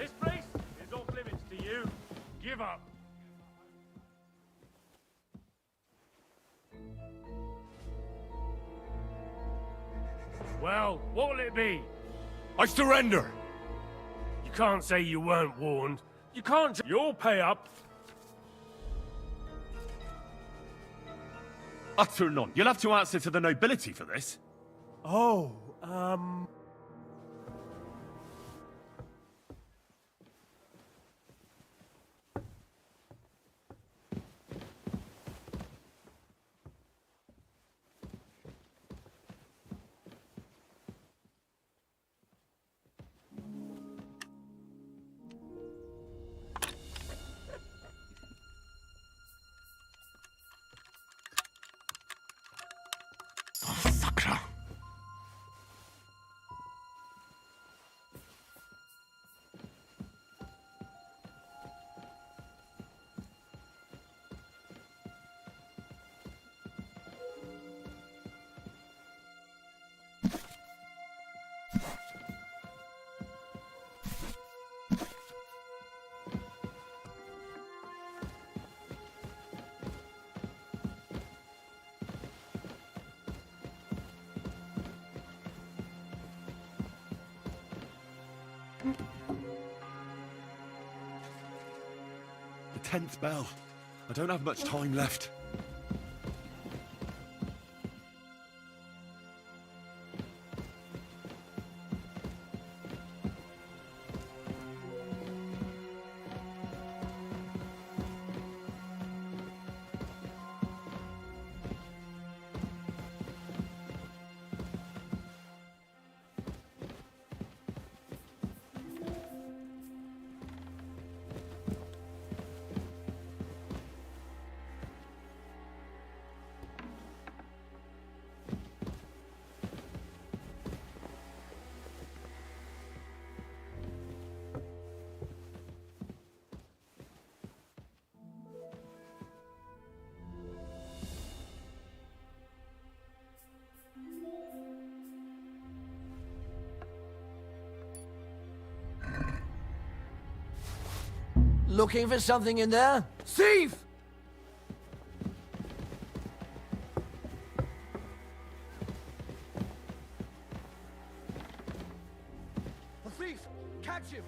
This place is off limits to you. Give up. Well, what'll it be? I surrender! You can't say you weren't warned. You can't. You'll pay up. Utter none. You'll have to answer to the nobility for this. Oh, The 10th bell. I don't have much time left. Looking for something in there? Thief! A thief! Catch him!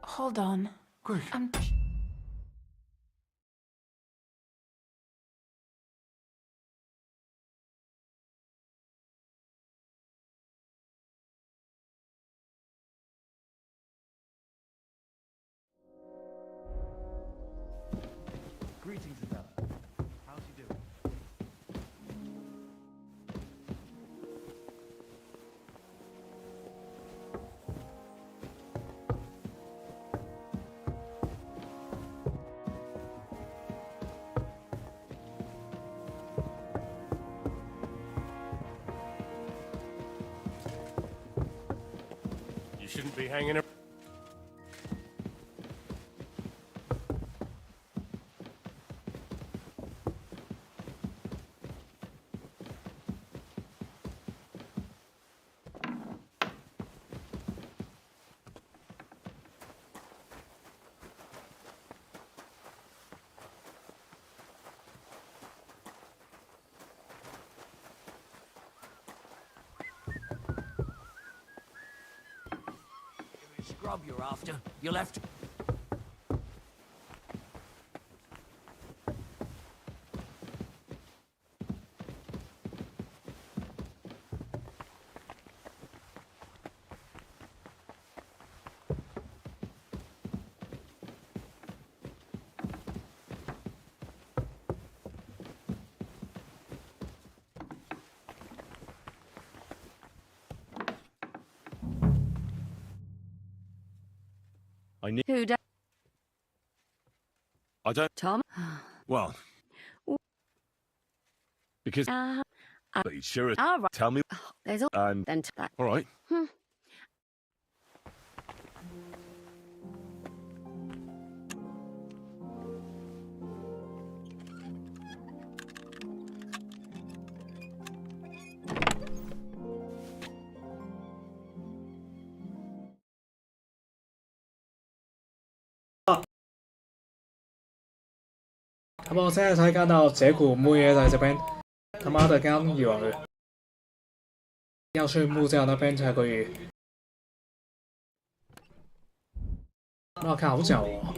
Hold on. Quick. Greetings, Adela. How's you doing? You shouldn't be hanging around. Scrub you're after. You left. I need. Who does? I don't. Tom? Well. Because. Sure. All right. Tell me. There's all. Then that. All right.他们现在才看到这股木叶在这边，他妈的刚以为要去木匠那边才可以。那看好脚哦。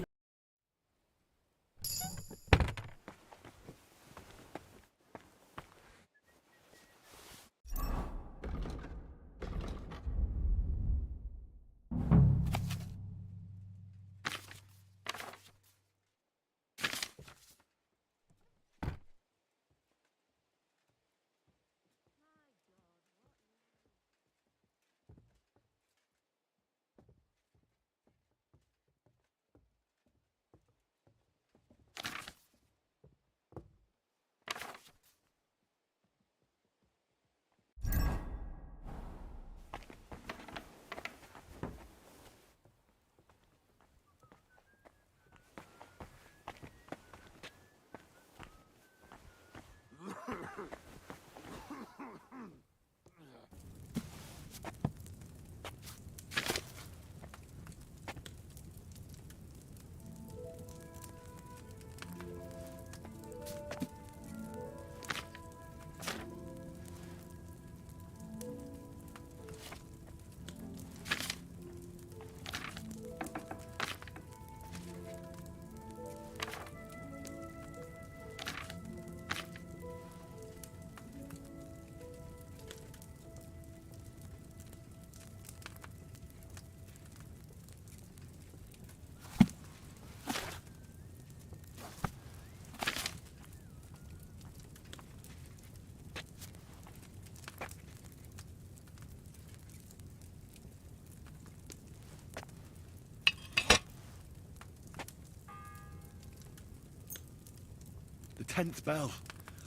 The 10th bell.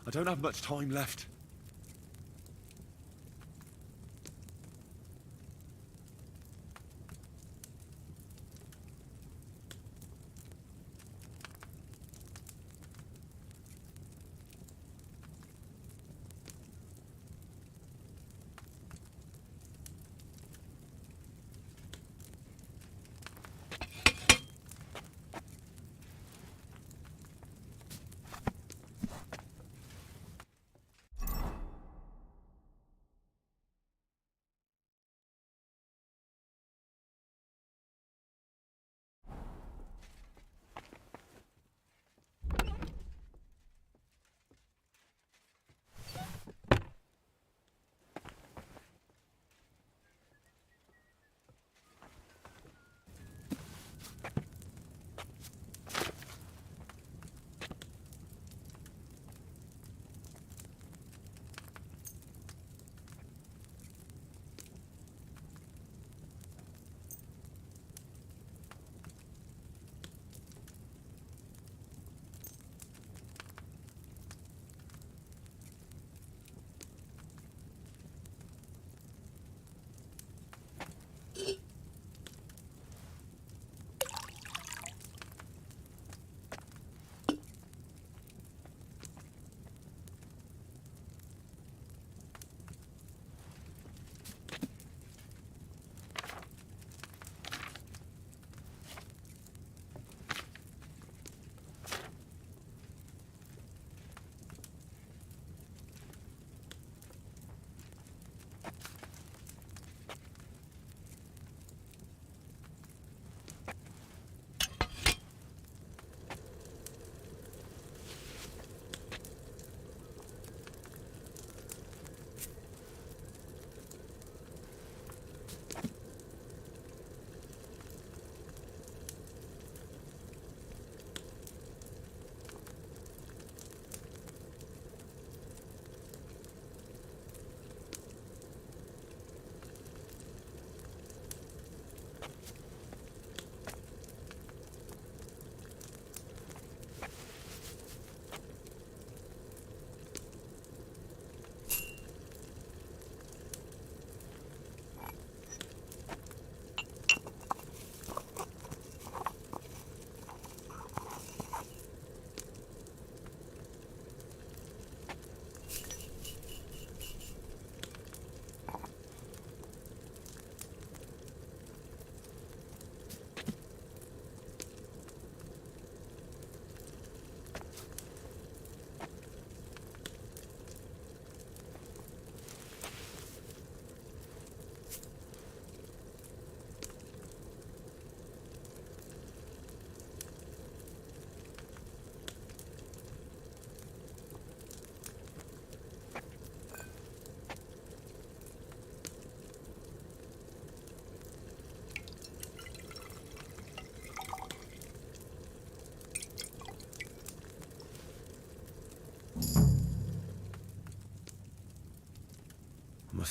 I don't have much time left.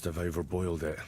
must have overboiled it.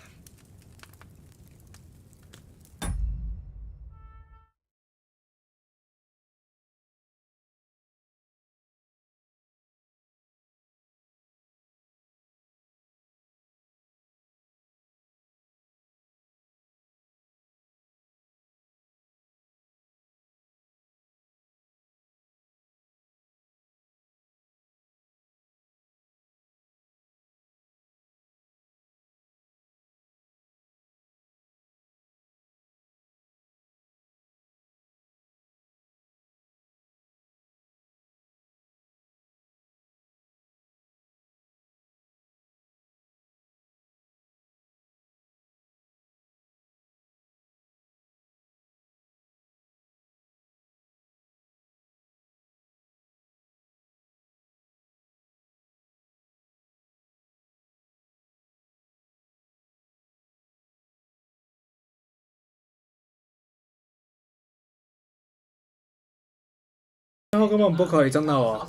然後根本不可以真鬧啊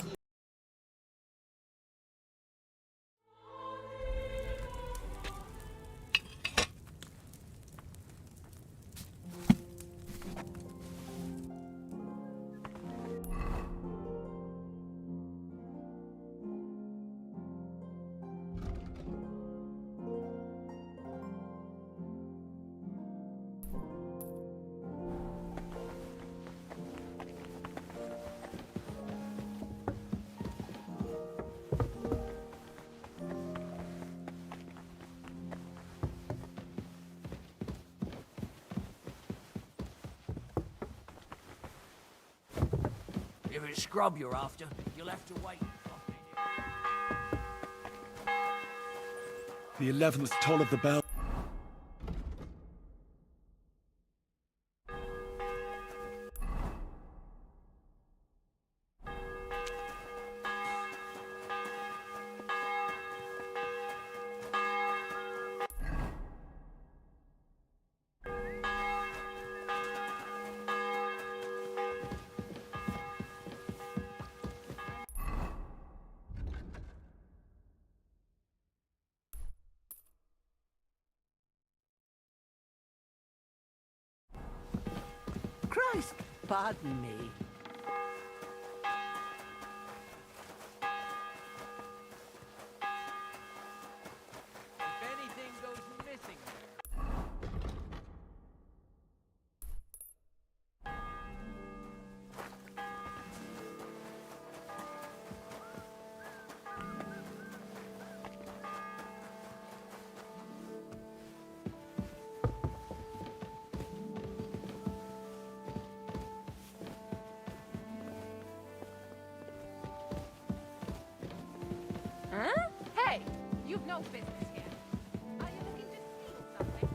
！If it's scrub you're after, you'll have to wait. The 11th toll of the bell. Christ, pardon me. If anything goes missing Huh? Hey, you've no business here. Are you looking to steal something?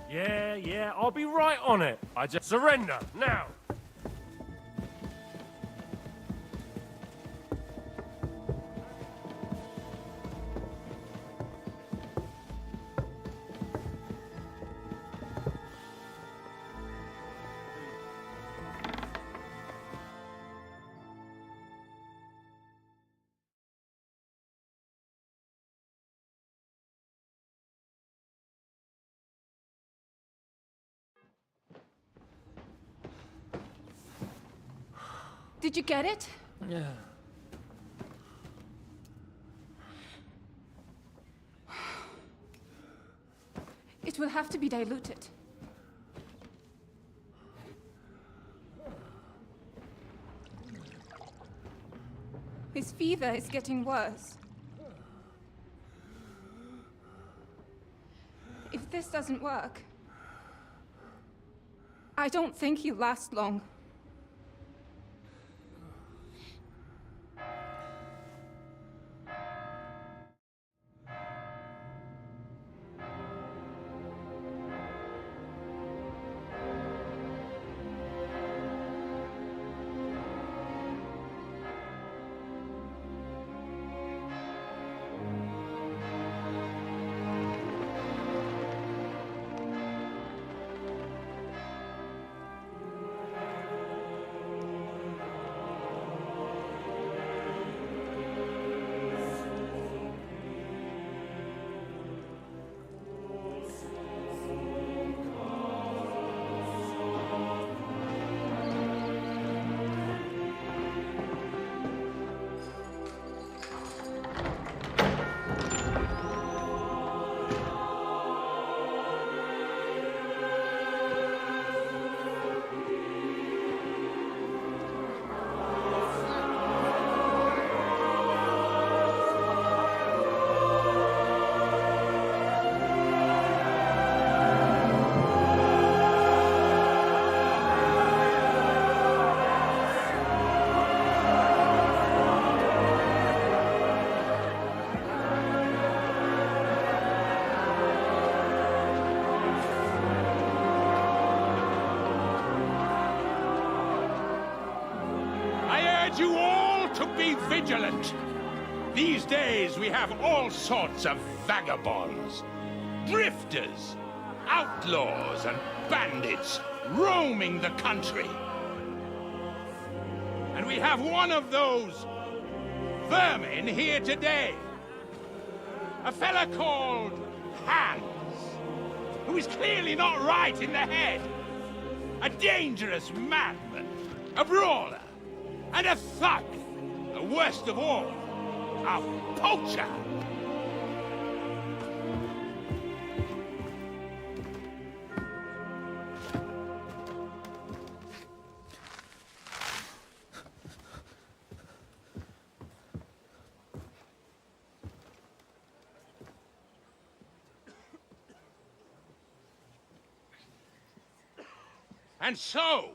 Yeah, I'll be right on it. I just surrender, now! Did you get it? Yeah. It will have to be diluted. His fever is getting worse. If this doesn't work, I don't think he'll last long. You all to be vigilant. These days we have all sorts of vagabonds, drifters, outlaws and bandits roaming the country. And we have one of those vermin here today. A fella called Hans, who is clearly not right in the head. A dangerous madman, a brawler, and a thug, the worst of all, a poacher. And so,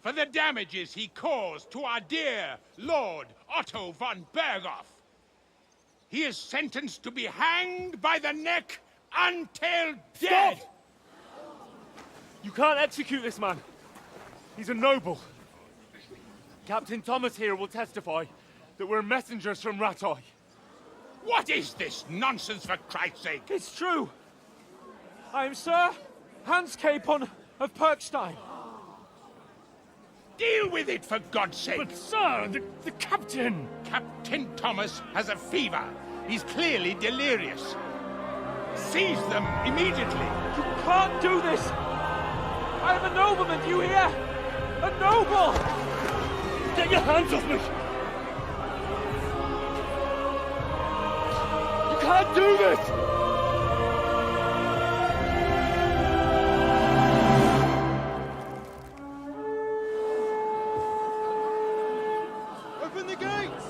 for the damages he caused to our dear Lord Otto von Berghoff, he is sentenced to be hanged by the neck until dead! Stop! You can't execute this man. He's a noble. Captain Thomas here will testify that we're messengers from Rattay. What is this nonsense, for Christ's sake? It's true. I am Sir Hans Capon of Perkstein. Deal with it, for God's sake! But, sir, the captain... Captain Thomas has a fever. He's clearly delirious. Seize them immediately. You can't do this! I am a nobleman, do you hear? A noble! Get your hands off me! You can't do this! Open the gates!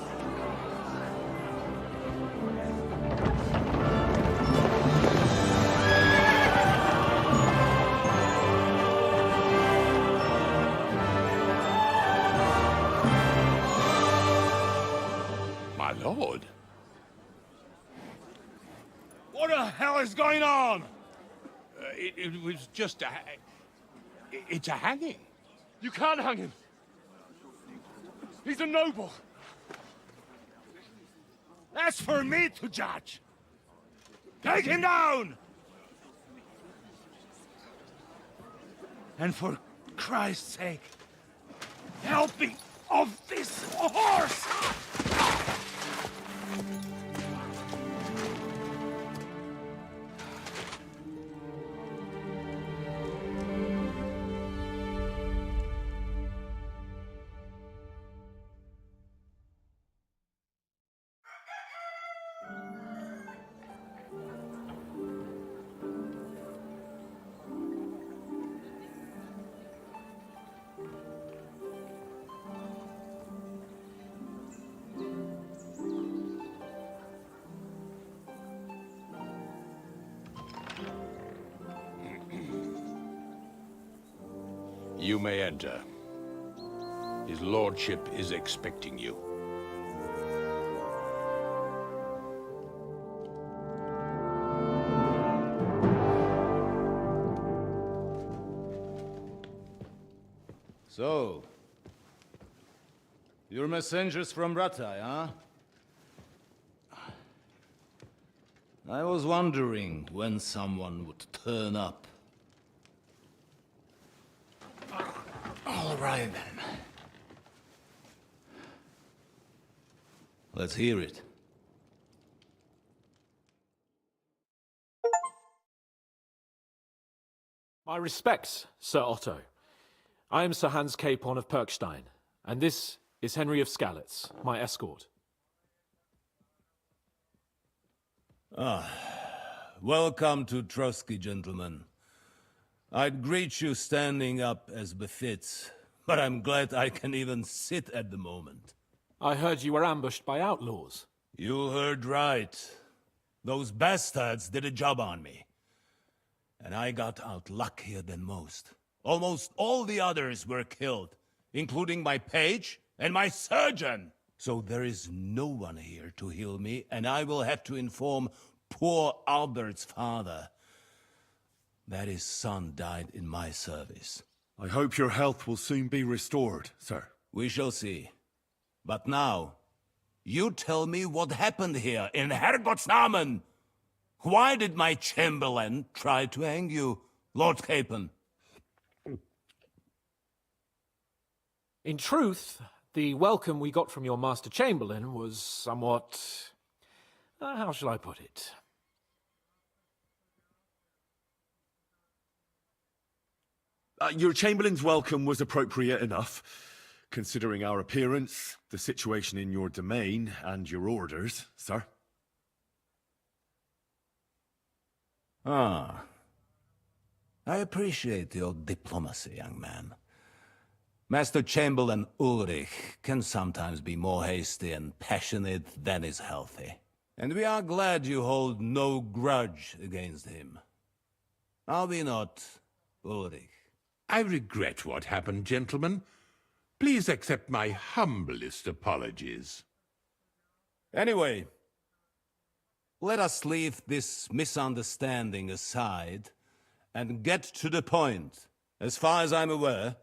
My lord. What the hell is going on? It was just a... It's a hanging. You can't hang him. He's a noble. That's for me to judge. Take him down! And for Christ's sake, help me off this horse! You may enter. His lordship is expecting you. So, you're messengers from Rattay, huh? I was wondering when someone would turn up. All right, then. Let's hear it. My respects, Sir Otto. I am Sir Hans Capon of Perkstein, and this is Henry of Skalitz, my escort. Ah, welcome to Trotsky, gentlemen. I'd greet you standing up as befits, but I'm glad I can even sit at the moment. I heard you were ambushed by outlaws. You heard right. Those bastards did a job on me. And I got out luckier than most. Almost all the others were killed, including my page and my surgeon. So there is no one here to heal me, and I will have to inform poor Albert's father that his son died in my service. I hope your health will soon be restored, sir. We shall see. But now, you tell me what happened here in Herrgottsnamen. Why did my chamberlain try to hang you, Lord Capon? In truth, the welcome we got from your Master Chamberlain was somewhat... how shall I put it? Your Chamberlain's welcome was appropriate enough, considering our appearance, the situation in your domain, and your orders, sir. Ah. I appreciate your diplomacy, young man. Master Chamberlain Ulrich can sometimes be more hasty and passionate than is healthy. And we are glad you hold no grudge against him. Are we not, Ulrich? I regret what happened, gentlemen. Please accept my humblest apologies. Anyway, let us leave this misunderstanding aside and get to the point. As far as I'm aware,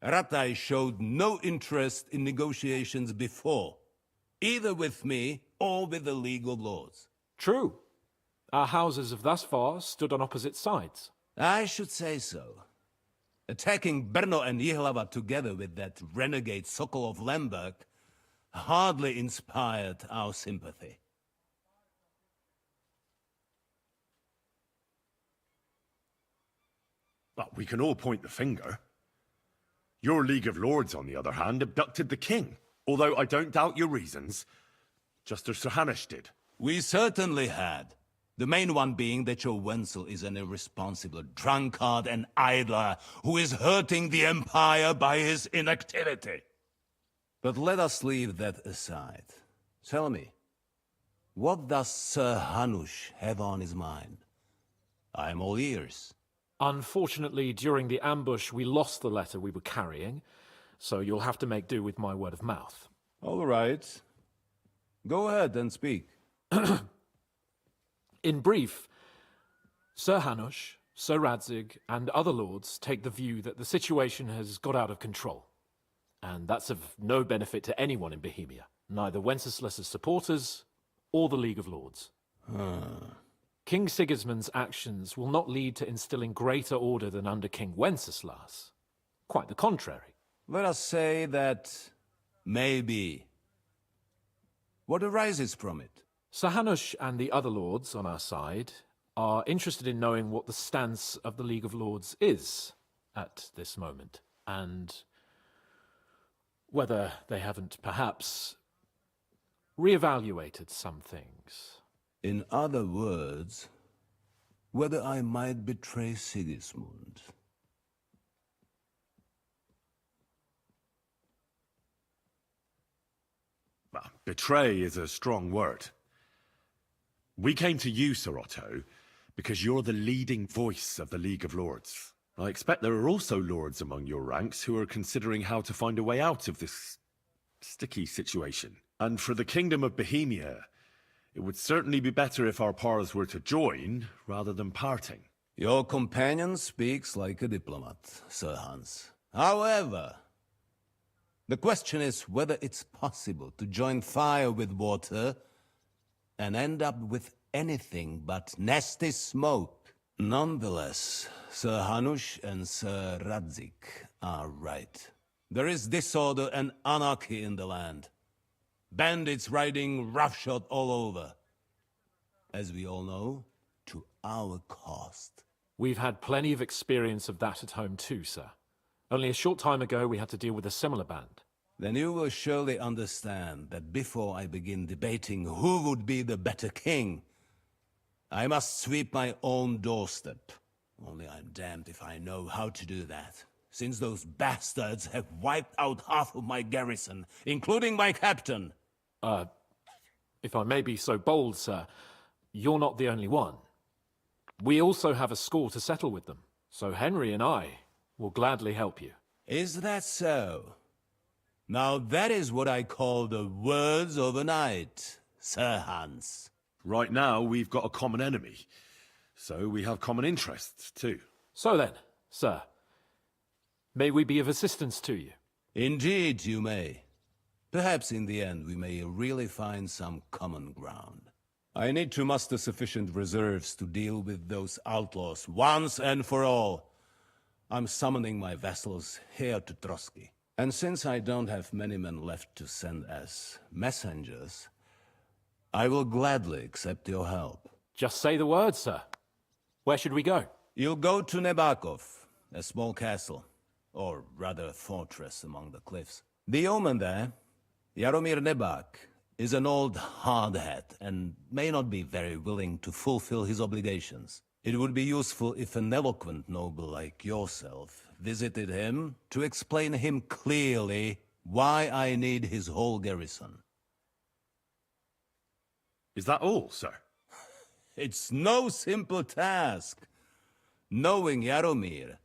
Ratai showed no interest in negotiations before, either with me or with the League of Lords. True. Our houses have thus far stood on opposite sides. I should say so. Attacking Brno and Jihlava together with that renegade Sokol of Lemberg hardly inspired our sympathy. But we can all point the finger. Your League of Lords, on the other hand, abducted the king. Although I don't doubt your reasons, just as Sir Hanush did. We certainly had. The main one being that your Wenzel is an irresponsible drunkard and idler who is hurting the Empire by his inactivity. But let us leave that aside. Tell me, what does Sir Hanush have on his mind? I am all ears. Unfortunately, during the ambush, we lost the letter we were carrying, so you'll have to make do with my word of mouth. All right. Go ahead and speak. In brief, Sir Hanush, Sir Radzig, and other lords take the view that the situation has got out of control. And that's of no benefit to anyone in Bohemia, neither Wenceslas's supporters or the League of Lords. King Sigismund's actions will not lead to instilling greater order than under King Wenceslas. Quite the contrary. Let us say that maybe. What arises from it? Sir Hanush and the other lords on our side are interested in knowing what the stance of the League of Lords is at this moment, and whether they haven't perhaps reevaluated some things. In other words, whether I might betray Sigismund. Betray is a strong word. We came to you, Sir Otto, because you're the leading voice of the League of Lords. I expect there are also lords among your ranks who are considering how to find a way out of this sticky situation. And for the Kingdom of Bohemia, it would certainly be better if our paths were to join, rather than parting. Your companion speaks like a diplomat, Sir Hans. However, the question is whether it's possible to join fire with water and end up with anything but nasty smoke. Nonetheless, Sir Hanush and Sir Radzig are right. There is disorder and anarchy in the land. Bandits riding roughshod all over. As we all know, to our cost. We've had plenty of experience of that at home too, sir. Only a short time ago we had to deal with a similar band. Then you will surely understand that before I begin debating who would be the better king, I must sweep my own doorstep. Only I'm damned if I know how to do that, since those bastards have wiped out half of my garrison, including my captain. If I may be so bold, sir, you're not the only one. We also have a score to settle with them, so Henry and I will gladly help you. Is that so? Now that is what I call the words of a knight, Sir Hans. Right now, we've got a common enemy, so we have common interests, too. So then, sir, may we be of assistance to you? Indeed, you may. Perhaps in the end we may really find some common ground. I need to muster sufficient reserves to deal with those outlaws once and for all. I'm summoning my vassals here to Trotsky. And since I don't have many men left to send as messengers, I will gladly accept your help. Just say the word, sir. Where should we go? You'll go to Nebakov, a small castle, or rather a fortress among the cliffs. The yeoman there, Jaromir Nebak, is an old hardhat and may not be very willing to fulfill his obligations. It would be useful if an eloquent noble like yourself visited him to explain him clearly why I need his whole garrison. Is that all, sir? It's no simple task. Knowing Jaromir,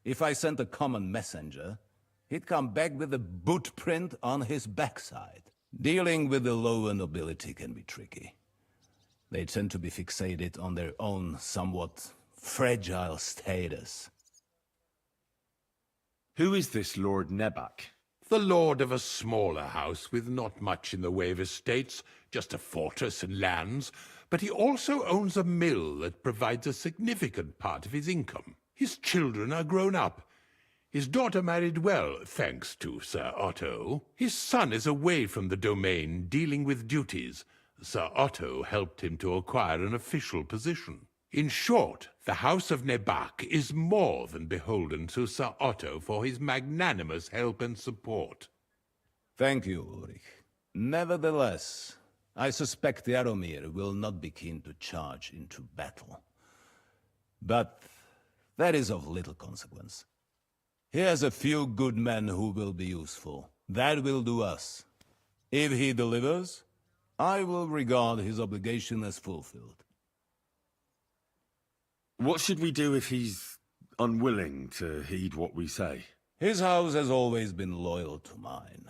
if I sent a common messenger, he'd come back with a boot print on his backside. Dealing with the lower nobility can be tricky. They tend to be fixated on their own somewhat fragile status. Who is this Lord Nebak? The lord of a smaller house with not much in the way of estates, just a fortress and lands, but he also owns a mill that provides a significant part of his income. His children are grown up. His daughter married well, thanks to Sir Otto. His son is away from the domain, dealing with duties. Sir Otto helped him to acquire an official position. In short, the House of Nebak is more than beholden to Sir Otto for his magnanimous help and support. Thank you, Ulrich. Nevertheless, I suspect Jaromir will not be keen to charge into battle. But that is of little consequence. He has a few good men who will be useful. That will do us. If he delivers, I will regard his obligation as fulfilled. What should we do if he's unwilling to heed what we say? His house has always been loyal to mine.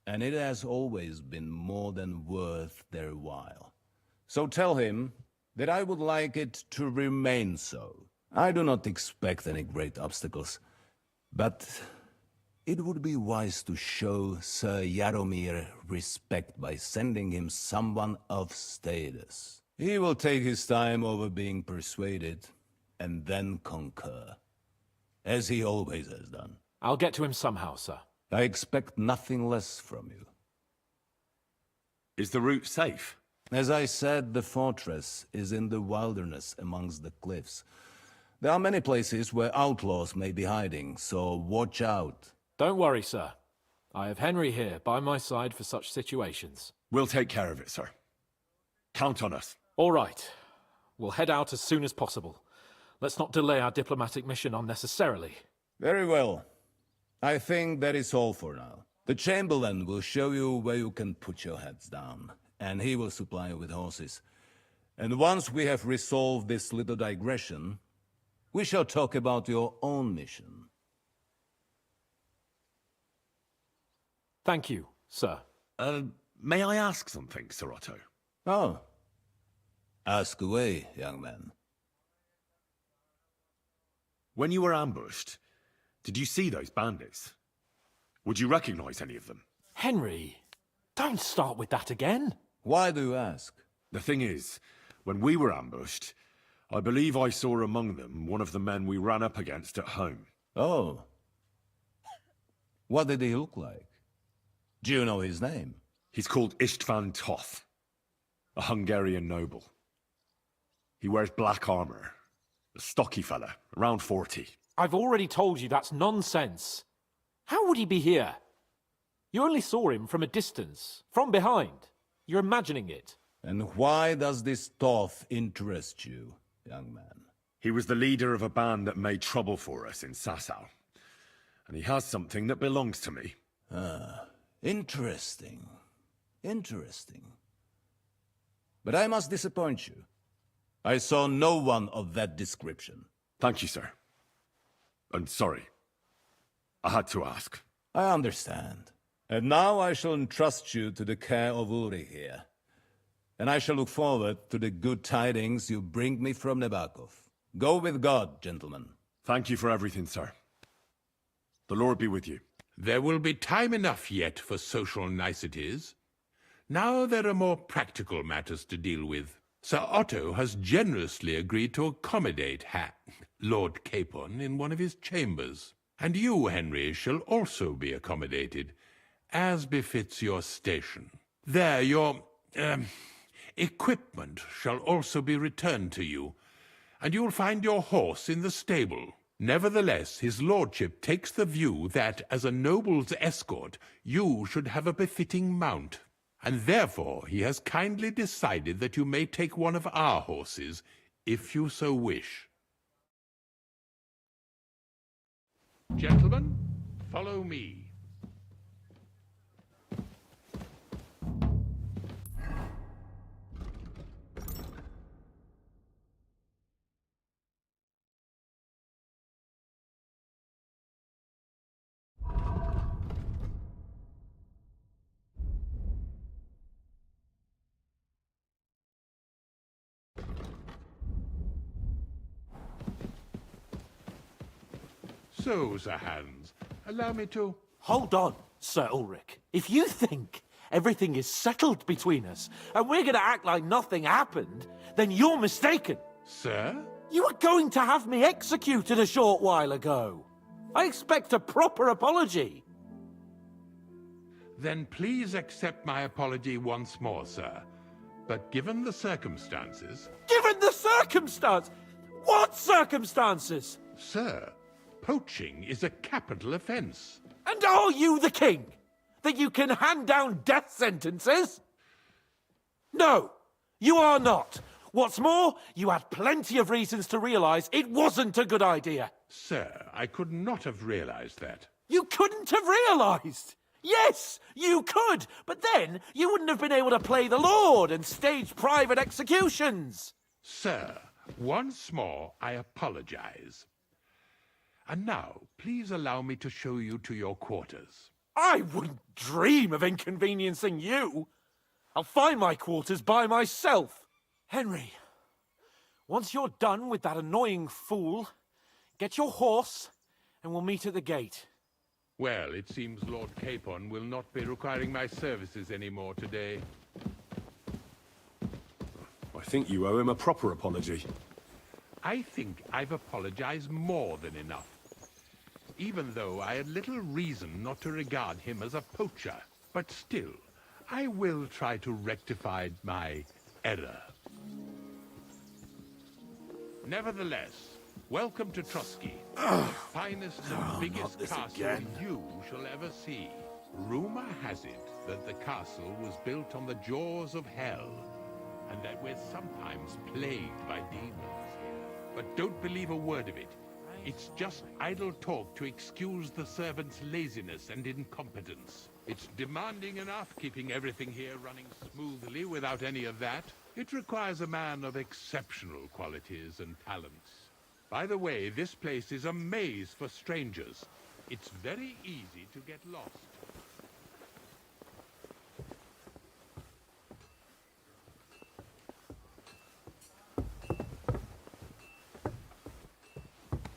And it has always been more than worth their while. So tell him that I would like it to remain so. I do not expect any great obstacles, but it would be wise to show Sir Jaromir respect by sending him someone of status. He will take his time over being persuaded, and then concur, as he always has done. I'll get to him somehow, sir. I expect nothing less from you. Is the route safe? As I said, the fortress is in the wilderness amongst the cliffs. There are many places where outlaws may be hiding, so watch out. Don't worry, sir. I have Henry here by my side for such situations. We'll take care of it, sir. Count on us. All right. We'll head out as soon as possible. Let's not delay our diplomatic mission unnecessarily. Very well. I think that is all for now. The Chamberlain will show you where you can put your heads down, and he will supply you with horses. And once we have resolved this little digression, we shall talk about your own mission. Thank you, sir. May I ask something, Sir Otto? Oh. Ask away, young man. When you were ambushed, did you see those bandits? Would you recognize any of them? Henry, don't start with that again. Why do you ask? The thing is, when we were ambushed, I believe I saw among them one of the men we ran up against at home. Oh. What did he look like? Do you know his name? He's called Istvan Toth, a Hungarian noble. He wears black armor. A stocky fella, around 40. I've already told you that's nonsense. How would he be here? You only saw him from a distance, from behind. You're imagining it. And why does this Toth interest you, young man? He was the leader of a band that made trouble for us in Sasau. And he has something that belongs to me. Ah, interesting. Interesting. But I must disappoint you. I saw no one of that description. Thank you, sir. I'm sorry. I had to ask. I understand. And now I shall entrust you to the care of Uri here. And I shall look forward to the good tidings you bring me from Nebakov. Go with God, gentlemen. Thank you for everything, sir. The Lord be with you. There will be time enough yet for social niceties. Now there are more practical matters to deal with. Sir Otto has generously agreed to accommodate Lord Capon in one of his chambers. And you, Henry, shall also be accommodated, as befits your station. There, your, equipment shall also be returned to you, and you'll find your horse in the stable. Nevertheless, his lordship takes the view that, as a noble's escort, you should have a befitting mount, and therefore he has kindly decided that you may take one of our horses, if you so wish. Gentlemen, follow me. So, Sir Hans, allow me to... Hold on, Sir Ulrich. If you think everything is settled between us, and we're going to act like nothing happened, then you're mistaken. Sir? You were going to have me executed a short while ago. I expect a proper apology. Then please accept my apology once more, sir. But given the circumstances... Given the circumstance? What circumstances? Sir, poaching is a capital offense. And are you the king? That you can hand down death sentences? No, you are not. What's more, you had plenty of reasons to realize it wasn't a good idea. Sir, I could not have realized that. You couldn't have realized? Yes, you could, but then you wouldn't have been able to play the Lord and stage private executions. Sir, once more I apologize. And now, please allow me to show you to your quarters. I wouldn't dream of inconveniencing you. I'll find my quarters by myself. Henry, once you're done with that annoying fool, get your horse and we'll meet at the gate. Well, it seems Lord Capon will not be requiring my services anymore today. I think you owe him a proper apology. I think I've apologized more than enough. Even though I had little reason not to regard him as a poacher. But still, I will try to rectify my error. Nevertheless, welcome to Trotsky, the finest and biggest castle you shall ever see. Rumor has it that the castle was built on the jaws of hell, and that we're sometimes plagued by demons here. But don't believe a word of it. It's just idle talk to excuse the servants' laziness and incompetence. It's demanding enough keeping everything here running smoothly without any of that. It requires a man of exceptional qualities and talents. By the way, this place is a maze for strangers. It's very easy to get lost.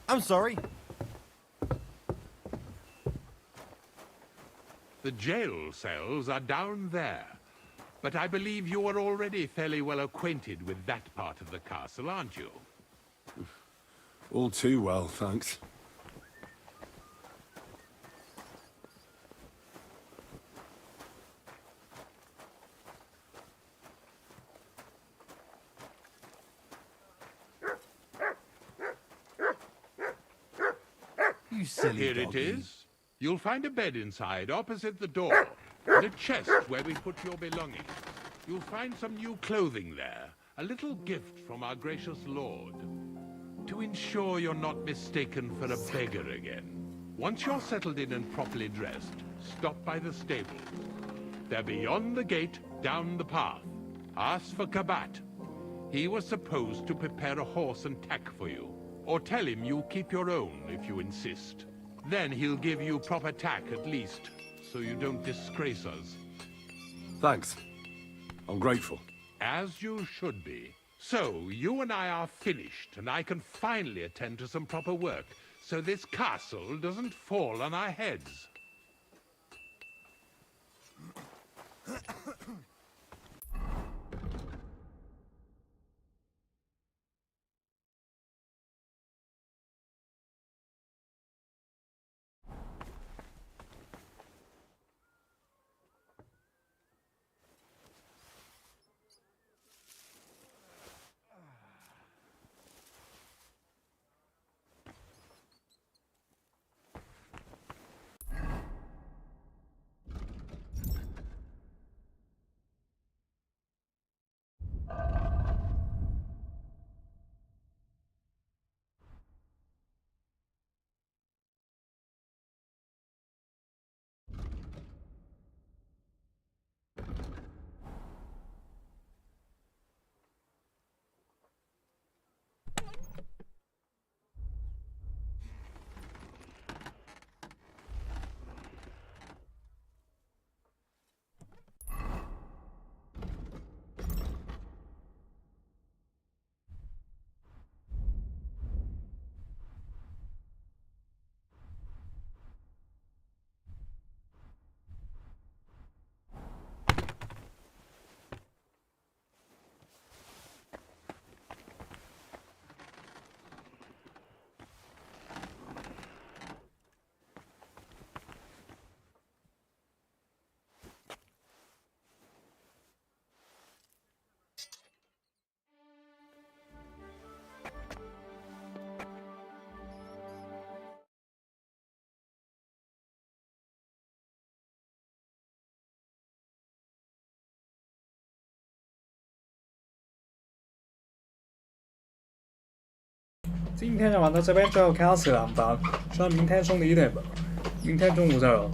I'm sorry. The jail cells are down there. But I believe you are already fairly well acquainted with that part of the castle, aren't you? All too well, thanks. You silly Here doggy. it is. You'll find a bed inside, opposite the door, and a chest where we put your belongings. You'll find some new clothing there, a little gift from our gracious lord, to ensure you're not mistaken for a beggar again. Once you're settled in and properly dressed, stop by the stables. They're beyond the gate, down the path. Ask for Kabat. He was supposed to prepare a horse and tack for you. Or tell him you keep your own if you insist. Then he'll give you proper tack at least, so you don't disgrace us. Thanks. I'm grateful. As you should be. So, you and I are finished, and I can finally attend to some proper work, so this castle doesn't fall on our heads. 今天就玩到这边，最后开到此2班，希望明天顺利一点吧。明天中午再有。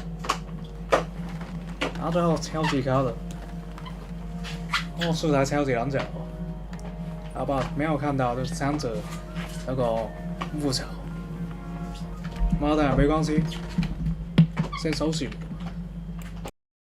然后最后超级高的，哦，素材超级难找，好吧，没有看到就是3者那个木槽，妈的没关系，先收拾。